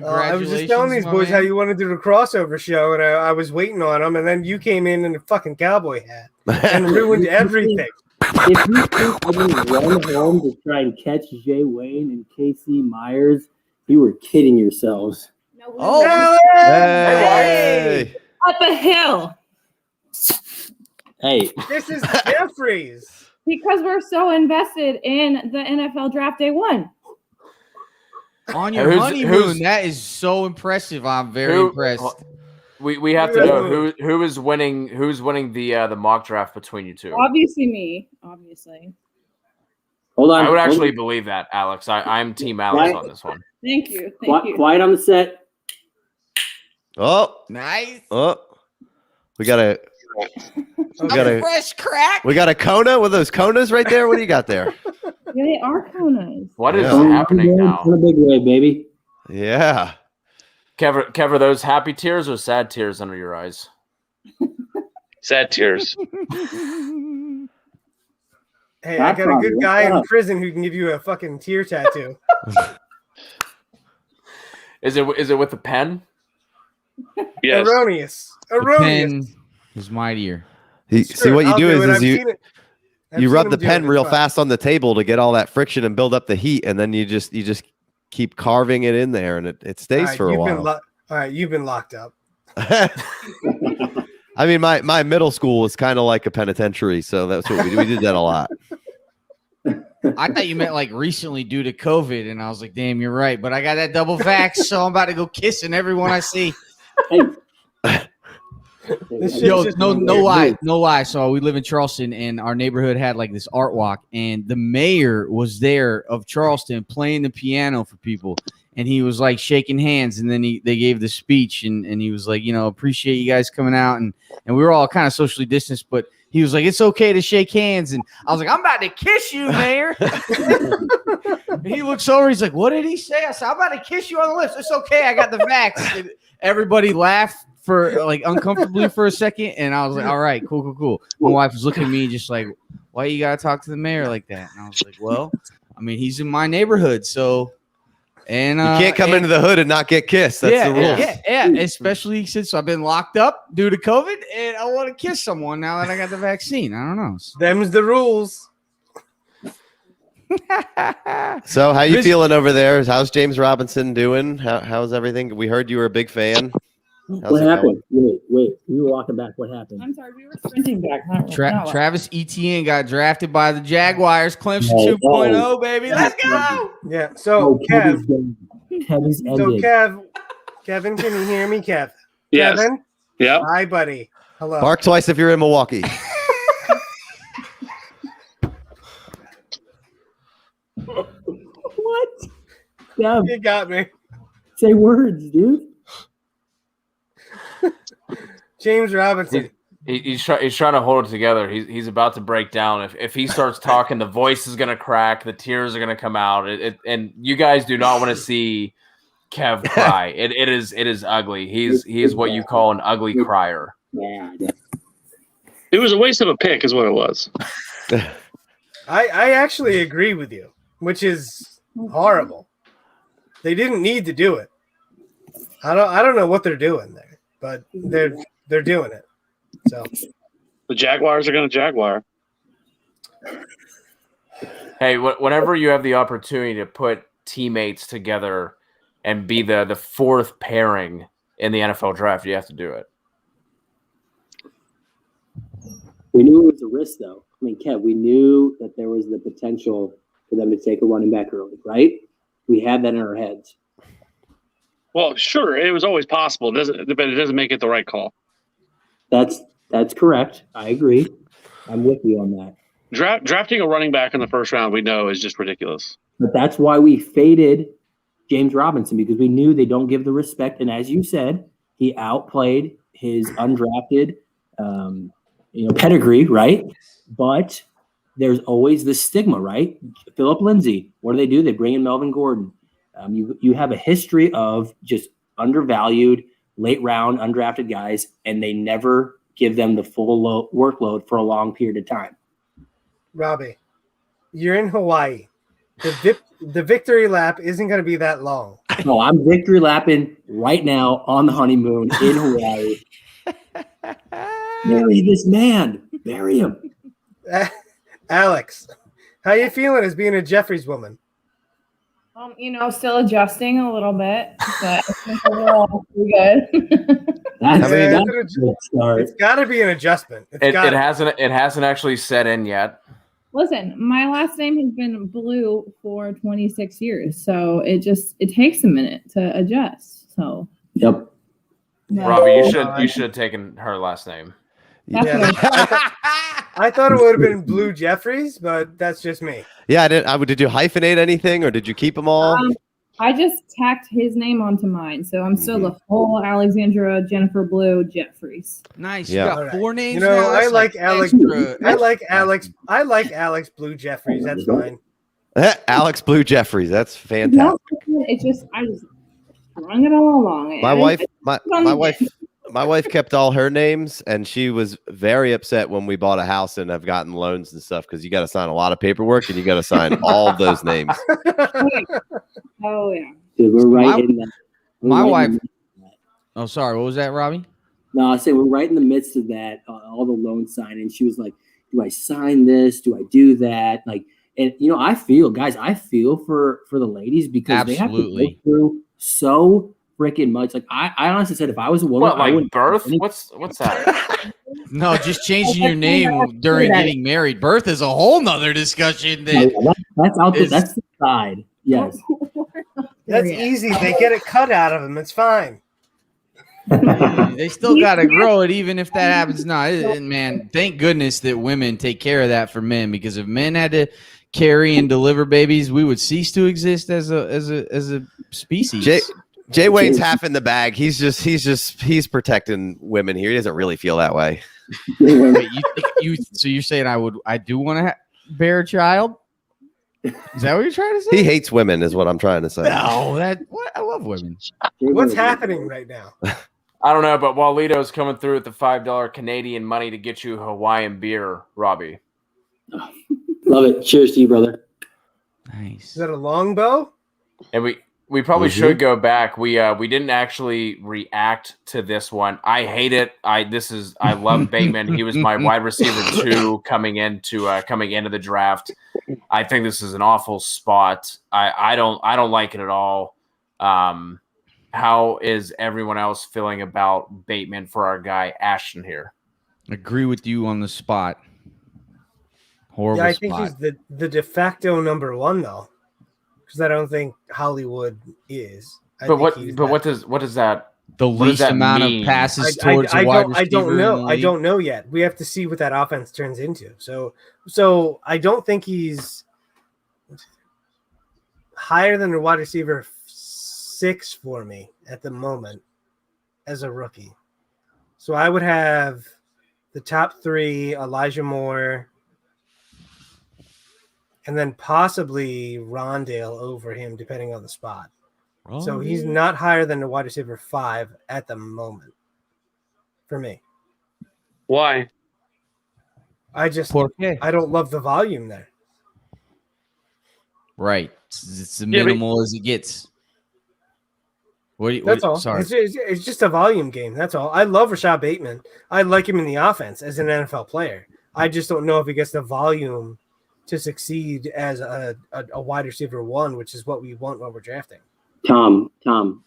I was just telling these boys how you want to do the crossover show, and I was waiting on them, and then you came in a fucking cowboy hat and ruined everything. If you think I'm going to run home to try and catch Jay Wayne and Casey Myers, you were kidding yourselves. Oh, Hey. Up a hill Hey, This is Jeffries. because we're so invested in the NFL draft day one. On your honeymoon, that is so impressive. I'm very impressed. We have to know who is winning. Who's winning the mock draft between you two? Obviously, me. Obviously. hold on. I would hold actually on. believe that, Alex. I'm Team Alex on this one. Thank you. Thank you. Quiet on the set. Oh, nice. Oh, we got a fresh crack. we got a Kona with those Konas right there. What do you got there? Yeah, they are Konas. What is Yeah. happening now? In a big way, baby. Yeah. Kev, are those happy tears or sad tears under your eyes? Sad tears. Hey, I got a good guy in prison who can give you a fucking tear tattoo. Is it with a pen? Yes. Erroneous. The Erroneous. pen is mightier. See what you I'll do it. is I've you seen it. I've you seen rub him the do pen it. real It's fun. fast on the table to get all that friction and build up the heat, and then you just keep carving it in there, and it stays All right, for a you've been while. all right, you've been locked up. I mean, my middle school was kind of like a penitentiary, so that's what we did that a lot. I thought you meant like recently due to COVID, and I was like, damn, you're right. But I got that double vax, so I'm about to go kissing everyone I see. Yo, no lie. So we live in Charleston, and our neighborhood had like this art walk, and the mayor was there of Charleston playing the piano for people. and he was like shaking hands, and then they gave the speech, and he was like, appreciate you guys coming out, and we were all kind of socially distanced, but he was like, it's okay to shake hands, and I was like, I'm about to kiss you, Mayor. And he looks over, he's like, what did he say? I said, I'm about to kiss you on the lips. It's okay, I got the vax. And everybody laughed for like uncomfortably for a second, and I was like, all right, cool. My wife was looking at me just like, why you gotta talk to the mayor like that? And I was like, well, I mean, he's in my neighborhood, so. And you can't come into the hood and not get kissed. That's the rules. Yeah, especially since I've been locked up due to COVID, and I want to kiss someone now that I got the vaccine. I don't know. Them's the rules. So, how you feeling over there? How's James Robinson doing? How's everything? We heard you were a big fan. What happened? Wait. We were walking back. What happened? I'm sorry, we were sprinting back. Travis Etienne got drafted by the Jaguars. Clemson 2.0, baby. Let's go. Yeah. So, Kev. Kevin's So, ended. Kevin, can you hear me, Kev? Yes. Kevin? Yeah. Hi, buddy. Hello. Bark twice if you're in Milwaukee. What? Yeah. You got me. Say words, dude. James Robinson. He's trying to hold it together. He's about to break down. If he starts talking, the voice is going to crack. The tears are going to come out. And you guys do not want to see Kev cry. It is ugly. He's what you call an ugly crier. Yeah. It was a waste of a pick, is what it was. I actually agree with you, which is horrible. They didn't need to do it. I don't know what they're doing there, but they're doing it. So The Jaguars are going to Jaguar. Hey, whenever you have the opportunity to put teammates together and be the fourth pairing in the NFL draft, you have to do it. We knew it was a risk, though. I mean, Kev, we knew that there was the potential for them to take a running back early, right? We had that in our heads. Well, sure, it was always possible, but it doesn't make it the right call. That's correct. I agree. I'm with you on that. Drafting a running back in the first round, we know, is just ridiculous. But that's why we faded James Robinson, because we knew they don't give the respect. And as you said, he outplayed his undrafted pedigree, right? But there's always this stigma, right? Philip Lindsay, what do? They bring in Melvin Gordon. You have a history of just undervalued, late round, undrafted guys, and they never give them the full workload for a long period of time. Robbie, you're in Hawaii. The victory lap isn't going to be that long. No, I'm victory lapping right now on the honeymoon in Hawaii. Marry this man. Marry him. Alex, how you feeling as being a Jeffries woman? Still adjusting a little bit, but I think overall pretty good. It's got to be an adjustment. It hasn't actually set in yet. Listen, my last name has been Blue for 26 years, so it takes a minute to adjust. So yep. Robbie, you should have taken her last name. Yeah. I thought it would have been Blue Jeffries, but that's just me. Yeah, did you hyphenate anything, or did you keep them all? I just tacked his name onto mine, so I'm still the full Alexandra Jennifer Blue Jeffries. Nice. Yeah. You got 4 names. I like Alex. I like Alex Blue Jeffries. That's fine. Alex Blue Jeffries. That's fantastic. I just strung it all along. My wife kept all her names, and she was very upset when we bought a house and have gotten loans and stuff, because you got to sign a lot of paperwork and you got to sign all of those names. Oh yeah. Dude, we're right in that. My wife. Oh, sorry. What was that, Robbie? No, I say we're right in the midst of that. All the loan signing. She was like, "Do I sign this? Do I do that?" Like, and I feel for the ladies, because they have to go through so freaking much. Like I honestly said, if I was a woman, I wouldn't birth? What's that? No, just changing your name during getting married. Birth is a whole nother discussion. That's out there. That's the side. Yes. That's easy. They get it cut out of them. It's fine. They still got to grow it, even if that happens. No, man, thank goodness that women take care of that for men, because if men had to carry and deliver babies, we would cease to exist as a species. Jay Wayne's half in the bag. He's protecting women here. He doesn't really feel that way. Wait, so you're saying I do want to bear a child? Is that what you're trying to say? He hates women, is what I'm trying to say. No, I love women. What's happening right now? I don't know, but Walito's coming through with the $5 Canadian money to get you Hawaiian beer, Robbie. Love it. Cheers to you, brother. Nice. Is that a longbow? And we probably should go back. We didn't actually react to this one. I hate it. I love Bateman. He was my wide receiver 2 coming into the draft. I think this is an awful spot. I don't like it at all. How is everyone else feeling about Bateman for our guy Ashton here? Agree with you on the spot. Horrible. Yeah, I think he's the de facto number 1 though, because I don't think Hollywood is. What does that? The least amount of passes towards a wide receiver. I don't know. I don't know yet. We have to see what that offense turns into. So I don't think he's higher than a wide receiver 6 for me at the moment as a rookie. So I would have the top 3, Elijah Moore, and then possibly Rondale over him, depending on the spot. So he's not higher than the wide receiver 5 at the moment for me. Why? I don't love the volume there. Right. It's the minimal as it gets. That's all. Sorry. It's just a volume game. That's all. I love Rashad Bateman. I like him in the offense as an NFL player. I just don't know if he gets the volume to succeed as a wide receiver 1, which is what we want when we're drafting. Tom,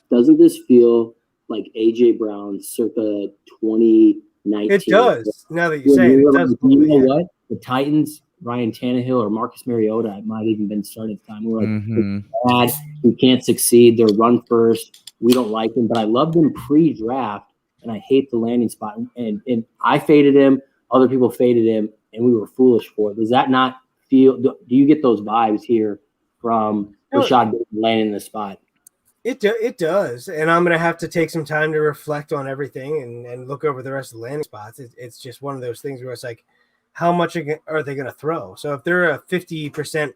doesn't this feel like AJ Brown circa 2019? It does. Now that you say it, it does. You know what? The Titans, Ryan Tannehill or Marcus Mariota might even been starting at the time. We're like, bad. We can't succeed. They're run first. We don't like him, but I loved him pre-draft, and I hate the landing spot. And I faded him. Other people faded him, and we were foolish for it. Does that not feel? Do you get those vibes here from Rashad Bateman landing in the spot? It does, and I'm going to have to take some time to reflect on everything and look over the rest of the landing spots. It's just one of those things where it's like, how much are they going to throw? So if they're a 50%,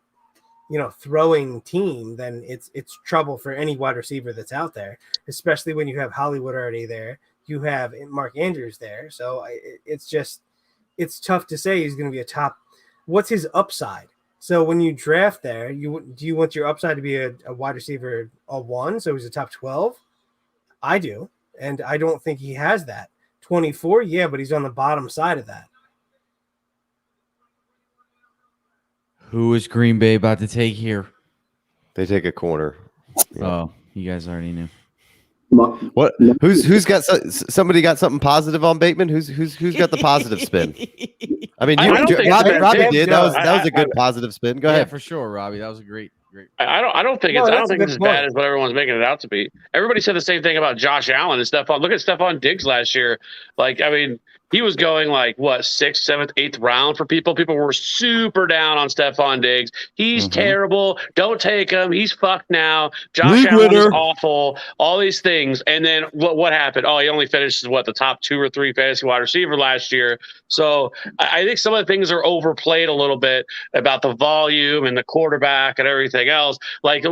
throwing team, then it's trouble for any wide receiver that's out there, especially when you have Hollywood already there. You have Mark Andrews there, so it's tough to say he's going to be a top. What's his upside? So when you draft there, do you want your upside to be a wide receiver a 1? So he's a top 12. I do, and I don't think he has that. 24, yeah, but he's on the bottom side of that. Who is Green Bay about to take here? They take a corner. Yeah. Oh, you guys already knew. What? Who's got somebody got something positive on Bateman? Who's got the positive spin? I mean, Robbie did. That was a good positive spin. Go ahead. Yeah, for sure, Robbie. That was a great. I don't think it's as bad as what everyone's making it out to be. Everybody said the same thing about Josh Allen and Stephon. Look at Stephon Diggs last year. He was going 6th, 7th, 8th round for people. People were super down on Stephon Diggs. He's terrible. Don't take him. He's fucked now. Josh Allen is awful. All these things. And then what happened? Oh, he only finished the top 2 or 3 fantasy wide receiver last year. So I think some of the things are overplayed a little bit about the volume and the quarterback and everything else. Like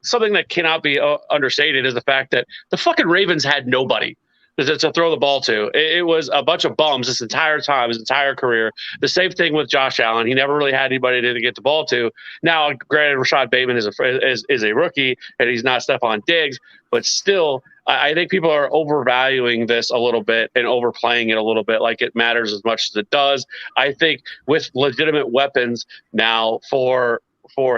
something that cannot be understated is the fact that the fucking Ravens had nobody to throw the ball to. It was a bunch of bums this entire time, his entire career. The same thing with Josh Allen. He never really had anybody to get the ball to. Now, granted, Rashad Bateman is a rookie, and he's not Stephon Diggs, but still, I think people are overvaluing this a little bit and overplaying it a little bit, like it matters as much as it does. I think with legitimate weapons now for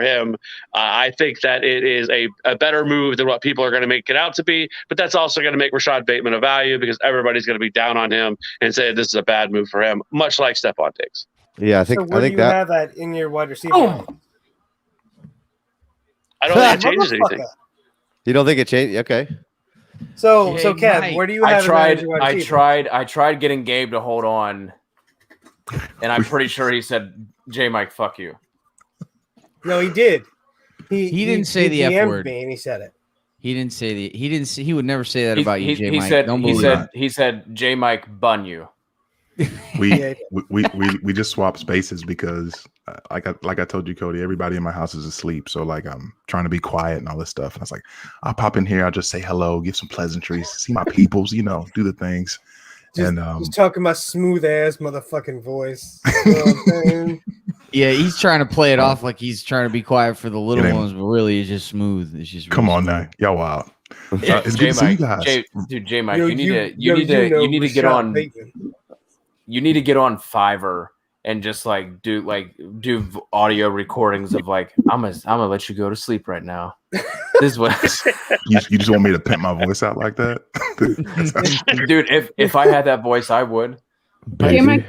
him, I think that it is a better move than what people are going to make it out to be. But that's also going to make Rashad Bateman a value because everybody's going to be down on him and say this is a bad move for him, much like Stephon Diggs. Yeah, I think that have that in your wide receiver. I don't think it changes anything. You don't think it changed? Okay. So Kev, where do you have? I tried getting Gabe to hold on, and I'm pretty sure he said, "J Mike, fuck you." No, he did. He didn't say the F word. Me and he said it. He didn't say the. He didn't. Say, he would never say that about you, J. He Mike. said. Don't He believe said. that. He said. J. Mike bun you. We just swapped spaces because like I told you, Cody, everybody in my house is asleep. So like I'm trying to be quiet and all this stuff. And I was like, I'll pop in here, I'll just say hello, give some pleasantries, see my peoples, do the things. Just talking my smooth ass motherfucking voice. You know what I'm saying? Yeah, he's trying to play it off like he's trying to be quiet for the little It ain't- ones, but really it's just smooth. It's just Come real on smooth. now, y'all wild. It's J. good to see you Mike, guys. J. Mike, Yo, you need to. yo, You need to get Rashad on. Bateman. You need to get on Fiverr and just like do audio recordings of like I'm gonna let you go to sleep right now. This is what You just want me to pimp my voice out like that? dude. If I had that voice, I would. Hey, Mike,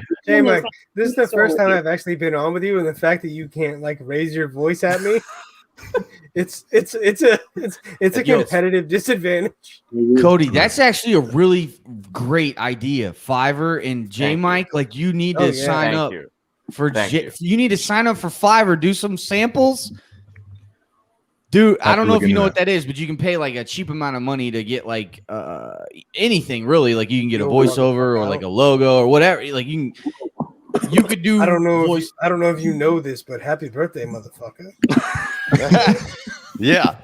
this is the first time I've actually been on with you, and the fact that you can't like raise your voice at me, it's a competitive disadvantage. Cody, that's actually a really great idea. Fiverr and J Mike, like you need to sign up for you need to sign up for Fiverr, do some samples. Dude, I don't know if you know what that is, but you can pay like a cheap amount of money to get like anything really. Like you can get a voiceover or like a logo or whatever. Like you could do. I don't know if you know this, but happy birthday, motherfucker. Yeah.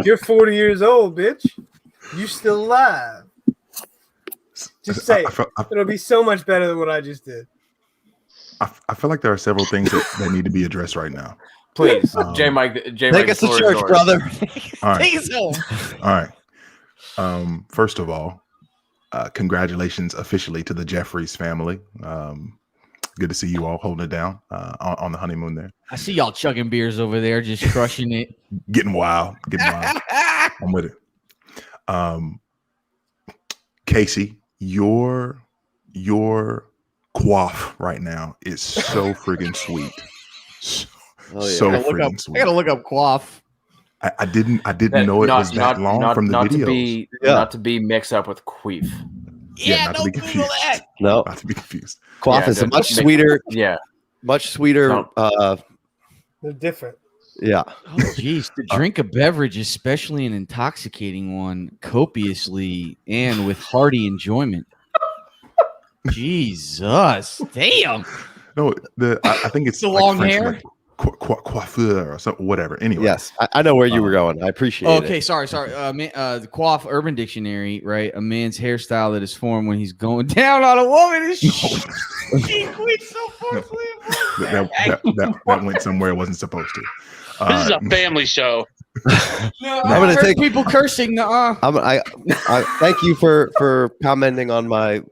You're 40 years old, bitch. You still alive. Just say it. It'll be so much better than what I just did. I feel like there are several things that need to be addressed right now. Please, J. Mike. Take us to church, brother. All right. Take us home. All right. First of all, congratulations officially to the Jeffries family. Good to see you all holding it down on the honeymoon there. I see y'all chugging beers over there, just crushing it. Getting wild. I'm with it. Casey, your quaff right now is so friggin' sweet. So friggin' sweet. I gotta look up quaff. I didn't know it was that long from the videos. Not to be mixed up with queef. Not to be confused. No, not to be confused. Quaff is a much sweeter. Yeah, much sweeter. They're different. Yeah. Oh, geez, to drink a beverage, especially an intoxicating one, copiously and with hearty enjoyment. Jesus, damn. No, I think it's the like long French, hair. like coiffeur or something, whatever. Anyway, Yes, I know where you were going. I appreciate it. Okay, sorry. The Quaff Urban Dictionary, right? A man's hairstyle that is formed when he's going down on a woman. Is she quit so forcefully. that went somewhere it wasn't supposed to. This is a family show. No, I'm gonna take people cursing. I thank you for commenting on my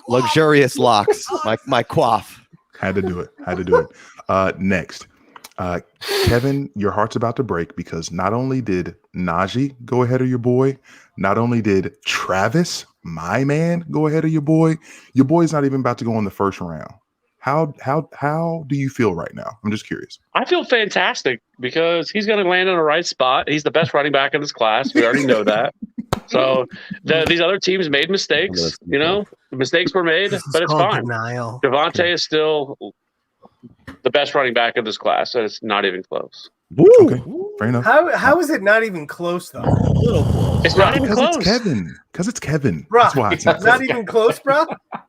luxurious locks. My quaff. Had to do it. Next, Kevin, your heart's about to break because not only did Najee go ahead of your boy, not only did Travis, my man, go ahead of your boy's not even about to go in the first round. How do you feel right now? I'm just curious. I feel fantastic because he's going to land in the right spot. He's the best running back in this class. We already know that. So these other teams made mistakes. Mistakes were made, but it's fine. Devontae is still the best running back in this class, and it's not even close. Okay, fair enough. How is it not even close though? A little close. It's not even close. Because it's Kevin. Bro, That's why it's not even close, bro.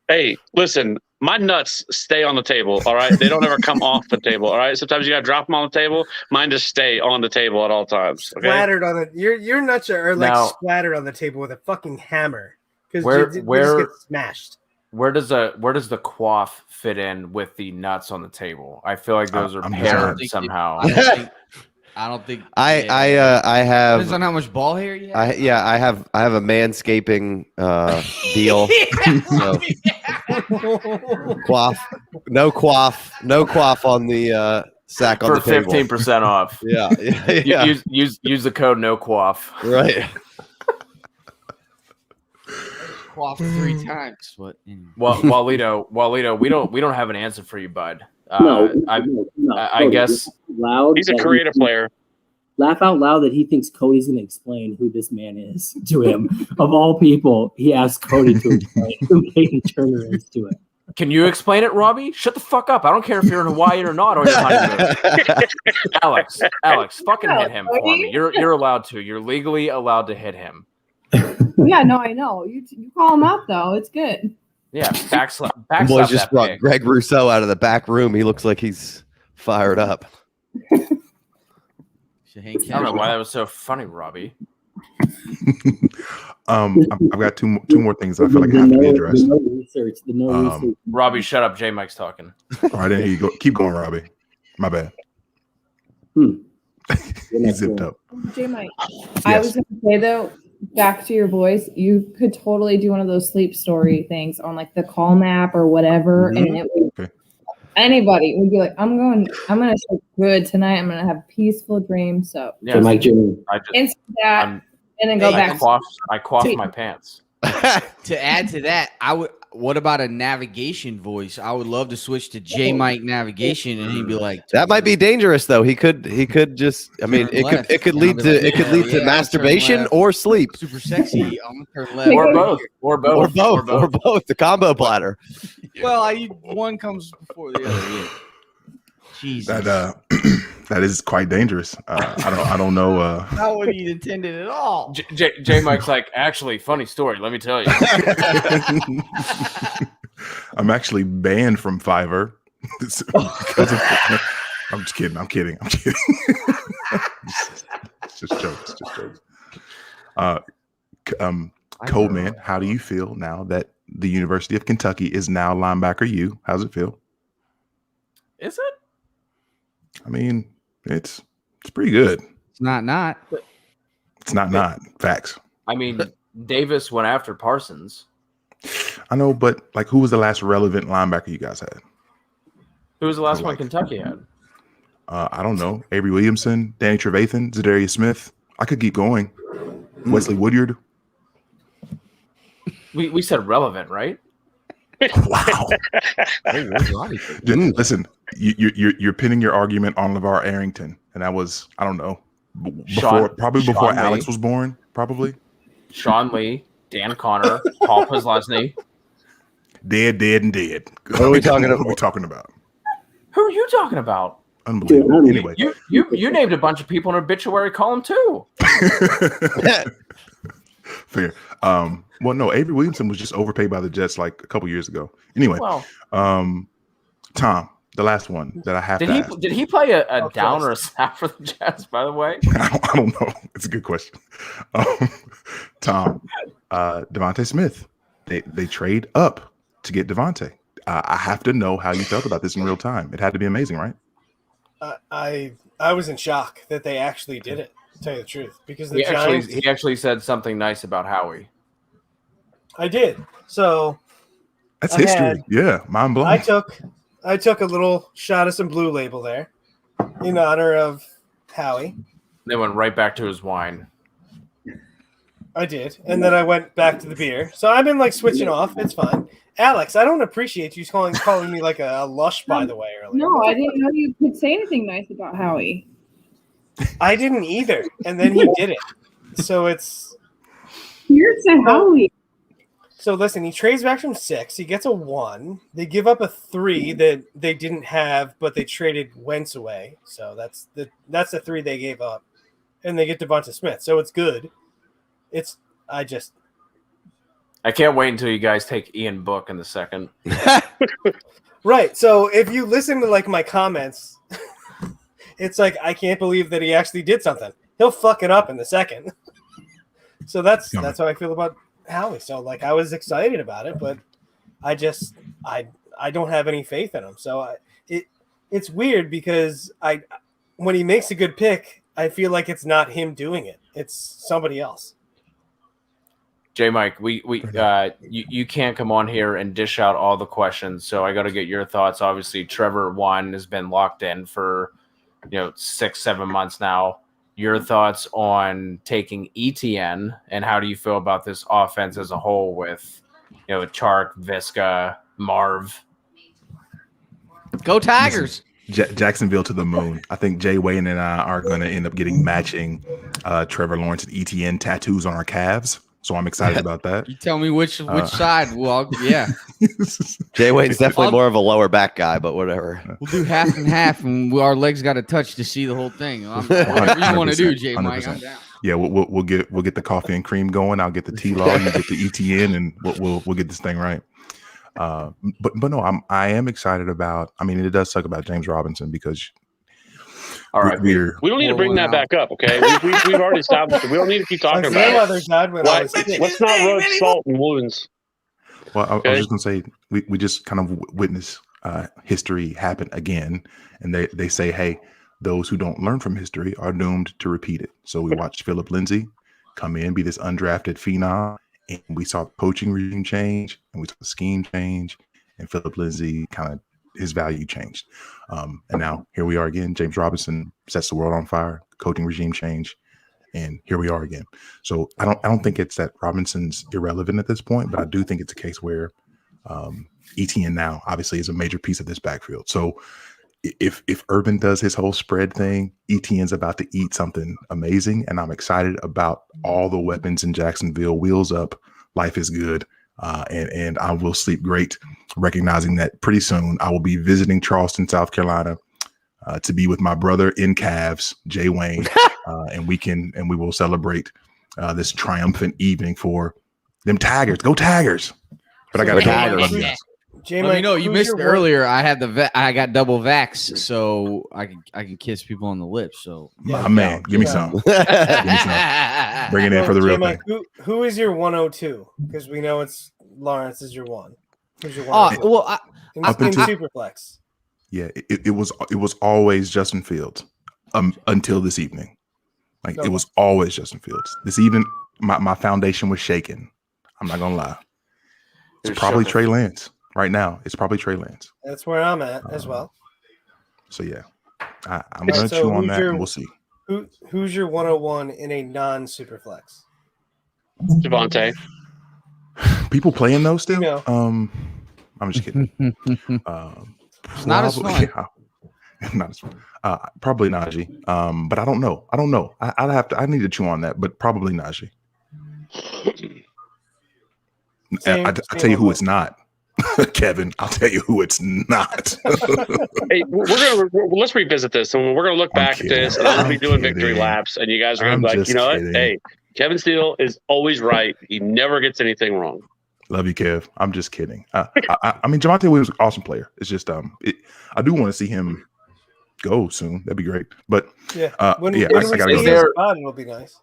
Hey, listen, my nuts stay on the table, all right? They don't ever come off the table, all right? Sometimes you got to drop them on the table. Mine just stay on the table at all times, okay? Splattered on it. Your nuts are like Now- splattered on the table with a fucking hammer. Because Where- just where- get smashed. Where does the quaff fit in with the nuts on the table? I feel like those are I'm paired just- somehow. I don't think. I have. Depends on how much ball hair you have. I have a manscaping deal. So, no quaff on the sack on For the table 15% off. Yeah. Use the code no quaff. Right. Quaff 3 times. What? Well, Walito, we don't have an answer for you, bud. I guess Loud. He's a that creative player. Laugh out loud that he thinks Cody's going to explain who this man is to him. Of all people, he asked Cody to explain who Peyton Turner is to him. Can you explain it, Robbie? Shut the fuck up. I don't care if you're in Hawaii or not on your honeymoon. Alex, fucking hit him for me. You're allowed to. You're legally allowed to hit him. Yeah, no, I know. You call him out though. It's good. Yeah, backslap Boys just that brought pig. Greg Rousseau out of the back room. He looks like he's fired up. I don't know why that was so funny, Robbie. I've got two more things that I feel like have to be addressed. Robbie, shut up. J Mike's talking. All right, there you go. Keep going, Robbie. My bad. He zipped up. J Mike, I was going to say though, back to your voice, you could totally do one of those sleep story things on like the Calm app or whatever, and it would, anybody would be like, I'm gonna sleep good tonight. I'm gonna have peaceful dreams. So Yeah, Mike Jr. insert that, and then go back. I quaffed my pants. To add to that, what about a navigation voice? I would love to switch to J Mike navigation, and he'd be like, That might be dangerous, though. He could just. I mean, it could lead to masturbation or sleep. super sexy. I'm gonna turn left. Or both. The combo platter. Well, one comes before the other. Yeah. Jesus. That is quite dangerous. I don't know. Not what he intended at all. J Mike's like, actually, funny story. Let me tell you. I'm actually banned from Fiverr. I'm just kidding. It's just jokes. Coleman, how do you feel now that the University of Kentucky is now linebacker U? How's it feel? Is it? I mean, it's pretty good. It's not. It's not. Facts. I mean, Davis went after Parsons. I know, but like, who was the last relevant linebacker you guys had? Who was the last one Kentucky had? I don't know. Avery Williamson, Danny Trevathan, Zadarius Smith. I could keep going. Wesley Woodyard. We said relevant, right? Wow. Listen, you're pinning your argument on LeVar Arrington, and that was, I don't know, before Alex was born, probably. Sean Lee, Dan Connor, Paul Posluszny. Dead. What are we talking about? What are we talking about? Who are you talking about? Unbelievable. Anyway, you named a bunch of people in an obituary column too. Fair. Well, no, Avery Williamson was just overpaid by the Jets like a couple years ago. Anyway, Tom, the last one that I have to ask. Did he play a down or a snap for the Jets, by the way? I don't know. It's a good question. Tom, Devontae Smith, they trade up to get Devontae. I have to know how you felt about this in real time. It had to be amazing, right? I was in shock that they actually did it, to tell you the truth, because the Giants. He actually said something nice about Howie. I did. So that's history. Yeah, mind blown. I took a little shot of some Blue Label there in honor of Howie. They went right back to his wine. I did, and then I went back to the beer. So I've been like switching off. It's fine. Alex, I don't appreciate you calling me like a lush, by the way. Earlier. No, I didn't know you could say anything nice about Howie. I didn't either, and then he did it. So it's Here's to Howie. So listen, he trades back from 6. He gets a 1. They give up a 3 that they didn't have, but they traded Wentz away. So that's the 3 they gave up, and they get Devonta Smith. So it's good. I can't wait until you guys take Ian Book in the second. Right. So if you listen to like my comments, it's like I can't believe that he actually did something. He'll fuck it up in the second. So that's how I feel about Howie. So like I was excited about it, but I don't have any faith in him. So it's weird because when he makes a good pick, I feel like it's not him doing it. It's somebody else. J Mike, you can't come on here and dish out all the questions, so I got to get your thoughts. Obviously, Trevor 1 has been locked in for 6-7 months now. Your thoughts on taking ETN, and how do you feel about this offense as a whole with Chark, Visca, Marv? Go Tigers! Jacksonville to the moon. I think Jay Wayne and I are going to end up getting matching Trevor Lawrence and ETN tattoos on our calves. So I'm excited about that. You tell me which side. Well, yeah. Jay Wayne's definitely more of a lower back guy, but whatever. We'll do half and half, and our legs got to touch to see the whole thing. Whatever you want to do, Jay Mike, I'm down. Yeah, we'll get the coffee and cream going. I'll get the T-Law, you get the ETN, and we'll get this thing right. But no, I am excited about. I mean, it does suck about James Robinson because. All right, we don't need to bring that back up, okay? We've already established it. We don't need to keep talking about it. Let's not rub salt in wounds. Well, I was just gonna say we just kind of witness history happen again, and they say, hey, those who don't learn from history are doomed to repeat it. So we watched Philip Lindsay come in, be this undrafted phenom, and we saw the coaching regime change, and we saw the scheme change, and Philip Lindsay kind of his value changed. And now here we are again. James Robinson sets the world on fire, coaching regime change, and here we are again. So I don't think it's that Robinson's irrelevant at this point, but I do think it's a case where ETN now obviously is a major piece of this backfield. So if Urban does his whole spread thing, ETN's about to eat something amazing, and I'm excited about all the weapons in Jacksonville. Wheels up, life is good. And I will sleep great, recognizing that pretty soon I will be visiting Charleston, South Carolina, to be with my brother in Cavs, Jay Wayne, and we will celebrate this triumphant evening for them Tigers. Go Tigers! But I got Tigers. Well, you missed it earlier. I had I got double vax, so I can kiss people on the lips. So my man, give me some. Give me some. Bring it in for the real thing. Who is your 102? Because we know it's Lawrence is your one. Who's your 102? Well, in Superflex. Yeah, it was always Justin Fields until this evening. It was always Justin Fields. This evening, my foundation was shaken. I'm not gonna lie. It's probably Trey Lance. Right now, it's probably Trey Lance. That's where I'm at as well. So yeah, I'm gonna chew on that, and we'll see. Who's your 101 in a non-Superflex? Javonte. People playing those still? No. I'm just kidding. It's not as fun. Not as fun. Probably Najee. But I don't know. I need to chew on that, but probably Najee. I tell you who it's not. Kevin, I'll tell you who it's not. Hey, let's revisit this, and we're gonna look back at this, and I'm gonna be doing victory laps, and you guys are gonna be like, you know what? Hey, Kevin Steele is always right. He never gets anything wrong. Love you, Kev. I'm just kidding. I mean, Javonte Williams is an awesome player. It's just I do want to see him go soon. That'd be great. But yeah, I gotta go. It'll be nice.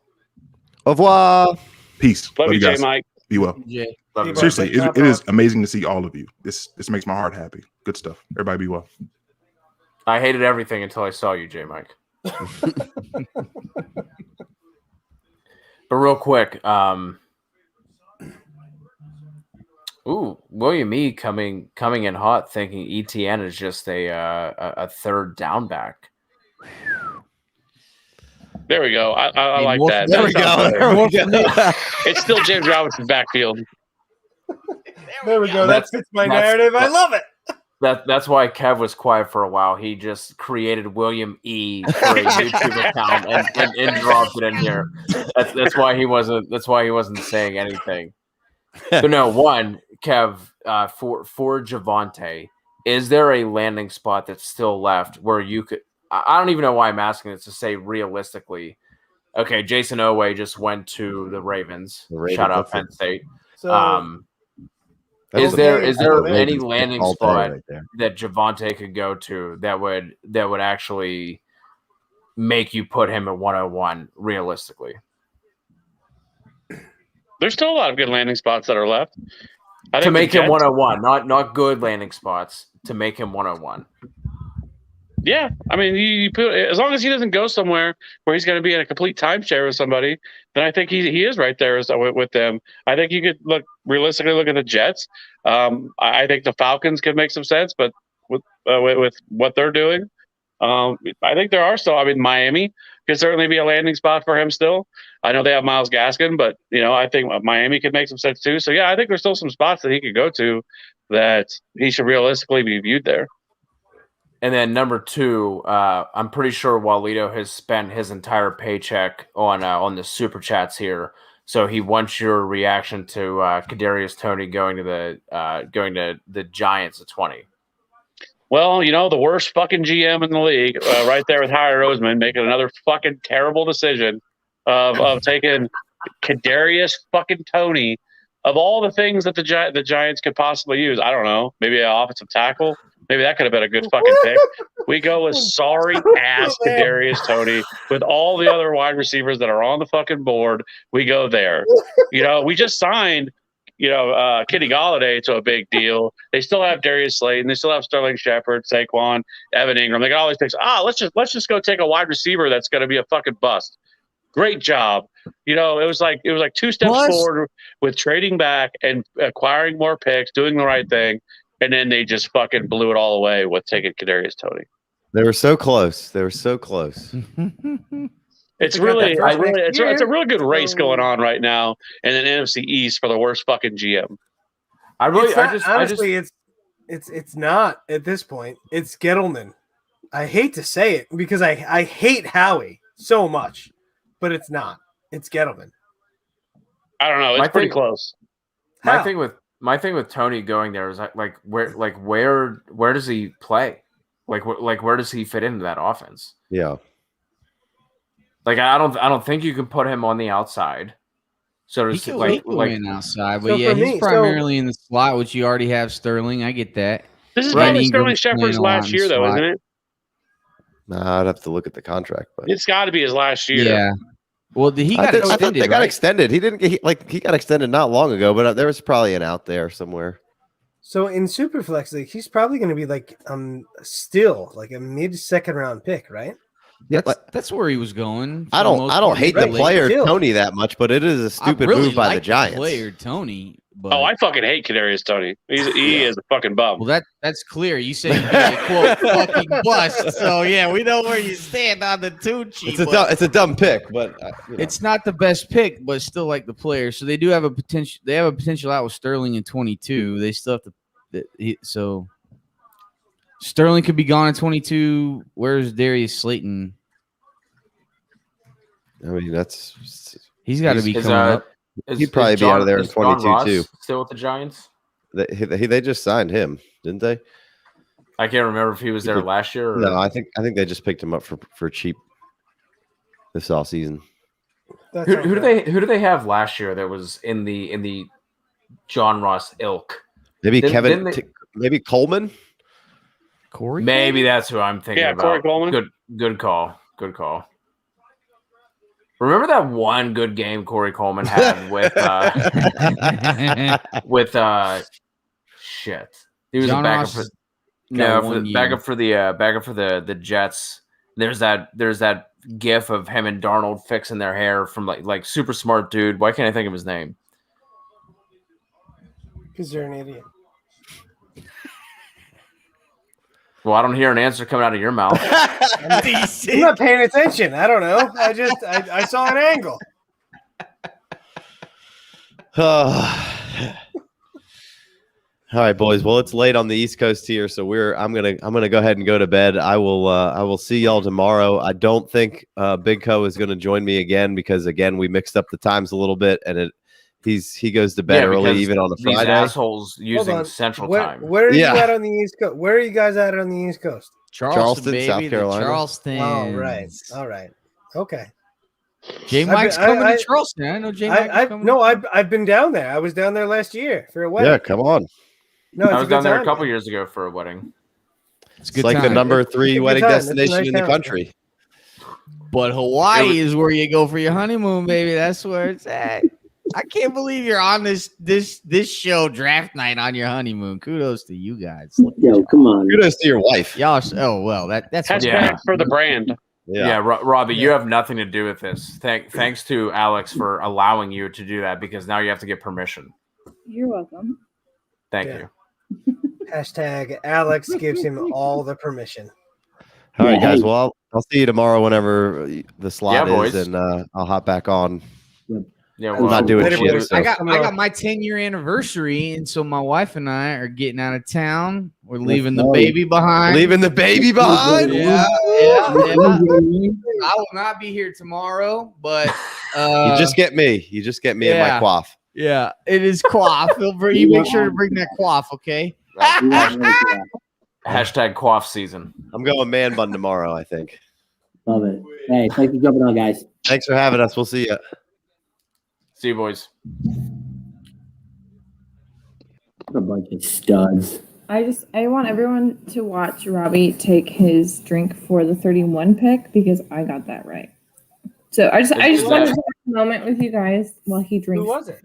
Au revoir. Peace. Love you, Jay Mike. Be well. Yeah. Seriously, it is amazing to see all of you. This makes my heart happy. Good stuff. Everybody be well. I hated everything until I saw you, J Mike. But real quick, William E coming in hot, thinking ETN is just a third down back. There we go. I like that. There we go. It's still James Robinson's backfield. There we go. That fits my narrative. I love it. That's why Kev was quiet for a while. He just created William E for a YouTube account and dropped it in here. That's why he wasn't. That's why he wasn't saying anything. But no, Kev, for Javonte, is there a landing spot that's still left where you could? I don't even know why I'm asking this to say realistically. Okay, Jason Owe just went to the Ravens. Shout out Penn State. So, is there any landing spot that Javonte could go to that would actually make you put him at 101 realistically? There's still a lot of good landing spots that are left. To make him 101, not good landing spots, to make him 101. Yeah, I mean, you put, as long as he doesn't go somewhere where he's going to be in a complete timeshare with somebody, then I think he is right there with them. I think you could realistically look at the Jets. I think the Falcons could make some sense, but with what they're doing, I think there are still. I mean, Miami could certainly be a landing spot for him still. I know they have Myles Gaskin, but I think Miami could make some sense too. So yeah, I think there's still some spots that he could go to that he should realistically be viewed there. And then number 2, I'm pretty sure Walito has spent his entire paycheck on the super chats here. So he wants your reaction to Kadarius Toney going to the Giants at 20. Well, you know, the worst fucking GM in the league, right there with Howie Roseman, making another fucking terrible decision of taking Kadarius fucking Toney. Of all the things that the Giants could possibly use, I don't know, maybe an offensive tackle. Maybe that could have been a good fucking pick. We go with sorry ass Kadarius Toney with all the other wide receivers that are on the fucking board. We go there. You know, we just signed, Kenny Golladay to a big deal. They still have Darius Slayton. They still have Sterling Shepard, Saquon, Evan Ingram. They got all these picks. Let's just go take a wide receiver that's going to be a fucking bust. Great job. It was like 2 steps forward with trading back and acquiring more picks, doing the right thing, and then they just fucking blew it all away with taking Kadarius Toney. They were so close. It's really it's a really good race going on right now in an NFC East for the worst fucking GM. It's not at this point. It's Gettleman. I hate to say it because I hate Howie so much, but it's not. It's Gettleman. I don't know. It's pretty close. My thing with Toney going there is where does he play? Where does he fit into that offense? Yeah. I don't think you can put him on the outside. So he can win outside, but he's primarily in the slot, which you already have Sterling. I get that. This is probably Sterling Shepard's last year, though, isn't it? Nah, I'd have to look at the contract, but it's got to be his last year. Yeah. Well, he got extended. They got extended. He got extended not long ago, but there was probably an out there somewhere. So in Superflex, he's probably going to be still a mid-second round pick, right? Yeah, that's where he was going. I don't hate the player Toney that much, but it is a stupid move by the Giants. Player Toney. But... I fucking hate Kadarius Toney. He is a fucking bum. Well, that's clear. You say he'd be a quote fucking bust. So yeah, we know where you stand on the Tucci. It's a dumb pick, but it's not the best pick, but still like the player. So they do have a potential. They have a potential out with Sterling in 22. They still have to. So Sterling could be gone at 22. Where's Darius Slayton? I mean, he's got to be coming up. He'd probably be out of there in 22 too. Still with the Giants? They just signed him, didn't they? I can't remember if he was there last year. No, I think they just picked him up for cheap this offseason. Who do they have last year that was in the John Ross ilk? Maybe maybe Coleman. Corey. Maybe that's who I'm thinking about. Corey Coleman. Good call. Remember that one good game Corey Coleman had with shit. He was John a backup Ross backup for the Jets. There's that gif of him and Darnold fixing their hair from like super smart dude. Why can't I think of his name? Because you're an idiot. Well, I don't hear an answer coming out of your mouth. I'm not paying attention. I don't know. I saw an angle. All right, boys. Well, it's late on the East Coast here, so I'm gonna go ahead and go to bed. I will see y'all tomorrow. I don't think Big Co is gonna join me again because we mixed up the times a little bit, and he goes to bed early even on a Friday. These assholes using Central Time. Where are you at on the East Coast? Where are you guys at on the East Coast? Charleston, baby, South Carolina. Charleston. Oh, right. All right. Okay. J Mike's coming to Charleston. I know J Mike's coming. No, I've been down there. I was down there last year for a wedding. Yeah, come on. No, I was down there a couple years ago for a wedding. It's good like time. the number 3 wedding destination in the country. But Hawaii is where you go for your honeymoon, baby. That's where it's at. I can't believe you're on this show draft night on your honeymoon. Kudos to you guys. Yo, come on. Kudos to your wife. Y'all. Oh well, that's for the brand. Yeah, Robbie, you have nothing to do with this. Thanks to Alex for allowing you to do that because now you have to get permission. You're welcome. Thank you. Hashtag Alex gives him all the permission. All right, guys. Well, I'll see you tomorrow whenever the slot is, boys. and I'll hop back on. Yeah, I'm not doing shit. So. I got my 10-year anniversary, and so my wife and I are getting out of town. We're leaving the baby behind. Leaving the baby behind? Yeah. I will not be here tomorrow, but you just get me. You just get me in my quaff. Yeah, it is quaff. You make sure to bring that quaff, okay? Hashtag quaff season. I'm going man bun tomorrow, I think. Love it. Hey, thanks for jumping on, guys. Thanks for having us. We'll see you. See you, boys. What a bunch of studs. I want everyone to watch Robbie take his drink for the 31 pick because I got that right. So I just wanted to have a moment with you guys while he drinks. Who was it?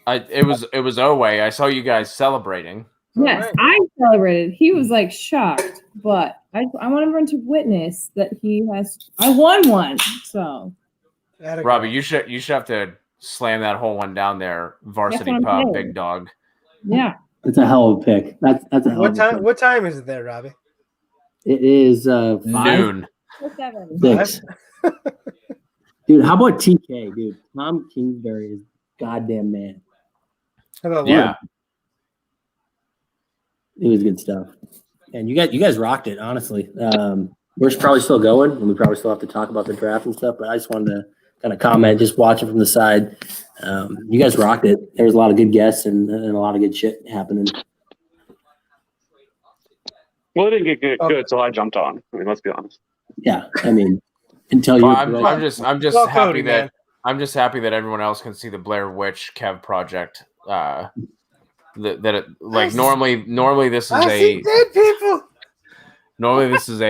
It was Owe. I saw you guys celebrating. Yes, I celebrated. He was like shocked, but I want everyone to witness that I won one. So Robbie, you should have to slam that whole one down there. Varsity Pub, big dog. Yeah. That's a hell of a pick. That's a hell of a pick. What time is it there, Robbie? It is noon. 6. Dude, how about TK, dude? Tom Kingsbury is goddamn man. How about Yeah. It was good stuff. And you guys rocked it, honestly. We're probably still going, and we probably still have to talk about the draft and stuff, but I just wanted to kind of comment, just watching from the side. You guys rocked it. There was a lot of good guests and a lot of good shit happening. Well, it didn't get good until I jumped on. I mean, let's be honest. Yeah, I mean, until you. I'm just Well, happy Cody, that man. I'm just happy that everyone else can see the Blair Witch Kev project. That it, like normally this is dead people. Normally this is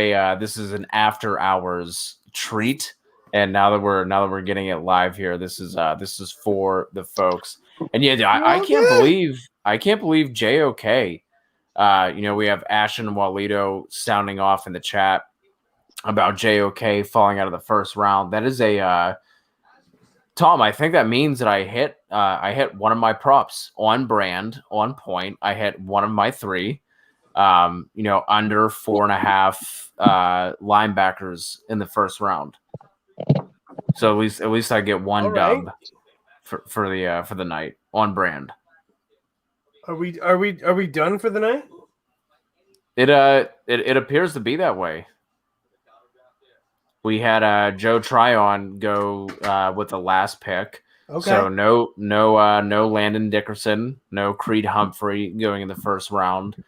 an after hours treat, and now that we're getting it live here, this is for the folks. And yeah, I can't believe JOK. We have Ashton and Walito sounding off in the chat about JOK falling out of the first round. That is Tom, I think that means that I hit one of my props on brand, on point. I hit one of my 3. Under 4.5 linebackers in the first round. So at least I get one dub for the night on brand. Are we done for the night? It appears to be that way. We had Joe Tryon go with the last pick. Okay. So no Landon Dickerson, no Creed Humphrey going in the first round.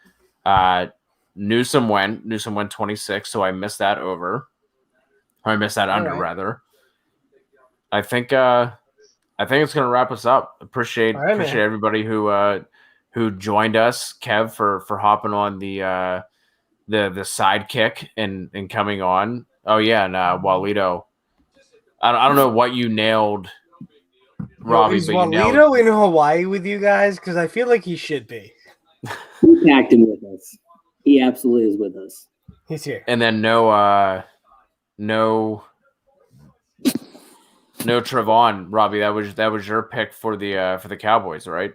Newsom went 26, so I missed that over. Or I missed that under rather. I think it's gonna wrap us up. Appreciate everybody who joined us. Kev for hopping on the sidekick and coming on. Oh yeah, and Walito. I don't know what you nailed, Robbie. Is but you nailed Walito in Hawaii with you guys? Because I feel like he should be. He's acting with us. He absolutely is with us. He's here. And then no Trevon, Robbie. That was your pick for the Cowboys, right?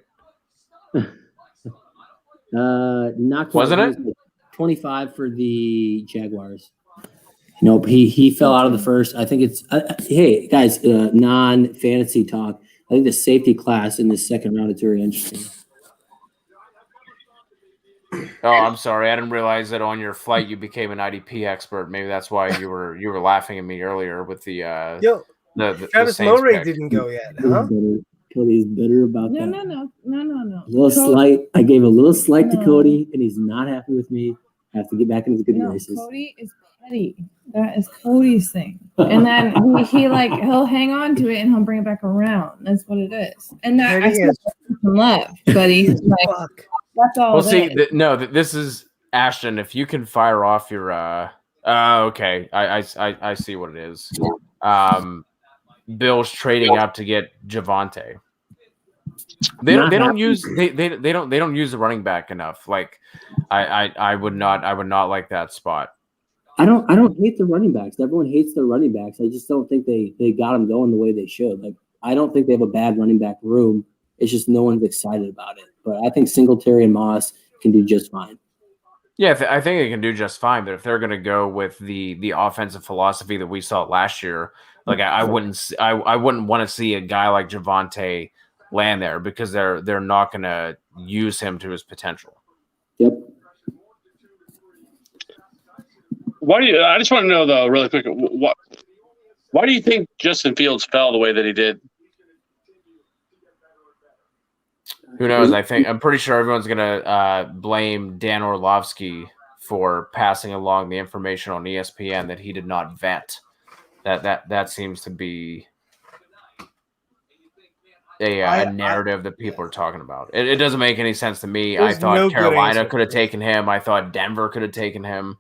Not wasn't it? 25 for the Jaguars. Nope, he fell out of the first. I think it's hey guys, non-fantasy talk. I think the safety class in the second round is very interesting. Oh, I'm sorry. I didn't realize that on your flight you became an IDP expert. Maybe that's why you were laughing at me earlier with the Travis Saints Murray pick. didn't go yet, huh? Cody's bitter about No, that. no. A little slight. I gave a little slight to Cody, and he's not happy with me. I have to get back into the good graces. Cody is petty. That is Cody's thing. And then he'll hang on to it and he'll bring it back around. That's what it is. And that I still have some love, but he's like, that's all. Well, see, this is Ashton. If you can fire off your, okay, I see what it is. Bill's trading up to get Javonte. They don't use the running back enough. Like I would not like that spot. I don't hate the running backs. Everyone hates their running backs. I just don't think they got them going the way they should. Like I don't think they have a bad running back room. It's just no one's excited about it. But I think Singletary and Moss can do just fine. Yeah, I think they can do just fine. But if they're going to go with the offensive philosophy that we saw last year, like I wouldn't want to see a guy like Javonte land there because they're not going to use him to his potential. Yep. Why do you? I just want to know though, really quick. Why do you think Justin Fields fell the way that he did? Who knows? I'm pretty sure everyone's gonna blame Dan Orlovsky for passing along the information on ESPN that he did not vet. That seems to be a narrative that people are talking about. It doesn't make any sense to me. I thought Carolina could have taken him. I thought Denver could have taken him.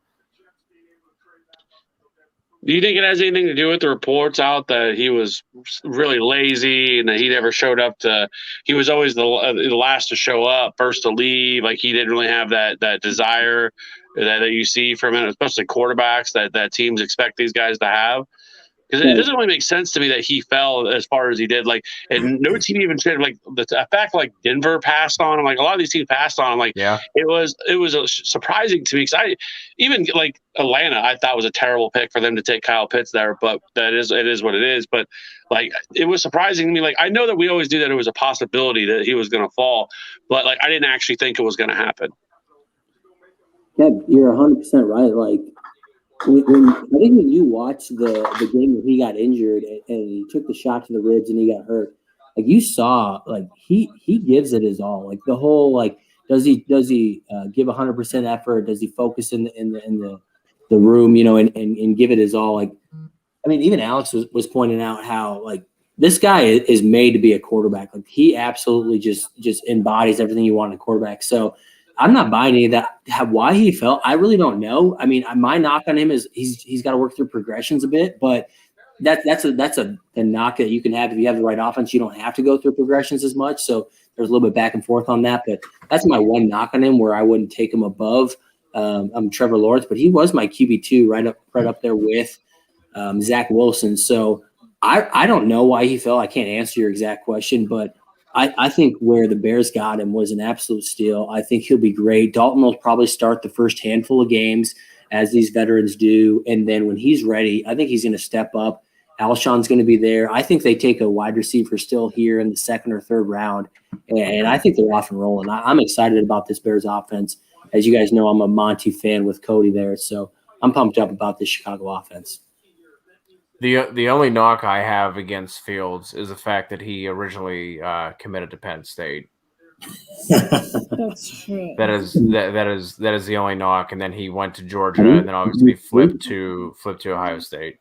Do you think it has anything to do with the reports out that he was really lazy and that he never showed up he was always the last to show up, first to leave. Like he didn't really have that desire that you see from him, especially quarterbacks that teams expect these guys to have. Because it doesn't really make sense to me that he fell as far as he did. Like, and no team even said like the fact like Denver passed on him. Like a lot of these teams passed on him. Like, it was surprising to me because even like Atlanta, I thought was a terrible pick for them to take Kyle Pitts there. But it is what it is. But like it was surprising to me. Like I know that we always do that. It was a possibility that he was going to fall, but like I didn't actually think it was going to happen. Yeah, you're 100% right. Like. I think when you watch the game where he got injured and he took the shot to the ribs and he got hurt, like you saw, like he gives it his all. Like the whole like does he give 100% effort? Does he focus in the room, and give it his all? Like I mean, even Alex was pointing out how like this guy is made to be a quarterback. Like he absolutely just embodies everything you want in a quarterback. So. I'm not buying any of that. Why he fell, I really don't know. I mean, my knock on him is he's got to work through progressions a bit, but that's a knock that you can have if you have the right offense. You don't have to go through progressions as much, so there's a little bit back and forth on that. But that's my one knock on him, where I wouldn't take him above Trevor Lawrence, but he was my QB2 right up there with Zach Wilson. So I don't know why he fell. I can't answer your exact question, but. I think where the Bears got him was an absolute steal. I think he'll be great. Dalton will probably start the first handful of games, as these veterans do. And then when he's ready, I think he's going to step up. Alshon's going to be there. I think they take a wide receiver still here in the second or third round. And I think they're off and rolling. I'm excited about this Bears offense. As you guys know, I'm a Monty fan with Cody there. So I'm pumped up about this Chicago offense. The only knock I have against Fields is the fact that he originally committed to Penn State. That's true. That is the only knock, and then he went to Georgia, and then obviously flipped to Ohio State.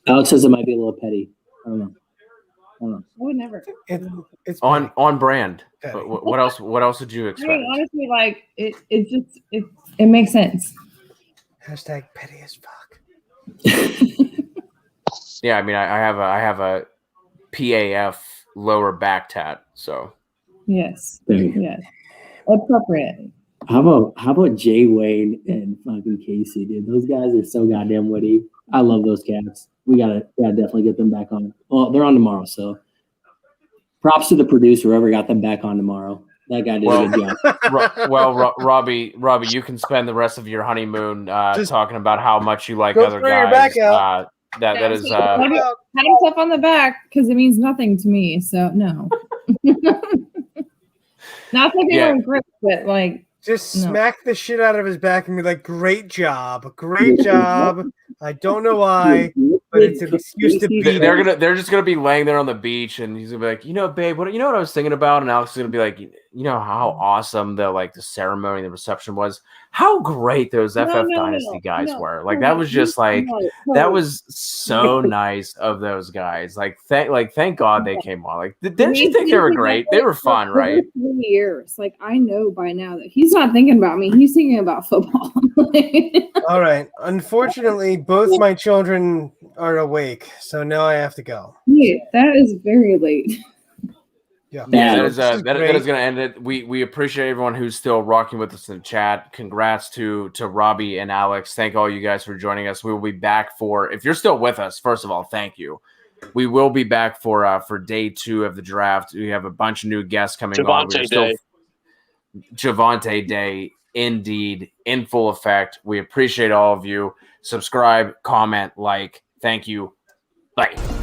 Alex says it might be a little petty. I don't know. I would never. It's on brand. What else? What else did you expect? I mean, honestly, like it makes sense. Hashtag petty as fuck. Yeah, I mean, I have a PAF lower back tat, so yes, appropriate. How about Jay Wayne and fucking Casey, dude? Those guys are so goddamn witty. I love those cats. We gotta definitely get them back on. Well, they're on tomorrow, so props to the producer whoever got them back on tomorrow. That guy did a good job. Robbie, you can spend the rest of your honeymoon talking about how much you like other guys. That is pat himself on the back because it means nothing to me. So no, not that they weren't great, but like just smack the shit out of his back and be like, "Great job, great job." I don't know why, but it's an excuse to be. They're just gonna be laying there on the beach, and he's gonna be like, babe, what I was thinking about, and Alex is gonna be like, how awesome the ceremony, the reception was, how great those FF Dynasty guys were. Like that was just that was so nice of those guys. Thank God they came on. Like, didn't you think they were great? They were fun, right? 3 years. Like I know by now that he's not thinking about me. He's thinking about football. All right. Unfortunately, both my children are awake, so now I have to go. Yeah, that is very late. Yeah, that is going to end it. We appreciate everyone who's still rocking with us in the chat. Congrats to Robbie and Alex. Thank all you guys for joining us. We will be back if you're still with us. First of all, thank you. We will be back for day 2 of the draft. We have a bunch of new guests coming on. Javante Day, indeed, in full effect. We appreciate all of you. Subscribe, comment, like. Thank you. Bye.